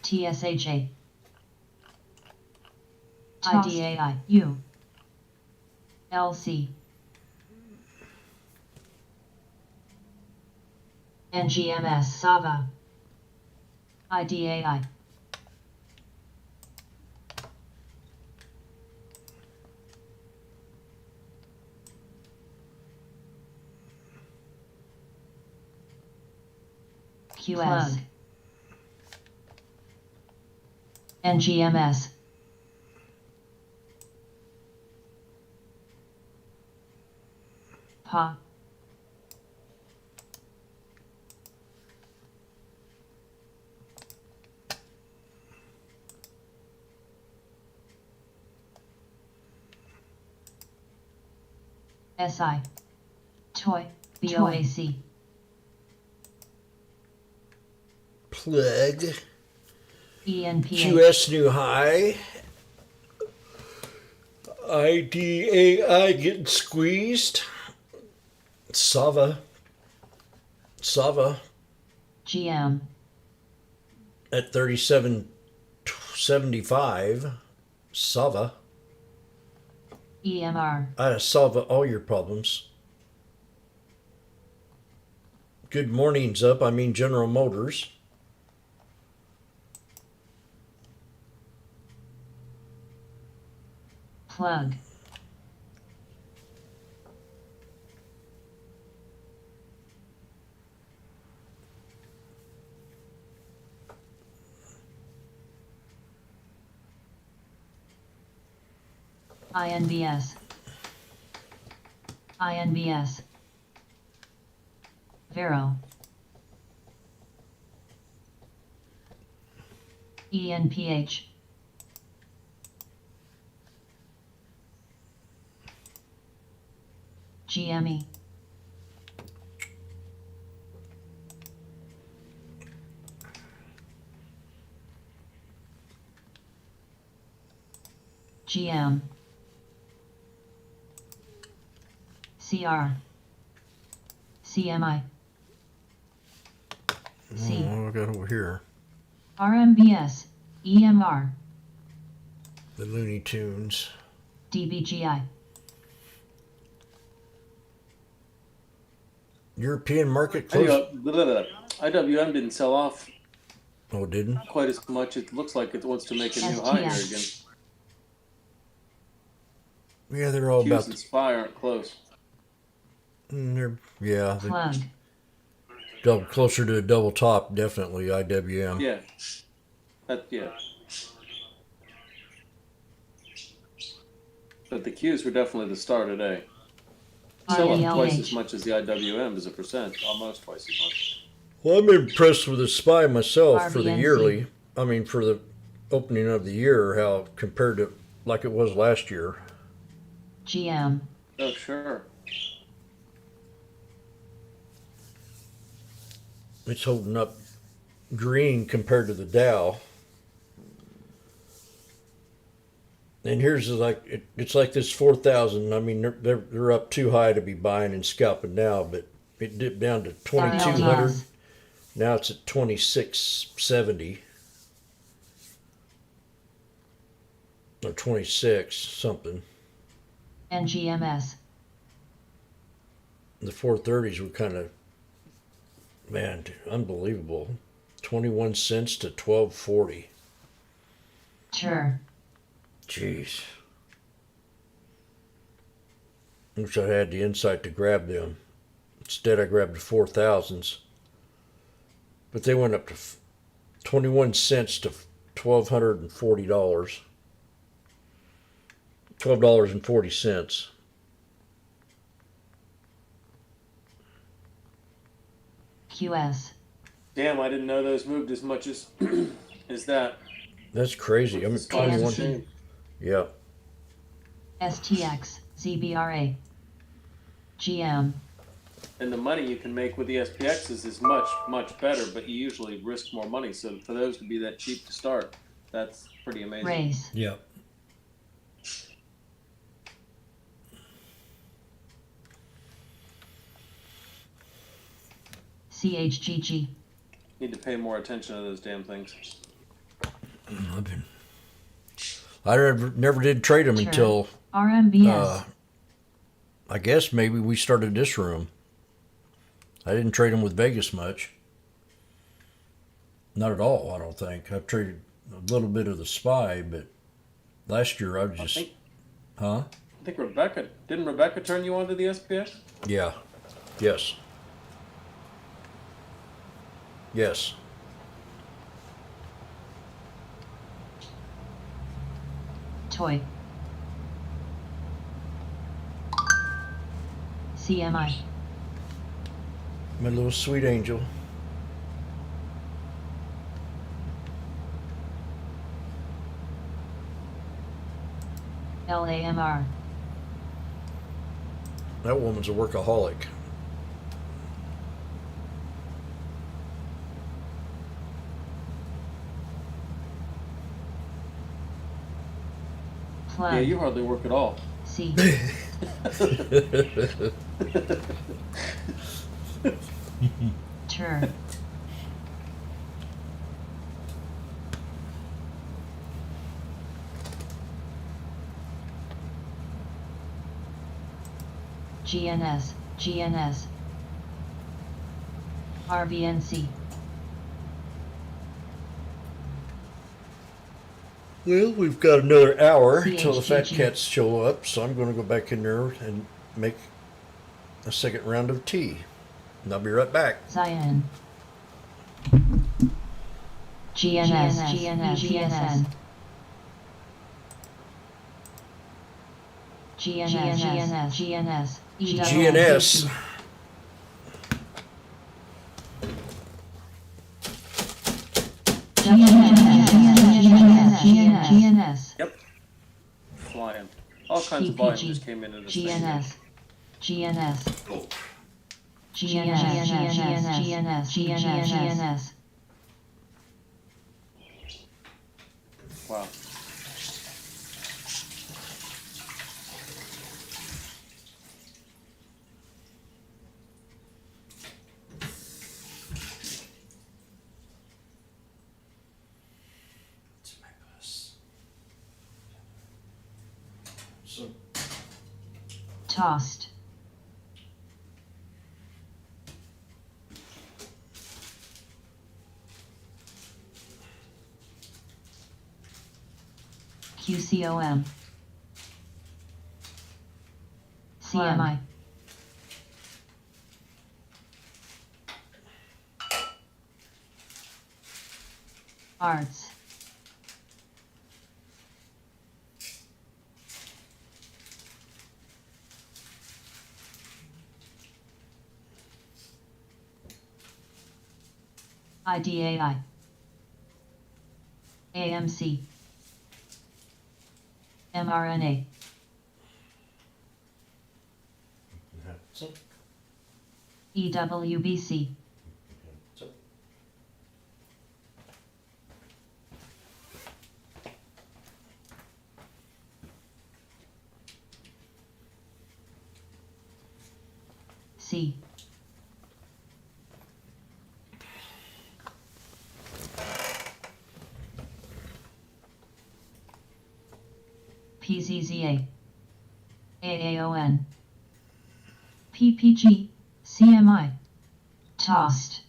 TSHA. IDAI. U. LC. NGMS. Sava. IDAI. QS. NGMS. PA. SI. Toy. BOAC. Plug. ENPH. QS new high. IDAI getting squeezed. Sava GM. at 37.75. Sava. EMR. I'd solve all your problems. Good morning's up. I mean General Motors. Plug. INBS. INBS. Vero. ENPH. GME. GM. CR. CMI. C. Oh, I got over here. RMBS. EMR. The Looney Tunes. DBGI. European market close. IWM didn't sell off Oh, didn't? quite as much. It looks like it wants to make a new high here again. Yeah, they're all Hughes about. and Spy aren't close. They're they're Plug. double closer to a double top. Definitely IWM. Yeah. Yeah. But the Qs were definitely the star today. Still up twice as RDLH. much as the IWM as a percent, almost twice as much. Well, I'm impressed with the SPY myself for the RBNC. yearly. I mean, for the opening of the year, how compared to like it was last year. GM. Oh, sure. It's holding up green compared to the Dow. And here's it's like this 4,000. I mean, they're up too high to be buying and scalping now, but it dipped down to 2,200. LTS. Now it's at 2,670 or 26 something. NGMS. The 430s were kind of, man, unbelievable. 21 cents to 12.40. Sure. Jeez. Wish I had the insight to grab them. Instead, I grabbed the 4000s. But they went up to 21 cents to $1,240. $12.40. QS. Damn, I didn't know those moved as much as as that. That's crazy. I mean, It's a 21. shame. Yeah. STX. ZBRA. GM. And the money you can make with the SPXs is much, much better, but you usually risk more money. So for those to be that cheap to start, that's pretty amazing. Race. Yeah. CHGG. Need to pay more attention to those damn things. I never did trade them Sure. until, RMBS. I guess maybe we started this room. I didn't trade them with Vegas much. Not at all, I don't think. I've traded a little bit of the SPY, but last year I was just... I think Rebecca... Didn't Rebecca turn you on to the SPX? Yeah. Yes. Yes. Toy. CMI. My little sweet angel. LAMR. That woman's a workaholic. Plug. Yeah, you hardly work at all. C. Tur. GNS. GNS. RVNC. Well, we've got another hour until the fat CHGG. cats show up, so I'm going to go back in there and make a second round of tea. And I'll be right back. Cyan. GNS. GNS. GNS. GNS. GNS. GNS. GNS. Yep. Flying. All kinds of volume just came into this thing. GNS. GNS. GNS. Wow. So, Tossed. QCOM. CMI. Arts. IDAI. AMC. mRNA. EWBC. C. PZZA. AAON. PPG. CMI. Tossed.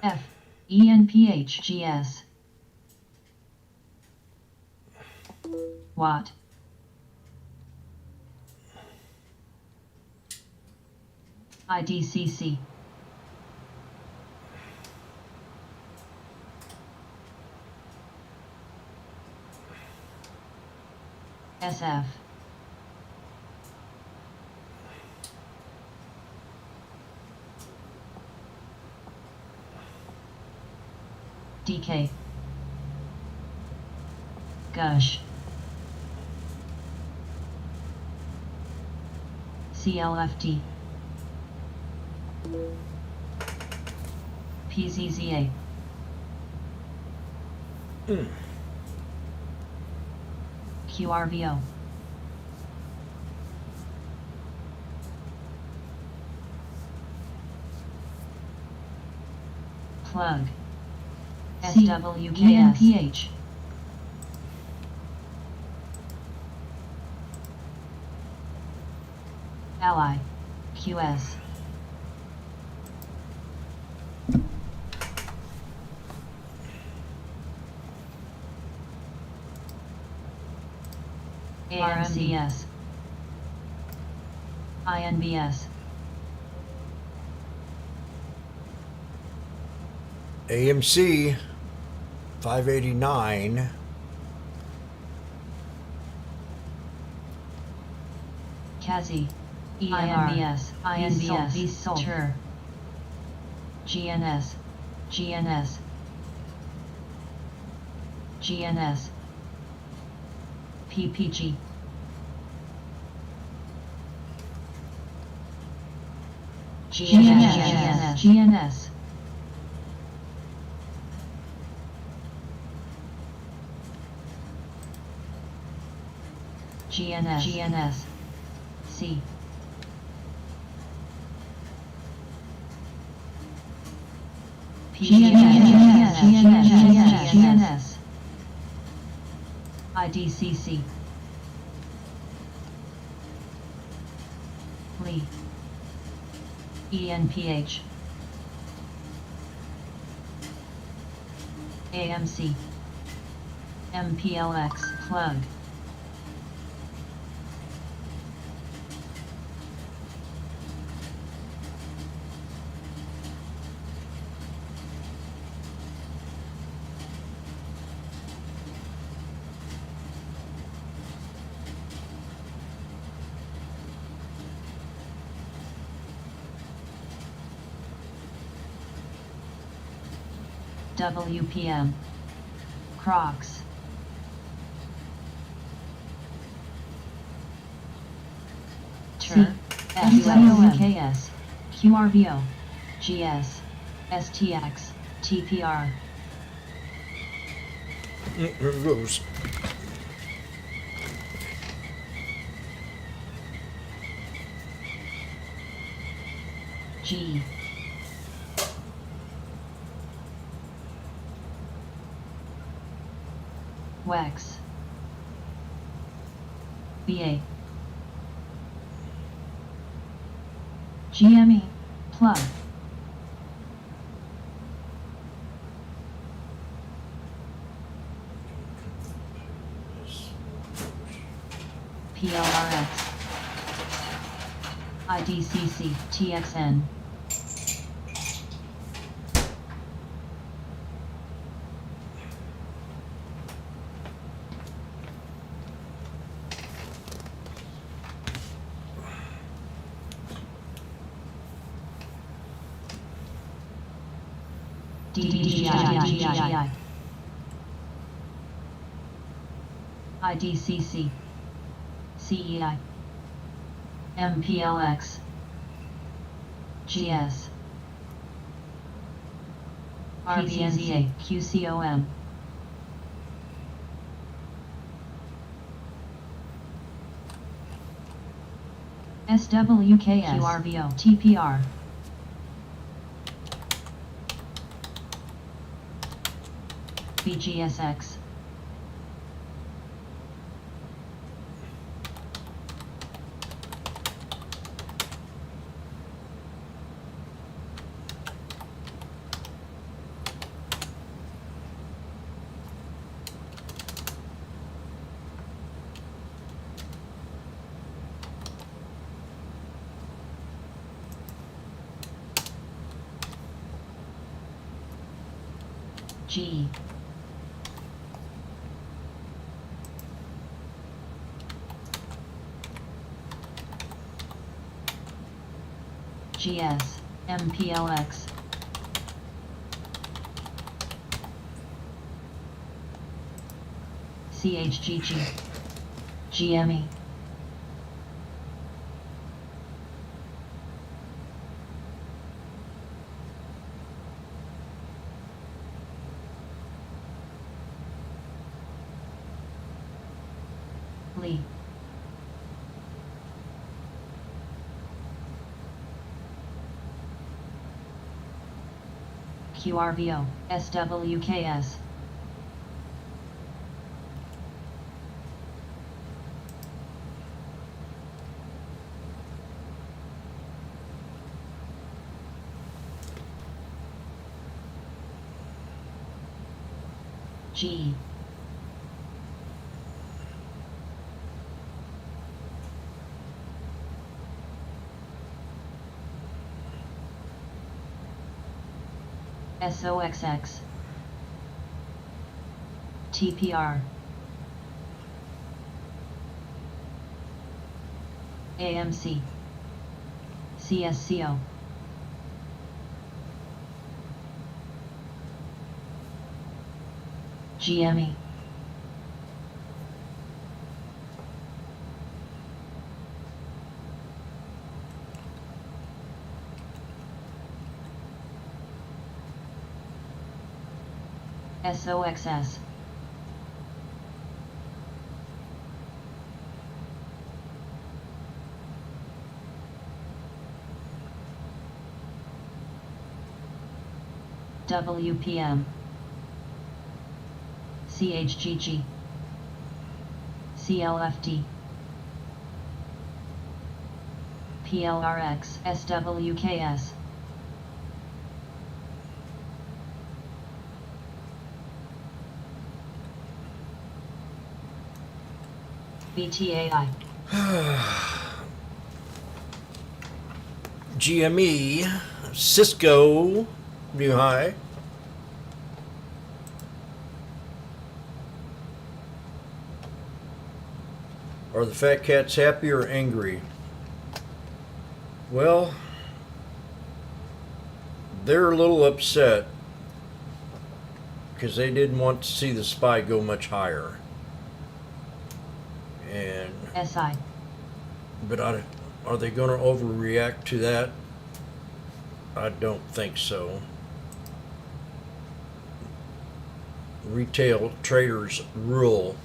F ENPHGS Watt IDCC SF DK Gush CLFT PZZA QRVO Plug SWKNPH Ally QS RMBS INBS AMC 589. Kazi INBS INBS TUR GNS GNS GNS PPG GNS GNS C GNS IDCC Lee ENPH AMC MPLX plug WPM Crocs TUR SWKS QRVO GS STX TPR There it goes. G Wex BA GME plug PLRX IDCC TXN DDGI IDCC CEI MPLX GS RBNZA QCOM SWKS QRVO TPR BGSX G. GS, MPLX. CHGG. GME. Lee. QRVO, SWKS. G. SOXX. TPR. AMC. CSCO. GME. SOXS. WPM. CHGG. CLFD. PLRX. SWKS. BTAI. GME, Cisco, New High. Are the fat cats happy or angry? Well, they're a little upset because they didn't want to see the SPY go much higher. And SI. but are they going to overreact to that? I don't think so. Retail traders rule.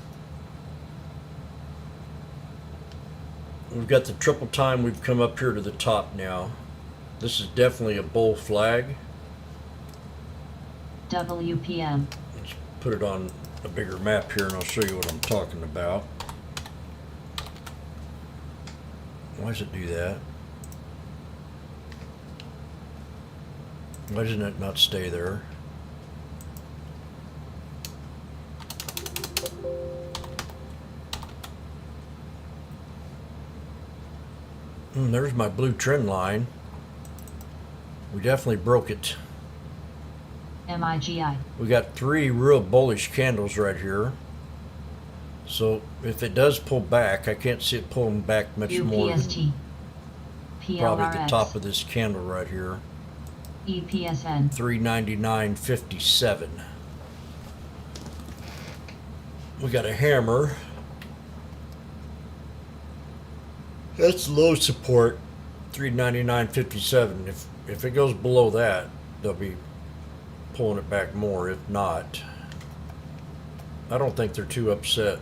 We've got the triple time. We've come up here to the top now. This is definitely a bull flag. WPM. Let's put it on a bigger map here and I'll show you what I'm talking about. Why does it do that? Why doesn't it not stay there? There's my blue trend line. We definitely broke it. MIGI. We got 3 real bullish candles right here. So if it does pull back, I can't see it pulling back much more than UPST. probably the top PLRX. of this candle right here. EPSN. 399.57. We got a hammer. That's low support, 399.57. If it goes below that, they'll be pulling it back more. If not, I don't think they're too upset.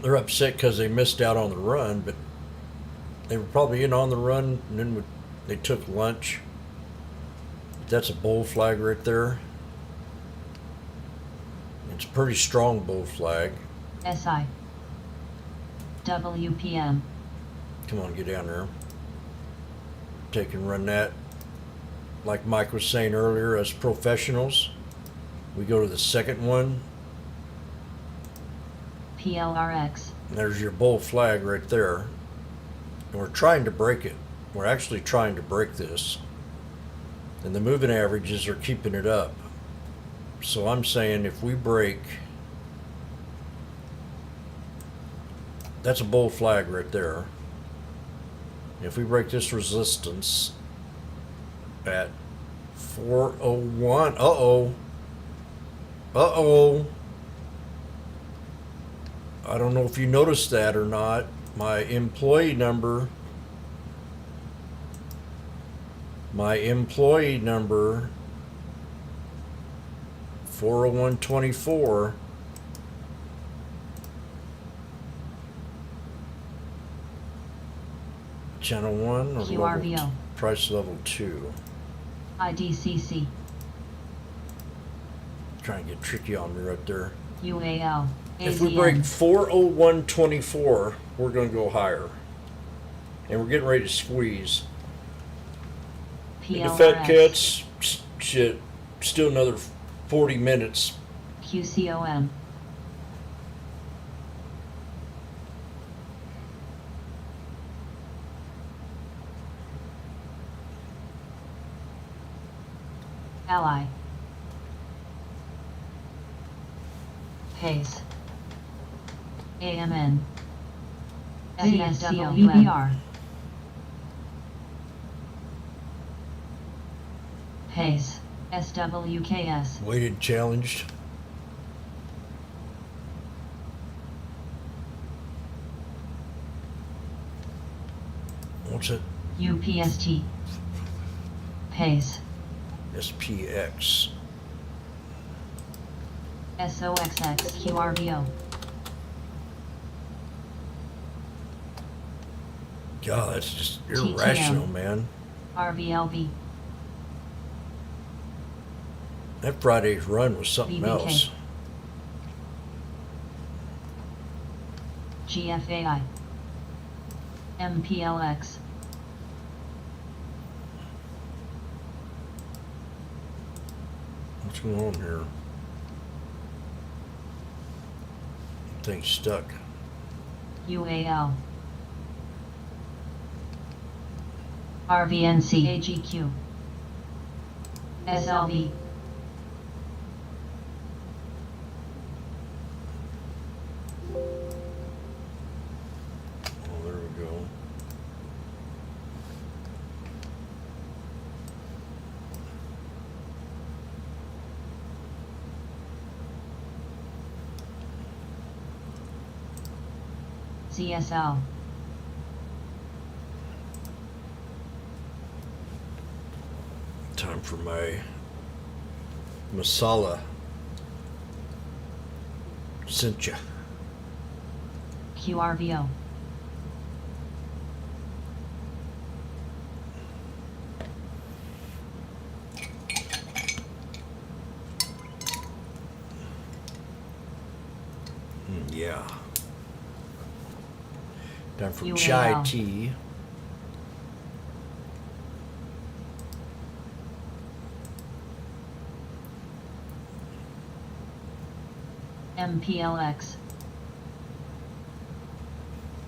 They're upset because they missed out on the run, but they were probably in on the run, and then they took lunch. That's a bull flag right there. It's a pretty strong bull flag. SI. WPM. Come on, get down there. Take and run that. Like Mike was saying earlier, as professionals, we go to the second one. PLRX. And there's your bull flag right there. And we're trying to break it. We're actually trying to break this. And the moving averages are keeping it up. So I'm saying if we break, that's a bull flag right there. If we break this resistance at 401, I don't know if you noticed that or not. My employee number 40124, channel 1 or level, QRVO. price level 2. IDCC. Trying to get tricky on me right there. UAL. If we break AZN. 40124, we're going to go higher. And we're getting ready to squeeze. And the Fed PLRX. cuts, shit, still another 40 minutes. QCOM. Ally. Pace. AMN. CSWBR. Pace. SWKS. Weighted challenged. What's it? UPST. Pace. SPX. SOXX. QRVO. God, that's just irrational, man. RVLV. That Friday's run was something BBK. else. GFAI. MPLX. What's going on here? Thing's stuck. UAL. RVNC. AGQ. SLV. Oh, there we go. CSL. Time for my masala. Cincha. QRVO. Yeah. Time for UAL. chai tea. MPLX.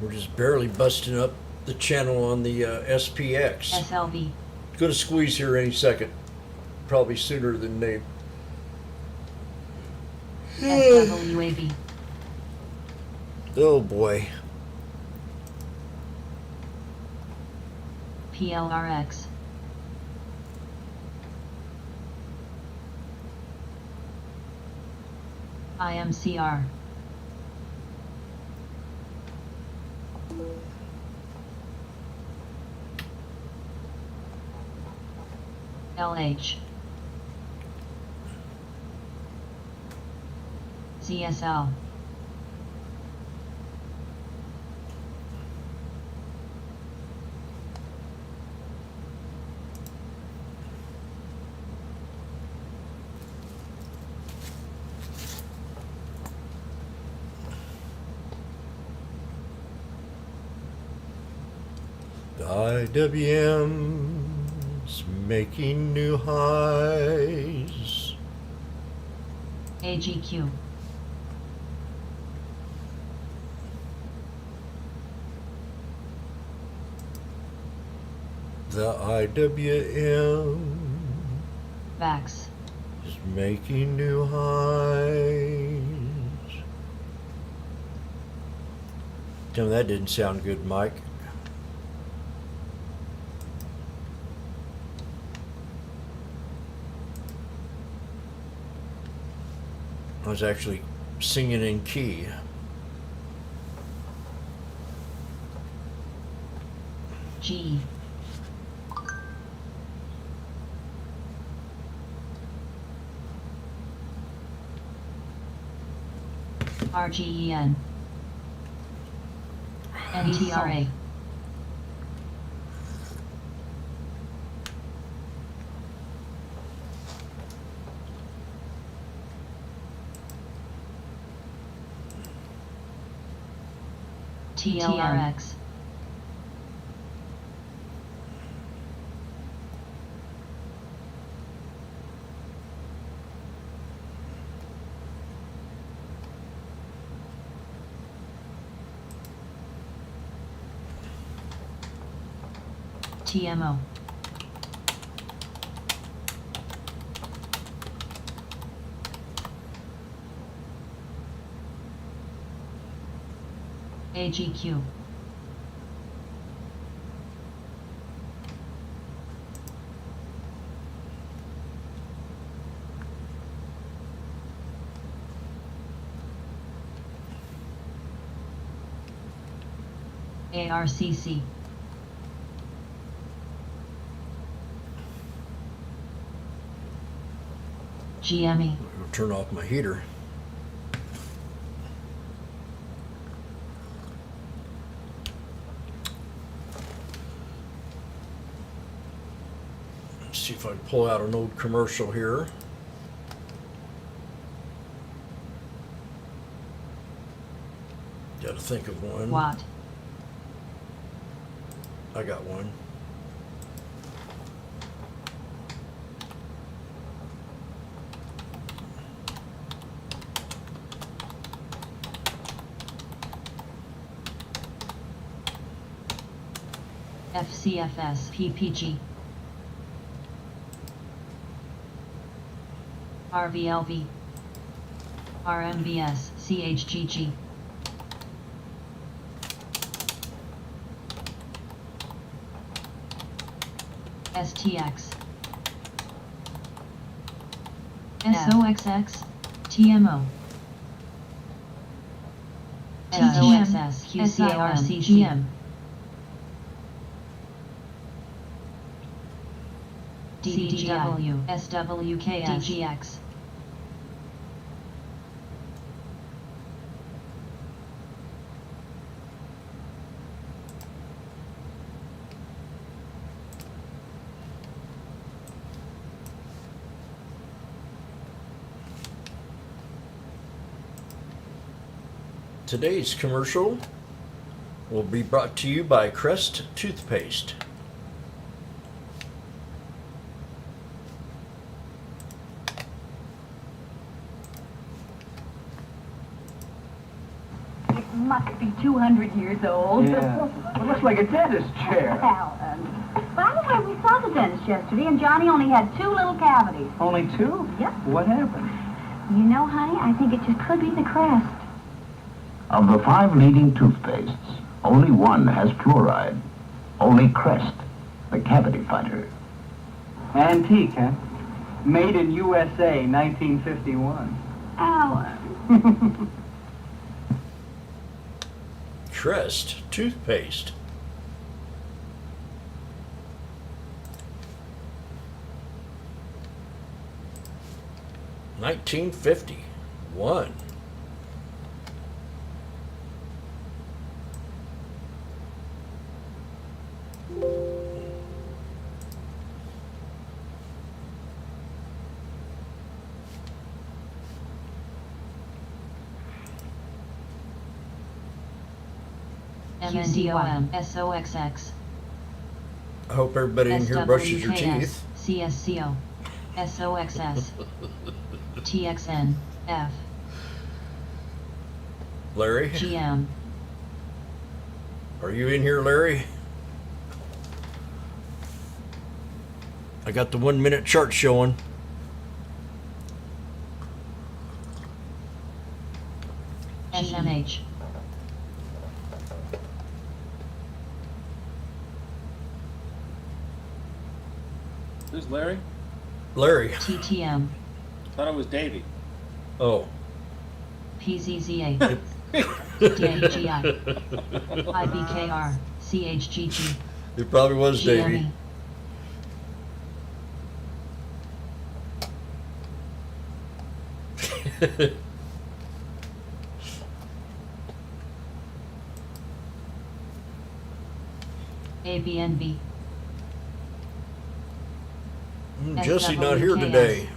We're just barely busting up the channel on the SPX. SLV. It's going to squeeze here any second. Probably sooner than they. SWAV. Oh boy. PLRX. IMCR. LH. CSL. The IWM's making new highs. AGQ. The IWM Vax. is making new highs. Tell me that didn't sound good, Mike. I was actually singing in key. G. RGEN. NTRA. TLRX. TMO. AGQ. ARCC. GME. I'll turn off my heater. Let's see if I can pull out an old commercial here. Got to think of one. Watt. I got one. FCFS PPG. RVLV. RMVS CHGG. STX. SOXX. TMO. SOXS QCARCGM. DDW SWKS DGX. Today's commercial will be brought to you by Crest Toothpaste. It must be 200 years old. Yeah. It looks like a dentist chair. Alan. By the way, we saw the dentist yesterday, and Johnny only had 2 little cavities. Only 2? Yep. What happened? You know, honey, I think it just could be the crest. Of the 5 leading toothpastes, only one has fluoride. Only Crest, the cavity fighter. Antique, huh? Made in USA, 1951. Alan. Crest Toothpaste. $19.51. MNDOM SOXX. I hope everybody in here brushes your teeth. CSCO SOXS TXN F Larry, GM. are you in here, Larry? I got the 1 minute chart showing. SMH. Who's Larry? Larry. TTM. Thought it was Davey. Oh. PZZA. DAGI. IBKR. CHGG. It probably was Davey. GME. ABNB. Jesse not here today.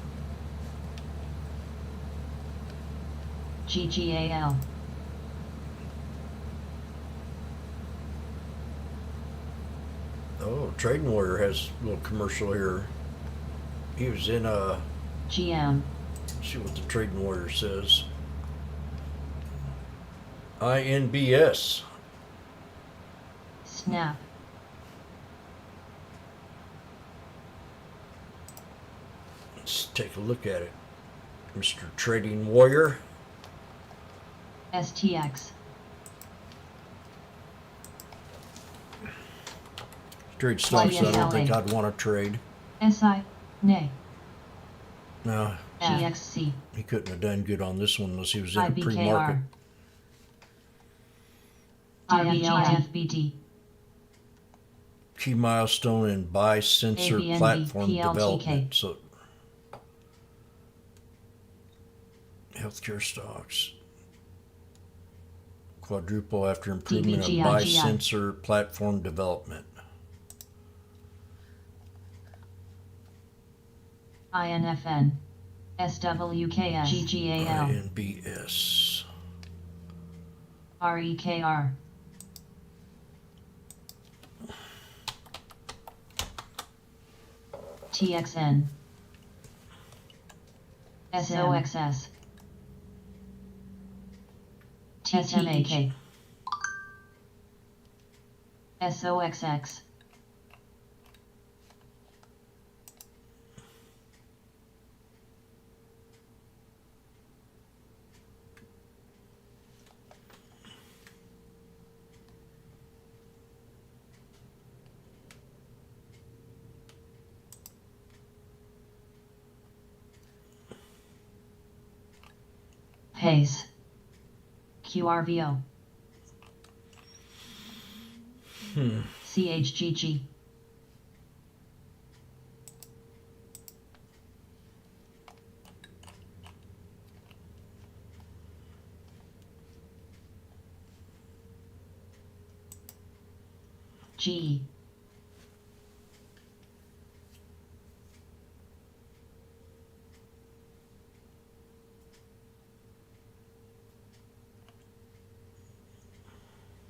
GGAL. Oh, Trading Warrior has a little commercial here. He was in GM. see what the Trading Warrior says. INBS. Snap. Let's take a look at it. Mr. Trading Warrior. STX. Trade stocks I don't YSLA. think I'd want to trade. SI. Nay. No, GXC. he couldn't have done good on this one unless he was in a pre-market. IBKR. IBLFBD. Key milestone in buy sensor ABNB, platform PLTK. development. So, healthcare stocks. Quadruple after improvement of buy DBGIGI. sensor platform development. INFN. SWKS. GGAL. INBS. REKR. TXN. SOXS. TTK. SOXX. Pace. QRVO. CHGG. GE.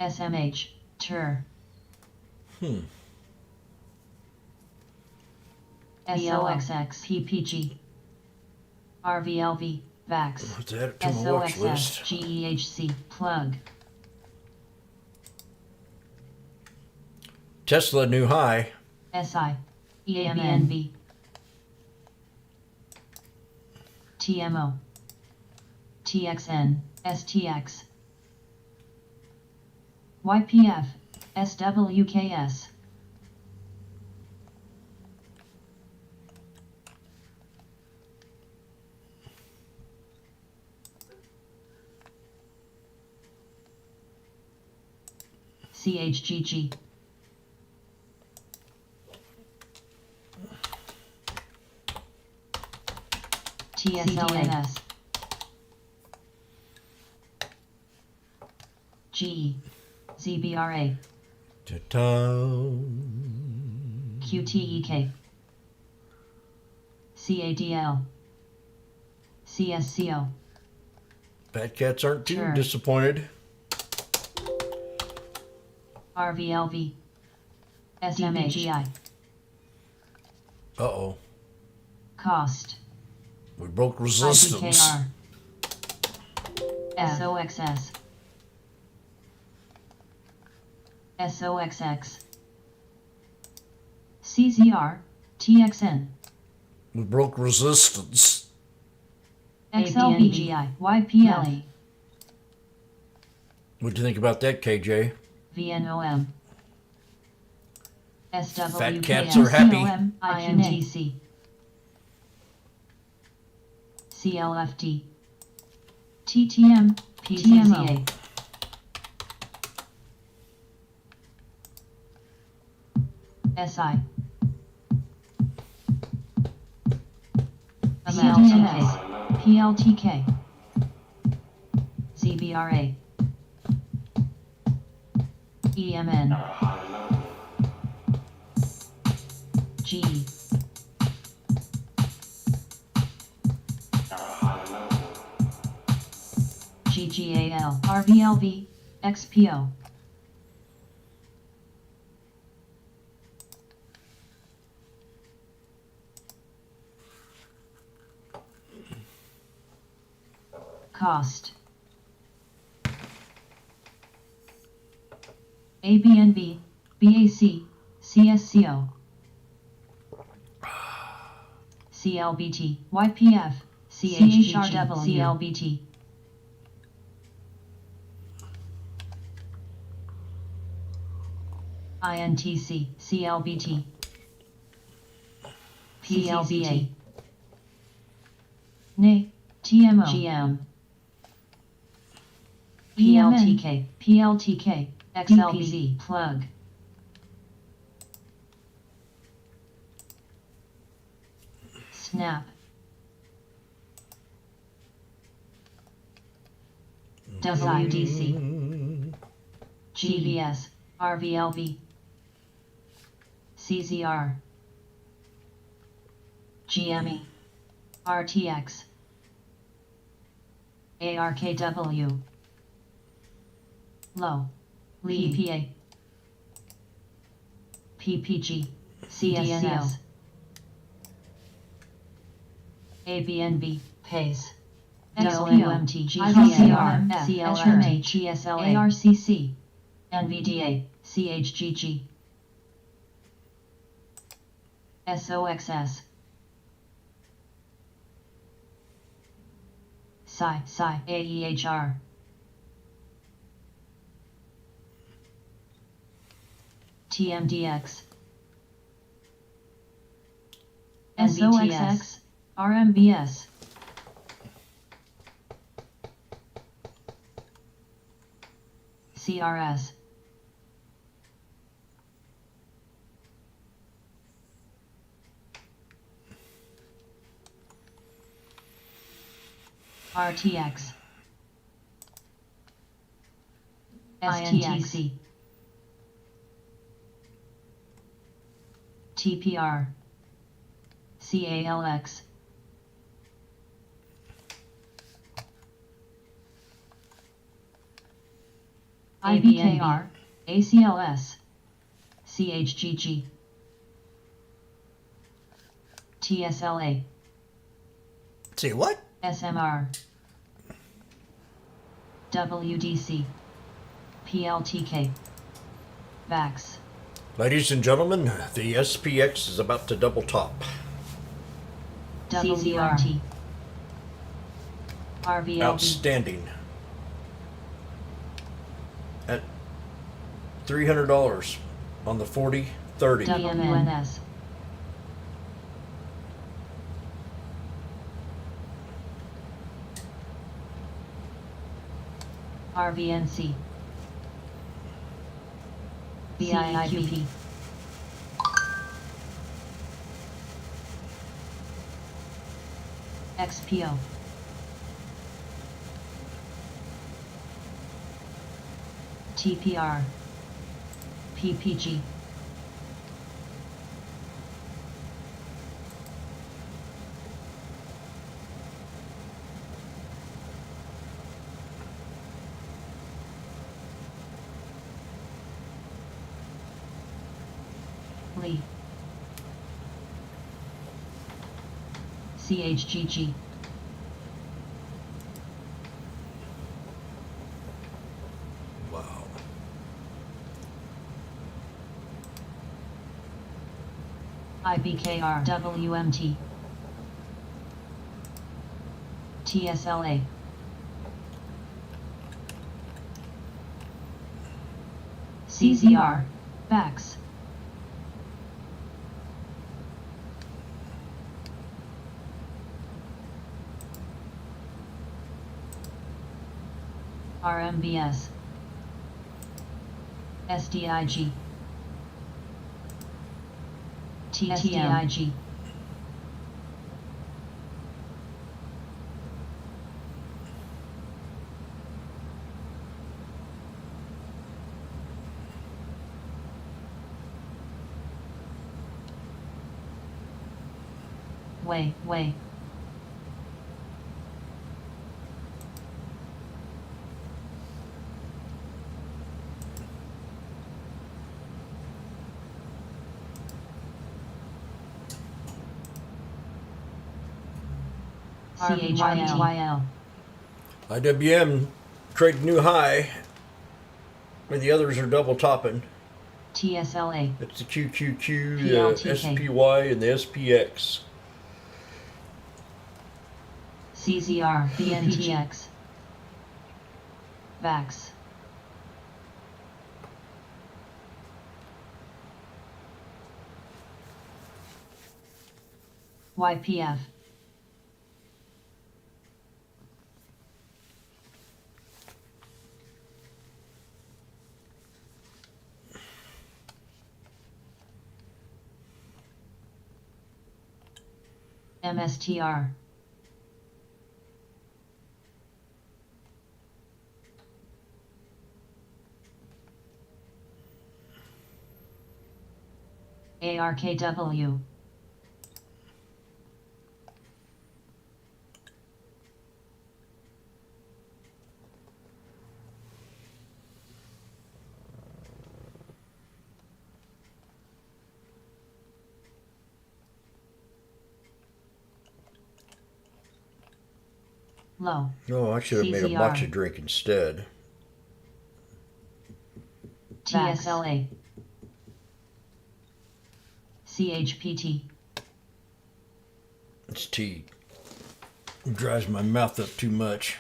SMH. TUR. SOXX. PPG. RVLV. VAX. Let's add it to my watch SOXS. list. GEHC. Plug. Tesla new high. SI. EAMNB. TMO. TXN. STX. YPF. SWKS. CHGG. TSLNS. GE. ZBRA. QTEK. CADL. CSCO. Fat cats aren't too Sure. disappointed. RVLV. SMHI. Uh-oh. Cost. We broke resistance. IBKR. SOXS. SOXX. CZR. TXN. We broke resistance. XLBGI. YPL. What'd you think about that, KJ? VNOM. SWKS. Fat cats are happy. INTC. CLFT. TTM. PTMO. SI. CDNS. PLTK. ZBRA. EMN. G. GGAL. RVLV. XPO. Cost. ABNB, BAC, CSCO, CLBT, YPF, CHRW, CLBT, INTC, CLBT, PLBA, NA, TMO, GM, PLTK, PLTK, XLBZ, plug. Snap. WDC. GVS, RVLV. CZR. GME. RTX. ARKW. Low. PPA. PPG. CSCO. ABNB. PACE. XPOMT. GCR. CLRT. GSLA. ARCC. NVDA. CHGG. SOXS. Psi. AEHR. TMDX. SOXX. RMBS. CRS. RTX. STX. TPR. CALX. IBKR. ACLS. CHGG. TSLA. Say what? SMR. WDC. PLTK. VAX. Ladies and gentlemen, the SPX is about to double top. WRT. RVLV. Outstanding. At $300 on the 40/30. WNS. RVNC. BIIQP. XPO. TPR. PPG. Lee. CHGG. Wow. IBKRWMT. TSLA. CZR. Backs. RMBS. SDIG. TTIG. Way. CHYL. IWM trade new high, where the others are double topping. TSLA. It's the QQQ, PLTK. the SPY, and the SPX. CZR. BNTX. VAX. YPF. MSTR. ARKW. Low. Oh, I should have made a CZR. matcha drink instead. TSLA. CHPT. It's tea. It dries my mouth up too much.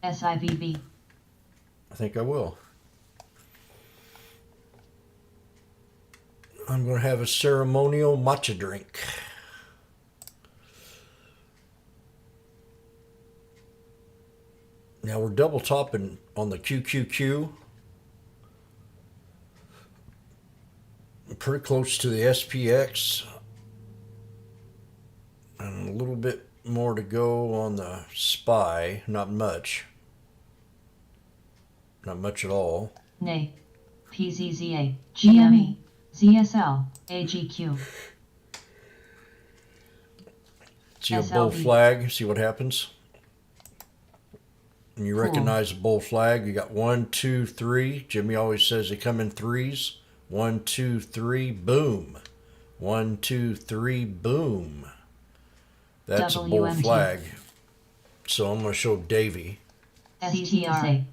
SIVB. I think I will. I'm going to have a ceremonial matcha drink. Now we're double topping on the QQQ. Pretty close to the SPX. And a little bit more to go on the SPY. Not much. Not much at all. NAY. PZZA. GME. ZSL. AGQ. See a bull SLB. flag. See what happens. And you Cool. recognize a bull flag. You got 1, 2, 3. Jimmy always says they come in threes. 1, 2, 3, boom. 1, 2, 3, boom. That's a bull WMT. flag. So I'm going to show Davey. STSA.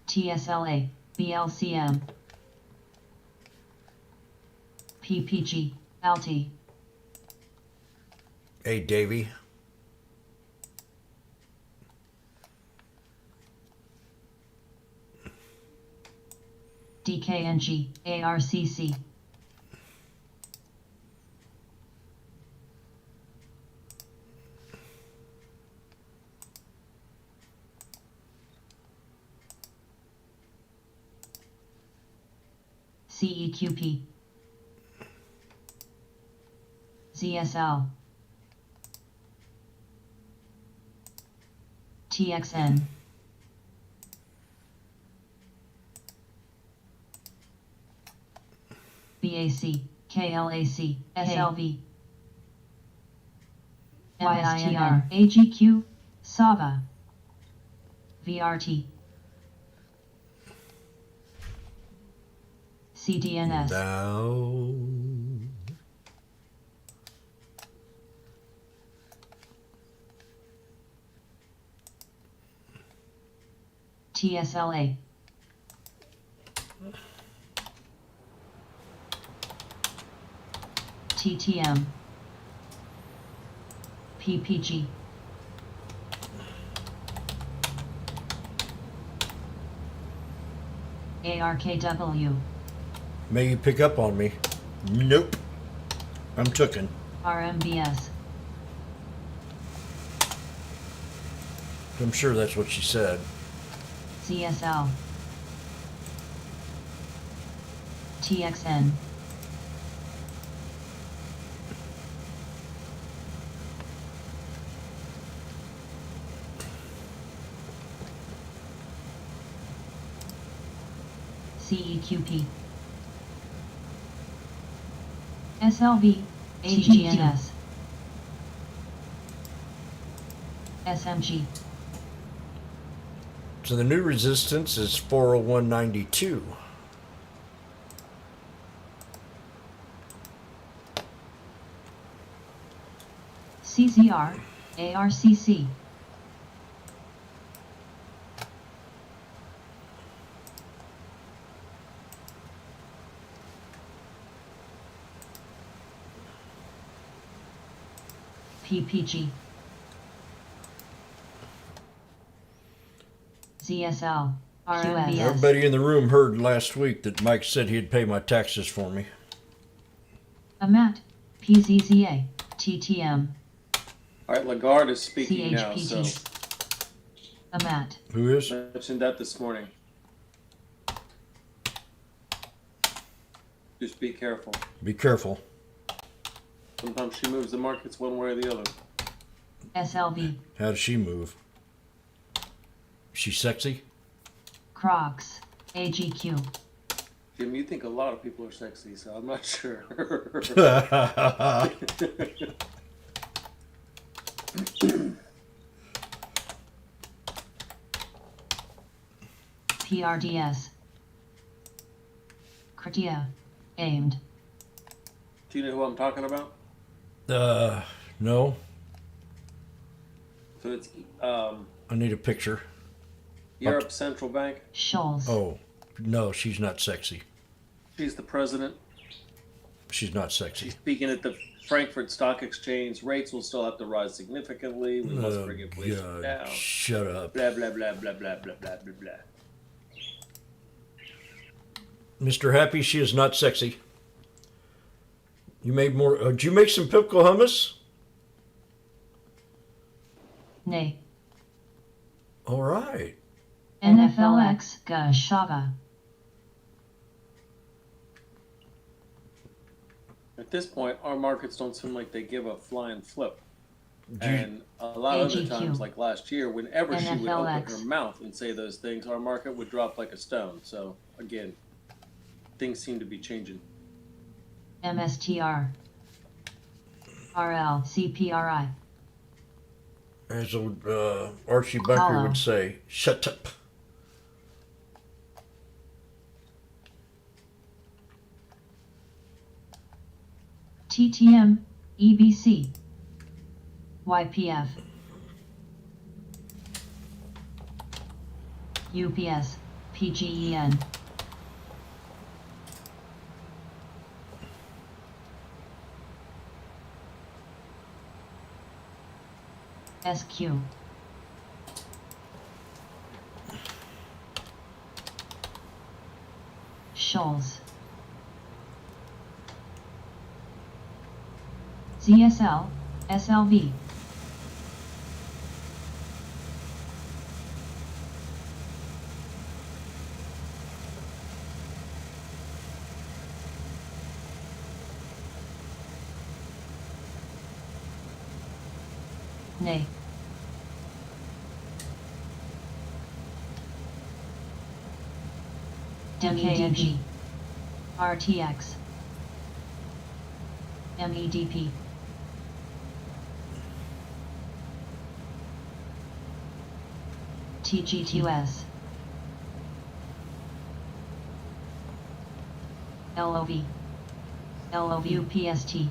TSLA. BLCM. PPG. LT. Hey, Davey. DKNG. ARCC. CEQP. ZSL. TXN. BAC, KLAC, SLV, MSTR, AGQ, SAVA, VRT, CDNS, Now. TSLA. TTM, PPG, ARKW, May you pick up on me? Nope. I'm tooken. RMBS, I'm sure that's what she said. CSL, TXN, CEQP, SLV, AGNS, SMG, So the new resistance is 401.92. CZR, ARCC, PPG, ZSL, RMBS, Everybody in the room heard last week that Mike said he'd pay my taxes for me. AMAT, PZZA, TTM, All right, Lagarde is speaking now, so CHPT, AMAT, Who is? mentioned that this morning. Just be careful. Be careful. Sometimes she moves the markets one way or the other. SLV, How does she move? She sexy? Crocs, AGQ, Jim, you think a lot of people are sexy, so I'm not sure. PRDS, Kritia, aimed, Do you know who I'm talking about? No. So it's I need a picture. Europe Central Bank. Shoals, Oh, no, she's not sexy. She's the president. She's not sexy. Speaking at the Frankfurt Stock Exchange, rates will still have to rise significantly. We must bring inflation God, down. shut up. Blah, blah, blah, blah, blah, blah, blah, blah, blah. Mr. Happy, she is not sexy. You made more. Did you make some Pipco hummus? Nay, All right. NFLX, Gashava, At this point, our markets don't seem like they give a flying flip. Do you- And a lot of other AGQ. times, like last year, whenever she would open NFLX. her mouth and say those things, our market would drop like a stone. So, again, things seem to be changing. MSTR, RL, CPRI, As old Archie Bunker Hollow. would say, shut up. TTM, EBC, YPF, UPS, PGEN, SQ, Shoals, ZSL, SLV, Nay, MEDG, RTX, MEDP, TGTUS, LOV, UPST,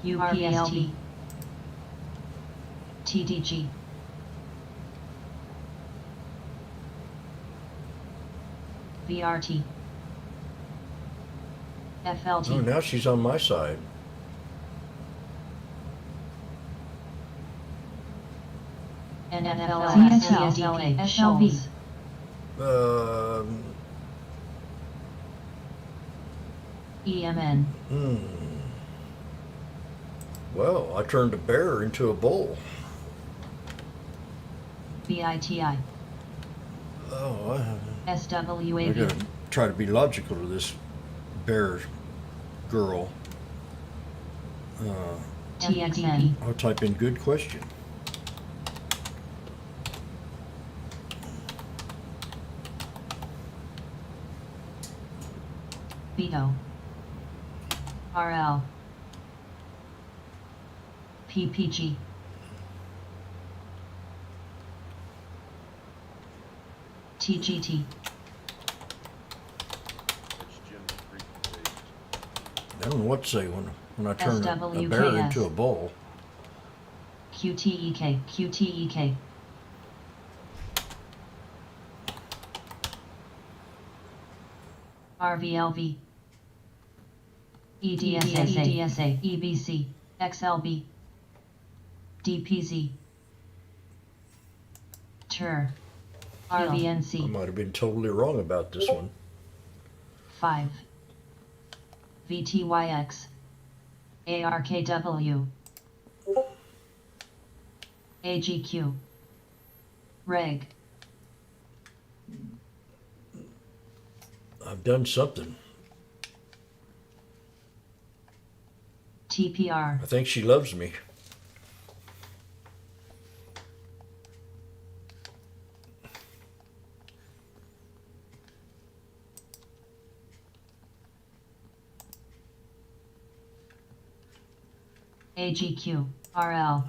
UPST, TDG, FLT, Oh, now she's on my side. NFL, CSL, SLV. EMN. Well, I turned a bear into a bull. BITI. Oh, I SWAV. gotta try to be logical to this bear girl. TXN. I'll type in good question. Vito. RL. PPG. TGT. It's Jim's frequency. I don't know what to say when I turn a bear SWKS. into a bull. QTEK. QTEK. RVLV. EDSA. EDSA. EBC. XLB. DPZ. TUR. I RVNC. might have been totally wrong about this one. 5. VTYX. ARKW. AGQ. Reg. I've done something. TPR. I think she loves me. AGQ. RL.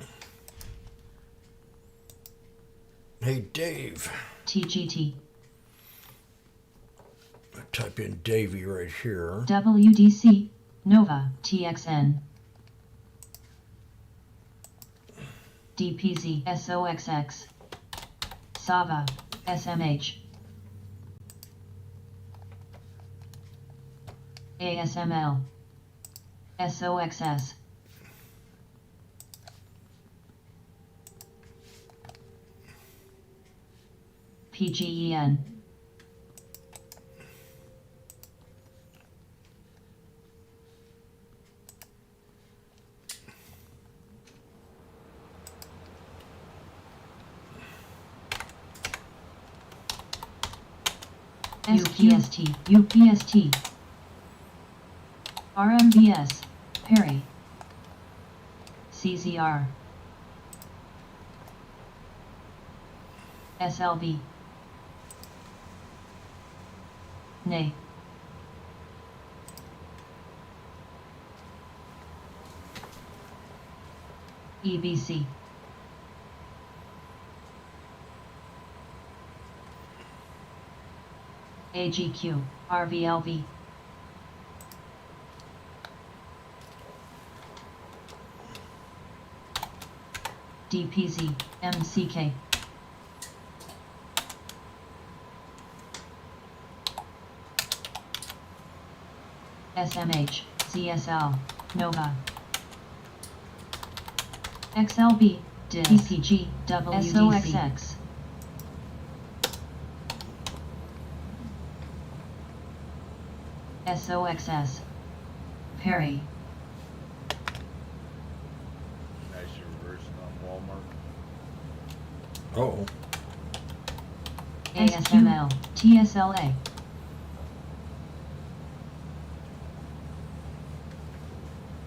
Hey, Dave. TGT. I type in Davey right here. WDC. Nova. TXN. DPZ. SOXX. Sava. SMH. ASML. SOXS. PGEN. UPST. UPST. RMBS. Perry. CZR. SLV. Nay. EBC. AGQ. RVLV. DPZ. MCK. SMH. CSL. Nova. XLB. DPG. WDC. SOXX. SOXS. Perry. Nice reversing on Walmart. Oh, ASML. TSLA.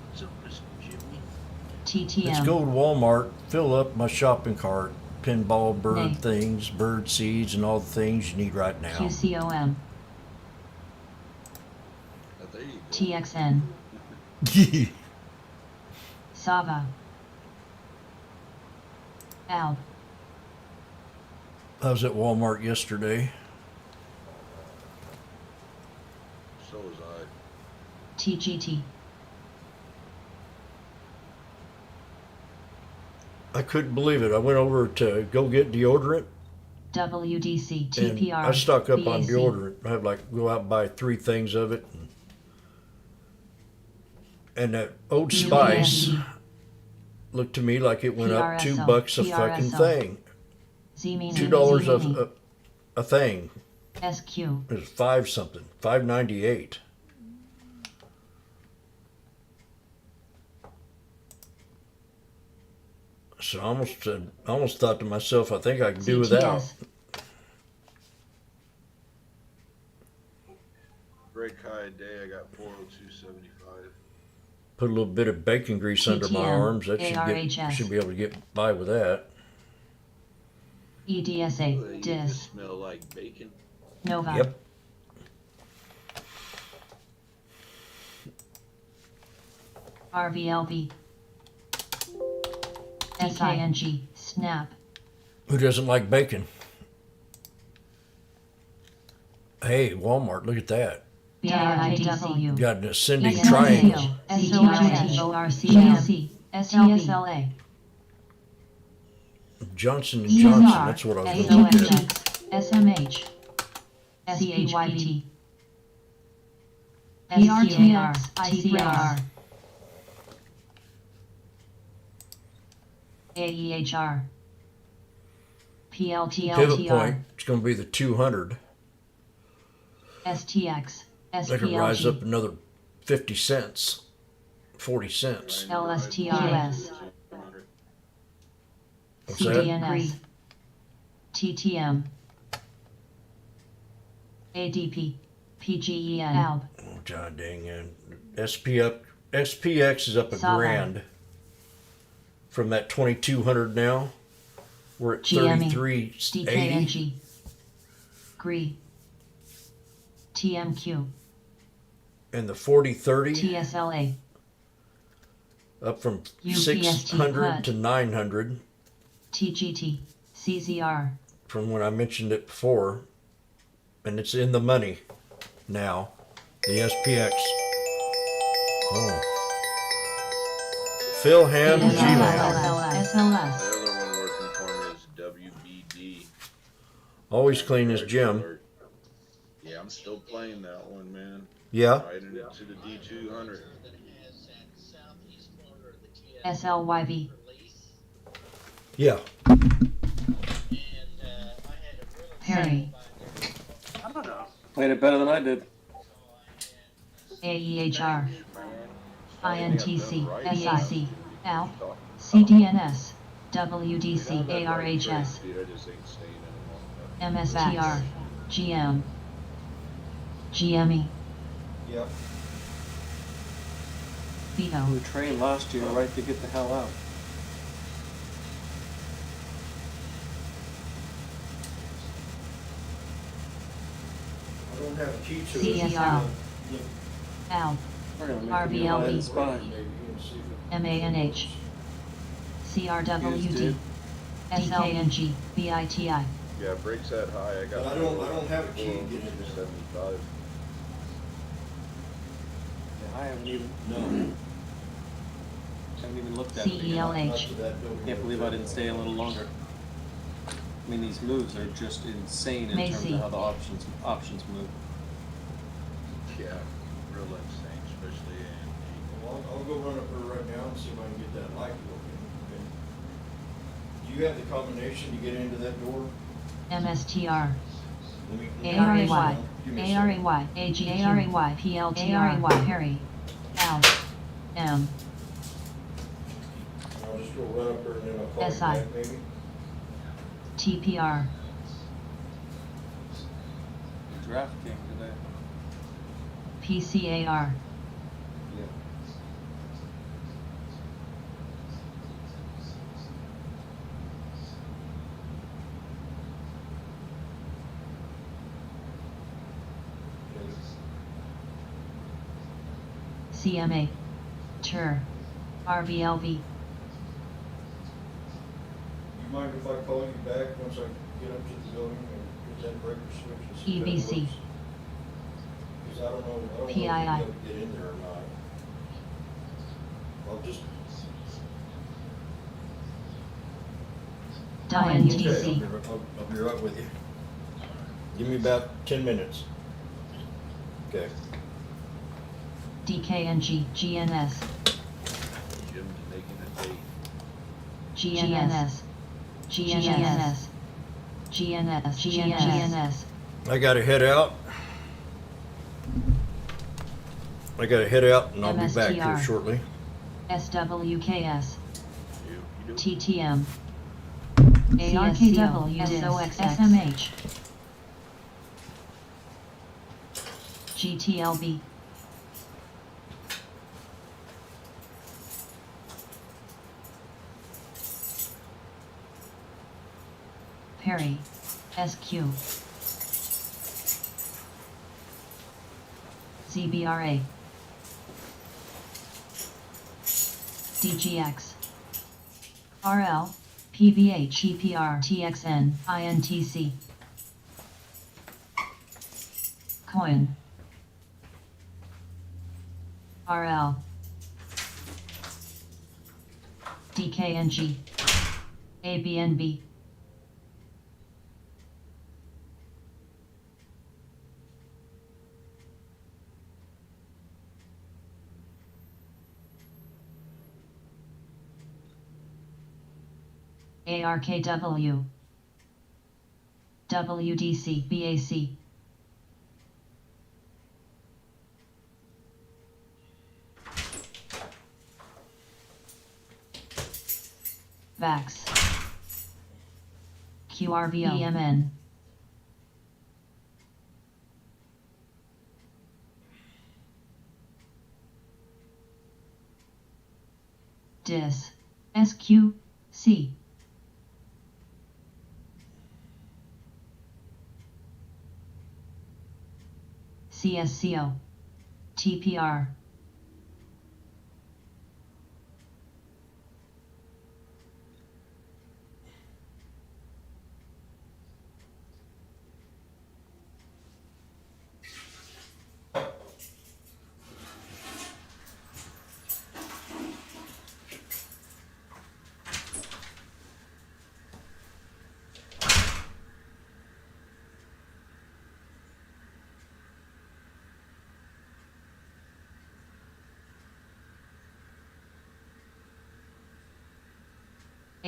What's up, Mr. Jimmy? TTM. let's go to Walmart, fill up my shopping cart, pinball, bird Nay. things, bird seeds, and all the things you need right now. QCOM. There you go. TXN. Sava. Alb. I was at Walmart yesterday. So was I. TGT. I couldn't believe it. I went over to go get deodorant, WDC. and TPR. I stock up on BAC. deodorant. I have go out and buy 3 things of it. And that Old Spice looked to me like it went up PRSL. $2 a fucking PRSL. thing. Z meaning. $2 a thing. SQ. It's 5 something, $5.98. So I almost thought to myself, I think I can do without. CTS. Break high a day, I got 402.75. Put a little bit of bacon grease under my TTM, arms. That ARHS. should be able to get by with that. EDSA. You DIS. just smell like bacon. Nova. Yep. RVLV. SING. Snap. Who doesn't like bacon? Hey, Walmart, look at that. BIITW. Got an ascending SNAO. triangle. SORCGC. STSLA. Johnson & Johnson, that's what I was going to look at. SMH. CHYT. PRTR. ICR. AEHR. Pivot PLTLTR. point, it's going to be the 200. STX. That could rise up SPLT. another 50 cents, 40 cents. LSTRS. What's that? CDNS. TTM. ADP. PGEN. ALB. Oh, God dang it. SPX is up a Saba. grand from that 2200 now. We're at GME. 3380. DKNG. GRE. TMQ. And the 4030 TSLA. up from UPST 600 to 900 TGT. CZR. from when I mentioned it before. And it's in the money now. The SPX. Oh. Phil Ham G-Land. The SLS. other one working for me is WBD. Always clean as Jim. Yeah, I'm still playing that one, man. Yeah. Riding it to the D200. SLYV. Yeah. Perry. I don't know. Played it better than I did. AEHR. INTC. SIC. ALP. CDNS. WDC. ARHS. Dude, I just ain't staying anymore. MSTR. GM. GME. Yep. Vito. We trained last year right to get the hell out. I don't have a key to CSL. ALP. We're gonna make RVLV. it real in spy. MANH. CRWD. SLNG. BITI. Yeah, brakes that high. I got. But I don't have a key to get in there. 75. I haven't even looked at it. CELH. Can't believe I didn't stay a little longer. I mean, these moves are just insane in terms Macy. of how the options move. Yeah, real insane, especially in. I'll go run up there right now and see if I can get that light working. Okay. Do you have the combination to get into that door? MSTR. Let me- ARAY. Give me a second. ARAY. AG. ARAY. PLTR. ARAY. Harry. Al. M. I'll just go run up there and then I'll call you SI. back maybe. TPR. Draft king today. PCAR. Yeah. CMA. TUR. RVLV. You mind if I call you back once I get up to the building and get that breaker switch and see if that EBC. works? Because I don't know if PII. you'll be able to get in there or not. I'll just. INTC. I'll be right with you. Give me about 10 minutes. Okay. DKNG. GNS. Jim's making a date. GNS. GNS. GNS. I gotta head out. And I'll be back here MSTR. shortly. SWKS. You do? TTM. ARKW. SOXX. GTLB. Perry. SQ. ZBRA. DGX. RL. PVH. EPR. TXN. INTC. Coin. RL. DKNG. ABNB. ARKW. WDC. BAC. VAX. QRVO. EMN. DIS. SQC. CSCO. TPR.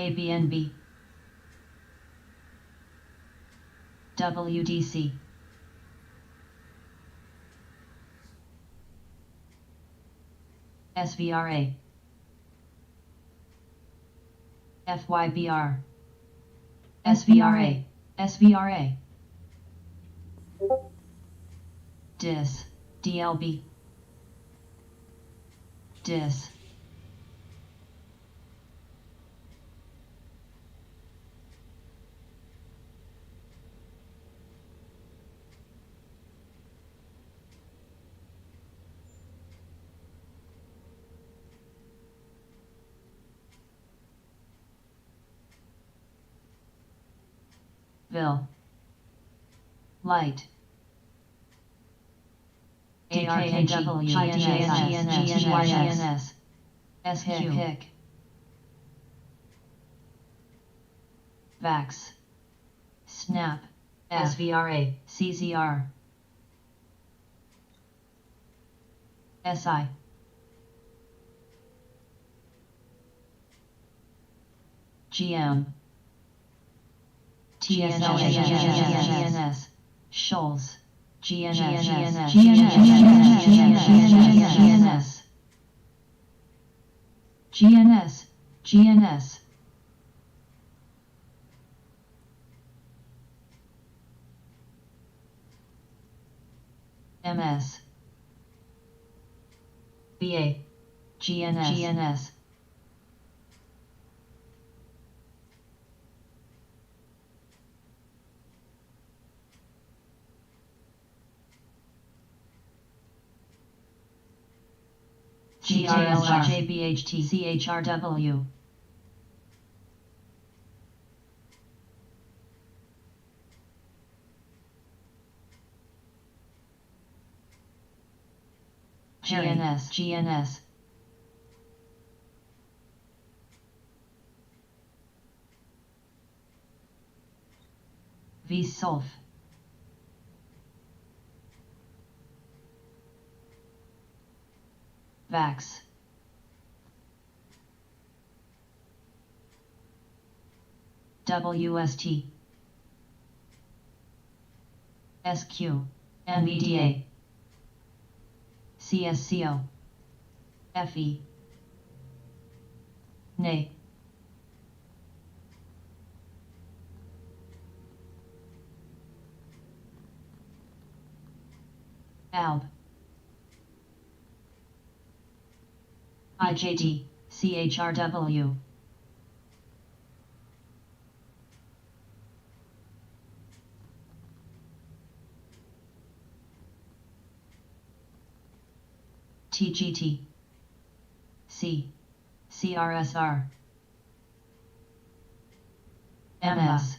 ABNB. WDC. SVRA. FYBR. SVRA. SVRA. DIS. DLB. DIS. Vil. Light. ARKW. GNS. SQ. VAX. SNAP. SVRA. CZR. SI. GM. GNS. Shoals. GNS. GNS. MS. BA. GNS. GRLR. JBHT. CHRW. GNS. VSolf. VAX. WST. SQ, NVDA, CSCO, FE, NA, ALB, IJT, CHRW, TGT, C, CRSR, MS,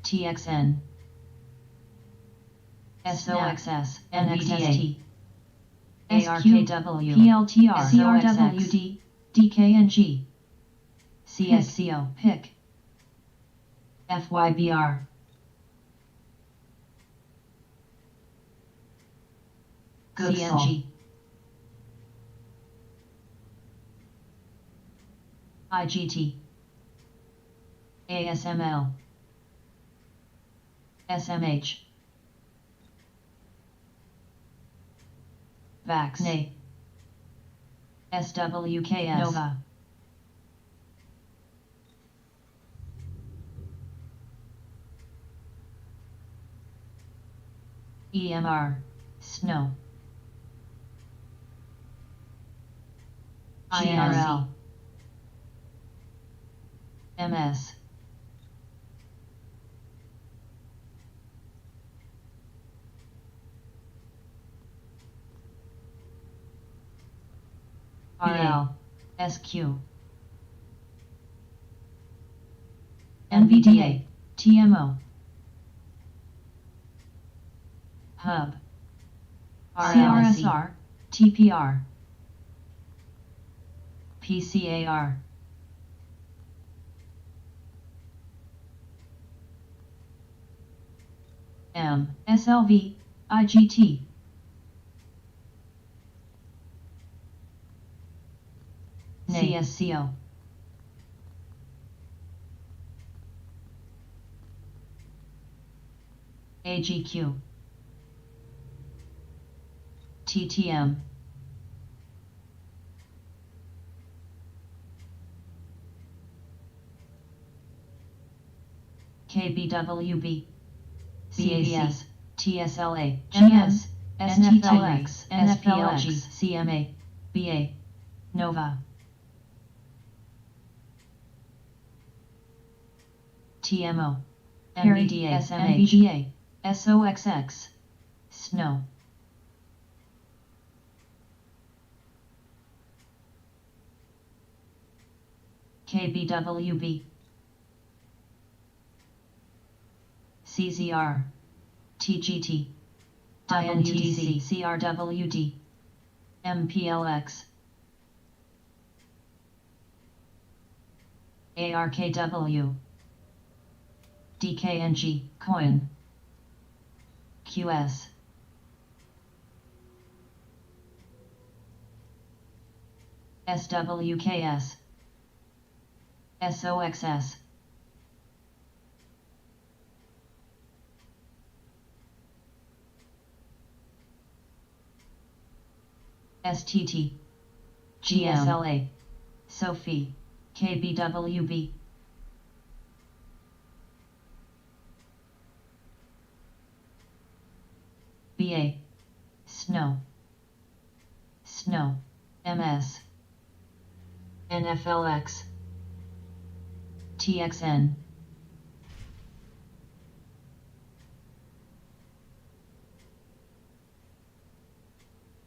TXN, SOXS, NXT, ARKW, PLTR, CRWD, DKNG, CSCO, PIC, FYBR, CNG, IGT, ASML, SMH, VAX, NA, SWKS, NOVA, EMR, SNOW, IRL, MS, RL, SQ, NVDA, TMO, Hub, CRSR, TPR, PCAR, SLV, IGT, CSCO, AGQ, TTM, KBWB, CBS, TSLA, GS, SNFLX, NFLG, CMA, BA, NOVA, TMO, NVDA, NVDA, SOXX, SNOW, KBWB, CZR, TGT, INTC, CRWD, MPLX, ARKW, DKNG, COIN, QS, SWKS, SOXS, STT, GSLA, SOFI, KBWB, BA, SNOW, SNOW, MS, NFLX, TXN,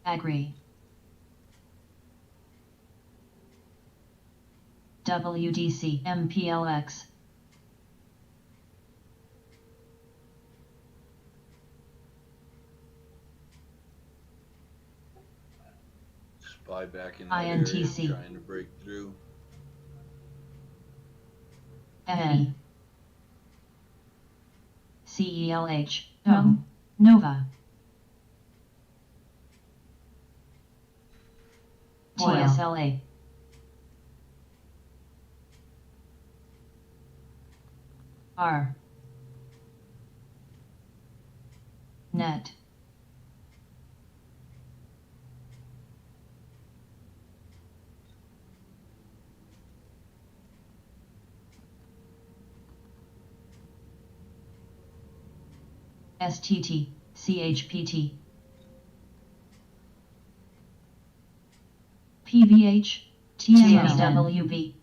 Agri, WDC, MPLX, Spy back in that INTC. area trying to break through. FN, CELH, NUM, Nova. TSLA. R. Net. STT, CHPT. PVH, TMWB.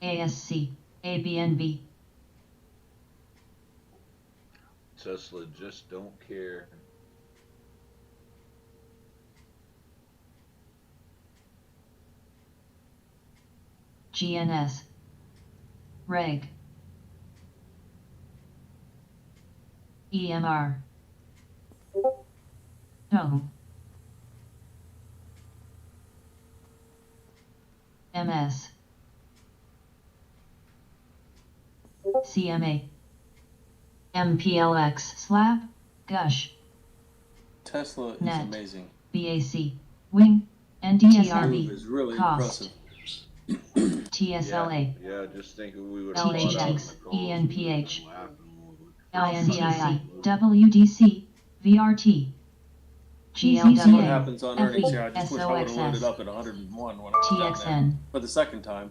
ASC, ABNB. Tesla just don't care. GNS. Reg. EMR. Tone. MS. CMA. MPLX. Slab. Gush. Tesla is Net. amazing. BAC. Wing. Move NDSRB. is really Cost. impressive. TSLA. Yeah, just think if we would LHX, ENPH, INCII, INCII, WDC, VRT, That's what GLWA, happens on earnings here. I just wish I would have SOXS, loaded up at 101 when I was down there TXN, for the second time.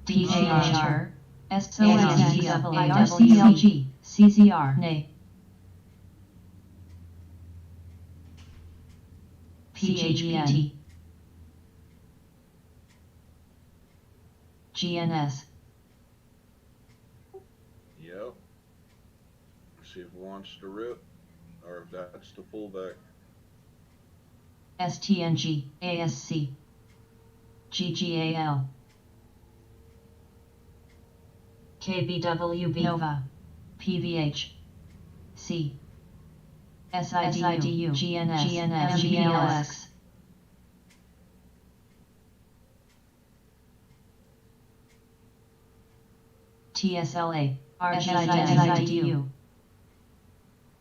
PHR, SOXSWIRCLG, CZR, NA, PHPT, GNS, Yep. See if it wants to rip, or if that's the pullback. STNG, ASC, GGAL, KBWB, Nova, PVH, C, SIDU, GNS, MPLX, TSLA, RGIDU,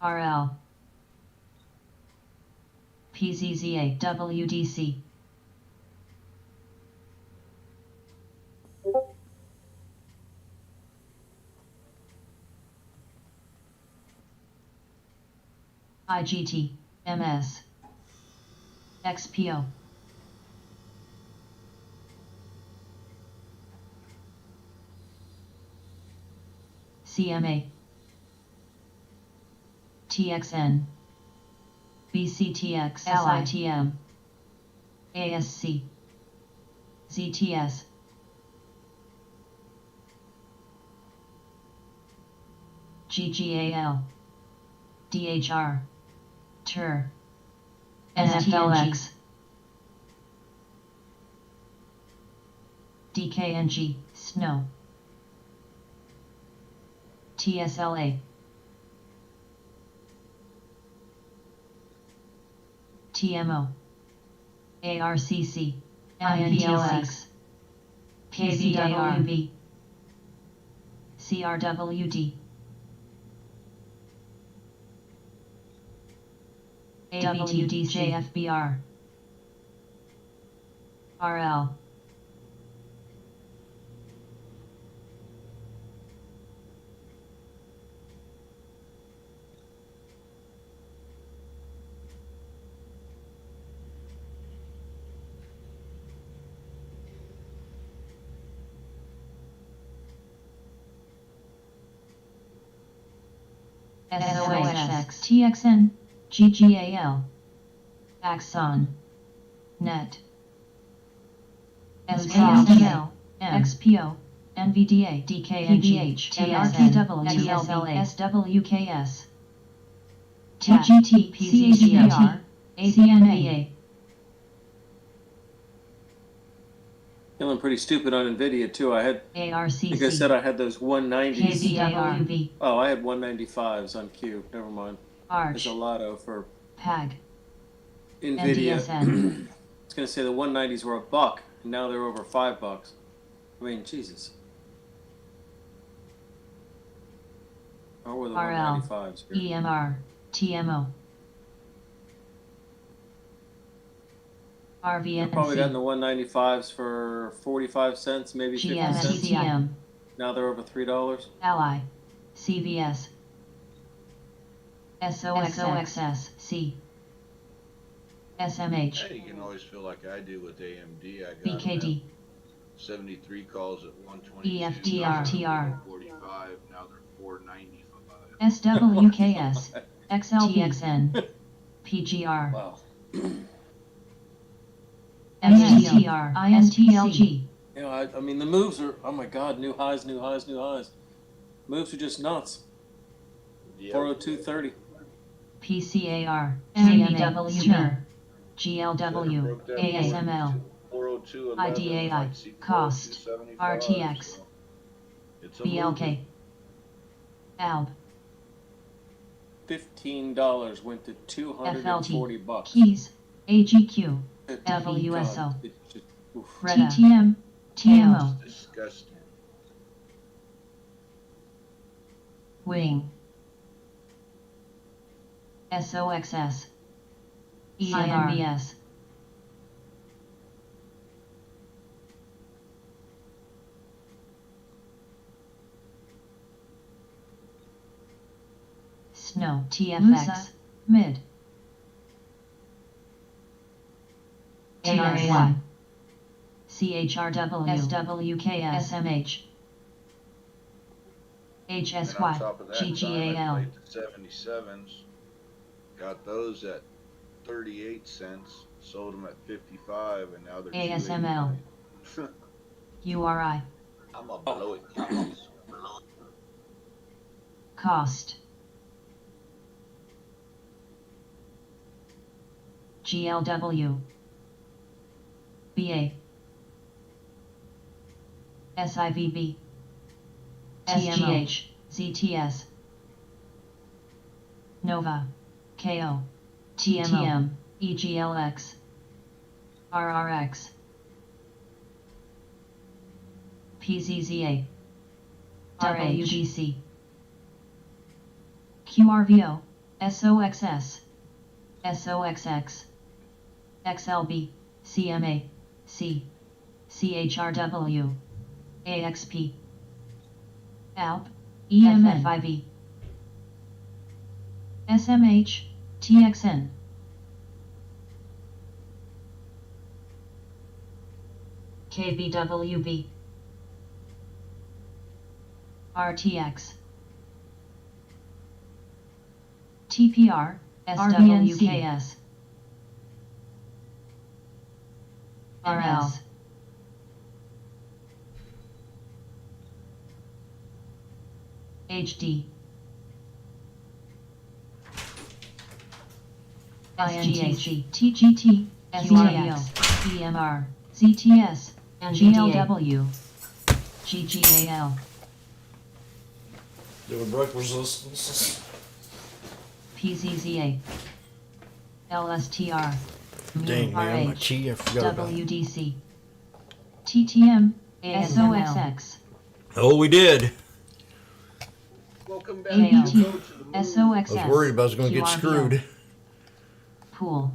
RL, PZZA, WDC. IGT, MS, XPO. CMA, TXN, BCTX, LITM, ASC, ZTS, GGAL, DHR, TER, NFLX, DKNG, SNOW, TSLA, TMO, ARCC, INPLX, KVWB, CRWD, AWDJFBR, RL, SOXX, TXN, GGAL, Axon, Net, SPL, XPO, NVDA, DKNG, TRPW, XLA, SWKS, TGT, PCGR, ACNVA. Feeling pretty stupid on Nvidia too. I had, ARCC, like I said, I had those 190s. KVWB, Oh, I had 195s on Q. Never mind. There's ARCH, a lotto for PAG, Nvidia. NDSN. I was gonna say the 190s were $1, and now they're over $5. I mean, Jesus. Or were the RL, 195s here? EMR, TMO, They're probably gotten the RVNC, 195s for 45 cents, maybe 50 cents. GSTM, Now they're over $3. Ally, CVS, SOXS, C, SMH, Hey, you can always feel like I do with AMD. I got BKD, 73 calls at 122. EFTR, 45. Now they're 495. SWKS, XLTXN, PGR, Wow. MSTR, INTLG, You know, I mean, the moves are, oh my God, new highs, new highs, new highs. Moves are just nuts. Yep. 402.30. PCAR, CMW, GLW, ASML, 402.11. IDAI, might see cost, 402.75, RTX, so it's a BLK, movement. ALB, $15 went to 240 FLT, bucks. Keys, AGQ, Good WSO, God, it just, oof. Reda, TTM, TMO, It's disgusting. Wing, SOXS, ENBS, Snow, TFX, Mid, TRY, CHRW, SWKS, SMH, And on HSY, top of that, time, I GGAL, played the 77s. Got those at 38 cents. Sold them at 55, and now they're ASML, $2.89. URI, I'm a blow it, kids. Cost, GLW, BA, SIVB, SGH, ZTS, Nova, KO, TMO, EGLX, RRX, PZZA, WDC, QRVO, SOXS, SOXX, XLB, CMA, C, CHRW, AXP, ALP, EMFIV, SMH, TXN, KBWB, RTX, TPR, SWKS, RL, HD, SGH, TGT, QRVO, EMR, ZTS, GLW, GGAL, Doing breakfast. PZZA, LSTR, Dang, man, my RH, key, I forgot about it. WDC, TTM, SOXX, Oh, we did. Welcome back KO, to the moon. I was SOXS, worried about I was going to get QRVO, screwed. Pool,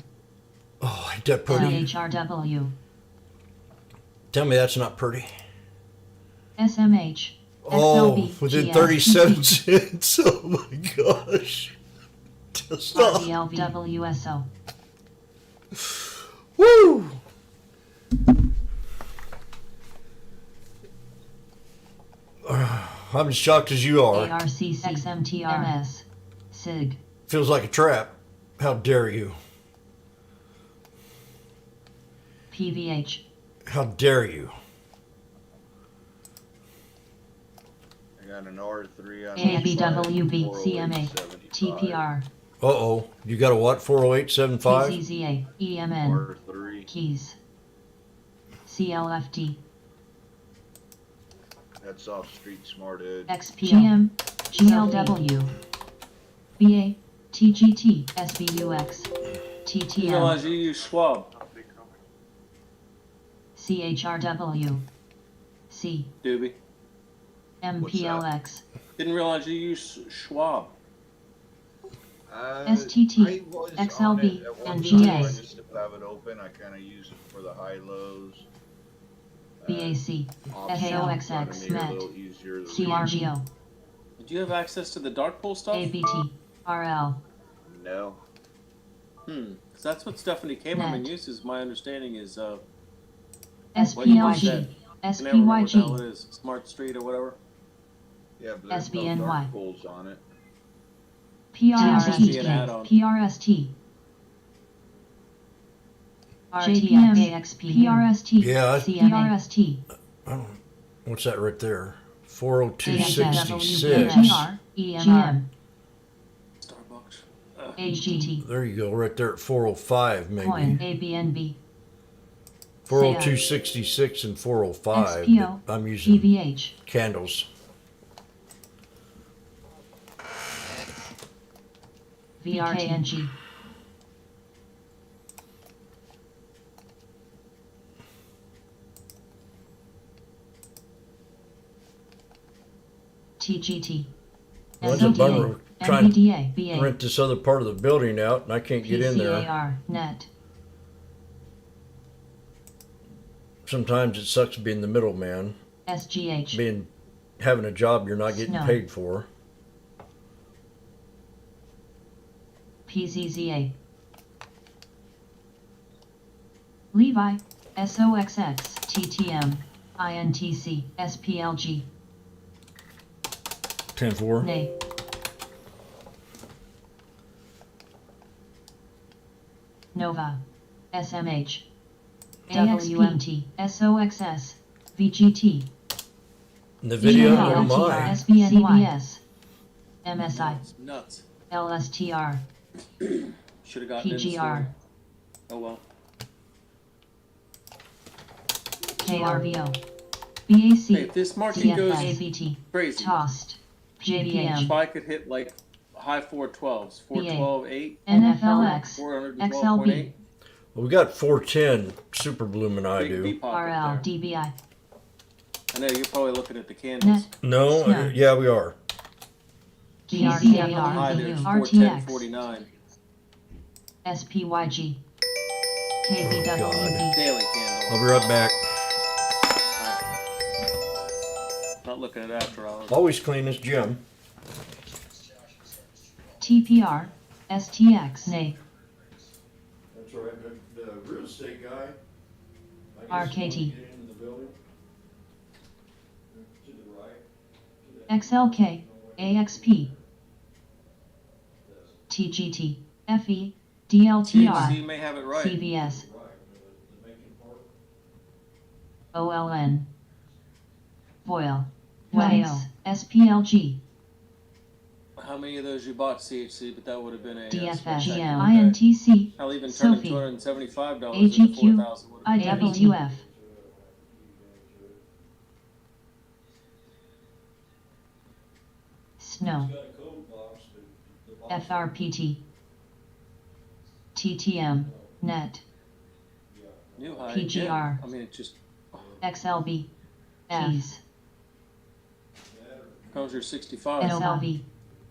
Oh, I hate that pudding. CHRW, Tell me that's not pretty. SMH, Oh, XLB, within GS, 37 cents. Oh my gosh. Stop. RBLWSO, Woo! I'm as shocked as you are. ARCC, XMTRS, SIG, Feels like a trap. How dare you? PVH, How dare you? I got an R3 on ABWB, the CMA, 408.75. TPR, Uh-oh. You got a what? 40875? PZZA, EMN, R3. Keys, CLFD, That's off Street Smart Edge. XPM, GLW, BA, TGT, SBUX, You TTM, realize you use Schwab, CHRW, C, Doobie. MPLX, Didn't realize you use Schwab. STT, I was XLB, on it at one and time. I GA. just still have it open. I kind of use it for the high lows. BAC, Options SOXX, running me a MET, little easier to read. CRGO, Do you have access to the dark pool stuff? ABT, RL, No. Because that's what Stephanie Kamerman Net. uses. My understanding is what SPLG, I can't remember what the hell it SPYG, is. Smart Street or whatever. Yeah, but there's no SBNY. dark pools on it. Must be an PRST, add-on. PRST, JPM, AXP, PRST, Yeah, CMRST, I don't know. What's that right there? 40266. EMR, EMR, Starbucks. HGT, There you go, right there at 405 Coin, maybe. ABNB, 40266 and 405. XPO, but I'm using PVH, candles. VRTNG, TGT, Well, it's a bummer trying to NVDA, BA, rent this other part of the building out, and I can't get in there. PCAR, NET, Sometimes it sucks being the middleman, SGH, having a job you're not getting Snow. paid for. PZZA, Levi, SOXX, TTM, INTC, SPLG, 10-4. NA, Nova, SMH, AXPT, SOXS, VGT, The video, oh LTR, my. SBNY, MSI, It's nuts. LSTR, Should have gotten in this PGR, one. Oh well. KRVO, Hey, BAC, if this market goes CFS, crazy, Tossed, JPM, if I could hit like high 412s, 412.8, NFLX, 412.8, Well, we got 410 Super Bloom and I big do. V-pop RL, up there. DBI, I know you're probably looking at the candles. Net, No, Snow. yeah, we are. High there's GRCAR, 410, RTX, 49. SPYG, Oh, KBWB, Daily candle. I'll be right back. Not looking at after hours. Always clean as Jim. TPR, STX, NA, That's right. The real estate guy. RKT, XLK, AXP, TGT, FE, DLTR, THC may have it right. CVS, OLN, Voil, WAO, SPLG, How many of those you bought CHC? But that would have been a DFS, spectacular GM, day. INTC, I'll even turn Sophie, $275 into AGQ, 4,000 would have been better. IWF, Snow, FRPT, TTM, NET, New high PGR. again. I mean, it just XLB, F, comes your 65. SLB,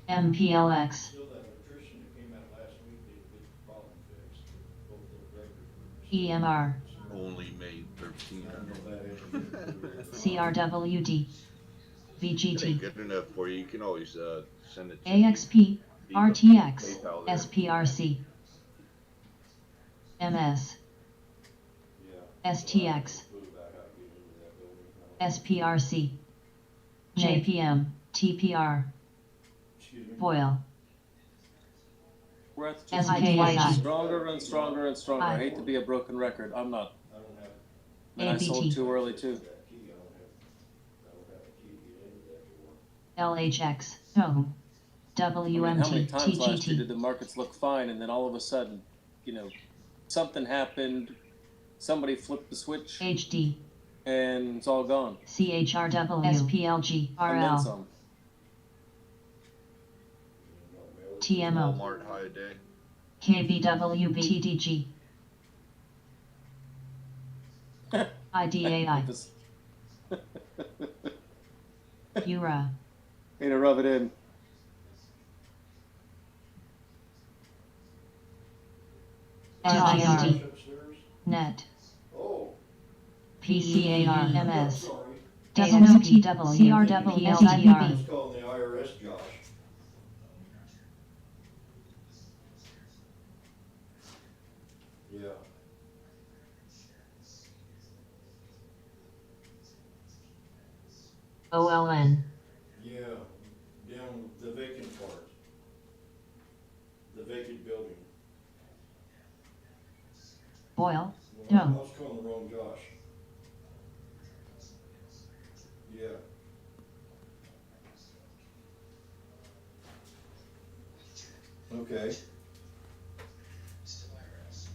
MPLX, EMR, Only made 1,300. CRWD, It ain't VGT, good enough for you. You can always send it to AXP, me. RTX, PayPal there. SPRC, MS, STX, SPRC, JPM, TPR, Voil, We're at just SKSI, stronger and stronger and stronger. I hate to be a broken record. I'm not. And I sold ABT. too early too. LHX, no, I mean, how many WMT, times last year did TGT, the markets look fine and then all of a sudden, something happened, somebody flipped the switch HD, and it's all gone. CHRW, SPLG, And then RL, some. TMO, Walmart high day. KBWB, TDG, IDAI, URA, Way to rub it in. LGSD. Upstairs? Net. Oh, PCARMS. sorry. WTWCRWPLTR. Let's call him the IRS Josh. Yeah. OLN. Yeah, down the vacant part. The vacant building. Boyle. Well, I No. was calling the wrong Josh. Yeah. Okay.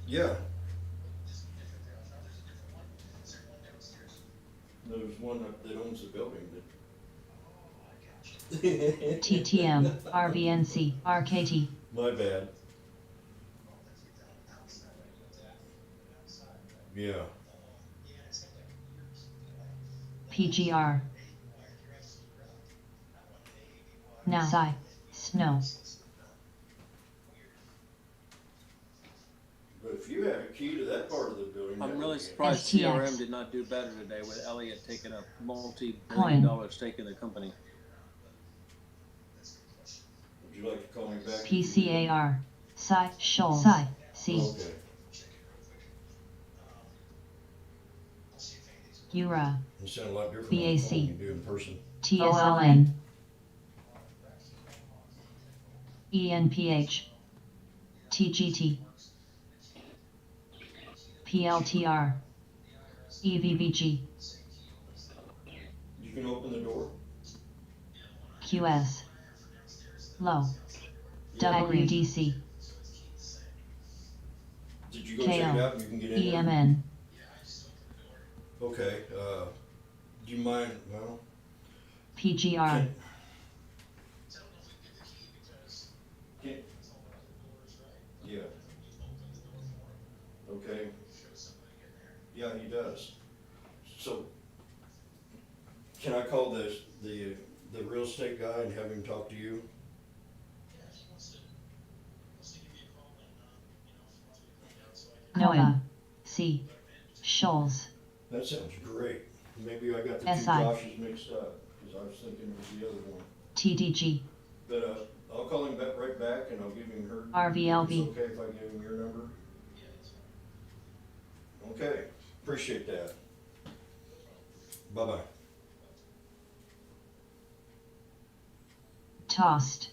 Yeah. There's one that owns the building that. TTM. RBNC. RKT. My bad. Yeah. PGR. NASA. Snow. But if you have a key to that part of the building, I'm that really would be- surprised STX. CRM did not do better today with Elliott taking a multi-billion Coin. dollar stake in the company. Would you like to call me back? PCAR. Psi. Shoals. Psi. C. Okay. URA. You sound a lot different on the BAC. phone than you do in person. TSLN. ENPH. TGT. PLTR. EVBG. You can open the door? QS. Low. WDC. Did you go check it out and you can get in there? EMN. Okay, do you mind, well, PGR. can, yeah. Okay. Yeah, he does. So, can I call the real estate guy and have him talk to you? Nova. C. Shoals. That sounds great. Maybe I got the two SI. Joshes mixed up, because I was thinking it was the other one. TDG. But, I'll call him back right back and I'll give him her. RVLV. It's okay if I give him your number? Okay, appreciate that. Bye-bye. Tossed.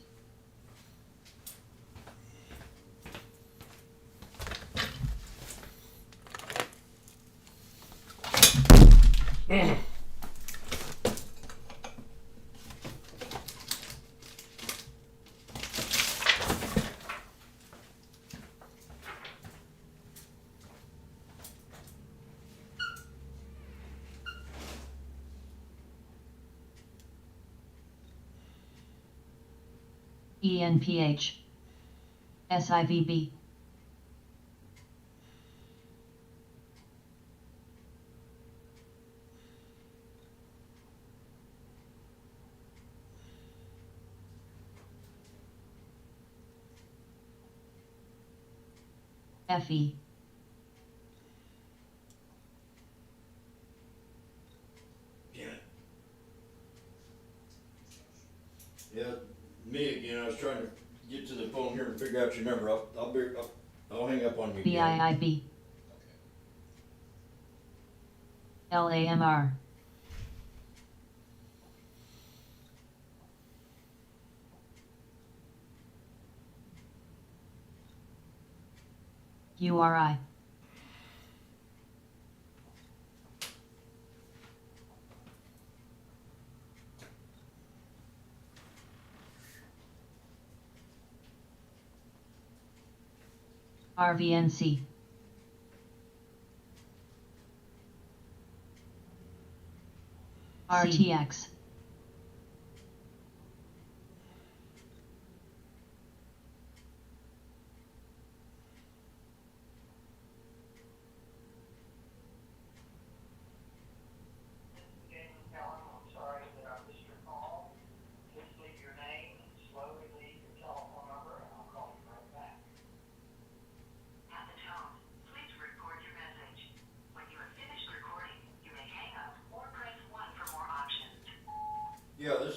ENPH. SIVB. FE. Damn it. Yeah, me again. I was trying to get to the phone here and figure out your number. I'll hang up on you again. BIIB. LAMR. URI. RVNC. RTX.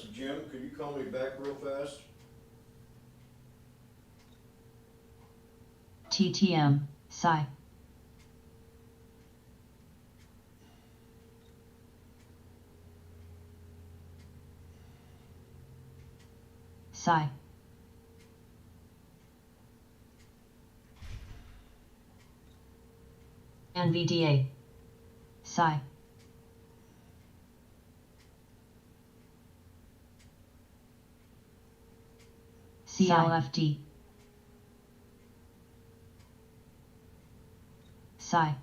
is Jim. Could you call me back real fast? TTM, Psi. Psi. NVDA. Psi. CLFD. Psi.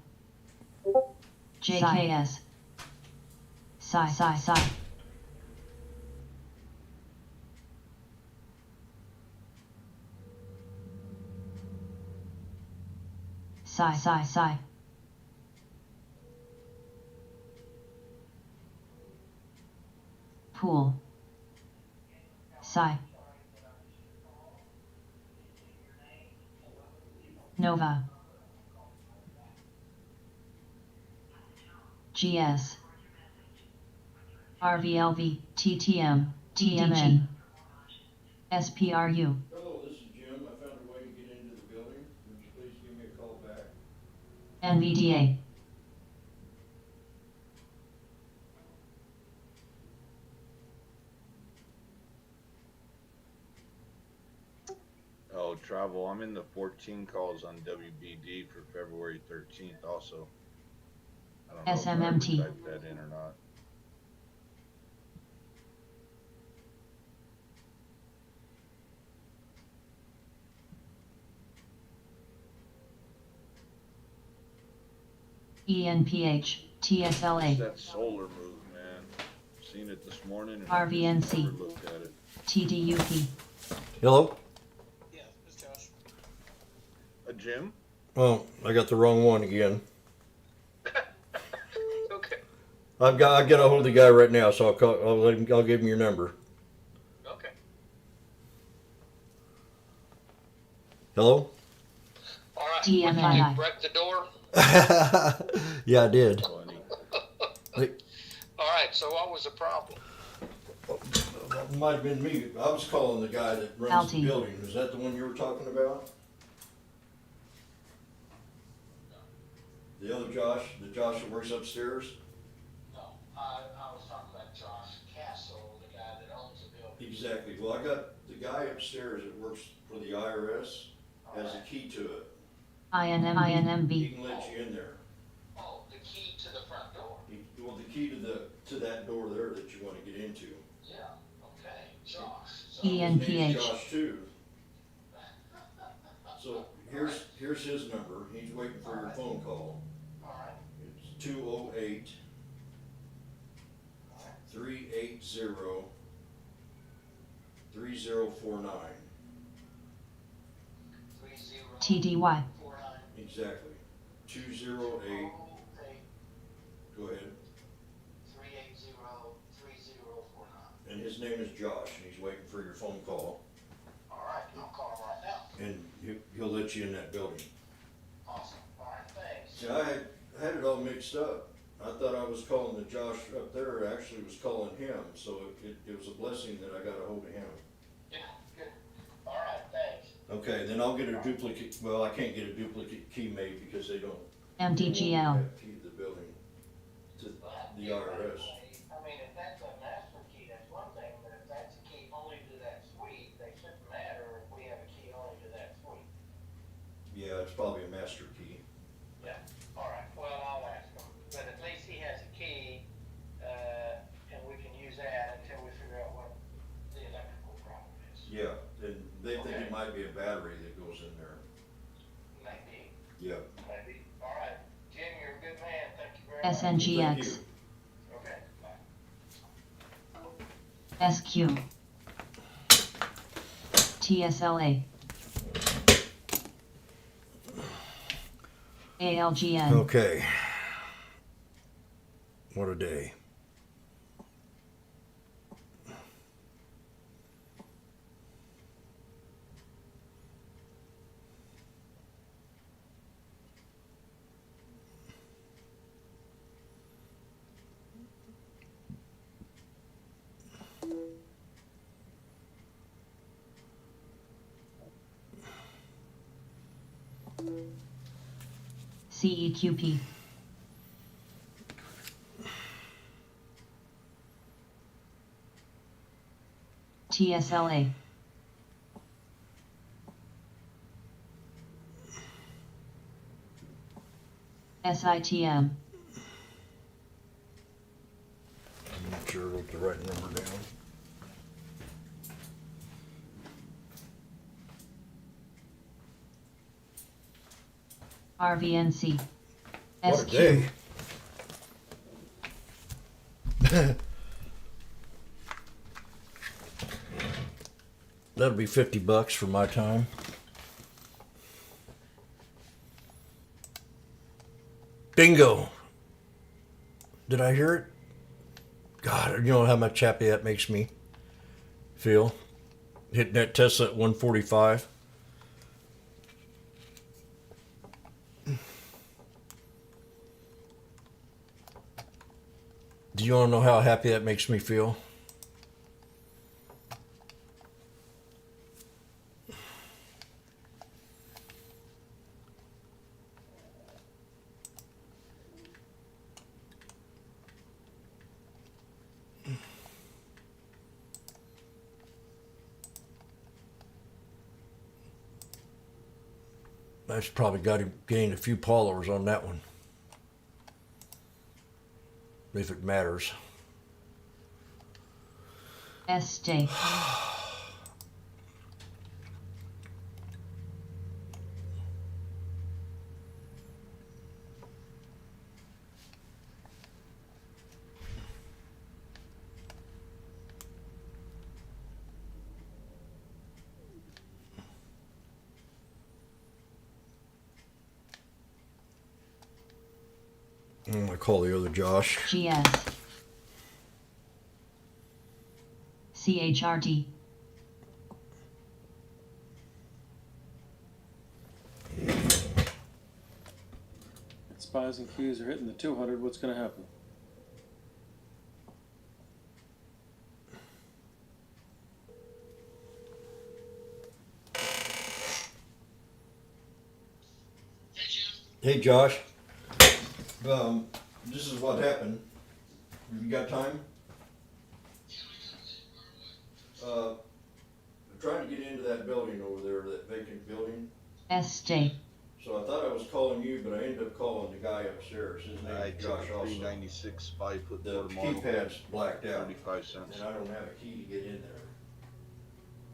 JKS. Psi. Psi. Pool. Psi. Nova. GS. RVLV, TTM, TMN. SPRU. Hello, this is Jim. I found a way to get into the building. Would you please give me a call back? NVDA. Oh, travel. I'm in the 14 calls on WBD for February 13th also. I don't know if I ever SMMT. typed that in or not. ENPH, It's TSLA, that solar move, man. Seen it this morning and RVNC. I never looked at it. TDUP. Hello? Yeah, it's Josh. A Jim? Oh, I got the wrong one again. Okay. I got a hold of the guy right now, so I'll give him your number. Okay. Hello? All right. TMNI. Break the door. Yeah, I did. Funny. All right. So what was the problem? That might have been me. I was calling the guy that runs the Alti. building. Was that the one you were talking about? The other Josh? The Josh that works upstairs? No, I was talking about Josh Castle, the guy that owns the building. Exactly. Well, I got the guy upstairs that works for the IRS has a key to it. He INMB. can let you in there. Oh, the key to the front door. Well, the key to that door there that you want to get into. Yeah. Okay. Josh. So, His name's ENPH. Josh too. So here's his number. He's waiting for your phone call. all right. It's 208 380 3049. 3049. TDY. Exactly. 208. Go ahead. 380-3049. And his name is Josh, and he's waiting for your phone call, All right. I'll call him right now. and he'll let you in that building. Awesome. All right. Thanks. See, I had it all mixed up. I thought I was calling the Josh up there. I actually was calling him, so it was a blessing that I got a hold of him. Yeah. Good. All right. Thanks. Okay, then I'll get a duplicate. Well, I can't get a duplicate key made because they don't. MDGL. Have key to the building to the IRS. I mean, if that's a master key, that's one thing, but if that's a key only to that suite, they shouldn't matter if we have a key only to that suite. Yeah, it's probably a master key. Yeah. All right, well, I'll ask him, but at least he has a key, and we can use that until we figure out what the electrical problem is. Yeah, and they think Okay. it might be a battery that goes in there. Maybe, Yeah. maybe. All right, Jim, you're a good man, thank you very much. Thank SNGX. you. Okay, bye. SQ. TSLA. ALGN. Okay. What a day. CEQP. TSLA. SITM. Make sure I wrote the right number down. RVNC. What a SQ. day. That'll be $50 for my time. Bingo. Did I hear it? God, you know how much happy that makes me feel? Hitting that Tesla at 145. Do you want to know how happy that makes me feel? I've probably got him gained a few followers on that one. If it matters. SJ. I call the other Josh. GS. CHRT. Spies and keys are hitting the 200. What's going to happen? Hey Josh. This is what happened. Have you got time? I'm trying to get into that building over there, that vacant building. SJ. So I thought I was calling you, but I ended up calling the guy upstairs. His name I is took Josh a also. 396 5-foot The model. keypad's blacked out, 35 cents. and I don't have a key to get in there.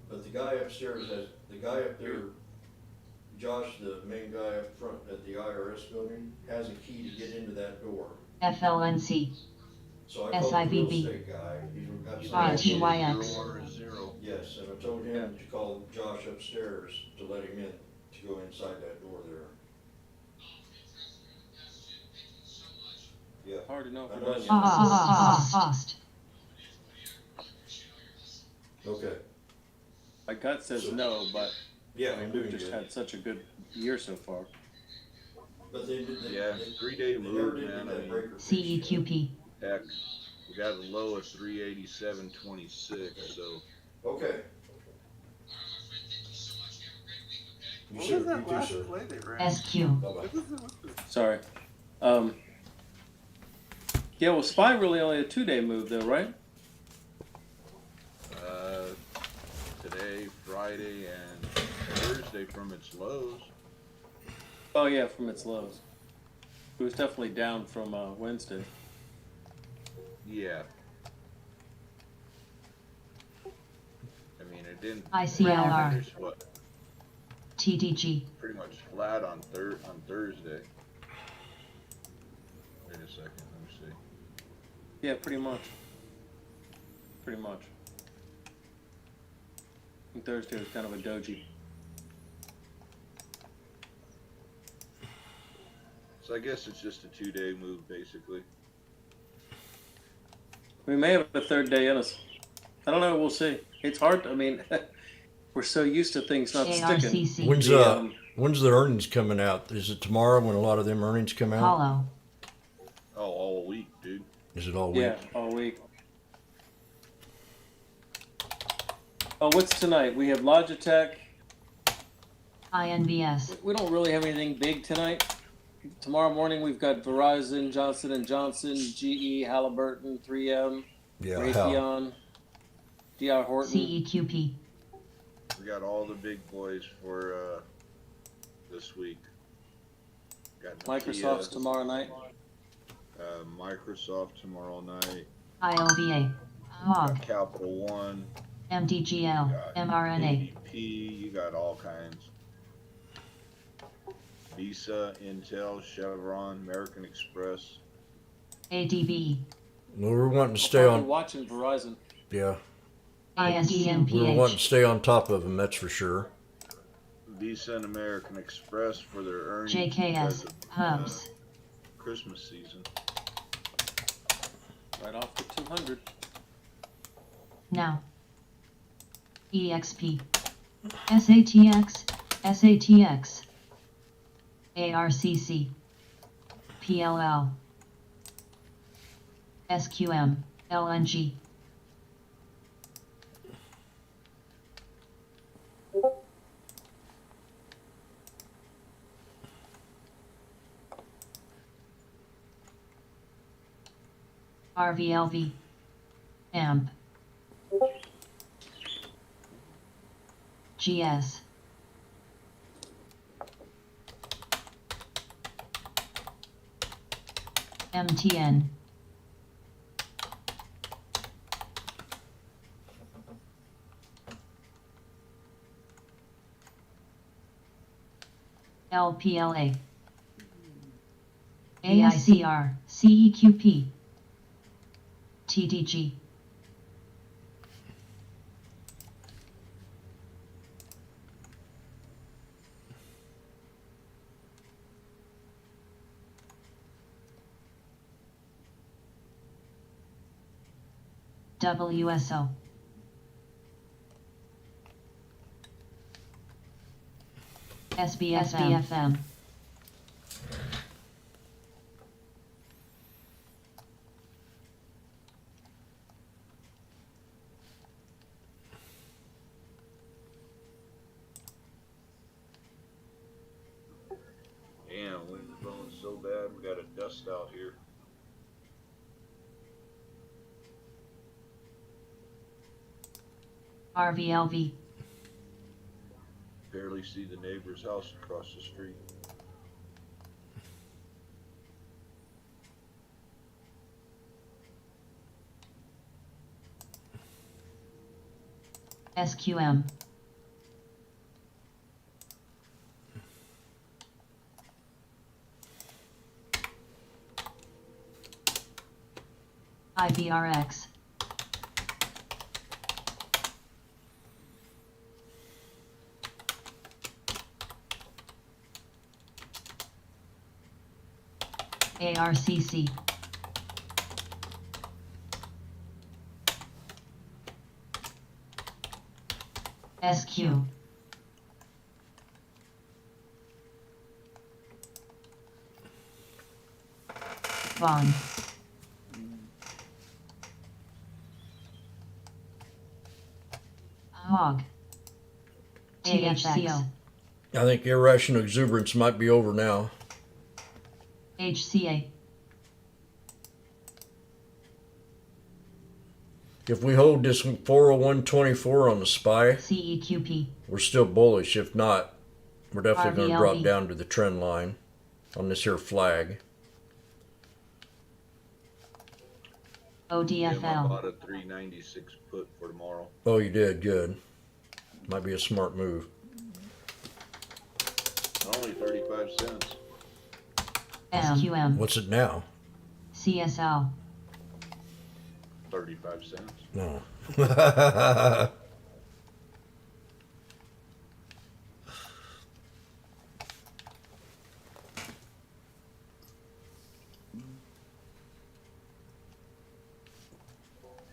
But the guy upstairs has, the guy up there, Josh, the main guy up front at the IRS building, has a key to get into that door. FLNC. So I called the real SIVB. estate guy. He's got some RTYX. 0 Yes, and I told him to call Josh upstairs to let him in, to go inside that door there. Yeah. Hard to know if I we're know. done yet. Host. Okay. My gut says no, but Yeah, I mean, I'm we've doing just good. had such a good year so far. But they Yeah, 3-day they never move, did man. do I that mean, breaker fix yet. CEQP. heck, we got a low of 387.26, so Okay. You What sir, was that you too, last sir. play they ran? SQ. Bye-bye. Sorry. Yeah, well, Spy really only a 2-day move, though, right? today, Friday, and Thursday from its lows. Oh, yeah, from its lows. It was definitely down from Wednesday. Yeah. I mean, it didn't ICLR. finish, what, TDG. pretty much flat on Thursday. Wait a second, let me see. Yeah, pretty much. Pretty much. And Thursday was kind of a doji. So I guess it's just a 2-day move, basically. We may have a 3rd day in us. I don't know. We'll see. It's hard. I mean, we're so used to things not sticking. ARCC. When's the earnings coming out? Is it tomorrow when a lot of them earnings come out? Hollow. Oh, all week, dude. Is it all week? Yeah, all week. Oh, what's tonight? We have Logitech. INVS. We don't really have anything big tonight. tomorrow morning we've got Verizon, Johnson and Johnson, GE, Halliburton, 3M, Yeah, hell. Raytheon, D.R. Horton. CEQP. We got all the big boys for this week. Got Microsoft's Nokia, tomorrow night. Microsoft tomorrow night. IOVA. HOG. Got Capital One. MDGL. mRNA. ADP. You got all kinds. Visa, Intel, Chevron, American Express. ADB. Well, we're wanting to I'll stay probably on. watching Verizon. Yeah, we're wanting ISEMPH. to stay on top of them. That's for sure. Visa and American Express for their earnings JKS. because of Hubs. Christmas season. Right off the 200. Now. EXP. SATX. SATX. ARCC. PLL. SQM. LNG. RVLV. AMP. GS. MTN. LPLA. AICR. CEQP. TDG. WSO. SBFM. Damn, wind's blowing so bad, we got a dust out here. RVLV. Barely see the neighbor's house across the street. SQM. IVRX. ARCC. SQ. Bond. HOG. THCO. I think irrational exuberance might be over now. HCA. If we hold this 401.24 on the SPY, CEQP. we're still bullish. If not, we're definitely going to drop RVLV. down to the trend line on this here flag. Yeah, I ODFL. bought a 396 put for tomorrow. Oh, you did? Good. Might be a smart move. Only 35 cents. SQM. What's it now? CSL. 35 cents. No.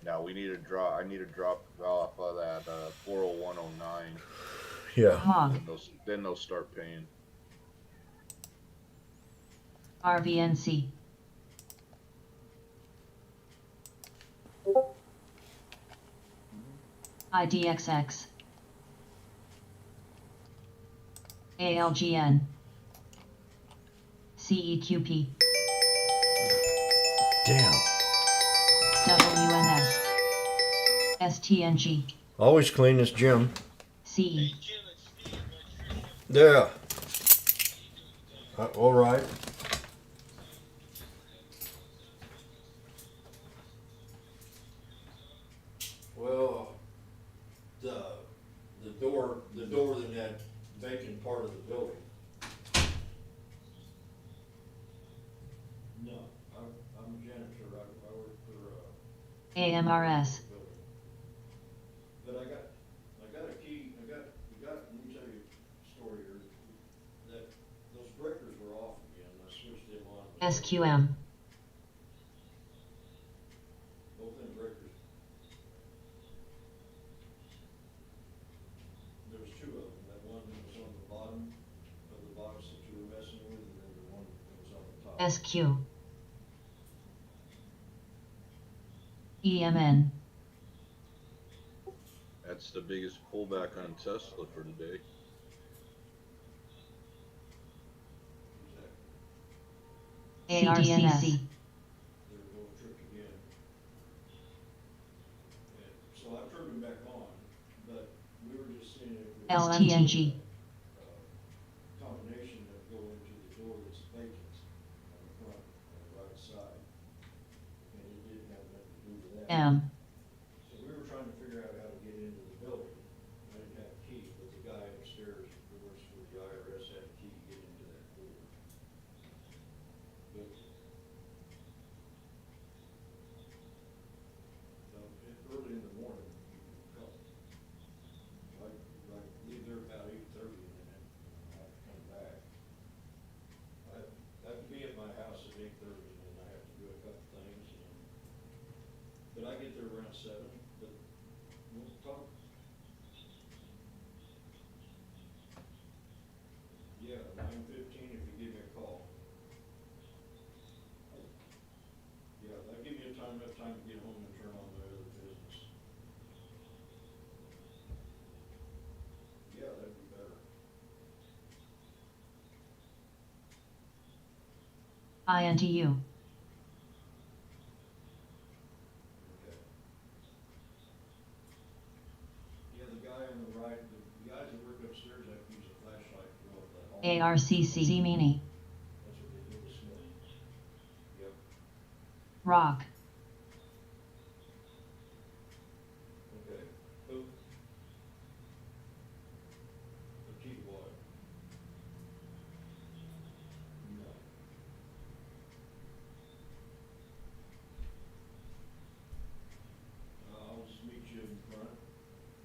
Now we need to drop. I need to drop off of that 40109. Yeah. HOG. Then they'll start paying. RVNC. IDXX. ALGN. CEQP. Damn. WNS. STNG. Always clean as Jim. CE. Yeah. All right. Well, the door in that vacant part of the building. No, I'm a janitor. I work for AMRS. building. But I got a key. Let me tell you a story here. That those breakers were off again. I switched them on. SQM. Both them breakers. There was two of them. That one that was on the bottom of the box that you were messing with, and then the one that was on the top. SQ. EMN. That's the biggest pullback on Tesla for today. Exactly. ARCC. Their little trick again. And so I turned them back on, but we were just seeing if there was LMTNG. combination that go into the door that's vacant on the front, on the right side. And it didn't have nothing to do with that. M. So we were trying to figure out how to get into the building. I didn't have a key, but the guy upstairs who works for the IRS had a key to get into that door. But early in the morning, you can come. Like leave there about 8:30 and then I have to come back. I have to be at my house at 8:30 and then I have to do a couple things. But I get there around 7, but we'll talk. Yeah, 9:15 if you give me a call. Yeah, that'll give you enough time to get home and turn on the other business. Yeah, that'd be better. INTU. Okay. Yeah, the guy on the right, the guys that work upstairs have to use a flashlight to go up that hall. ARCC. Mini. That's what they did this morning. Yep. Rock. Okay. Who? The key to what? No. I'll just meet you in front.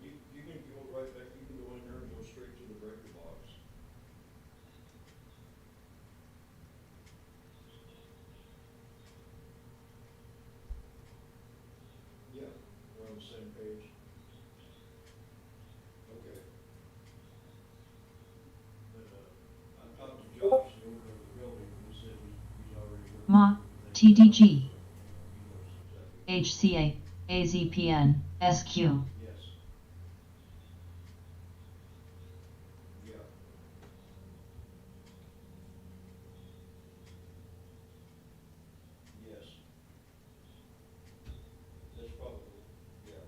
You can go right back, you can go in there and go straight to the breaker box. Yeah, we're on the same page. Okay. But, I talked to Josh, the owner of the building, and he said he's already working. Ma. with everything. TDG. He knows exactly. HCA. AZPN. SQ. Yes. Yeah. Yes. That's probably, yeah.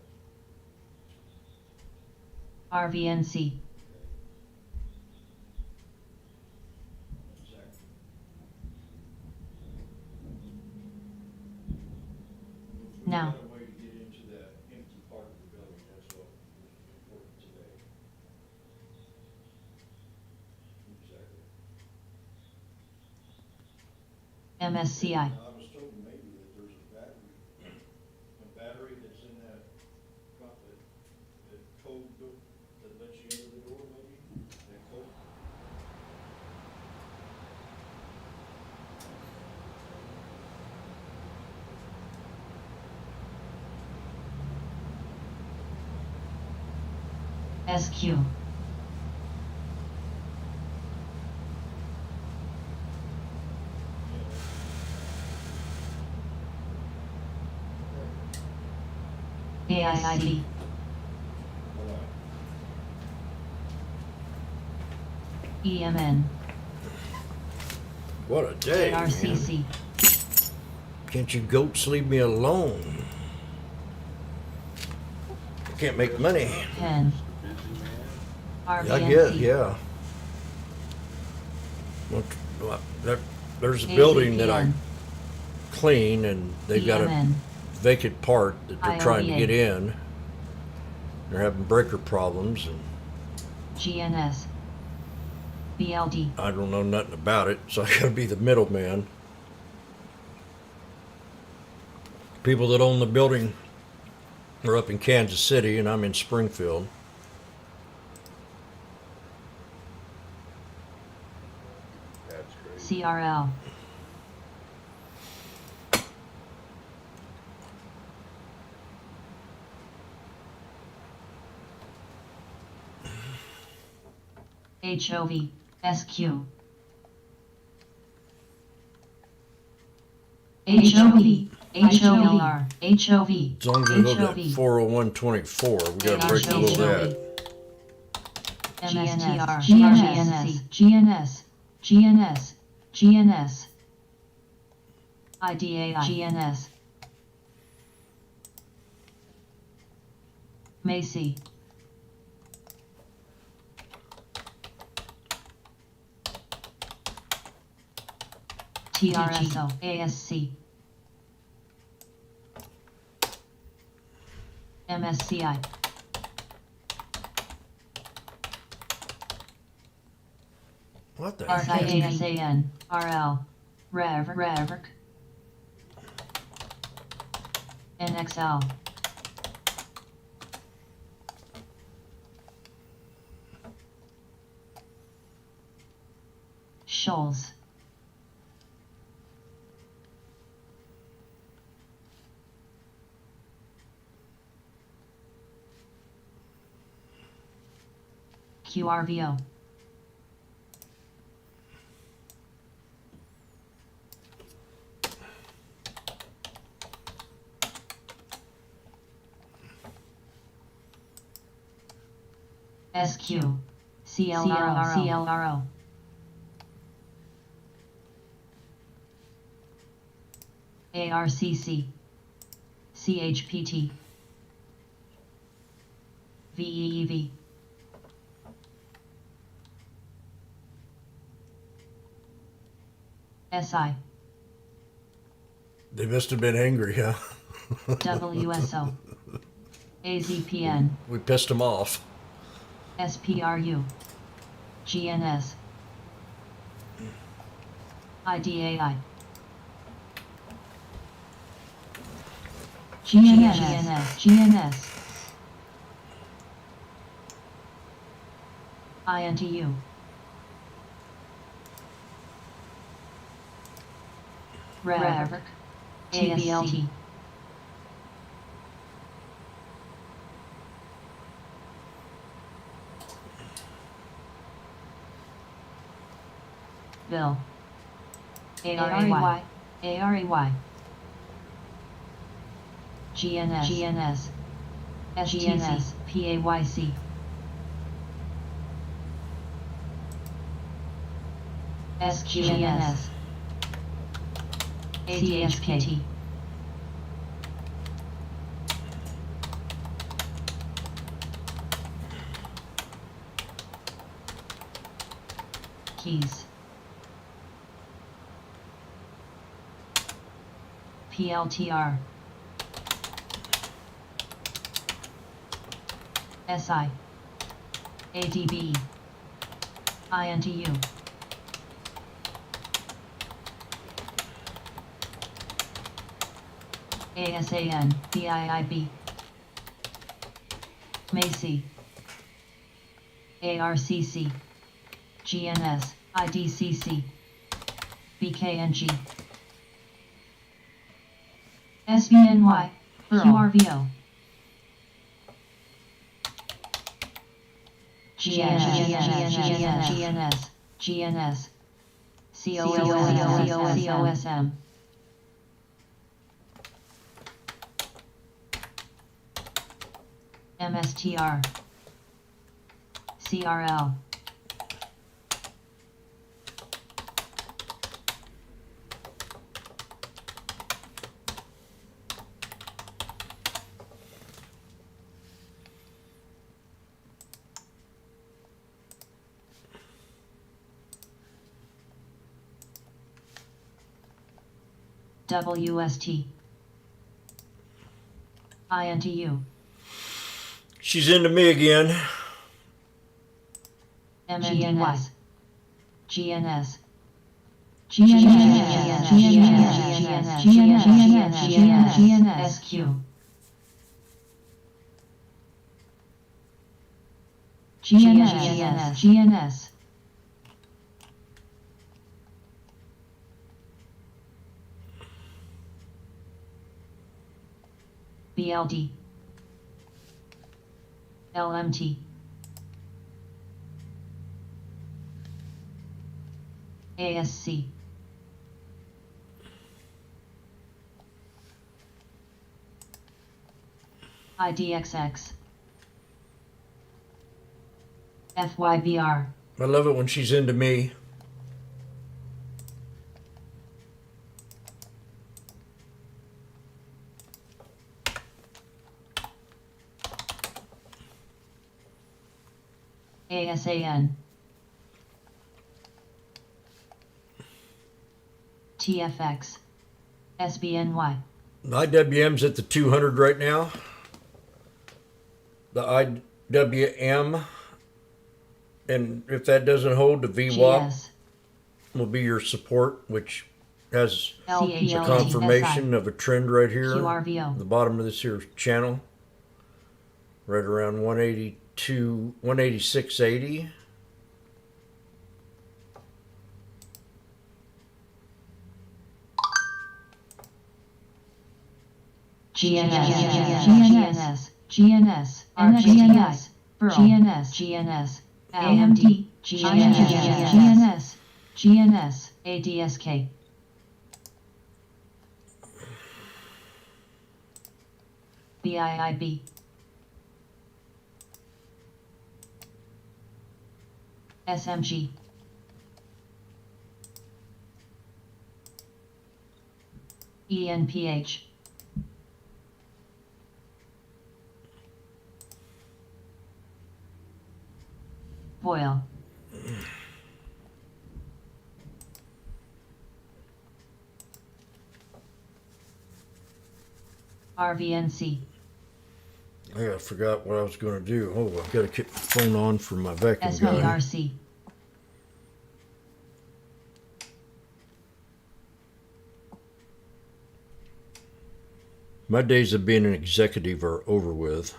RVNC. Okay. Exactly. We Now. got a way to get into that empty part of the building, that's what was important today. Exactly. MSCI. Now, I was told maybe that there's a battery that's in that code that lets you into the door, maybe, that code. SQ. AIID. All right. EMN. What a day, man. ARCC. Can't you goats leave me alone? I can't make money. Pen. Busy man. I RBNC. get, yeah. There's a building that I AZPN. clean, and they've got a EMN. vacant part that they're trying to IOBA. get in. They're having breaker problems, and GNS. BLD. I don't know nothing about it, so I gotta be the middleman. People that own the building are up in Kansas City, and I'm in Springfield. That's crazy. CRL. HOV. SQ. HOV. HOVR. HOV. As long as we look at HOV. 40124, we gotta break the little that. MSTR. GNS. GNS. GNS. GNS. IDAI. GNS. Macy. TRSO. ASC. MSCI. What the heck? SIASAN. RL. REV. NXL. Shoals. QRVO. SQ. CLRO. ARCC. CHPT. VEEV. SI. They must have been angry, huh? WSO. AZPN. We pissed them off. SPRU. GNS. IDAI. GNS. INTU. REV. TBLT. Bill. ARAY. GNS. SGNS. PAYC. SQNS. CHPT. Keys. PLTR. SI. ADB. INTU. ASAN. BIIB. Macy. ARCC. GNS. IDCC. BKNG. SBNY. QRVO. GNS. COSM. MSTR. CRL. WST. INTU. She's into me again. MNDY. GNS. GNSQ. GNS. BLD. LMT. ASC. IDXX. FYBR. I love it when she's into me. ASAN. TFX. SBNY. The IWM's at the 200 right now. The IWM, and if that doesn't hold, the VWAP GS. will be your support, which has a CHLT. confirmation of a trend right here. QRVO. The bottom of this here channel, right around 182, 186.80. GNS, GNS, GNS, AMD, GNS, ADSK. BIIB. SMG. ENPH. Foil. RVNC. I forgot what I was going to do. Oh, I've got to keep the phone on for my vacuum guy. SPRC. My days of being an executive are over with.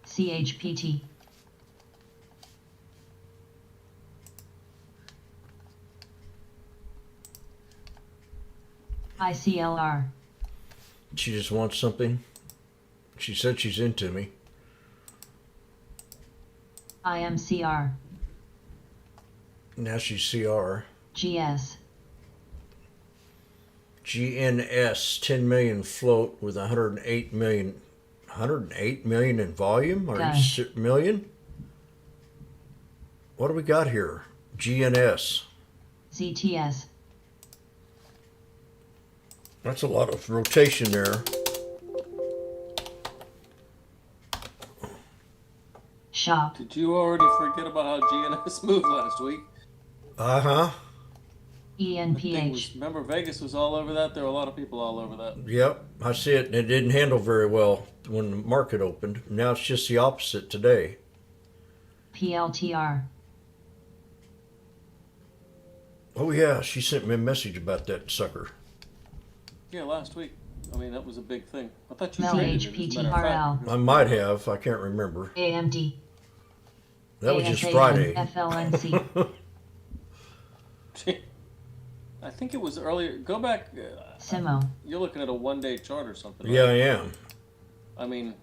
CHPT. ICLR. She just wants something. She said she's into me. IMCR. Now she's CR. GS. GNS, 10 million float with 108 million in volume? Or Gosh. million? What do we got here? GNS. ZTS. That's a lot of rotation there. Shop. Did you already forget about how GNS moved last week? Uh-huh. ENPH. Remember, Vegas was all over that? There were a lot of people all over that. Yep, I see it. It didn't handle very well when the market opened. Now it's just the opposite today. PLTR. Oh yeah, she sent me a message about that sucker. Yeah, last week. I mean, that was a big thing. I thought you Mel traded it, as a matter of fact. HPTRL. I might have. I can't remember. AMD. That was just ASAN, Friday. FLNC. I think it was earlier. Go back. Simo. You're looking at a one-day chart or something. Yeah, right? I am. I mean,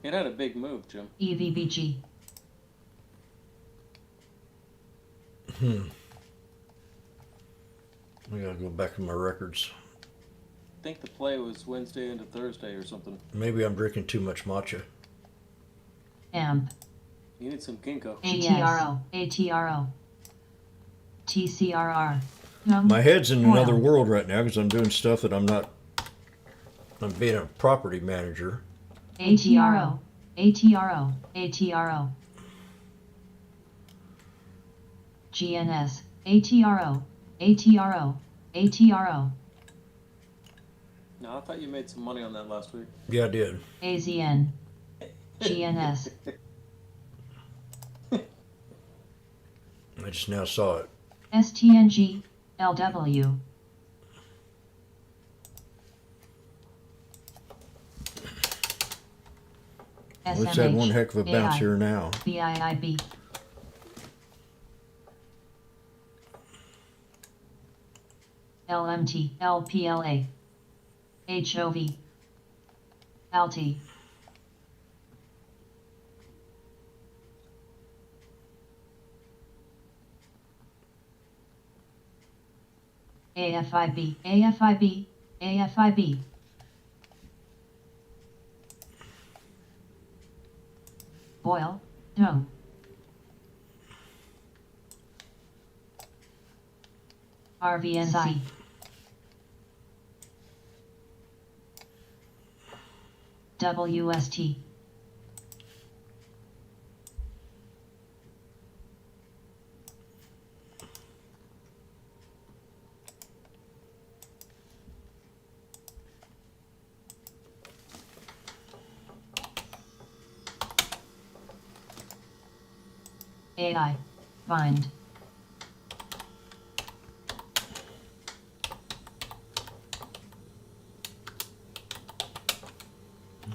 it had a big move, Jim. EVBG. I gotta go back in my records. I think the play was Wednesday into Thursday or something. Maybe I'm drinking too much matcha. AMP. You need some ginkgo. ATRO. ATRO. TCRR. My head's in another Oil. world right now because I'm doing stuff that I'm not. I'm being a property manager. ATRO. ATRO, ATRO. GNS, ATRO, ATRO, ATRO. No, I thought you made some money on that last week. Yeah, I did. AZN, GNS. I just now saw it. STNG, LW. Let's have one heck of a bounce AI, here now. BIIB. LMT, LPLA. HOV. ALTI. AFIB, AFIB, AFIB. Boil, dome. RVNC. WST. AI. Bind.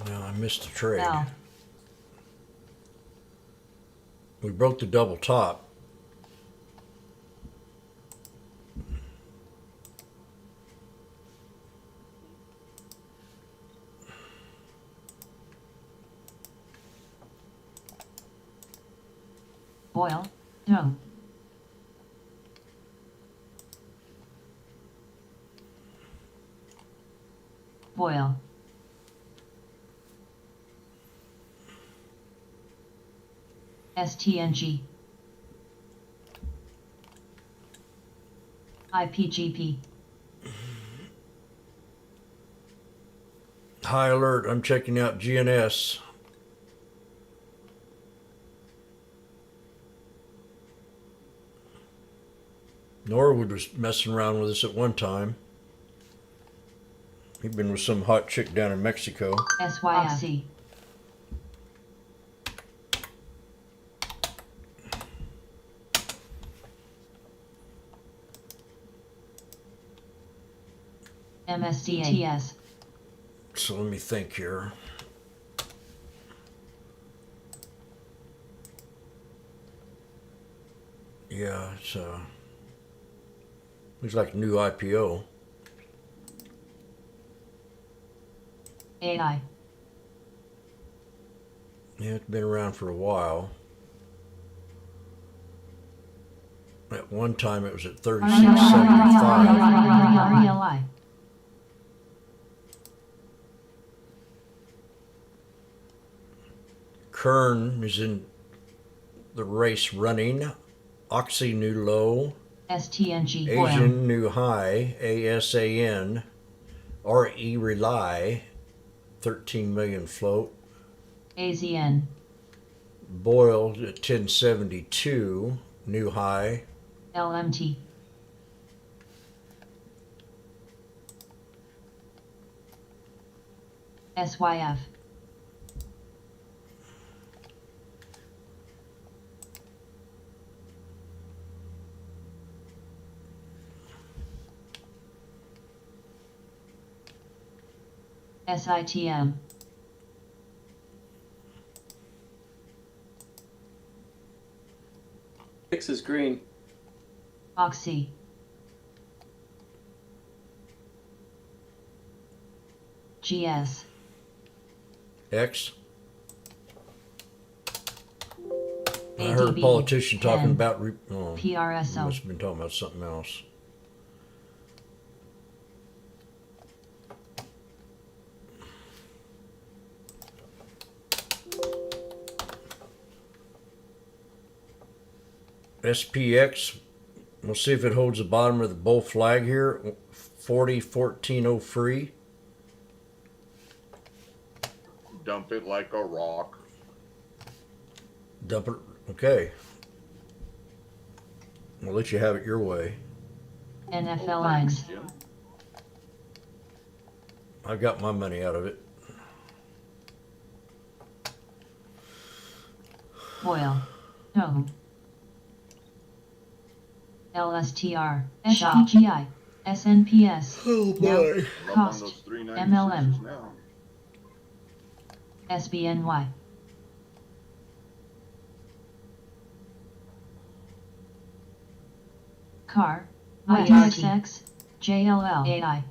No, I missed the trade. L. We broke the double top. Boil, dome. Boil. STNG. IPGP. High alert, I'm checking out GNS. Norwood was messing around with us at one time. He'd been with some hot chick down in Mexico. SYC. MSDTS. So let me think here. Yeah, it's looks like a new IPO. AI. Yeah, it's been around for a while. At one time it was at 36.75. RELI. Kern is in the race running. Oxy new low. STNG. Asian new high. ASAN. RE Rely. 13 million float. AZN. Boiled at 1072. New high. LMT. SYF. SITM. Six is green. Oxy. GS. X. I heard a politician talking about PRSO. must have been talking about something else. SPX, we'll see if it holds the bottom of the bull flag here. 40-14-0 free. Dump it like a rock. Dump it. Okay. I'll let you have it your way. NFL Thanks, lines. Jim. I got my money out of it. Oil. No. LSTR. SPGI. SNPS. Oh Now. I'm up on Cost. those 396s MLM. now. SBNY. Car. YXX. JLL. AI.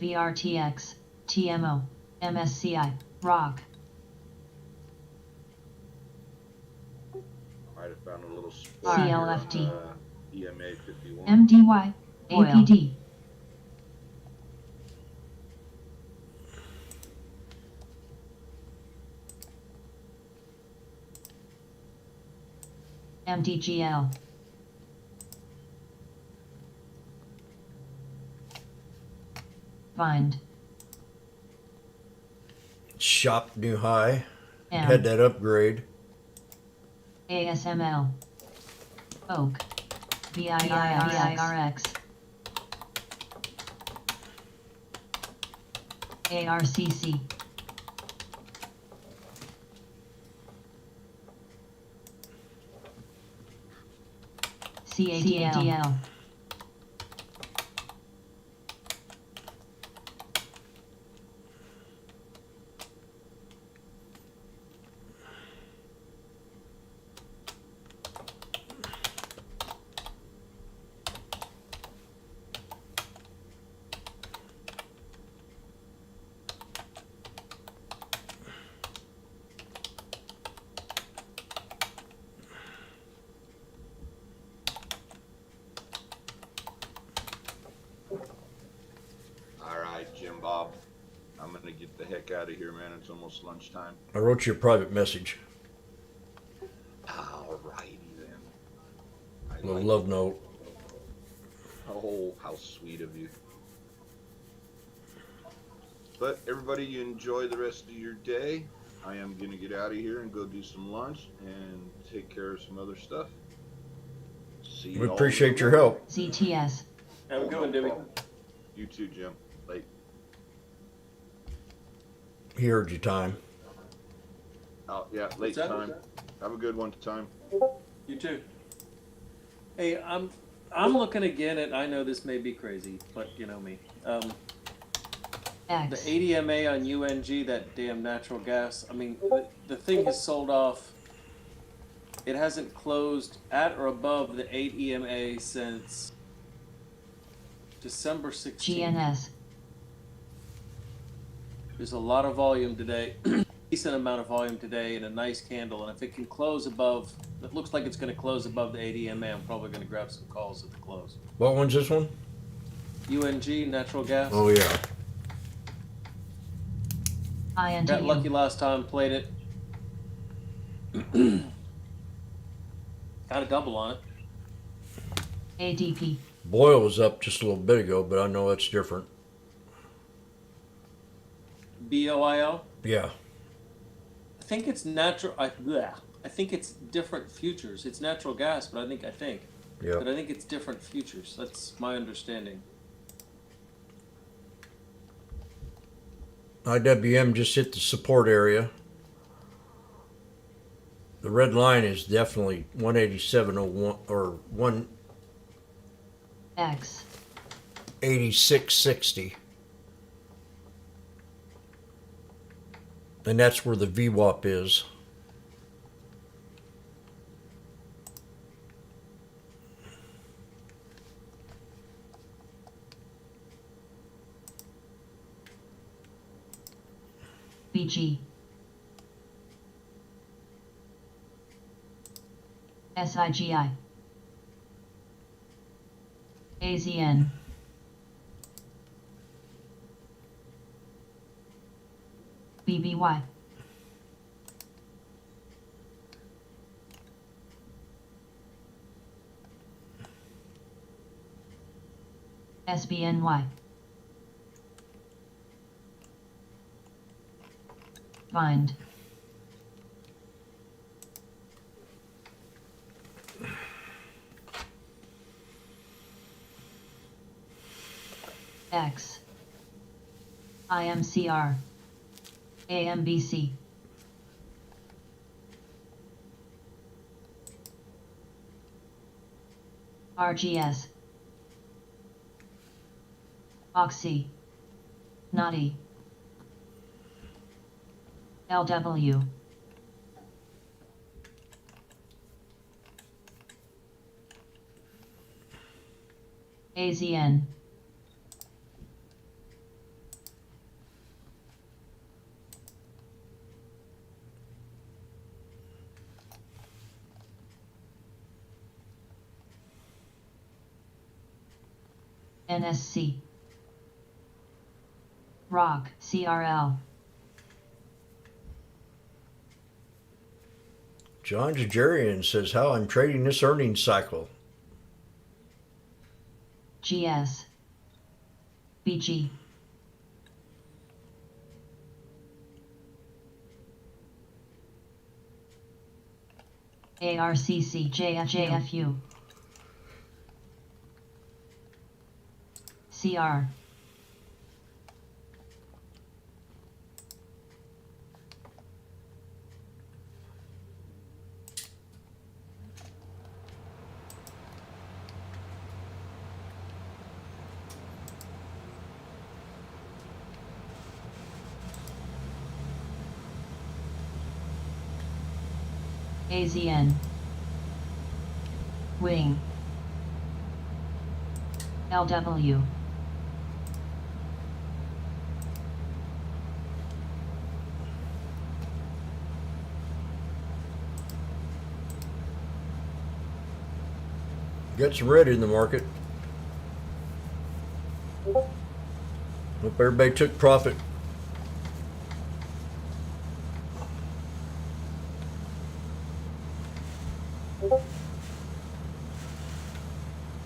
VRTX. TMO. MSCI. Rock. Might have found a little sport here on, CLFT. EMA 51. MDY. APD. MDGL. Find. Shop new high. M. Had that upgrade. ASML. Oak. VIRX. ARCC. CADL. All right, Jim Bob. I'm gonna get the heck out of here, man. It's almost lunchtime. I wrote you a private message. All righty then. I A little like love it. note. Oh, how sweet of you. But everybody, you enjoy the rest of your day. I am gonna get out of here and go do some lunch and take care of some other stuff. See We y'all appreciate your later. help. ZTS. Have a good one, No Debbie. problem. You too, Jim. Late. He heard your time. Oh, yeah, late that? time. Have a good one, time. You too. Hey, I'm looking again at. I know this may be crazy, but you know me. The X. ADMA on UNG, that damn natural gas. I mean, the thing has sold off. It hasn't closed at or above the 8 EMA since December 16th. GNS. There's a lot of volume today, decent amount of volume today, and a nice candle. And if it can close above, it looks like it's going to close above the 8 EMA. I'm probably going to grab some calls at the close. What one's this one? UNG, natural gas. Oh, yeah. Got lucky INTU. last time, played it. Got a double on it. ADP. Boyle was up just a little bit ago, but I know that's different. BOIL. Yeah. I think it's natural. I think it's different futures. It's natural gas, but I think. Yeah. But I think it's different futures. That's my understanding. IWM just hit the support area. The red line is definitely 187.01 or X. 186.60. And that's where the VWAP is. BG. SIGI. AZN. BBY. SBNY. Find. X. IMCR. AMBC. RGS. Oxy. Naughty. LW. AZN. NSC. Rock, CRL. John Jajarian says how I'm trading this earnings cycle. GS. BG. ARCC, JFU. CR. AZN. Wing. LW. Got some red in the market. Hope everybody took profit.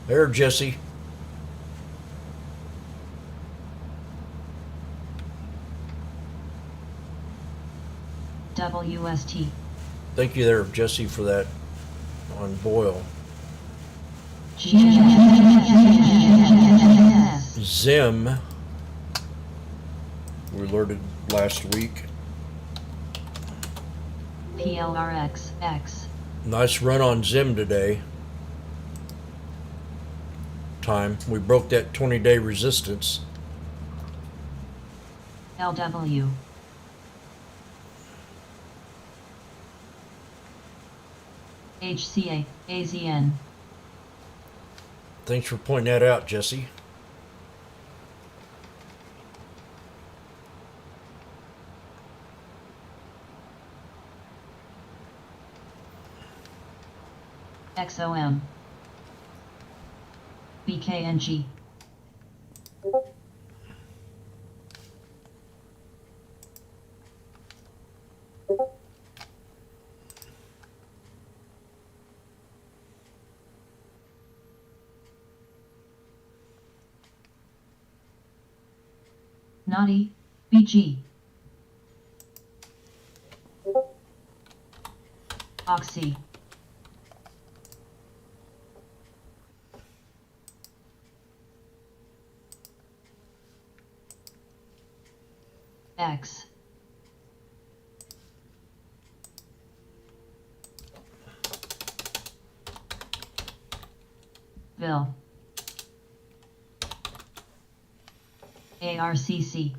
There, Jesse. WST. Thank you there, Jesse, for that on Boyle. Zim, we alerted last week. PLRX X. Nice run on Zim today. We broke that 20-day resistance. LW. HCA, AZN. Thanks for pointing that out, Jesse. XOM. BKNG. Naughty, BG. Oxy. X. Vil. ARCC.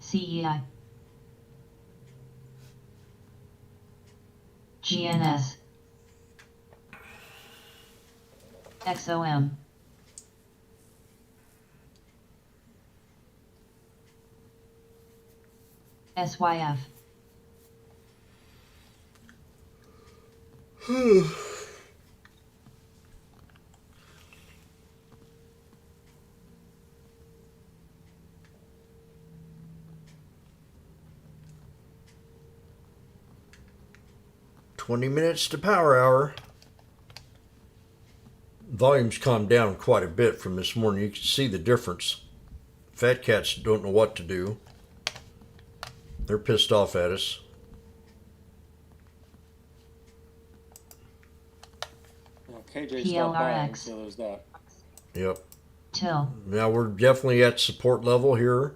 CEI. GNS. XOM. SYF. 20 minutes to power hour. Volume's calmed down quite a bit from this morning. You can see the difference. Fat cats don't know what to do. They're pissed off at us. KJ stopped by, PLRX. so there's that. Yep. Till. Now we're definitely at support level here.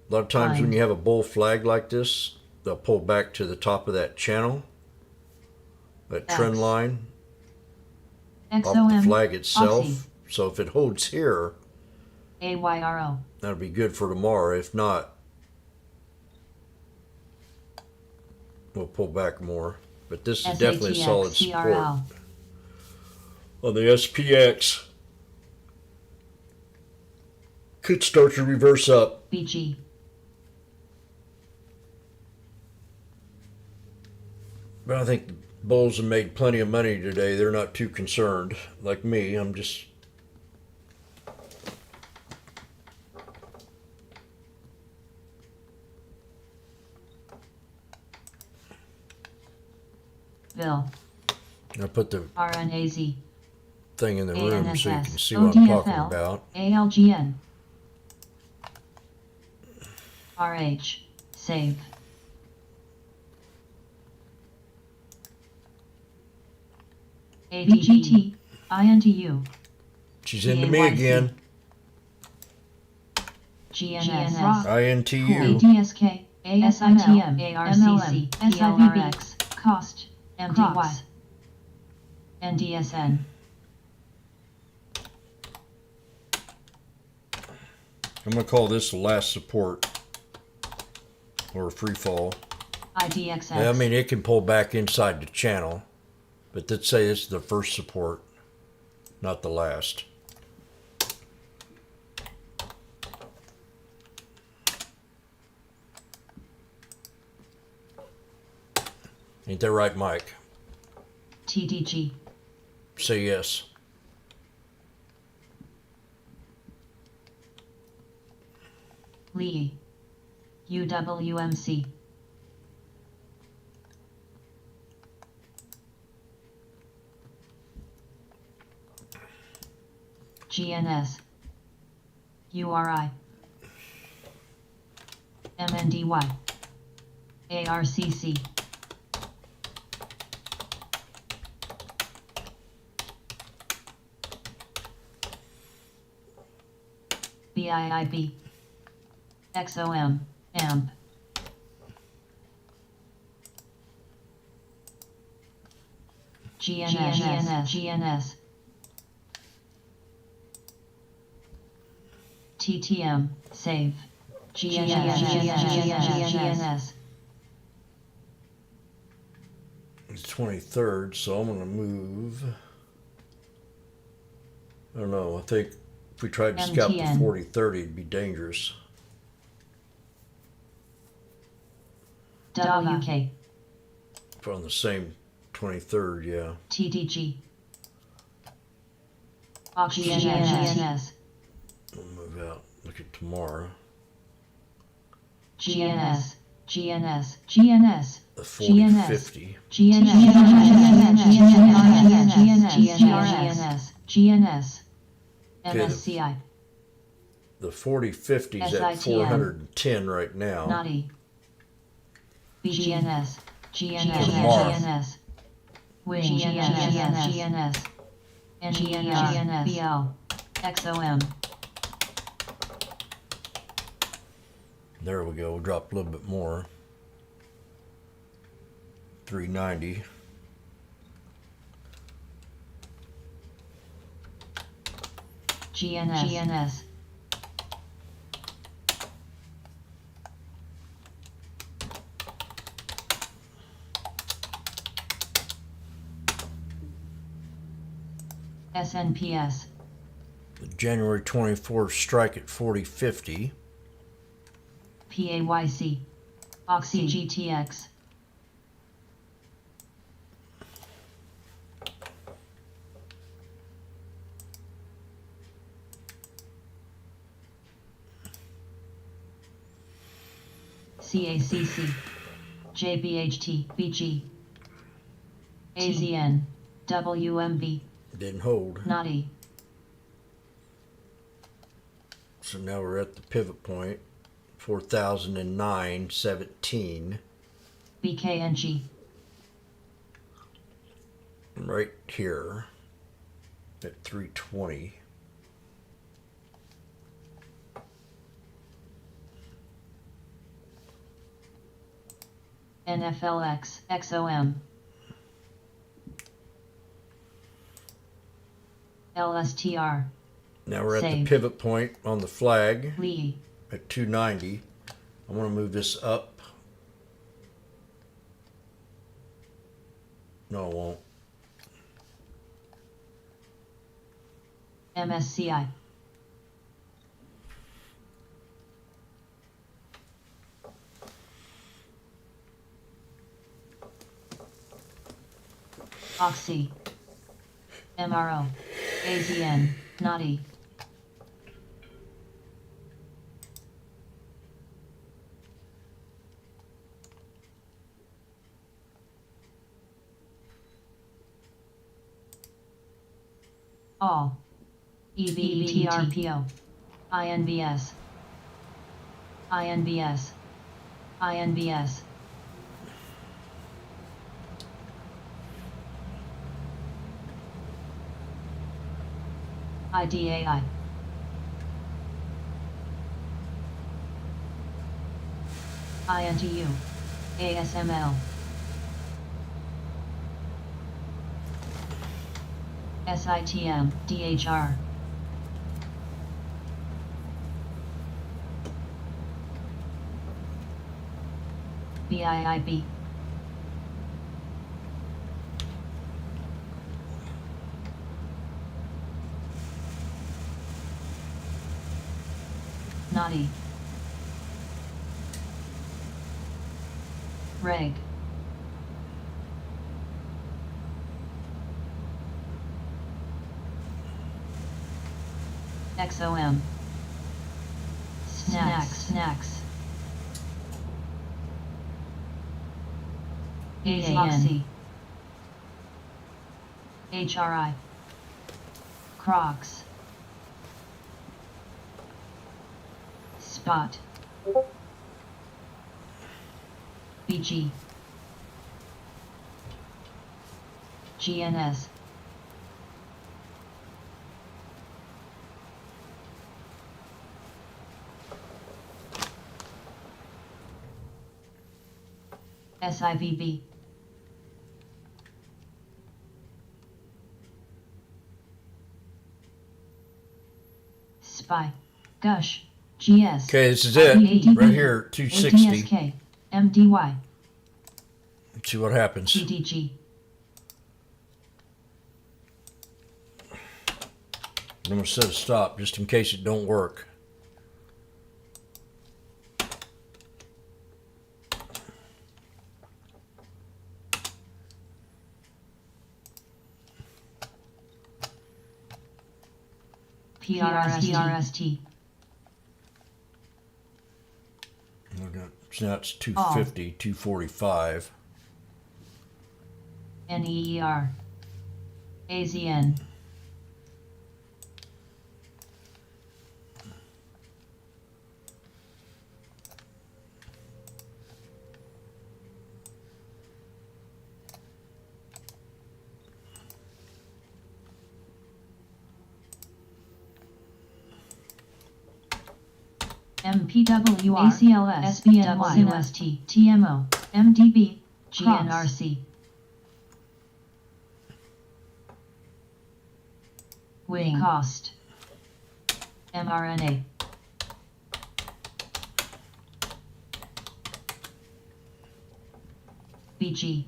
A lot of times when Fine. you have a bull flag like this, they'll pull back to the top of that channel, that trend X. line, off the XOM. flag itself. Oxy. So if it holds here, AYRO. that'll be good for tomorrow. If not, we'll pull back more. But this is definitely a solid support. CRL. On the SPX, could start to reverse up. BG. But I think the bulls have made plenty of money today. They're not too concerned. Like me, I'm just... Bill. I put the RNAZ. thing in the room so you can ANSS. see what I'm talking ODFL. about. ALGN. RH. Save. ADGT. INTU. She's into me GAYC. again. GNS. INTU. ADSK. ASITM. ARCC. SIVB. Cost. MDY. NDSN. I'm going to call this the last support. Or free fall. IDXX. I mean, it can pull back inside the channel. But let's say this is the first support, not the last. Ain't that right, Mike? TDG. Say yes. Lee. UWMC. GNS. URI. MNDY. ARCC. BIIB. XOM. AMP. GNS. TTM. Save. GNS. It's 23rd, so I'm going to move. I don't know. I think if we tried to scalp the MTN. 40-30, it'd be dangerous. WK. On the same 23rd, yeah. TDG. GNS. We'll move out. Look at tomorrow. GNS. The 40-50. GNS. Okay, MSCI. The 40-50 is at SITM. 410 right now. Naughty. BGNS. Tomorrow. GNS. Wing. GNS. NGNS. BL. XOM. There we go. We'll drop a little bit more. 390. GNS. SNPS. The January 24th strike at 40-50. PAYC. Oxy GTX. CACC. JBHT, BG, AZN, WMB, Didn't hold. Naughty, So now we're at the pivot point. 4009.17. BKNG, Right here at 320. NFLX, XOM, LSTR, Now we're at the Save. pivot point on the flag Lee, at 290. I want to move this up. No, I won't. MSCI, Oxy, MRO, AZN, Naughty, All, EVETRPO, INBS, INBS, INBS, IDAI, INTU, ASML, SITM, DHR, BIIB, Naughty, Reg, XOM, Snacks, AZN, HRI, Crocs, Spot, BG, GNS, SIVB, Spy, Gush, GS, Okay, this is it. ADB, Right here, 260. ATSK, MDY, Let's see what happens. GDG, I'm going to set a stop just in case it don't work. PRST, So now it's 250, 245. NEER, AZN, MPWR, ACLS, SBNY, UST, TMO, MDB, GNRC. Wing cost. mRNA. BG.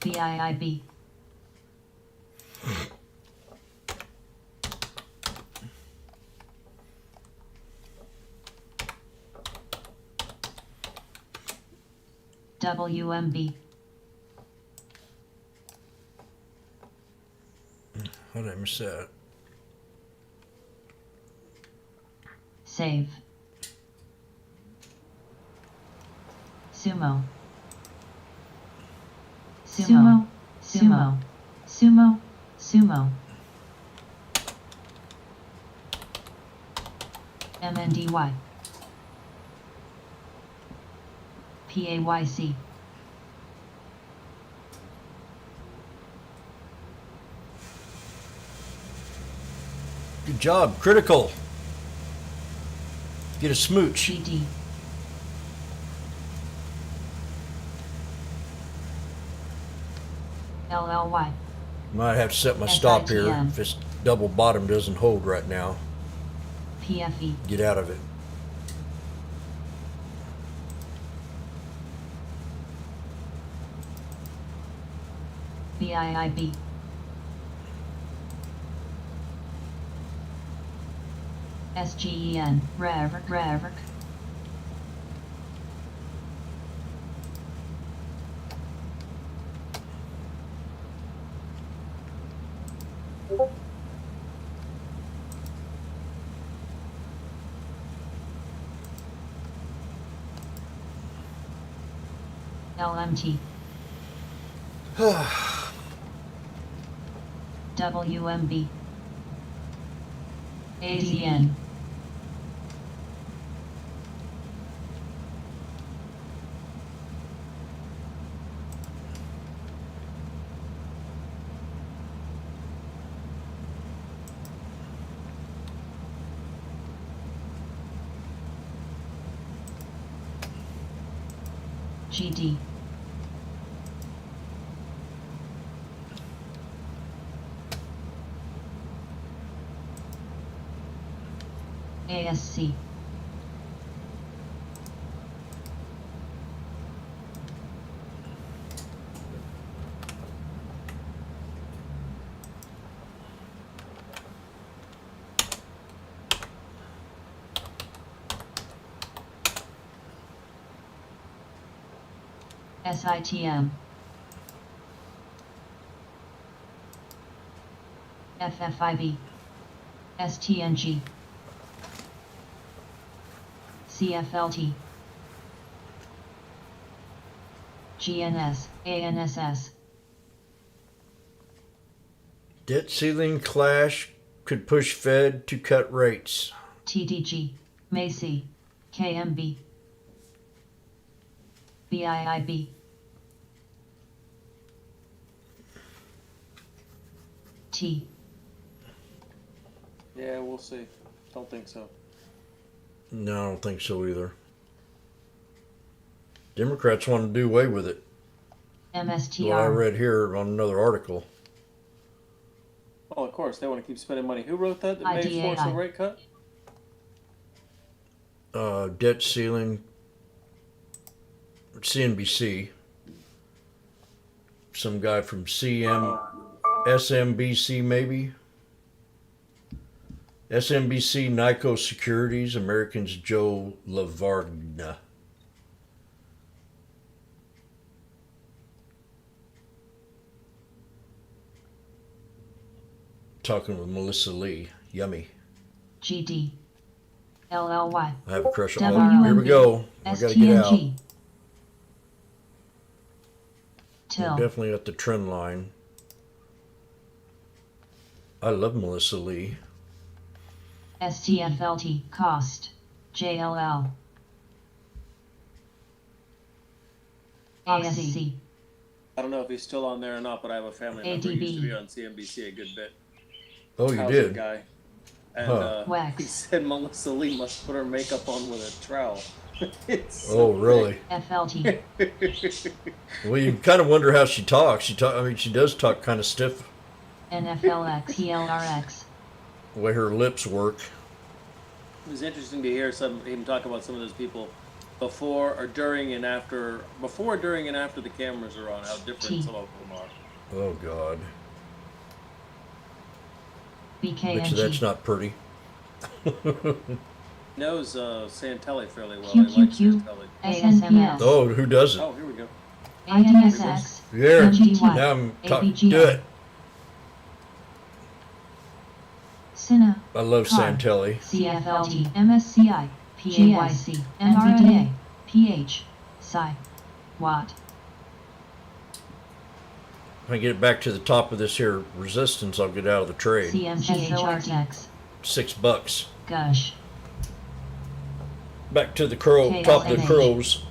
BIIB. WMB. How did I miss that? Save. Sumo. Sumo. Sumo. Sumo. Sumo. MNDY. PAYC. Good job. Critical. Get a smooch. GD. LLY. Might have to set my stop here SITM. if this double bottom doesn't hold right now. PFE. Get out of it. BIIB. SGEN. Rev. LMT. WMB. AZN. GD. ASC. SITM. FFIB. STNG. CFLT. GNS. ANSS. Debt ceiling clash could push Fed to cut rates. TDG. Macy. KMB. BIIB. T. Yeah, we'll see. Don't think so. No, I don't think so either. Democrats want to do away with it. MSTR. What I read here on another article. Well, of course, they want to keep spending money. Who wrote that may IDAI. force a rate cut? Debt ceiling. CNBC. Some guy from SMBC maybe. SMBC Nikko Securities, Americans Joe Lavargna. Talking with Melissa Lee. Yummy. GD. LLY. I have a crush on. WMB. Oh, here we go. I gotta get out. STNG. We're Till. definitely at the trend line. I love Melissa Lee. STFLT. Cost. JLL. ASC. I don't know if he's still on there or not, but I have a family member who used to ADB. be on CNBC a good bit. Oh, you Housing did? guy. And Huh. Wax. he said Melissa Lee must put her makeup on with a trowel. It's Oh, so really? FLT. great. Well, you kind of wonder how she talks. I mean, she does talk kind of stiff. NFLX. PLRX. The way her lips work. It was interesting to hear him talk about some of those people before, during, and after the cameras are on. How different some of them are. Oh, God. Bet you BKNG. that's not pretty. knows Santelli fairly well. Q, He Q, likes Q. Santelli. SNPS. Oh, who doesn't? Oh, here we go. IDSX. There. MGT. Now I'm talking. ABGI. Do it. Cine. I love Car. Santelli. CFLT. MSCI. PAYC. NVDA. PH. Psi. Watt. If I get it back to the top of this here resistance, I'll get out of the trade. CMGHRTX. $6. Gush. Back to the crow, top of the KLMH. crows.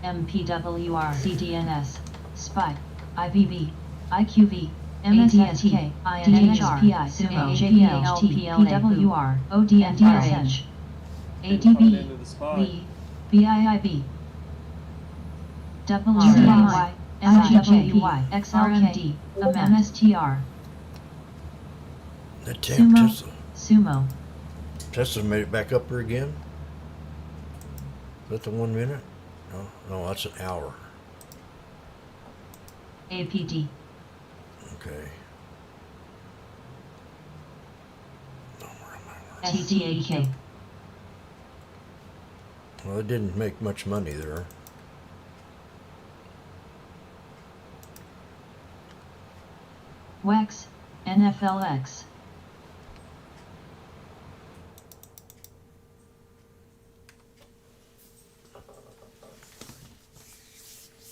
MPWR. CDNS. SPY. IVV. IQV. MSSK. INHR. SIMO. JPL. PWR. ODNDSH. ADB. Into the spy. Lee. BIIB. WRY. SGJY. XRMD. MSTR. That damn Sumo. Tesla. Sumo. Tesla made it back up here again? Is that the 1 minute? No, that's an hour. APD. Okay. STAK. Well, it didn't make much money there. WEX. NFLX.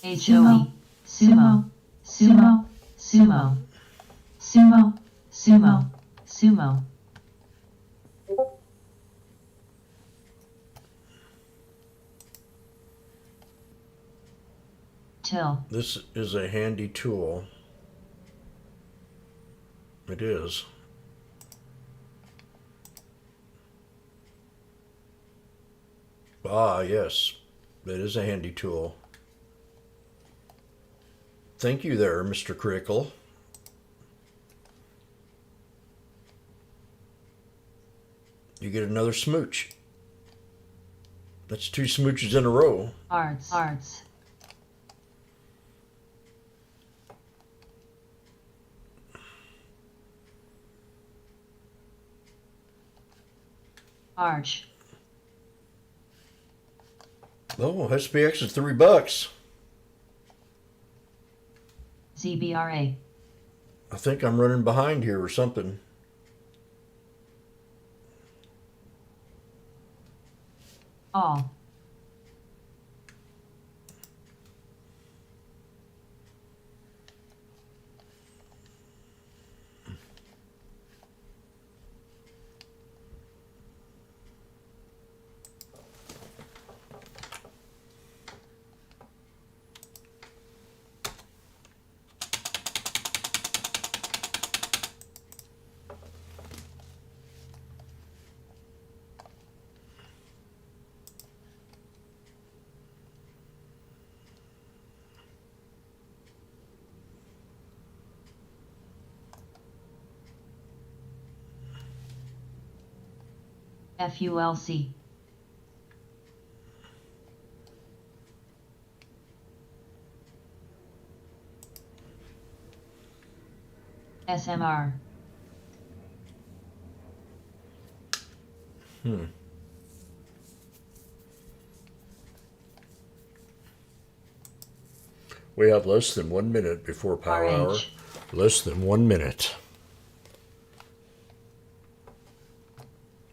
HOE. Sumo. Sumo. Sumo. Sumo. Sumo. Sumo. Till. This is a handy tool. It is. Ah, yes. That is a handy tool. Thank you there, Mr. Critical. You get another smooch. That's 2 smooches in a row. Arts. Arts. Arch. Oh, SPX is $3. ZBRA. I think I'm running behind here or something. All. FULC. SMR. We have less than 1 minute before power hour. RH. Less than 1 minute.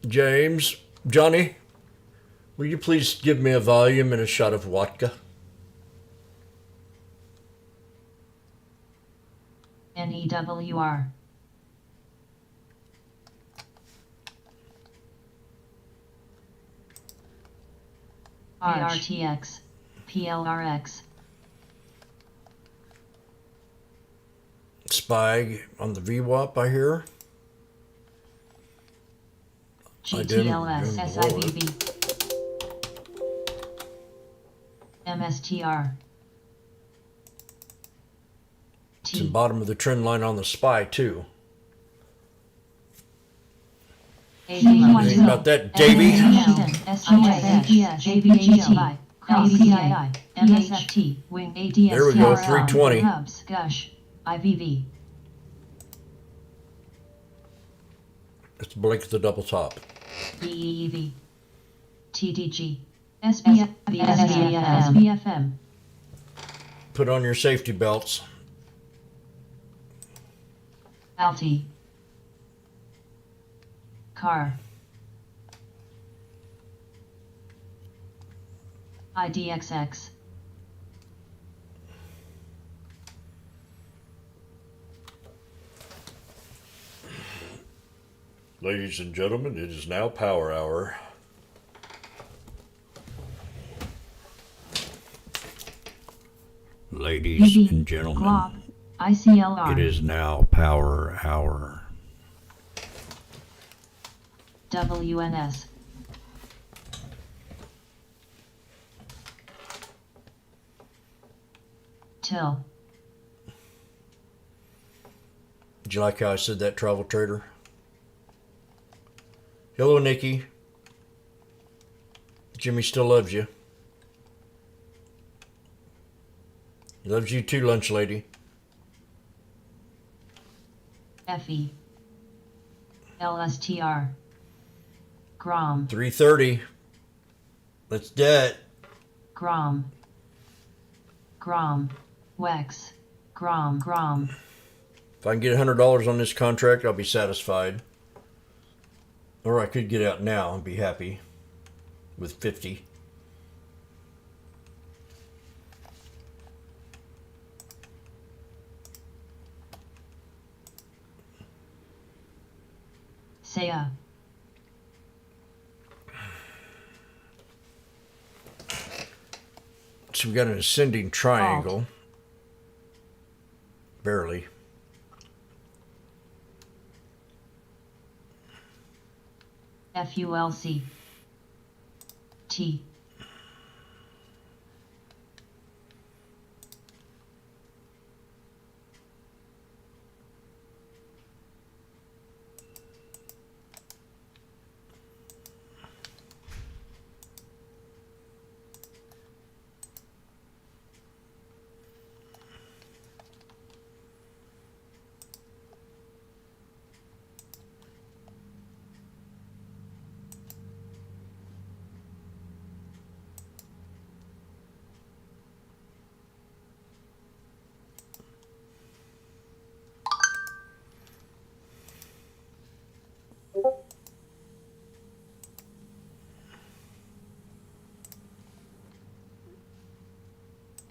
James, Johnny, will you please give me a volume and a shot of vodka? NEWR. RTX. PLRX. Spy on the VWAP, I hear. GTLS. didn't SIVV. MSTR. It's the T. bottom of the trend line on the SPY, too. Anything about that, Davey? JVGL, LCII, MSFT, Wing ADS, There we go, 320. Hubs, Gush, IVV. It's blank at the double top. EEV. TDG. SBF. SBFM. Put on your safety belts. Alti. Car. IDXX. Ladies and gentlemen, it is now power hour. Ladies UV. and gentlemen, Glob. ICLR. it is now power hour. WNS. Till. Did you like how I said that, Travel Trader? Hello, Nikki. Jimmy still loves you. He loves you too, lunch lady. FE. LSTR. Grom. 3:30. Let's do it. Grom. Grom. Wex. Grom. Grom. If I can get $100 on this contract, I'll be satisfied. Or I could get out now and be happy with 50. Saya. So we got an ascending triangle. Barely. FULC. T.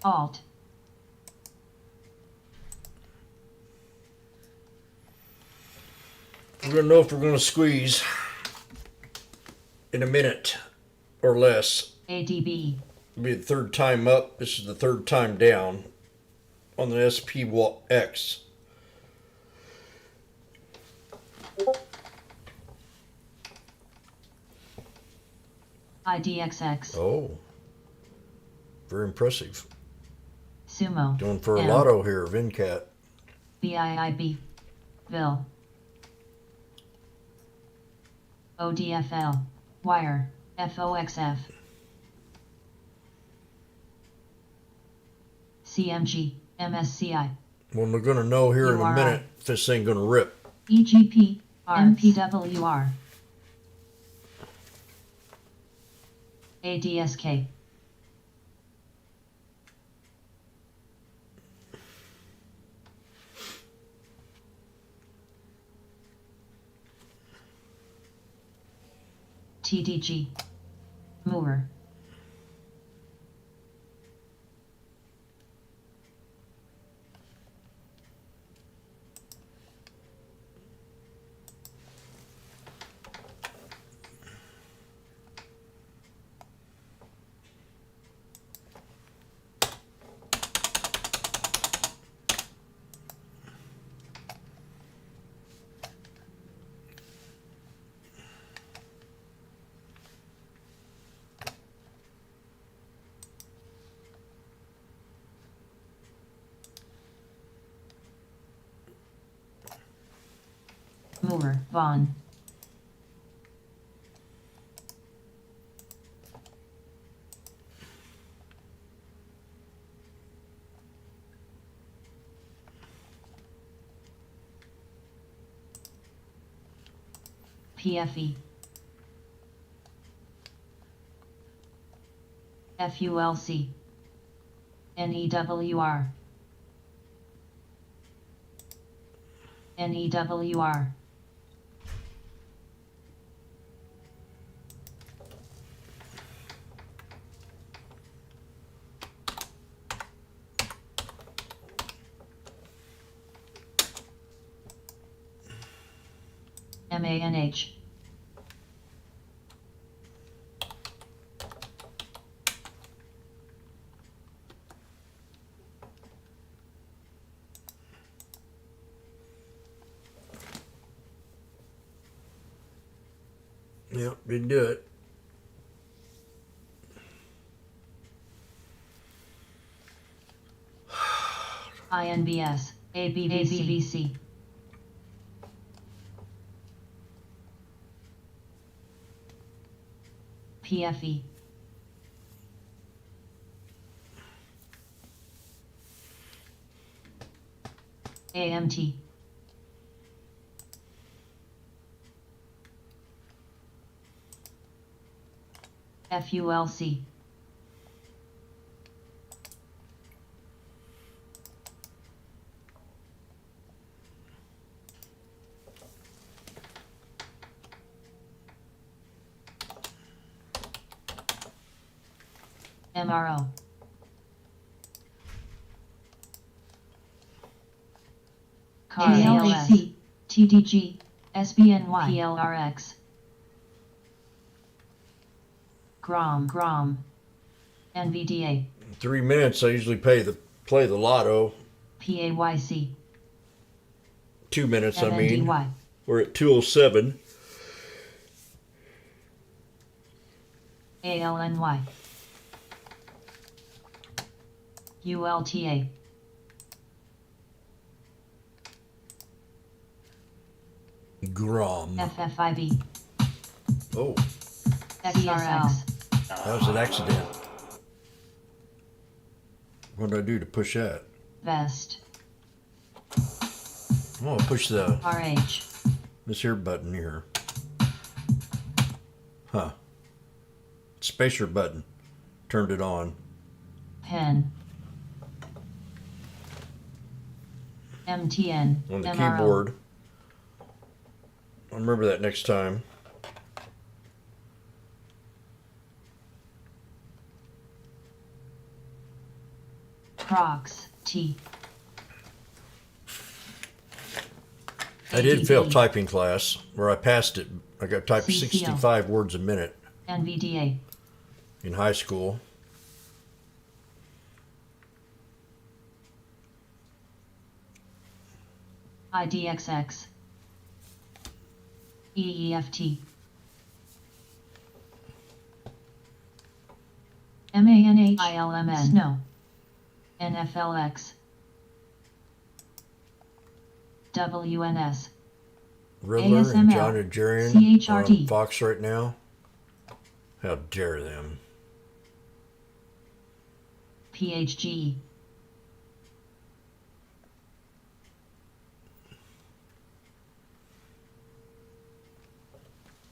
Alt. We're going to know if we're going to squeeze in a minute or less. ADB. It'll be the third time up. This is the third time down on the SPX. IDXX. Oh, very impressive. Sumo. Doing for a M. lotto here, VinCat. BIIB. Vil. ODFL. Wire. FOXF. CMG. MSCI. Well, we're going to know here in a URI. minute if this thing going to rip. EGP. MPWR. ADSK. TDG. Moore. Moore. Vaughn. PFE. FULC. NEWR. NEWR. MANH. Yep, didn't do it. INBS. ABVC. PFE. AMT. FULC. MRO. KLAC. TDG. SBNY. PLRX. GROM. NVDA. 3 minutes. I usually play the lotto. PAYC. 2 minutes. I mean, NNDY. we're at 2:07. ALNY. ULTA. Grom. FFIB. Oh, XRX. that was an accident. What did I do to push that? Vest. Oh, I'll push RH. this here button here. Huh. Spacer button. Turned it on. Pen. MTN. On the MRO. keyboard. I'll remember that next time. Prox. T. I did fail typing class, where I passed it. I got typed CCO. 65 words a minute NVDA. in high school. IDXX. EEFT. MANH. ILMN. Snow. NFLX. WNS. Riddler and ASML. John and Jerian are CHRT. on Fox right now. How dare them? PHGE.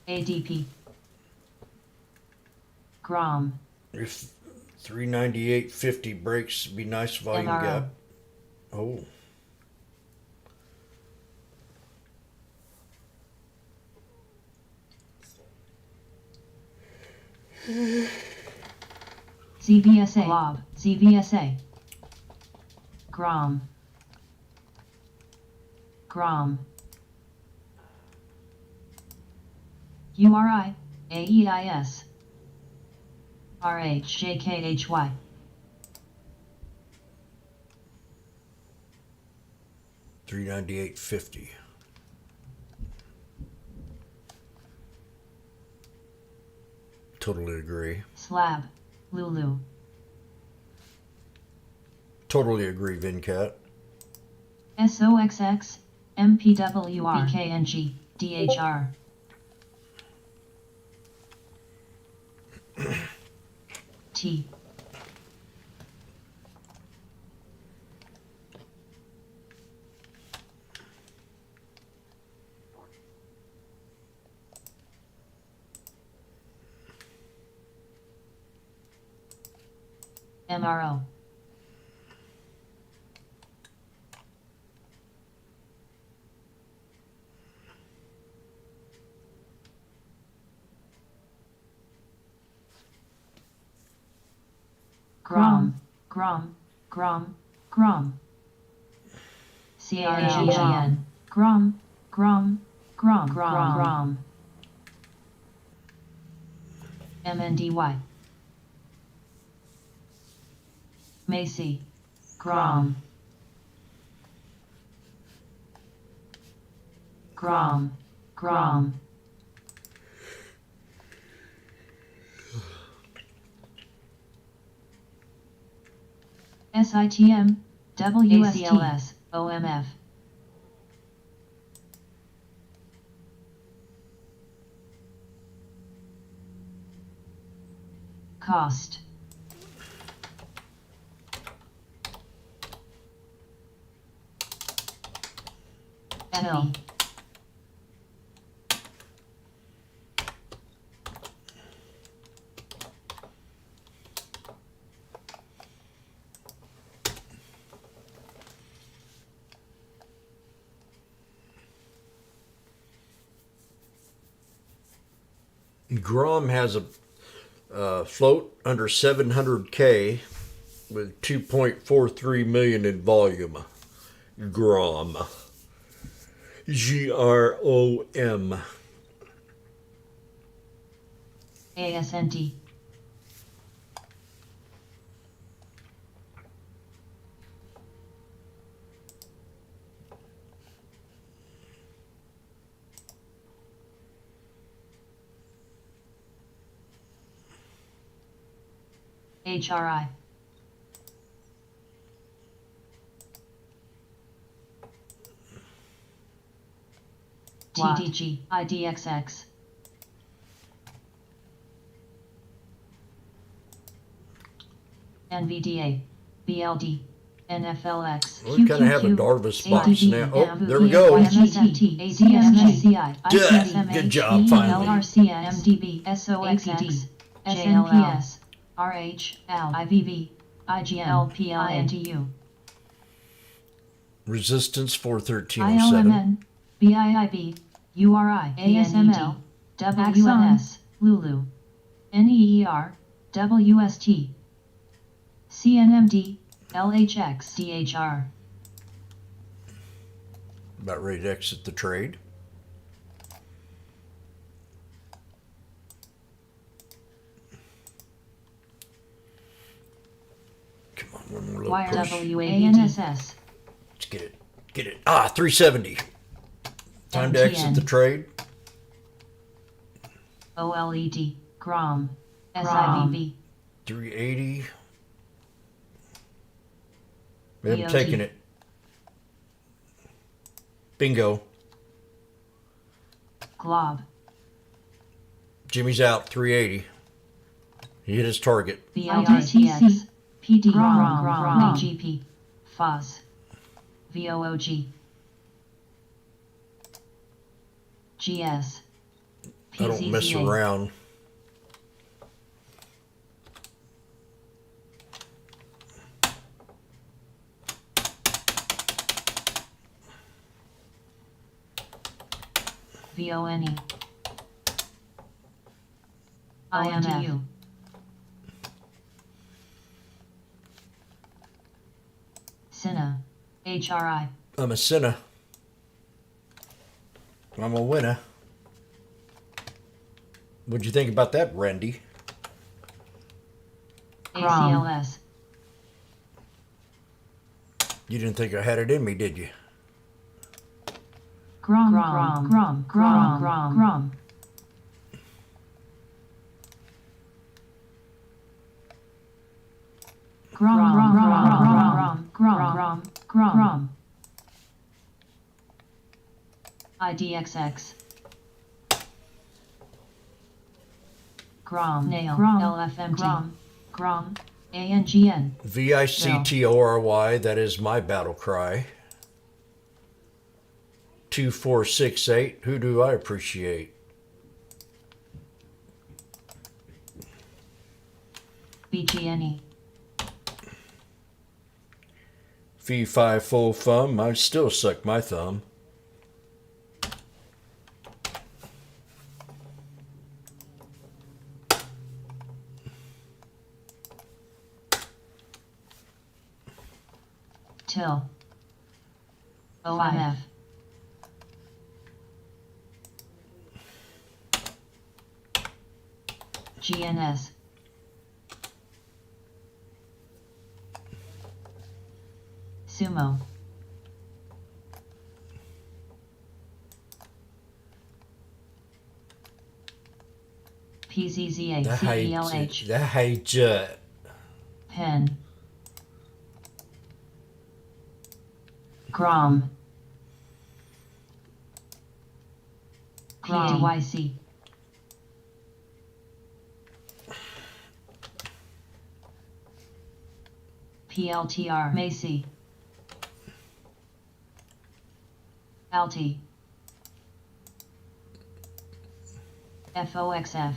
ADP. GROM. If 398.50 breaks, it'd be nice volume MRO. gap. Oh. ZVSA. LOB. ZVSA. GROM. URI. AEIS. RHJKHY. $398.50. Totally agree. Slab. Lulu. Totally agree, Vincat. SOXX. MPWR. BKNG. DHR. T. MRO. Grom, Grom, Grom, Grom. CRGN, Grom, Grom, Grom, Grom, Grom. MNDY. Macy, Grom. Grom, Grom. SITM, WSTLS, OMF. Cost. Till. Grom has a float under 700K with 2.43 million in volume. Grom. GROM. ASNT. HRI. TTG, IDXX. NVDA, BLD, NFLX, We kind of have a Darvis box now. Oh, there we go. Good job, finally. LRCN, MDB, SOXX, SNPS, RHL, IVV, IGN, LPL, INTU, Resistance 41307. ILMN, BIIB, URI, ASML, WNS, Lulu, NEER, WST, CNMD, LHX, DHR. About ready to exit the trade. Come on, one more little Wire push. WANSS. Let's get it. Get it. Ah, 370. Time to exit the trade. OLED, GROM, SIVV, 380. We haven't BOT. taken it. Bingo. GLOB, Jimmy's out. 380. He hit his target. BLTCX, PD, GROM, GP, FOS, VOOG, GS, I don't mess PCCA. around. VONE, IMF, CINA, HRI, I'm a sinner. I'm a winner. What'd you think about that, Randy? ACLS, You didn't think I had it in me, did you? GROM, GROM, GROM, GROM, GROM, GROM. GROM, GROM, GROM, GROM, GROM, GROM, GROM. IDXX. GROM, nail, LFMT, GROM, ANGN. VICTORY, that is my battle cry. 2468, who do I appreciate? BGNE. Fee, fi, fo, fum. I still suck my thumb. Till. OMF. GNS. Sumo. PZZA CELH. The hate. Pen. Grom. PAYC. PLTR. Macy. LT. FOXF.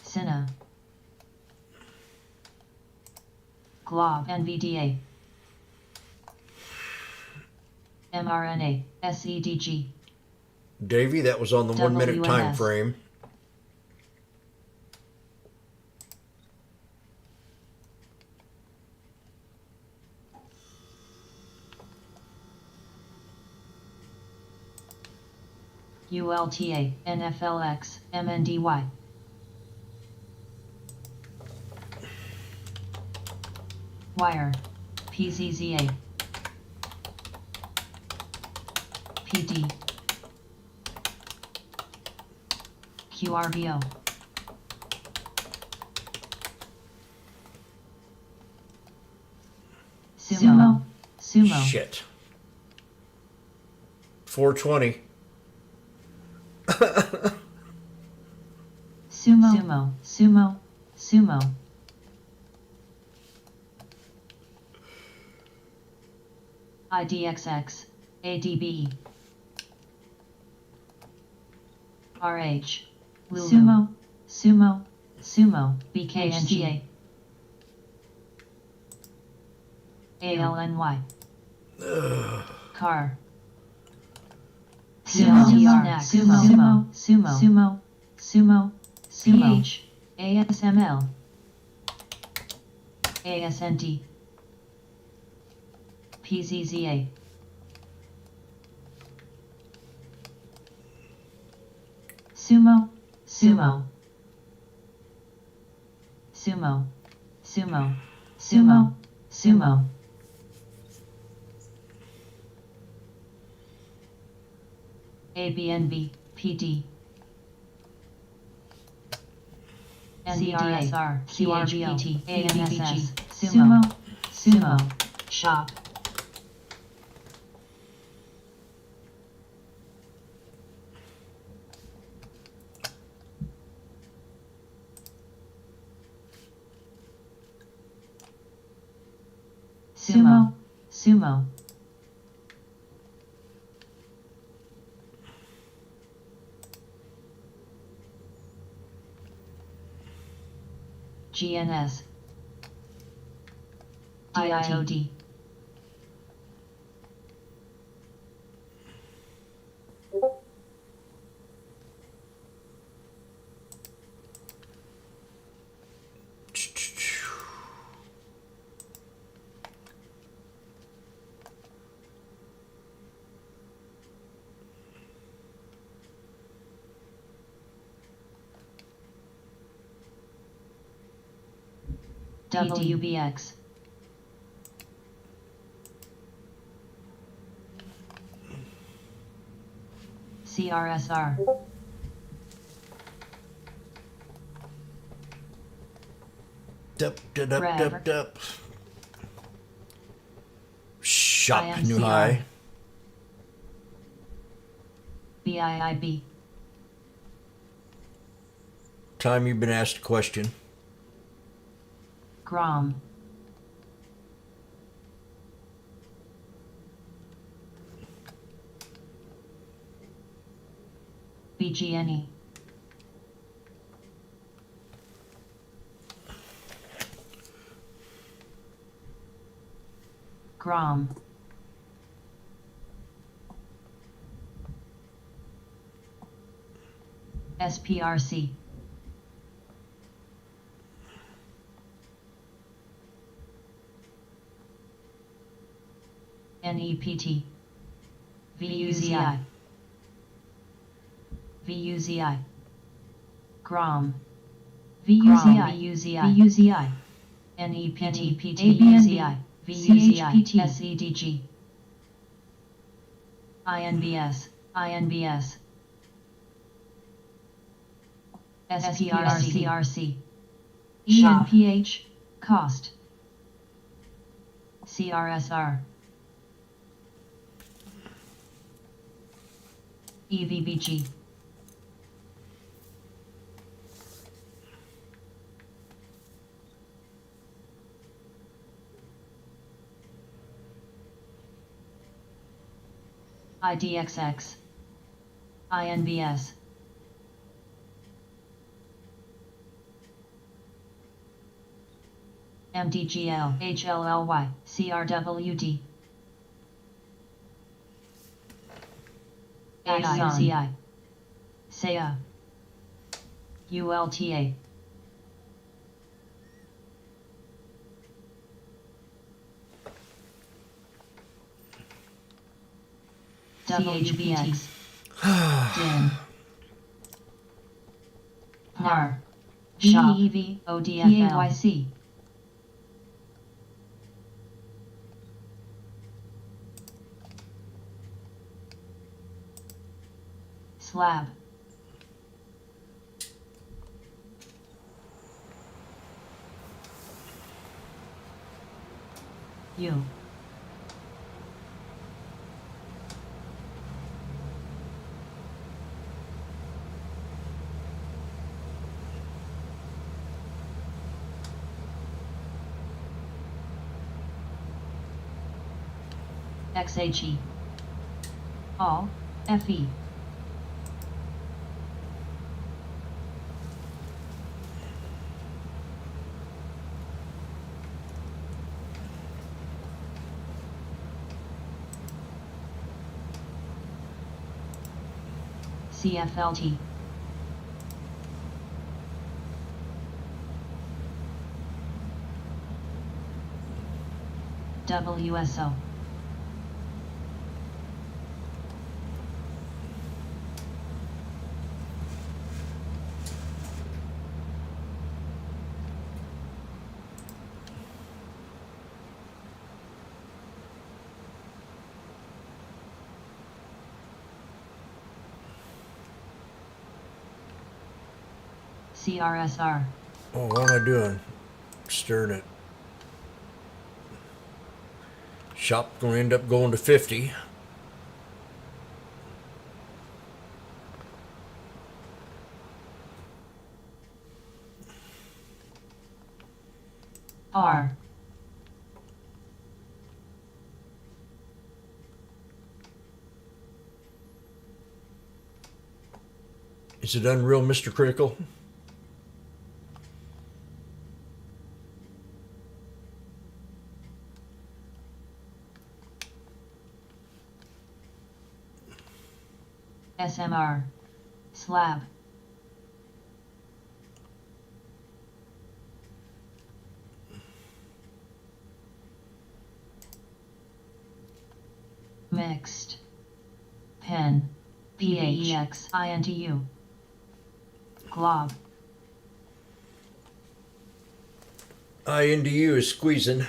Cinna. Glob NVDA. mRNA, SEDG. Davey, that was on the 1 minute time WNS. frame. ULTA, NFLX, MNDY. Wire, PZZA. PD. QRBO. Sumo. Sumo. Shit. 420. Sumo. Sumo. Sumo. Sumo. IDXX. ADB. RH. Lulu. Sumo. Sumo. Sumo. BKNGA. ALNY. Car. Sumo. Sumo. Sumo. Sumo. Sumo. Sumo. PH. ASML. ASND. PZZA. Sumo. Sumo. Sumo. Sumo. Sumo. Sumo. ABNB. PD. NCRSR. QRGPT. AMSS. Sumo. Sumo. Shop. Sumo. Sumo. GNS. DIOD. WBX. CRSR. Dup, dup, dup, dup, dup. Shop new IMCR. high. BIIB. Time you've been asked a question. Grom. BGNE. Grom. SPRC. NEPT. VUZI. VUZI. Grom. VUZI. VUZI. NEPT. VUZI. CHPT. SEDG. INBS. INBS. SPRC. ENPH. Cost. CRSR. EVBG. IDXX. INBS. MDGL. HLLY. CRWD. AICI. SEA. ULTA. CHBX. DIN. NAR. VEV. ODFL. Slab. U. XHE. All. FE. CFLT. WSO. CRSR. Oh, what am I doing? Stirring it. Shop gonna end up going to 50. R. Is it unreal, Mr. Critical? SMR. Slab. Mixed. Pen. PAEX. INTU. Glob. INDU is squeezing.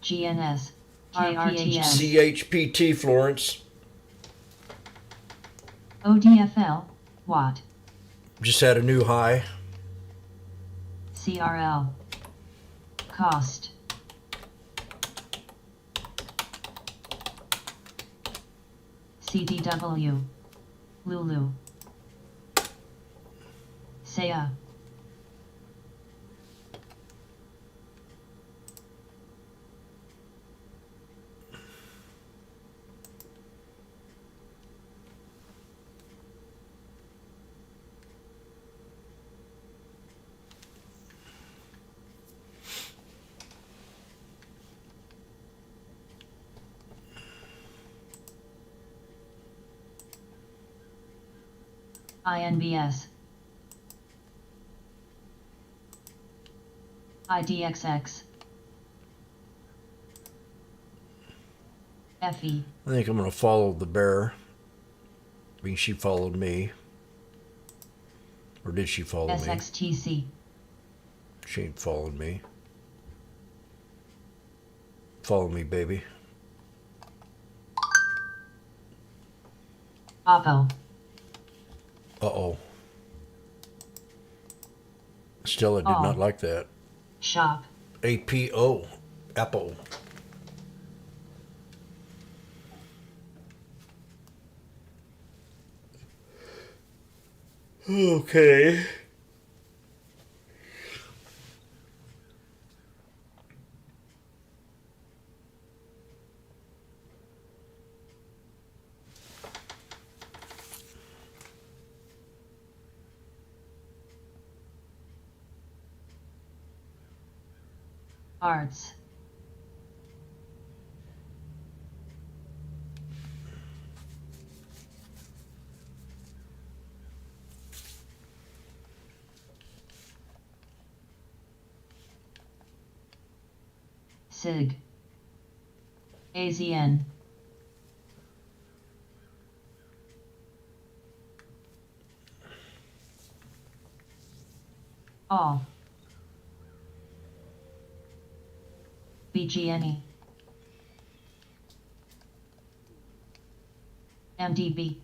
GNS. RPHS. CHPT, Florence. ODFL. Watt. Just had a new high. CRL. Cost. CDW. Lulu. SEA. INBS. IDXX. FE. I think I'm going to follow the bear. I mean, she followed me. Or did she follow me? SXTC. She ain't followed me. Follow me, baby. Oppo. Uh-oh. Stella did not like that. Shop. APO. Apple. Okay. Arts. SIG. AZN. All. BGNE. MDB.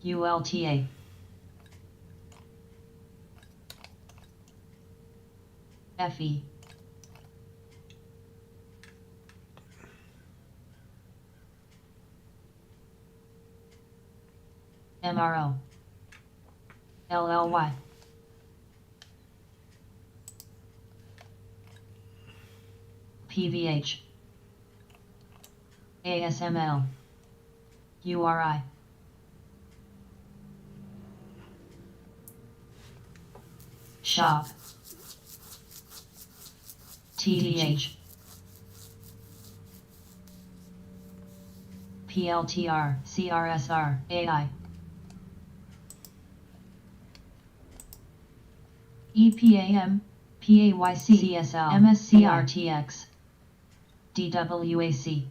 ULTA. FE. MRO. LLY. PVH. ASML. URI. Shop. TDH. PLTR, CRSR, AI. EPAM, PAYC, CSL, MSCRTX, DWAC.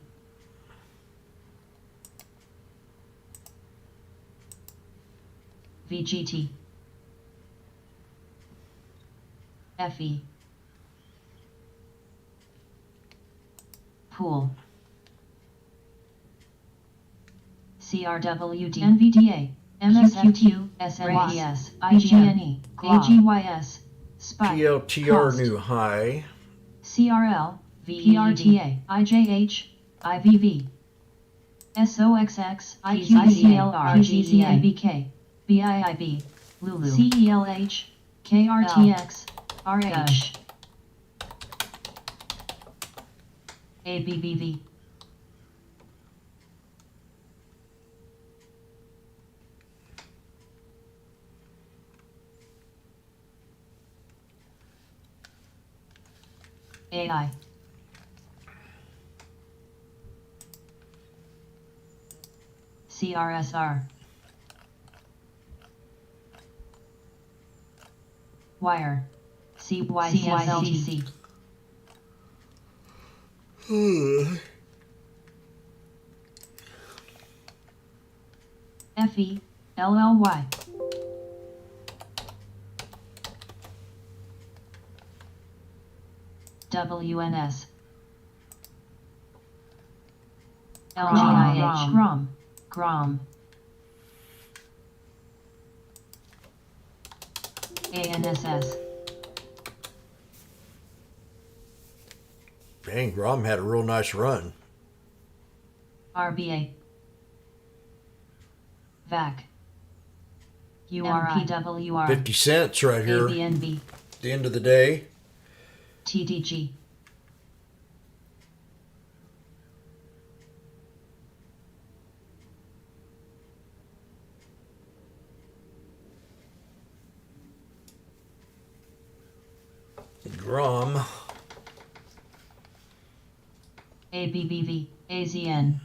VGT. FE. Pool. CRWD. NVDA. MSQQ. SNPS. IGNE. AGYS. Spike. PLTR Cost. new high. CRL. PRTA. IJH. IVV. SOXX. IQCLR. QGZABK. BIIB. Lulu. CELH. KRTX. RH. ABBV. AI. CRSR. Wire. CYCSLTC. FE. LLY. WNS. LGIH. GROM. GROM. ANSS. Dang, Grom had a real nice run. RBA. VAC. URIWR. 50 cents right here. ABNB. At the end of the day. TDG. Grom. ABBV, AZN.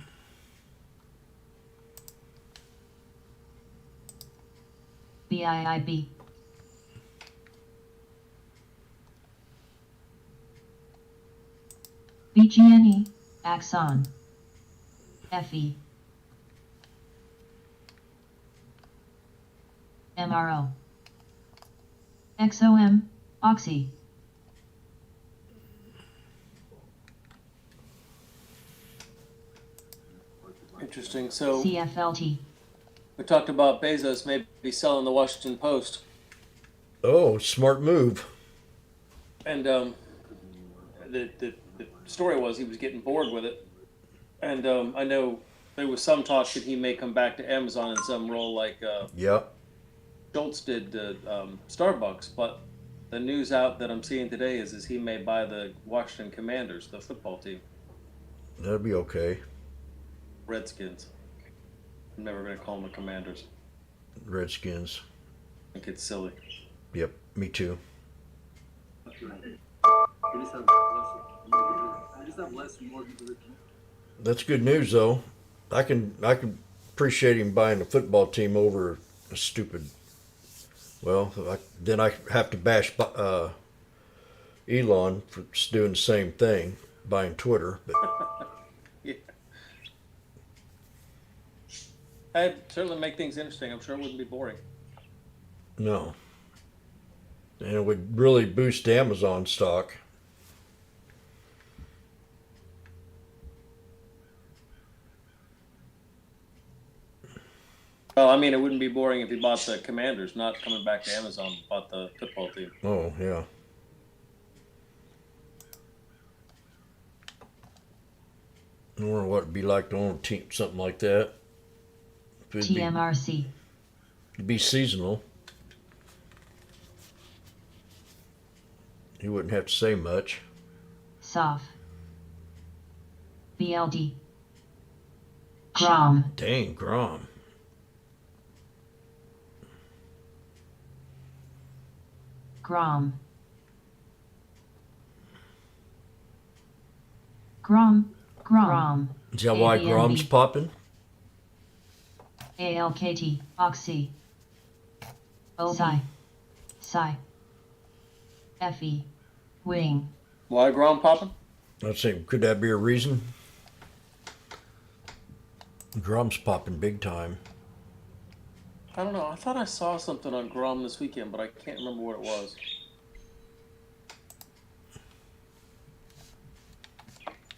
BIIB. BGNE, Axon. FE. MRO. XOM, Oxy. Interesting. So CFLT. we talked about Bezos maybe selling the Washington Post, Oh, smart move. and the story was he was getting bored with it, and I know there was some talk that he may come back to Amazon in some role like Yep. Schultz did to Starbucks, but the news out that I'm seeing today is he may buy the Washington Commanders, the football team. That'll be okay. Redskins. I'm never going to call them the Commanders. Redskins. I think it's silly. Yep, me too. That's good news, though. I can appreciate him buying a football team over a stupid. Well, then I have to bash Elon for doing the same thing, buying Twitter. But Yeah. I'd certainly make things interesting. I'm sure it wouldn't be boring. no, and it would really boost Amazon stock. Well, I mean, it wouldn't be boring if he bought the Commanders, not coming back to Amazon, bought the football team. Oh yeah. I wonder what it'd be like to own a team, something like that. If TMRC. it'd be seasonal. He wouldn't have to say much. SOF. BLD. Grom. Dang, Grom. Grom. Grom. Grom. Is that why ABNB. Grom's popping? ALKT. Oxy. Psi. Psi. FE. Wing. Why Grom popping? Let's see, could that be a reason? Grom's popping big time. I don't know. I thought I saw something on Grom this weekend, but I can't remember what it was.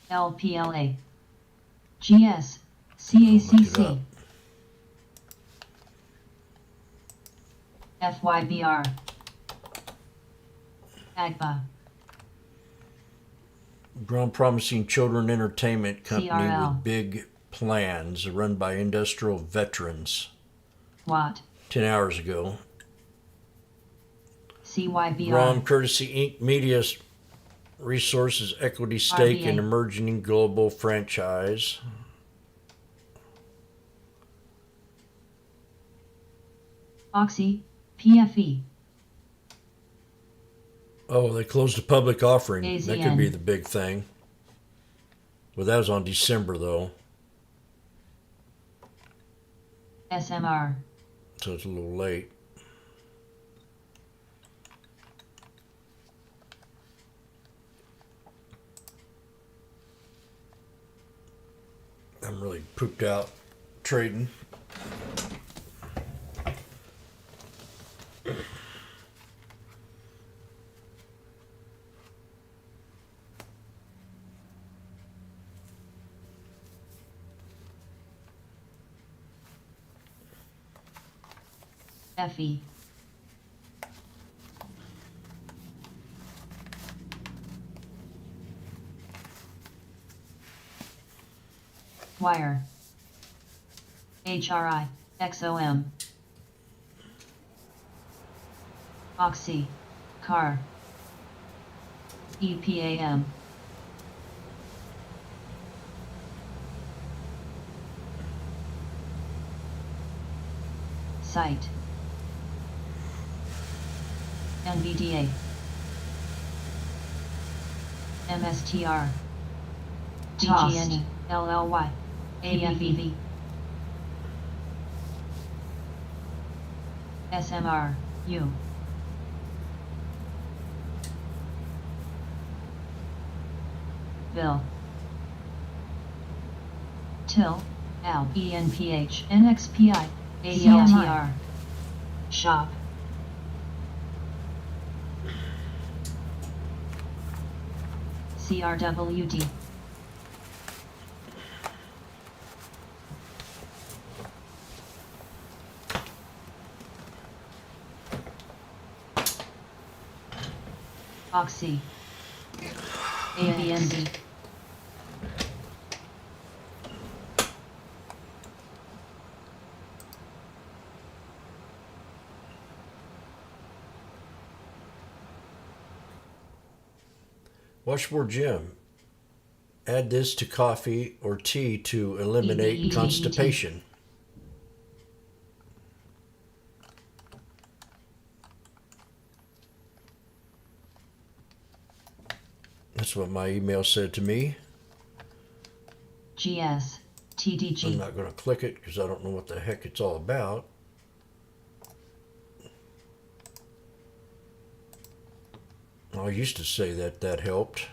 LPLA. GS. Look it CACC. up. FYBR. AGBA. Grom promising children entertainment company CRL. with big plans run by industrial veterans. Watt. 10 hours ago. CYBR. Grom courtesy Inc. Media Resources equity stake in RBA. emerging global franchise. Oxy. PFE. Oh, they closed a public offering. That could be AZN. the big thing. Well, that was on December, though, SMR. so it's a little late. I'm really pooped out trading. FE. Wire. HRI. XOM. Oxy. Car. EPAM. Site. NVDA. MSTR. DGNE. LLY. ABV. SMR. U. Bill. Till. Al. ENPH. NXPI. ALTR. Shop. CRWD. Oxy. ABND. Washboardjim. Add this to coffee or tea to eliminate constipation. That's what my email said to me. GS. TDG. I'm not going to click it because I don't know what the heck it's all about. I used to say that that helped.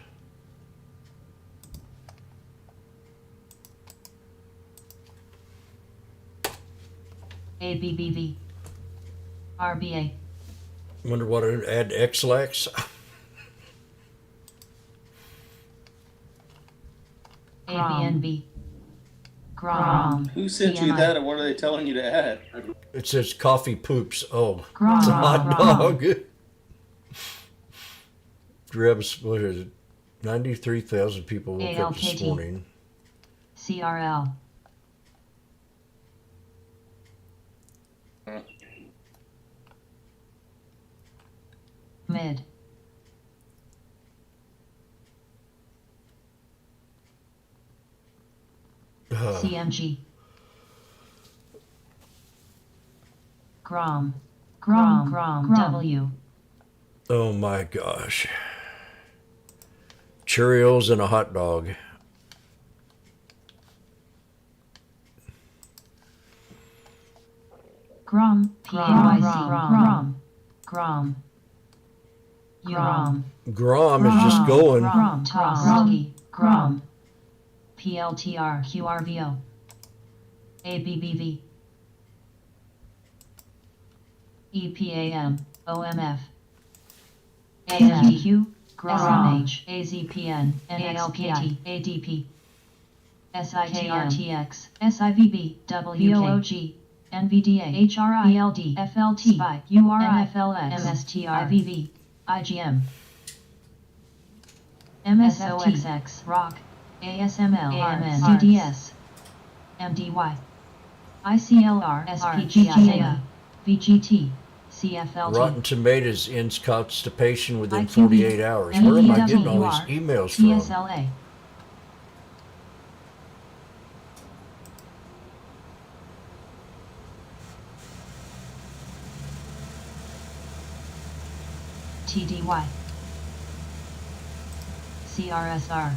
ABBV. RBA. Wonder what I'd add to Xlax. ABNB. Grom. Who sent you that, and what are they telling you to add? It says coffee poops. Oh, Grom. it's a hot dog. Grabs, what is it? 93,000 people woke up this ALKT. morning. CRL. Mid. CMG. Grom. W. Oh my gosh. Cheerios and a hot dog. Grom. Grom. Grom is just going. Grom. PLTR. QRVO. ABBV. EPAM. OMF. AMQ. SMH. AZPN. NXPT. ADP. SIKRTX. SIVB. WOG. NVDA. HRI. ELD. FLT. SPI. URI. FLX. MSTR. IVV. IGM. MSOXX. ROC. ASML. AMN. DDS. MDY. ICLR. SPGIA. VGT. CFLT. Rotten Tomatoes ends constipation within IQV. 48 hours. Where am I getting all these emails from? TSLA. TDY. CRSR.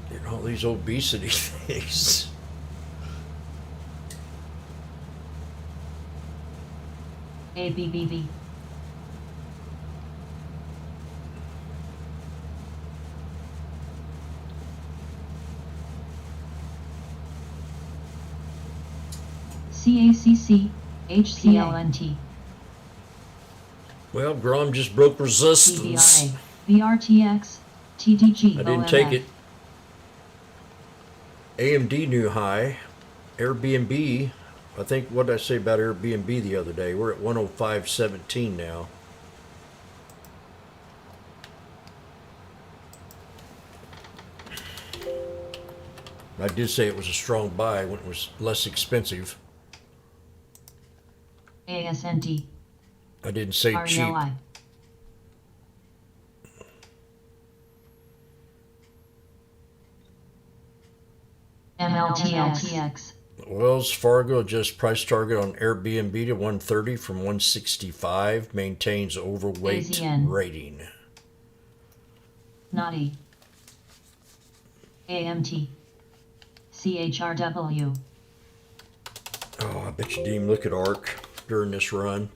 Getting all these obesity things. ABBV. CACC. HCLNT. Well, Grom just broke resistance. CBRA. VRTX. TDG. I didn't take it. AMD new high. Airbnb. I think, what did I say about Airbnb the other day? We're at 105.17 now. I did say it was a strong buy when it was less expensive. ASNT. I didn't say cheap. RELI. MLTX. Wells Fargo adjusts price target on Airbnb to 130 from 165. Maintains overweight AZN. rating. Naughty. AMT. CHRW. Oh, I bet you Deem look at ARC during this run.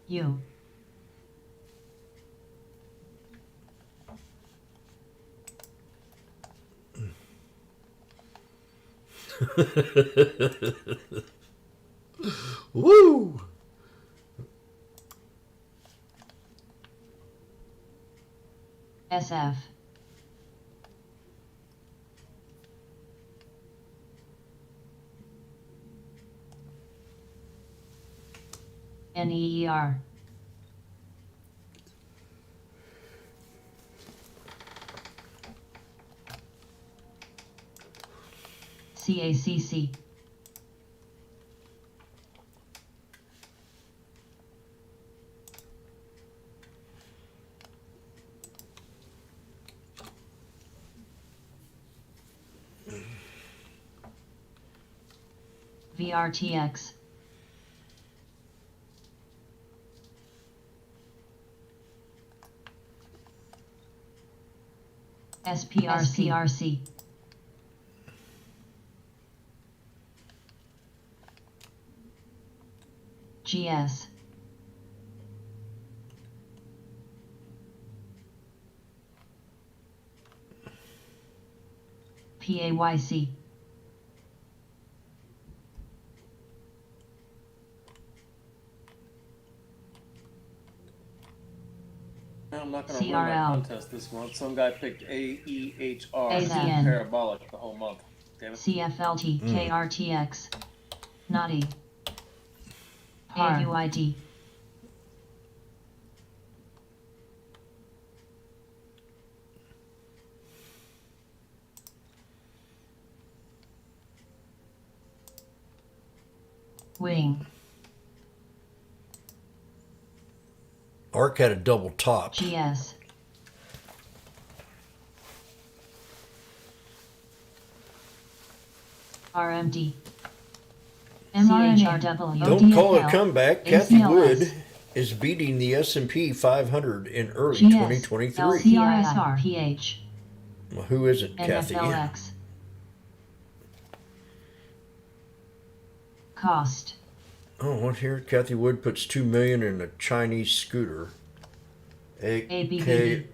U. Woo! SF. NEER. CACC. VRTX. SPRC. GS. PAYC. I'm not going to run my CRL. contest this month. Some guy picked AEHR AZN. parabolic the whole month. Damn it. CFLT. KRTX. Naughty. AUID. Wing. ARC had a double top. GS. RMD. CHRW. Don't call it a comeback. Kathy ACLS. Wood is beating the S&P 500 in early GS. 2023. LCRSR. PH. Well, who is it, Kathy? NFLX. Cost. Oh, what here? Kathy Wood puts $2 million in a Chinese scooter. ABBD.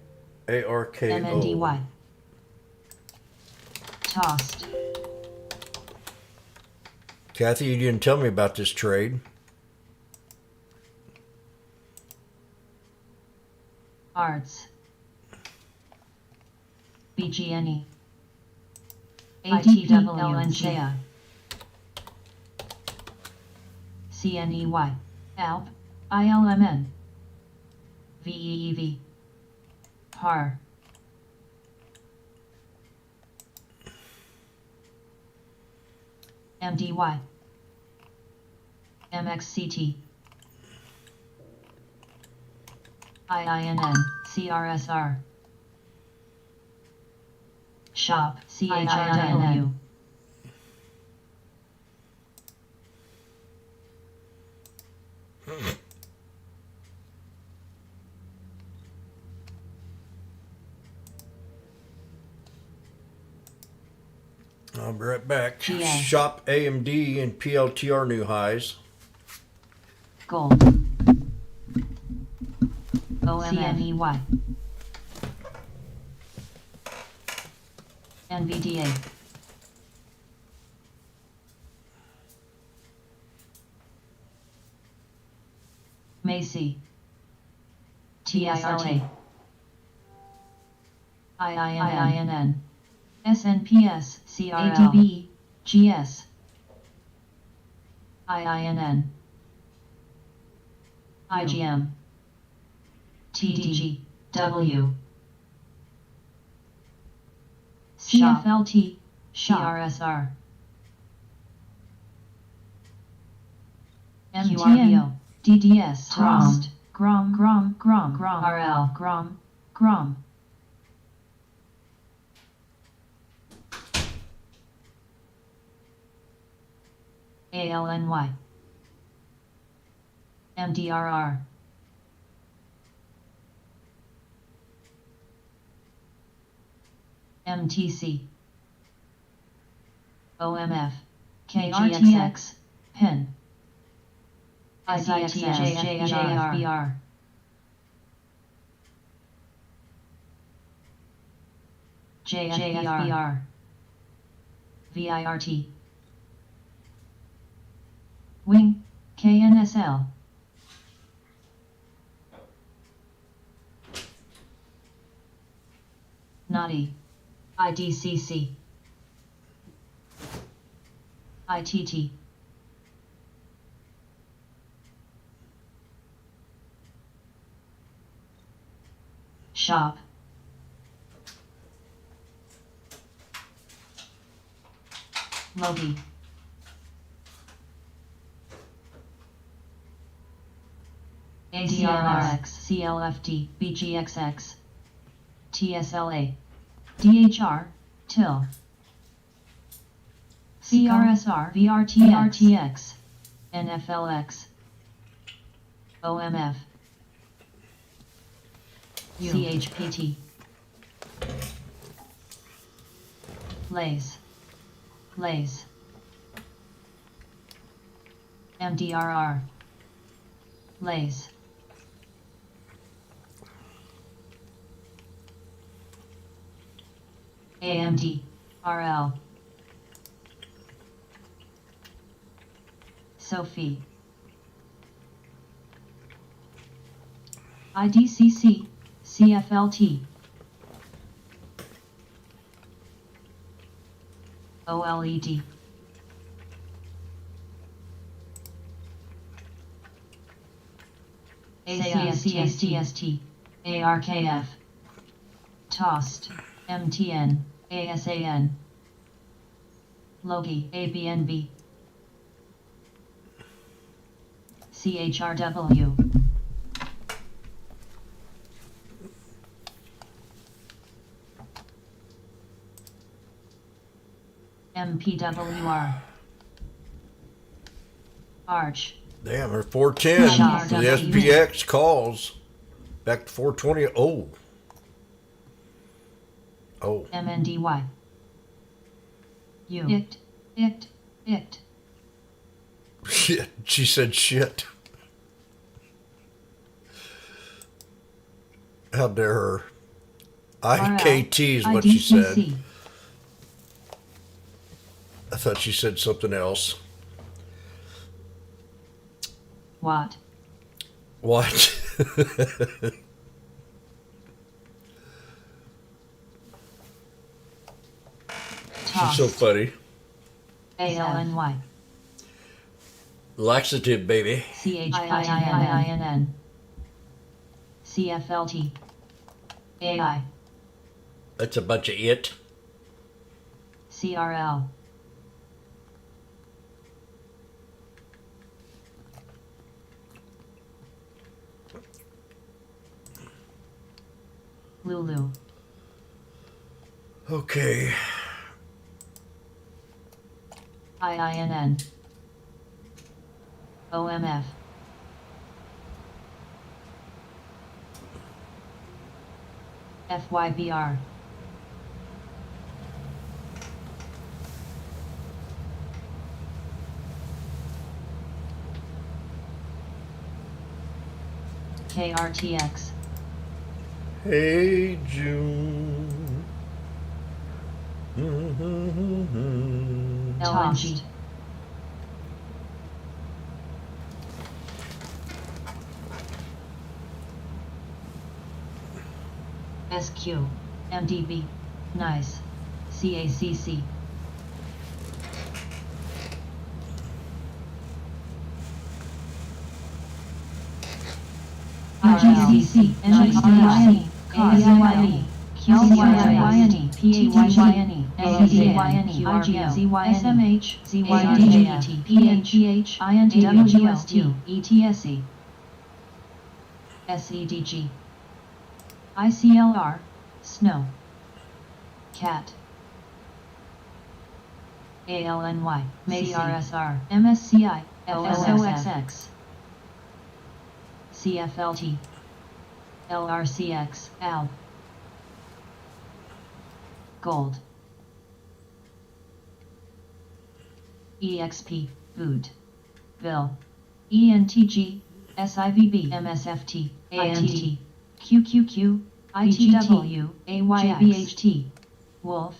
ARKO. MNDY. Tossed. Kathy, you didn't tell me about this trade. Arts. BGNE. ATWLNCA. CNEY. ALP. ILMN. VEEV. PAR. MDY. MXCT. IINN. CRSR. Shop. CHRW. I'll be right back. GS. Shop AMD and PLTR new highs. Gold. CNEY. NVDA. Macy. TIRT. IINN. SNPS. CRL. ADB. GS. IINN. IGM. TDG. W. CFLT. CRSR. MTN. DDS. Tossed. Grom. RL. Grom. ALNY. MDRR. MTC. OMF. KRTX. PIN. ICXJFBR. JFBR. VIRT. Wing. KNSL. Naughty. IDCC. ITT. Shop. Logi. ACRX, CLFD, BGXX, TSLA, DHR, TIL, CRSR, VRTX, NFLX, OMF, CHPT, Lays, MDRR, Lays, AMD, RL, Sophie, IDCC, CFLT, OLED, ACSTSTST, ARKF, TOST, MTN, ASAN, Logi, ABNB, CHRW, MPWR, Arch, Damn, they're 410 for the SPX calls. Back to 420. Oh. MNDY, ICT, Shit. She said shit. How dare her. IKT is what she said. I thought she said something else. What? She's so funny. ALNY, Laxative, baby. CHIINN, CFLT, AI, That's a bunch of it. CRL, Lulu, Okay. IINN, OMF, FYBR, KRTX, Hey, June. LNG, SQ, MDB, NICE, CACC, IGCC, NICE, KZYE, QZYNE, PAYYNE, SZYNE, IGL, SMH, ZYDJT, PHPH, INTWST, ETSE, SEDG, ICLR, Snow, Cat, ALNY, CRSR, MSCI, FSOXX, CFLT, LRCX, AL, Gold, EXP, Boot, Bill, ENTG, SIVB, MSFT, ANT, QQQ, ITW, AYXBHT, Wolf,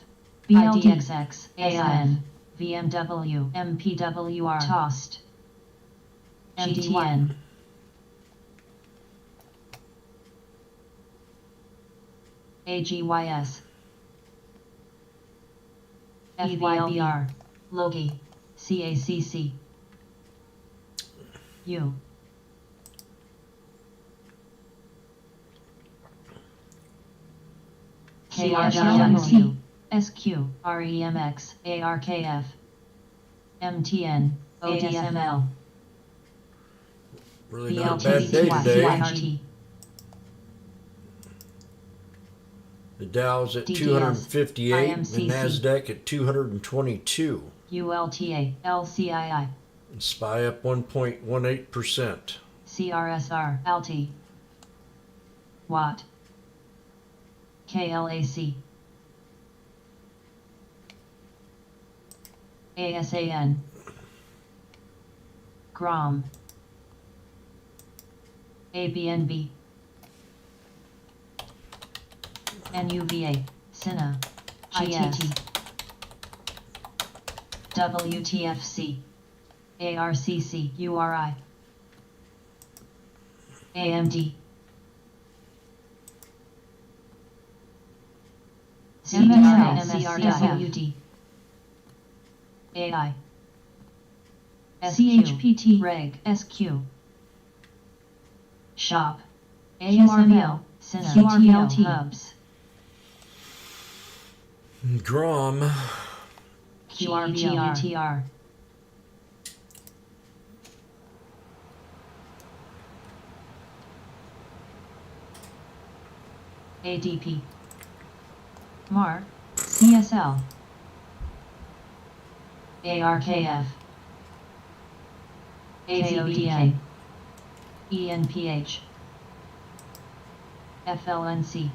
BLDXX, AN, VMW, MPWR, Tost, MTN, AGYS, FYBR, Logi, CACC, U, KRW, SQ, REMX, ARKF, MTN, ODSML, Really not a bad day today. BLTCYRT, The Dow's at DDS, 258, the IMCC, NASDAQ at 222. ULTA, LCII, And SPY up 1.18%. CRSR, ALTI, Watt, KLAC, ASAN, GROM, ABNB, NUVA, SINA, GT, WTFC, ARCC, URI, AMD, MSCRWD, AI, CHPT Reg SQ, Shop, ASML, SINA, QRVL Hubs, GROM, QRVLTR, ADP, MAR, CSL, ARKF, AZODK, ENPH, FLNC,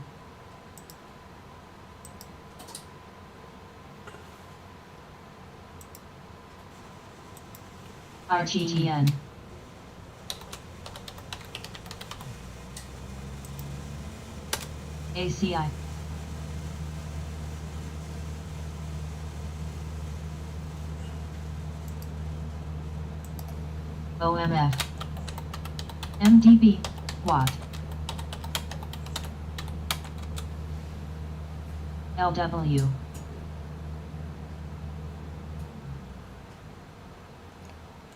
RTTN, ACI, OMF, MDB, Watt, LW,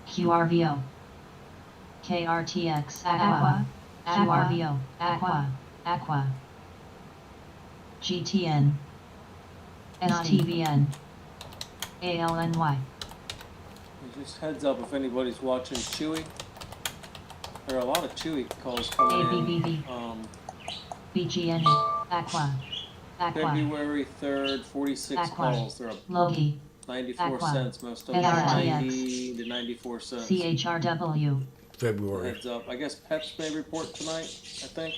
QRVO, KRTX, Aqua, QRVO, Aqua, GTN, STVN, ALNY. Just heads up if anybody's watching Chewy. There are a lot of Chewy calls coming ABBV, in. BGN, Aqua, February 3rd, 46 Aqua, calls. They're up Logi, 94 Aqua, cents. Most of them are SRTX, 90 to 94 cents. CHRW, February. Heads up. I guess Peps may report tonight, I think.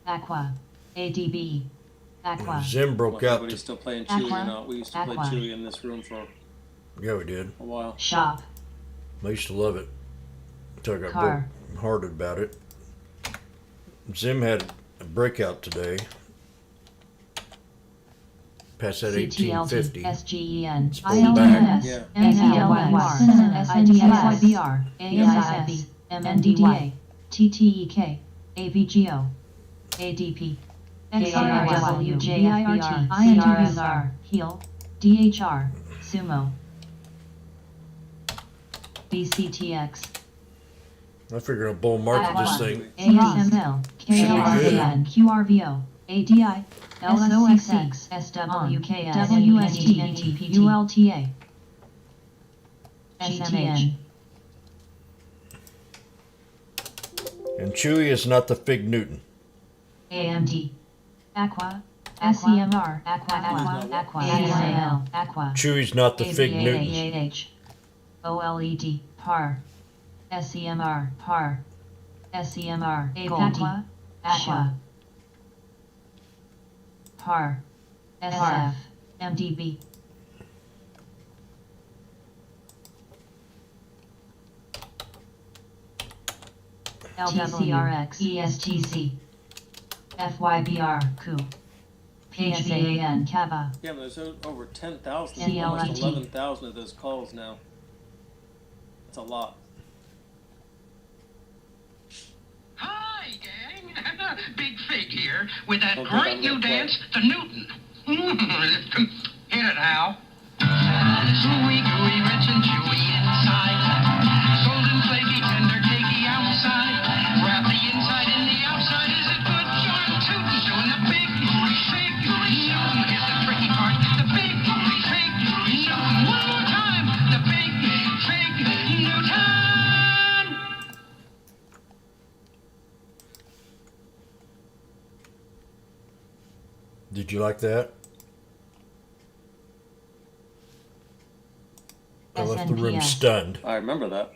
Aqua, ADB, Aqua, Zim broke Well, out. everybody's still playing Chewy or Aqua, not. We used to play Aqua. Chewy in this room for Yeah, we did. a while. Shop, I used to love it until I got Car. broke-hearted about it. Zim had a breakout today. Past that CTLT, 1850. SGEN, It's pulled back. ILNS, Yeah. NCLYR, SNDSYBR, ASIB, MNDDA, TTEK, AVGO, ADP, XRW, JIRT, INWR, HEAL, DHR, Sumo, BCTX, I figured a bull market this thing. ASML, KRVN, QRVO, ADI, LSOXX, SWKS, WST, ULTA, GTN, And Chewy is not the Fig Newton. AMD, Aqua, SEMR, Aqua, ASAL, Aqua, Chewy's not the Fig Newtons. OLED, PAR, SEMR, PAR, SEMR, Aqua, Aqua, PAR, SF, MDB. LWRX, ESTC, FYBR, COO, PSAN, Kava, Yeah, but there's over 10,000, CLIT. almost 11,000 of those calls now. That's a lot. Hi, gang. Big Fig here with that Okay, great I'm new gonna play. dance, the Newton. Hit it, Hal. Ooey gooey, rich and chewy inside. Golden flaky, tender, cakey outside. Wrap the inside in the outside is a good joint tootin'. Doing the big Fig Newton is the tricky part. The big Fig Newton. One more time. The big Fig Newton. Did you like that? I left the room SNPS. stunned. I remember that.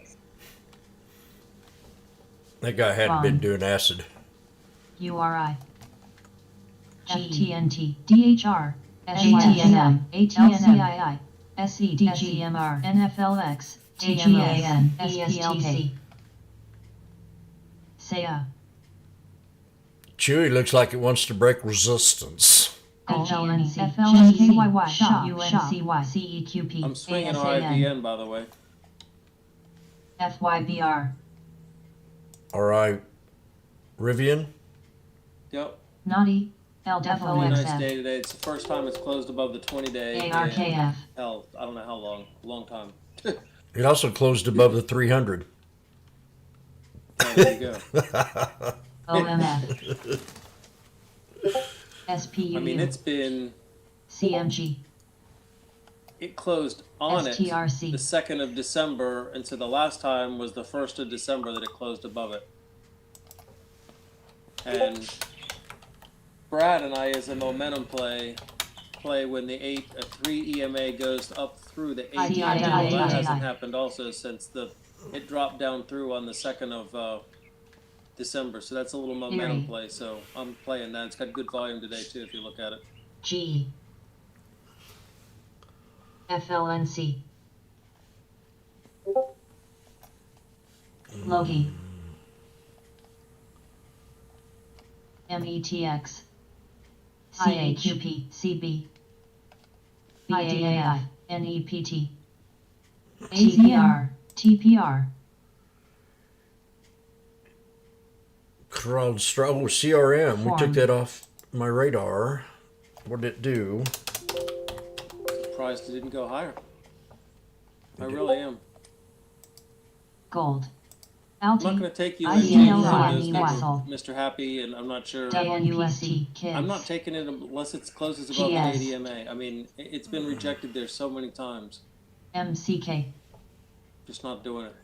That guy hadn't been Ron. doing acid. URI, FTNT, DHR, SGTNM, ATNCII, SEDGMR, NFLX, TGAN, SPLK. Saya, Chewy looks like it wants to break resistance. FLNC, FLNKYY, SHOP, UNCY, CEQP, I'm swinging ASAN, RIVN, by the way. FYBR, Alright, Rivian? Yep. Naughty, Pretty nice day LWXF, today. It's the first time it's closed above the 20-day. ARKF, Hell, I don't know how long. Long time. It also closed above the 300. Oh, there you go. OMF, SPUU, I mean, it's been... CMG, It closed on STRC. it the 2nd of December, and so the last time was the 1st of December that it closed above it. And Brad and I, as a momentum play when the 3 EMA goes up through the 8 EMA. That hasn't happened also since it dropped down through on the 2nd of December. So that's a little momentum play. So I'm playing that. It's got good volume today too, if you look at it. G, FLNC, Logi, METX, CHUP, CB, BAAF, NEPT, AZR, TPR, CRM. We Form. took that off my radar. What did it do? Surprised it didn't go higher. I really am. Gold, I'm not Alti, going to take you ICLY, in, Wessel, Mr. Happy, and I'm not sure. WST, Kids, I'm not taking it unless it closes above the GS. 8 EMA. I mean, it's been rejected there so many times. MCK, Just not doing it.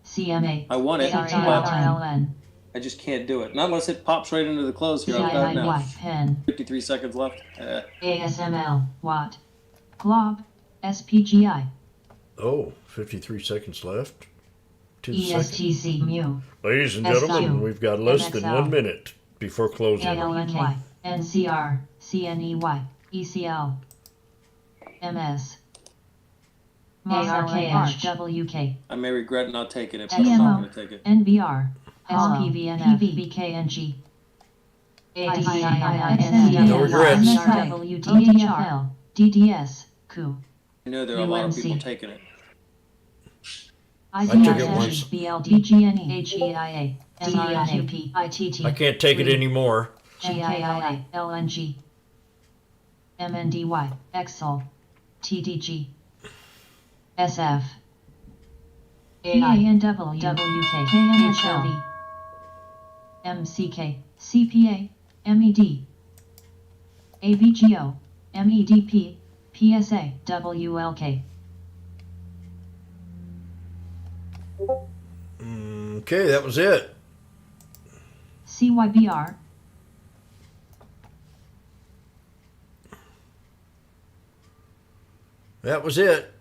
CMA, I want it, but CRLN, I just can't do it. Not unless it pops right into the close here. I've got now CIIY, Pen, 53 seconds left. ASML, Watt, Glob, SPGI, Oh, 53 seconds left. 2 seconds. ESTC, Mu, Ladies and SW, gentlemen, we've got less than MXL, 1 minute before closing. ALNY, NCR, CNEY, ECL, MS, ARKH, WK, I may regret not taking it, but I'm not going to take it. NBR, SPVNF, BKNG, ADCII, No regrets. NSRW, DHL, DDS, COO, I know there are a lot of people UMC. taking it. took it once. BLD, GNE, HEIA, MRQP, ITT, I can't take it anymore. GIIA, LNG, MNDY, XSOL, TDG, SF, AINW, WK, KNHLD, MCK, CPA, MED, AVGO, MEDP, PSA, WLK. Okay, that was it. CYBR, that was it.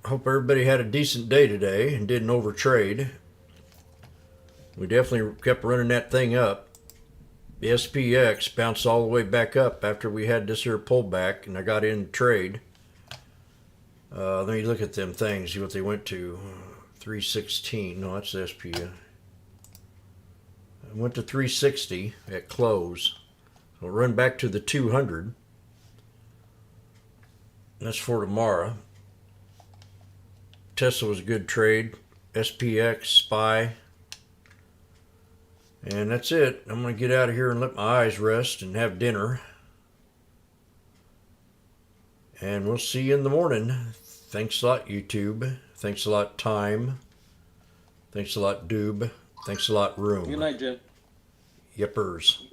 Hope everybody had a decent day today and didn't overtrade. We definitely kept running that thing up. The SPX bounced all the way back up after we had this here pullback, and I got in the trade. Let me look at them things, see what they went to. 316. No, that's the SPX. I went to 360 at close. So we'll run back to the 200. That's for tomorrow. Tesla was a good trade. SPX, SPY. And that's it. I'm going to get out of here and let my eyes rest and have dinner. And we'll see you in the morning. Thanks a lot, YouTube. Thanks a lot, Time. Thanks a lot, Doob. Thanks a lot, Room. Good night, Jim. Yippers.